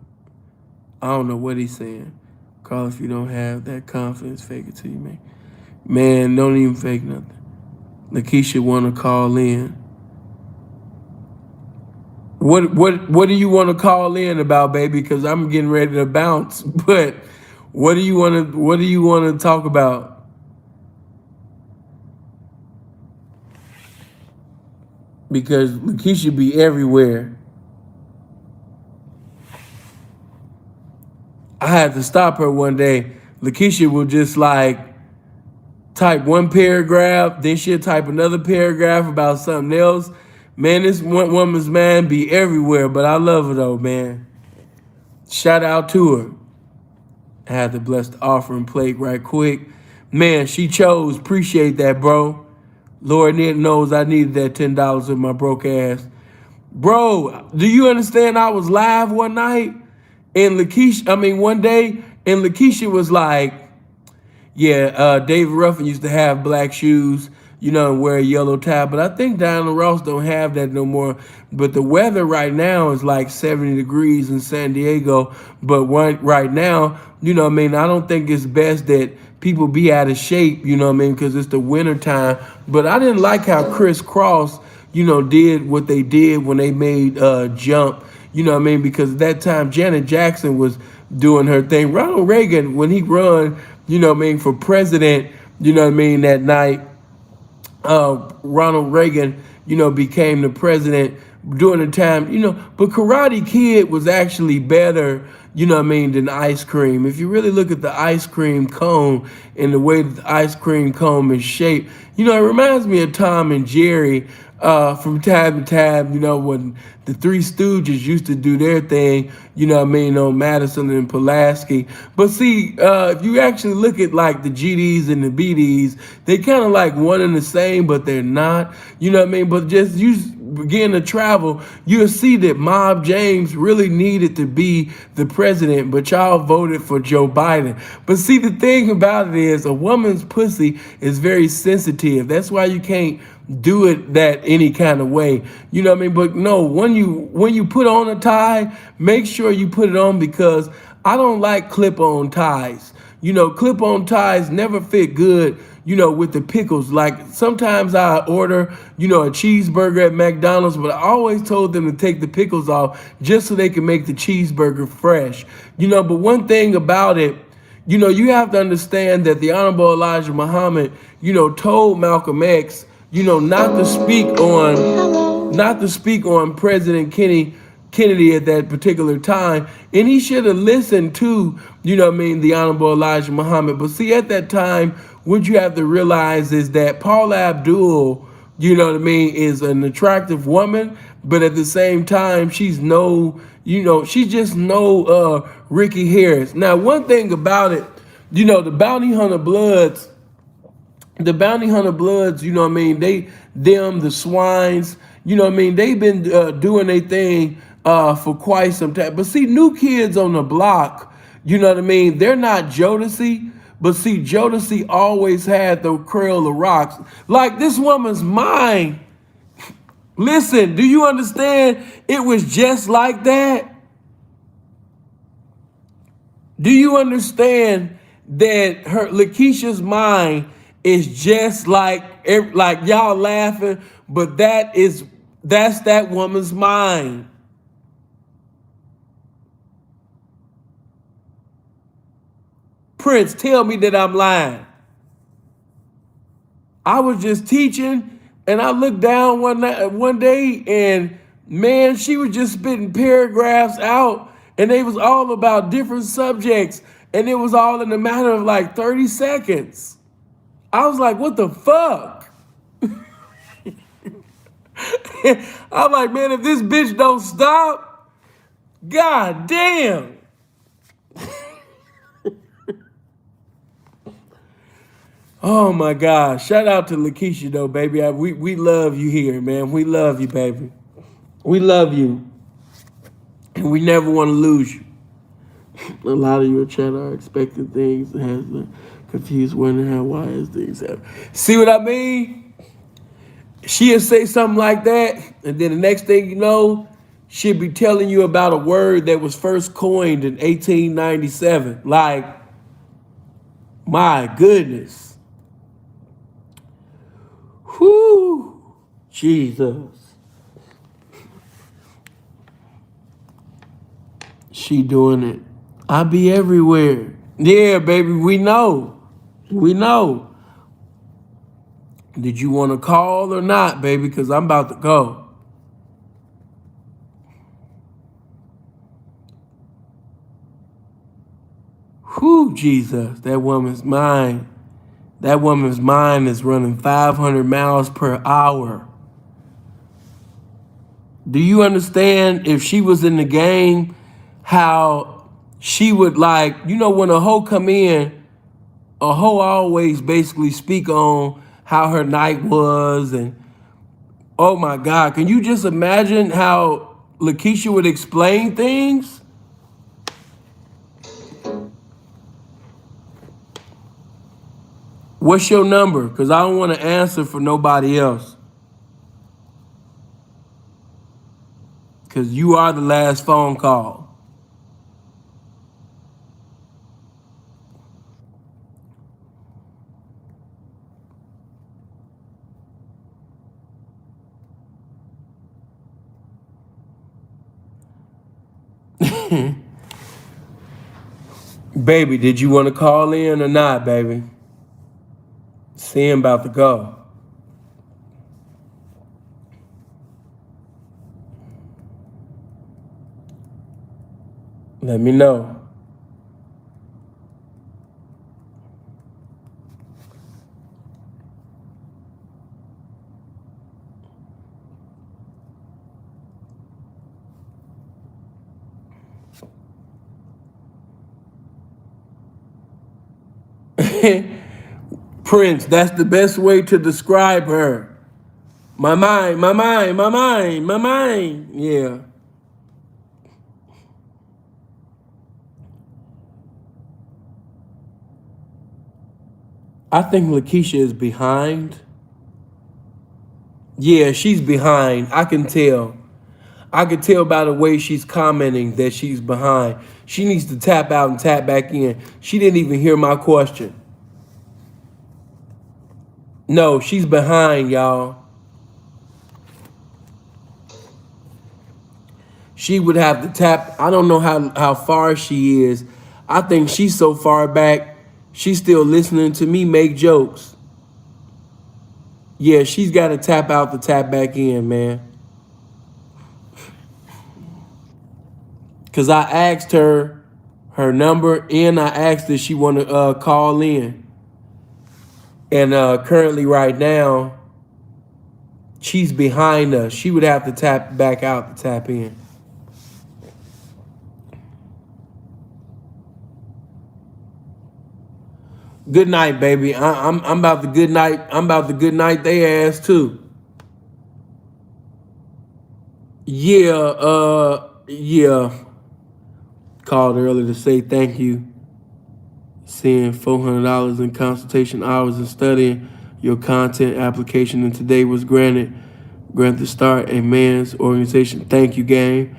I don't know what he's saying. Call if you don't have that confidence, fake it till you make. Man, don't even fake nothing. Lakeisha want to call in. What do you want to call in about, baby? Because I'm getting ready to bounce. But what do you want to talk about? Because Lakeisha be everywhere. I had to stop her one day. Lakeisha will just like type one paragraph, then she'll type another paragraph about something else. Man, this one woman's man be everywhere, but I love her though, man. Shout out to her. I had to bless the offering plate right quick. Man, she chose. Appreciate that, bro. Lord knows I needed that $10 in my broke ass. Bro, do you understand I was live one night? And one day, and Lakeisha was like, yeah, David Ruffin used to have black shoes, you know, and wear a yellow tie. But I think Diana Ross don't have that no more. But the weather right now is like 70 degrees in San Diego. But right now, you know what I mean, I don't think it's best that people be out of shape, you know what I mean, because it's the winter time. But I didn't like how Chris Cross, you know, did what they did when they made Jump, you know what I mean, because at that time Janet Jackson was doing her thing. Ronald Reagan, when he run, you know what I mean, for president, you know what I mean, that night, Ronald Reagan, you know, became the president during the time, you know, but Karate Kid was actually better, you know what I mean, than ice cream. If you really look at the ice cream cone and the way that the ice cream cone is shaped, you know, it reminds me of Tom and Jerry from time to time, you know, when the Three Stooges used to do their thing, you know what I mean, on Madison and Pulaski. But see, if you actually look at like the GDs and the BDs, they kind of like one and the same, but they're not, you know what I mean? But just you begin to travel, you'll see that Mob James really needed to be the president, but y'all voted for Joe Biden. But see, the thing about it is a woman's pussy is very sensitive. That's why you can't do it that any kind of way, you know what I mean? But no, when you put on a tie, make sure you put it on, because I don't like clip-on ties. clip-on ties never fit good, with the pickles. Like sometimes I order, a cheeseburger at McDonald's, but I always told them to take the pickles off just so they can make the cheeseburger fresh. But one thing about it, you have to understand that the Honorable Elijah Muhammad, told Malcolm X, not to speak on President Kennedy at that particular time, and he should have listened to, the Honorable Elijah Muhammad. But see, at that time, what you have to realize is that Paula Abdul, is an attractive woman, but at the same time, she's just no Ricky Harris. Now, one thing about it, the bounty hunter bloods, the swines, they've been doing their thing for quite some time. But see, new kids on the block, they're not Jodeci, but see, Jodeci always had the curl of rocks. Like this woman's mind. Listen, do you understand? It was just like that. Do you understand that Lakeisha's mind is just like y'all laughing, but that's that woman's mind. Prince, tell me that I'm lying. I was just teaching, and I looked down one day, and man, she was just spitting paragraphs out, and they was all about different subjects, and it was all in a matter of like 30 seconds. I was like, what the fuck? I'm like, man, if this bitch don't stop, god damn. Oh my gosh. Shout out to Lakeisha though, baby. We love you here, man. We love you, baby. We love you. And we never want to lose you. A lot of your chat are expecting things that has the confused, wondering how, why is things happen. See what I mean? She'll say something like that, and then the next thing you know, she'll be telling you about a word that was first coined in 1897. Like, my goodness. Whoo, Jesus. She doing it. I be everywhere. Yeah, baby, we know. We know. Did you want to call or not, baby? Because I'm about to go. Whew, Jesus, that woman's mind. That woman's mind is running 500 miles per hour. Do you understand if she was in the game, how she would like, when a hoe come in, a hoe always basically speak on how her night was, and oh my God, can you just imagine how Lakeisha would explain things? What's your number? Because I don't want to answer for nobody else. Because you are the last phone call. Baby, did you want to call in or not, baby? See him about to go. Let me know. Prince, that's the best way to describe her. My mind, my mind, my mind, my mind. Yeah. I think Lakeisha is behind. Yeah, she's behind. I can tell. I could tell by the way she's commenting that she's behind. She needs to tap out and tap back in. She didn't even hear my question. No, she's behind, y'all. She would have to tap. I don't know how far she is. I think she's so far back, she's still listening to me make jokes. Yeah, she's got to tap out to tap back in, man. Because I asked her number and I asked if she want to call in. And currently right now, she's behind us. She would have to tap back out to tap in. Good night, baby. I'm about to good night. I'm about to good night they ass too. Yeah. Called earlier to say thank you. Seeing $400 in consultation hours and studying your content application, and today was granted to start a man's organization. Thank you, gang.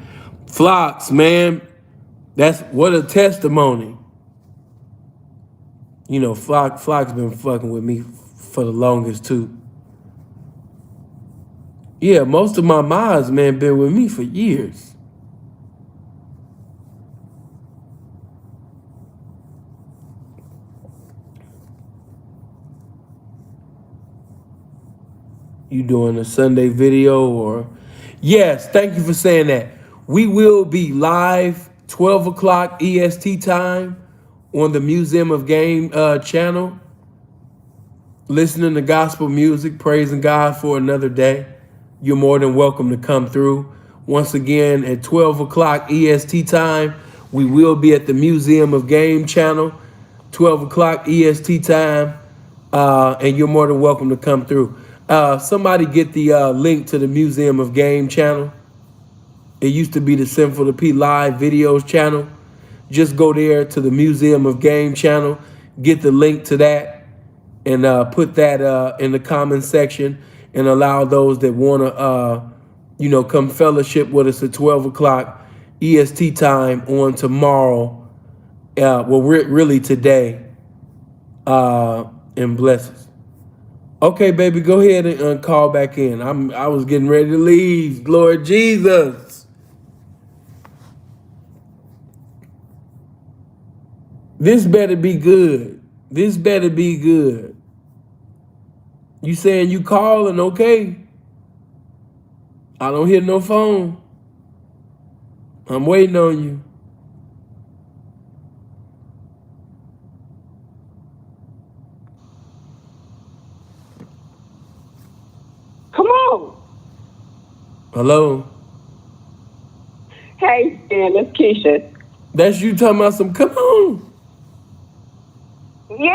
Flocks, man. That's what a testimony. You know, Flock's been fucking with me for the longest too. Yeah, most of my mods, man, been with me for years. You doing a Sunday video or? Yes, thank you for saying that. We will be live 12 o'clock EST time on the Museum of Game channel, listening to gospel music, praising God for another day. You're more than welcome to come through. Once again, at 12 o'clock EST time, we will be at the Museum of Game channel, 12 o'clock EST time, and you're more than welcome to come through. Somebody get the link to the Museum of Game channel. It used to be the Sinful the P Live videos channel. Just go there to the Museum of Game channel, get the link to that, and put that in the comment section, and allow those that want to, come fellowship with us at 12 o'clock EST time on tomorrow. Really today, and bless us. Okay, baby, go ahead and call back in. I was getting ready to leave. Lord Jesus. This better be good. This better be good. You saying you calling, okay? I don't hear no phone. I'm waiting on you. Come on. Hello? Hey, Stan, it's Keisha. That's you talking about some, come on. Yeah,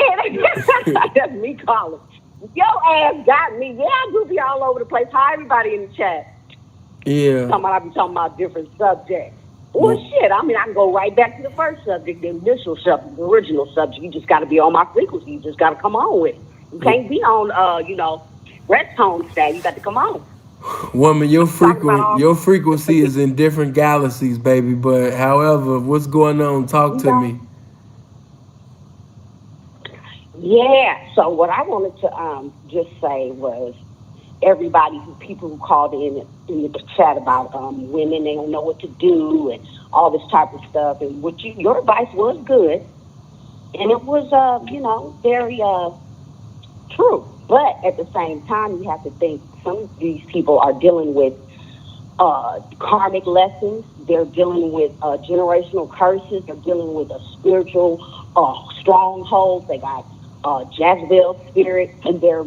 that's me calling. Your ass got me. Yeah, I do be all over the place. Hi, everybody in the chat. Yeah. I be talking about different subjects. Well, shit, I can go right back to the first subject, the initial subject, the original subject. You just got to be on my frequency. You just got to come on with it. You can't be on, rest tone stay. You got to come on. Woman, your frequency is in different galaxies, baby. But however, what's going on? Talk to me. Yeah. So what I wanted to just say was, people who called in the chat about women, they don't know what to do and all this type of stuff. And your advice was good, and it was very true. But at the same time, you have to think some of these people are dealing with karmic lessons. They're dealing with generational curses. They're dealing with a spiritual stronghold. They got Jezebel spirit, and they're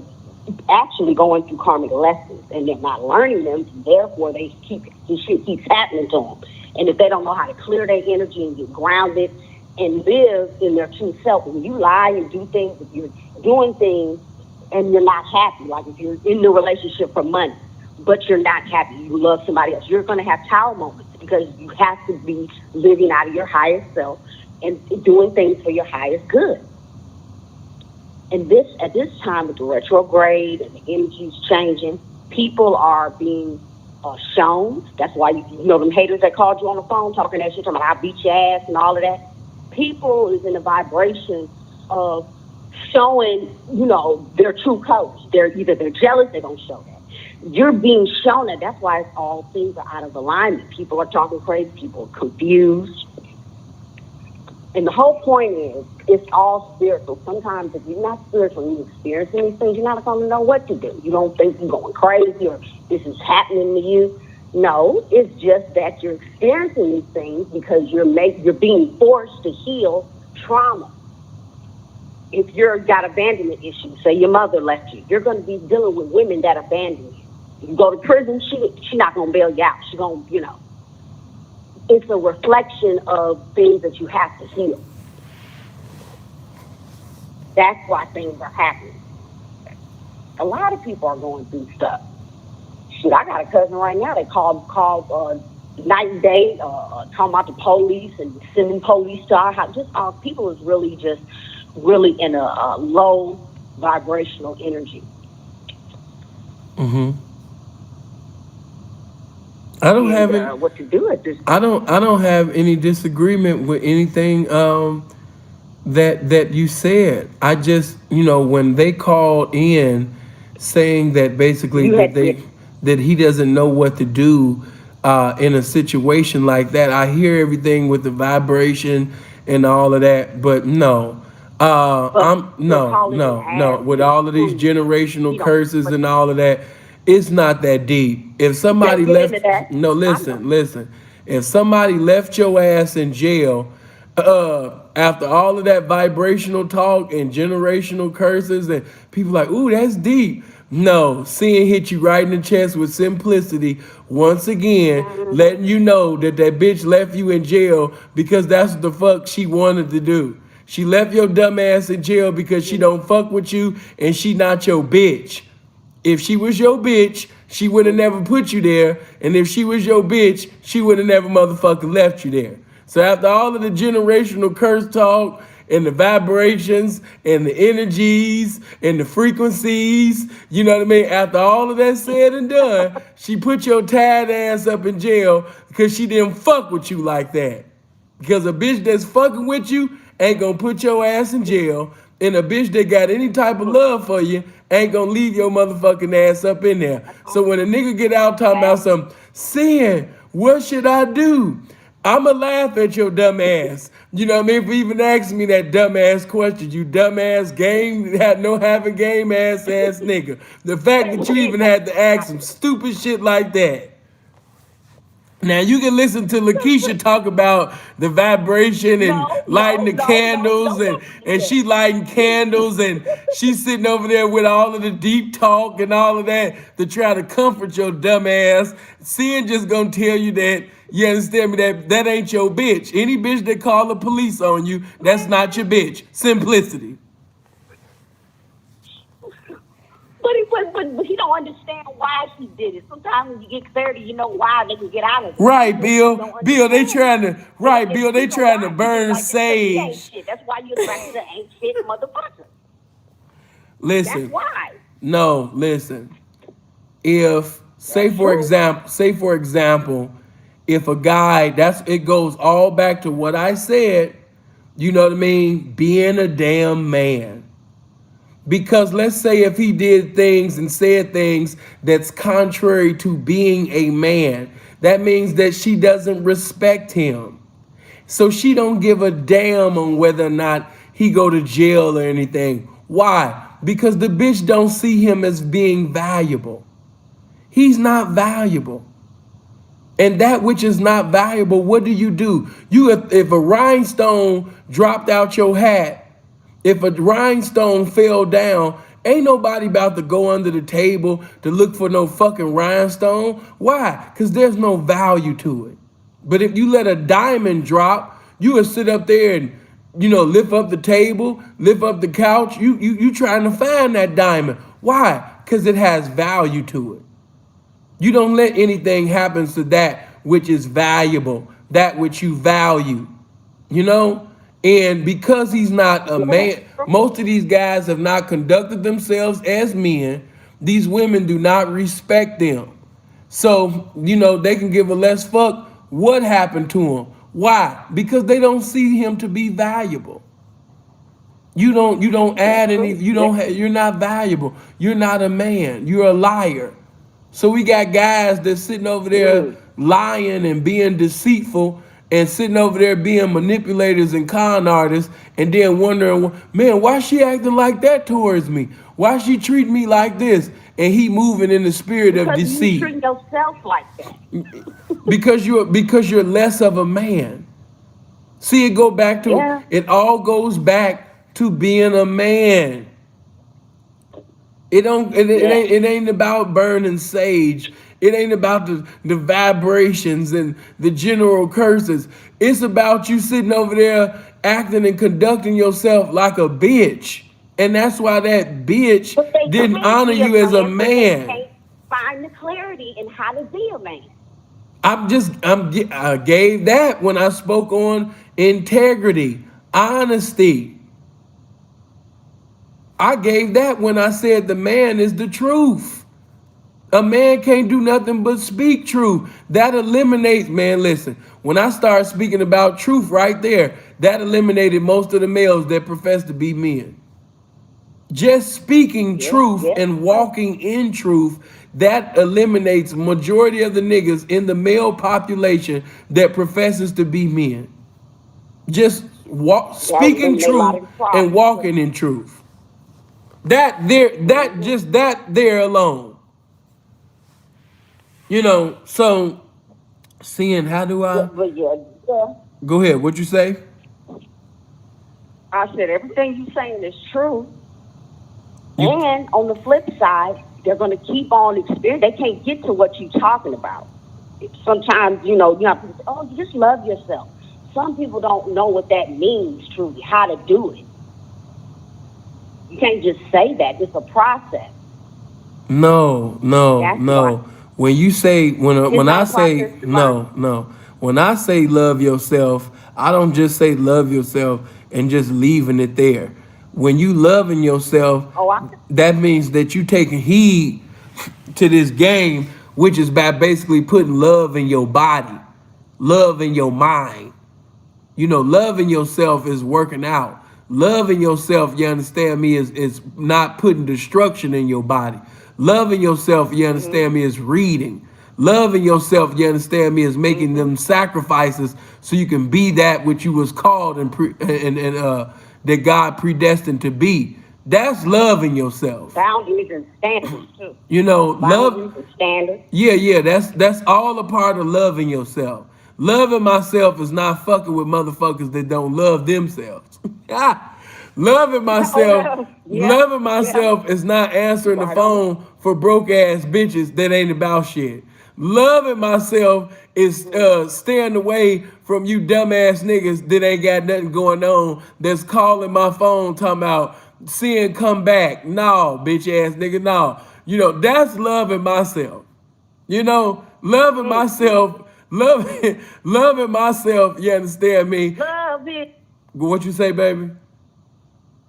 actually going through karmic lessons, and they're not learning them. Therefore, this shit keeps happening to them. And if they don't know how to clear their energy and get grounded and live in their true self, when you lie and do things, if you're doing things and you're not happy, like if you're in the relationship for money, but you're not happy, you love somebody else, you're going to have tower moments, because you have to be living out of your highest self and doing things for your highest good. And at this time with the retrograde and the energies changing, people are being shown. That's why you know them haters that called you on the phone talking that shit, talking about I beat your ass and all of that. People is in a vibration of showing, you know, their true colors. They're jealous, they're gonna show that. You're being shown that. That's why it's all things are out of alignment. People are talking crazy, people are confused. And the whole point is, it's all spiritual. Sometimes if you're not spiritual and you're experiencing these things, you're not going to know what to do. You don't think you're going crazy or this is happening to you. No, it's just that you're experiencing these things because you're being forced to heal trauma. If you've got abandonment issues, say your mother left you, you're going to be dealing with women that abandon you. You go to prison, she's not going to bail you out. She's going to, you know. It's a reflection of things that you have to heal. That's why things are happening. A lot of people are going through stuff. Shit, I got a cousin right now. They called night and day, talking about the police and sending police to our house. Just people is really in a low vibrational energy. Mm-hmm. I don't have any, what to do at this point. I don't have any disagreement with anything that you said. I just, you know, when they called in saying that basically that he doesn't know what to do in a situation like that, I hear everything with the vibration and all of that, but no. No. With all of these generational curses and all of that, it's not that deep. If somebody left, listen. If somebody left your ass in jail, after all of that vibrational talk and generational curses, and people like, ooh, that's deep. No, seeing hit you right in the chest with simplicity. Once again, letting you know that bitch left you in jail because that's what the fuck she wanted to do. She left your dumb ass in jail because she don't fuck with you and she not your bitch. If she was your bitch, she would have never put you there. And if she was your bitch, she would have never motherfucking left you there. So after all of the generational curse talk and the vibrations and the energies and the frequencies, you know what I mean? After all of that said and done, she put your tired ass up in jail because she didn't fuck with you like that. Because a bitch that's fucking with you ain't gonna put your ass in jail. And a bitch that got any type of love for you ain't gonna leave your motherfucking ass up in there. So when a nigga get out talking about some sin, what should I do? I'ma laugh at your dumb ass. You know what I mean? For even asking me that dumb ass question, you dumb ass game, having game ass nigga. The fact that you even had to ask some stupid shit like that. Now you can listen to Lakeisha talk about the vibration and lighting the candles and she lighting candles and she's sitting over there with all of the deep talk and all of that to try to comfort your dumb ass. Sin just gonna tell you that, you understand me, that ain't your bitch. Any bitch that call the police on you, that's not your bitch. Simplicity. But he don't understand why she did it. Sometimes when you get clarity, you know why they can get out of it. Right, Bill. Bill, they trying to burn sage. That's why you're attracted to ain't shit motherfucker. Listen. That's why. No, listen. If say for example, if a guy, it goes all back to what I said, you know what I mean, being a damn man. Because let's say if he did things and said things that's contrary to being a man, that means that she doesn't respect him. So she don't give a damn on whether or not he go to jail or anything. Why? Because the bitch don't see him as being valuable. He's not valuable. And that which is not valuable, what do? If a rhinestone dropped out your hat, if a rhinestone fell down, ain't nobody about to go under the table to look for no fucking rhinestone. Why? Because there's no value to it. But if you let a diamond drop, you would sit up there and, you know, lift up the table, lift up the couch. You trying to find that diamond. Why? Because it has value to it. You don't let anything happen to that which is valuable, that which you value, you know? And because he's not a man, most of these guys have not conducted themselves as men. These women do not respect them. So, you know, they can give a less fuck what happened to him. Why? Because they don't see him to be valuable. You don't add any, you're not valuable. You're not a man. You're a liar. So we got guys that's sitting over there lying and being deceitful and sitting over there being manipulators and con artists and then wondering, man, why she acting like that towards me? Why she treating me like this? And he moving in the spirit of Because you deceit. treat yourself like that. Because you're less of a man. See, it all goes back to being a man. It ain't about burning sage. It ain't about the vibrations and the general curses. It's about you sitting over there acting and conducting yourself like a bitch. And that's why that bitch didn't honor you as a man. They can't find the clarity in how to be a man. I gave that when I spoke on integrity, honesty. I gave that when I said the man is the truth. A man can't do nothing but speak truth. That eliminates, man, listen, when I start speaking about truth right there, that eliminated most of the males that profess to be men. Just speaking truth and walking in truth, that eliminates majority of the niggas in the male population that professes to be men. Just speaking truth and walking in truth. That there alone. You know, so seeing how do I go ahead, what'd you say? I said everything you're saying is true. And on the flip side, they're going to keep on experiencing. They can't get to what you're talking about. Sometimes, you have people say, oh, you just love yourself. Some people don't know what that means truly, how to do it. You can't just say that. It's a process. No. When you say when I say when I say love yourself, I don't just say love yourself and just leaving it there. When you loving yourself, that means that you taking heed to this game, which is by basically putting love in your body, love in your mind. Loving yourself is working out. Loving yourself, you understand me, is not putting destruction in your body. Loving yourself, you understand me, is reading. Loving yourself, you understand me, is making them sacrifices so you can be that which you was called and that God predestined to be. That's loving yourself. Boundaries and standards too. Boundaries and standards. Yeah. That's all a part of loving yourself. Loving myself is not fucking with motherfuckers that don't love themselves. Loving myself, is not answering the phone for broke ass bitches that ain't about shit. Loving myself is staying away from you dumbass niggas that ain't got nothing going on, that's calling my phone talking about seeing come back. No, bitch ass nigga, no. That's loving myself. Loving myself, loving myself, you understand me? Love it. What you say, baby?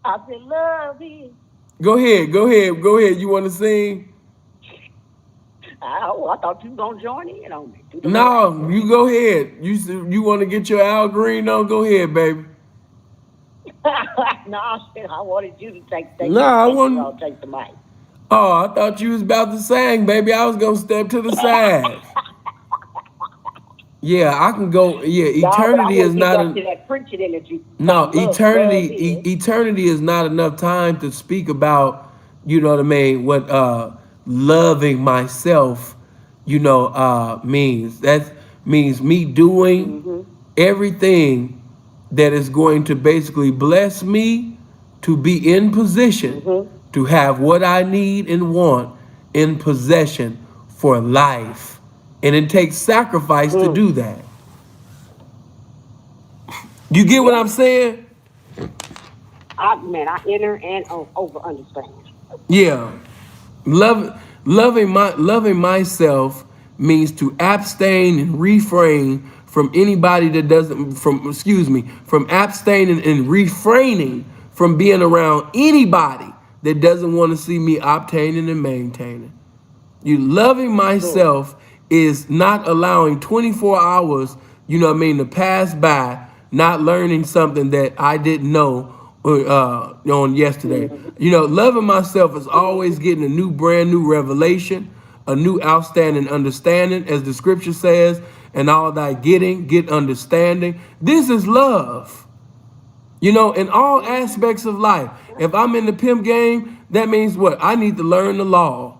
I said love it. Go ahead. You want to sing? I thought you were going to join in on me. No, you go ahead. You want to get your Al Green on? Go ahead, baby. No, I wanted you to take the mic. Oh, I thought you was about to sing, baby. I was going to step to the side. Yeah, I can go. Yeah, eternity is not eternity is not enough time to speak about, what I mean, what loving myself, means. That means me doing everything that is going to basically bless me to be in position to have what I need and want in possession for life. And it takes sacrifice to do that. You get what I'm saying? I enter and over understand. Yeah. Loving myself means to abstain and refrain from anybody that doesn't, from abstaining and refraining from being around anybody that doesn't want to see me obtaining and maintaining. Loving myself is not allowing 24 hours, you know what I mean, to pass by, not learning something that I didn't know on yesterday. You know, loving myself is always getting a new, brand new revelation, a new outstanding understanding, as the scripture says, and all thy getting, get understanding. This is love. You know, in all aspects of life. If I'm in the pimp game, that means what? I need to learn the law.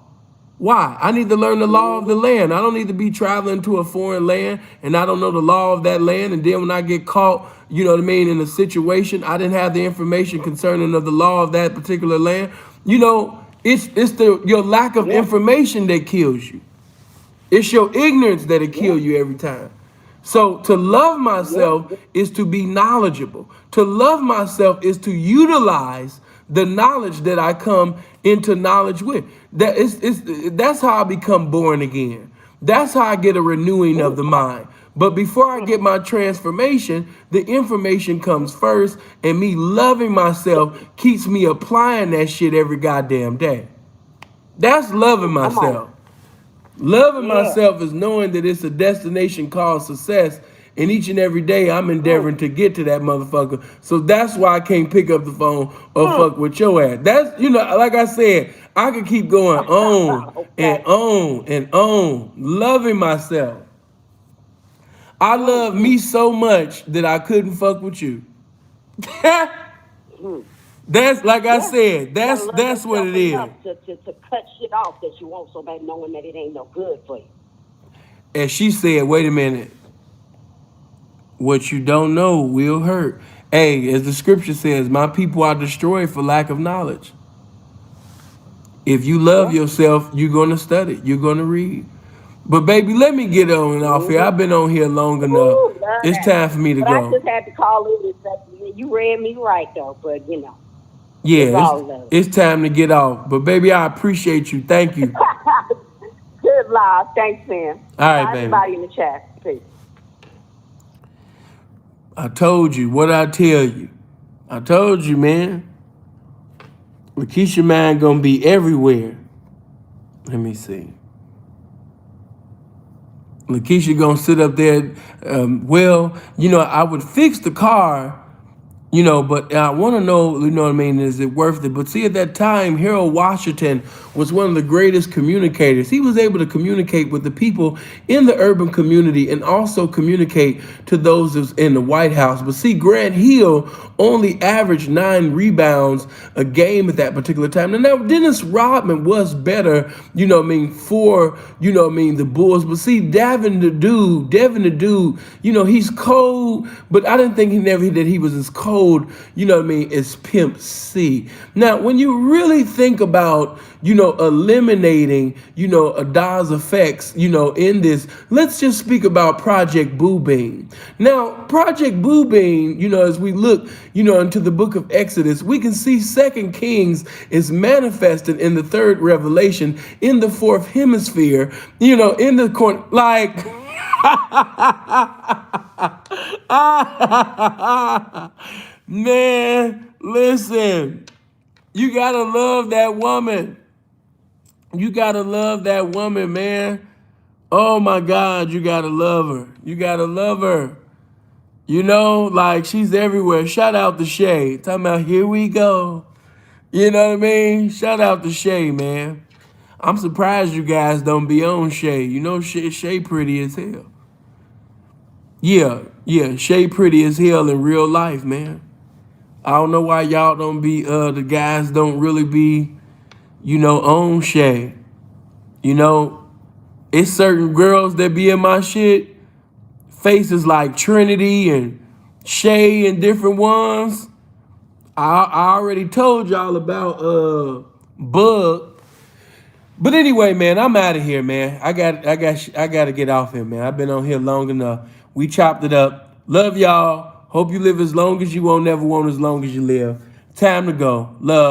Why? I need to learn the law of the land. I don't need to be traveling to a foreign land and I don't know the law of that land. And then when I get caught, you know what I mean, in a situation, I didn't have the information concerning of the law of that particular land. You know, it's your lack of information that kills you. It's your ignorance that'll kill you every time. So to love myself is to be knowledgeable. To love myself is to utilize the knowledge that I come into knowledge with. That's how I become born again. That's how I get a renewing of the mind. But before I get my transformation, the information comes first, and me loving myself keeps me applying that shit every goddamn day. That's loving myself. Loving myself is knowing that it's a destination called success, and each and every day I'm endeavoring to get to that motherfucker. So that's why I can't pick up the phone or fuck with your ass. That's, you know, like I said, I could keep going on and on and on, loving myself. I love me so much that I couldn't fuck with you. That's like I said. That's what it is. To cut shit off that you want so bad, knowing that it ain't no good for you. And she said, "Wait a minute. What you don't know will hurt." Hey, as the scripture says, "My people are destroyed for lack of knowledge." If you love yourself, you're gonna study. You're gonna read. But baby, let me get on and off here. I've been on here long enough. It's time for me to go. I just had to call in and say, you read me right though, but you know. Yeah, it's time to get off. But baby, I appreciate you. Thank you. Good live. Thanks, man. All right, baby. Everybody in the chat. Peace. I told you. What I tell you? I told you, man. Lakeisha man gonna be everywhere. Let me see. Lakeisha gonna sit up there. Well, you know, I would fix the car, you know, but I want to know, you know what I mean, is it worth it? But see, at that time, Harold Washington was one of the greatest communicators. He was able to communicate with the people in the urban community and also communicate to those that's in the White House. But see, Grant Hill only averaged 9 rebounds a game at that particular time. And now Dennis Rodman was better, you know what I mean, for, you know what I mean, the Bulls. But see, Devin the dude, you know, he's cold, but I didn't think that he was as cold, you know what I mean, as Pimp C. Now, when you really think about, you know, eliminating, you know, Adaz effects, you know, in this, let's just speak about Project Boo Bean. Now, Project Boo Bean, you know, as we look, you know, into the book of Exodus, we can see 2 Kings is manifested in the 3rd Revelation in the 4th hemisphere, you know, in the corner, like, man, listen, you gotta love that woman. You gotta love that woman, man. Oh my God, you gotta love her. You gotta love her. You know, like she's everywhere. Shout out to Shay. Talking about here we go. You know what I mean? Shout out to Shay, man. I'm surprised you guys don't be on Shay. You know Shay pretty as hell. Yeah, Shay pretty as hell in real life, man. I don't know why y'all don't be, the guys don't really be, you know, on Shay. You know, it's certain girls that be in my shit, faces like Trinity and Shay and different ones. I already told y'all about Bug. But anyway, man, I'm out of here, man. I got to get off here, man. I've been on here long enough. We chopped it up. Love y'all. Hope you live as long as you want, never want as long as you live. Time to go. Love.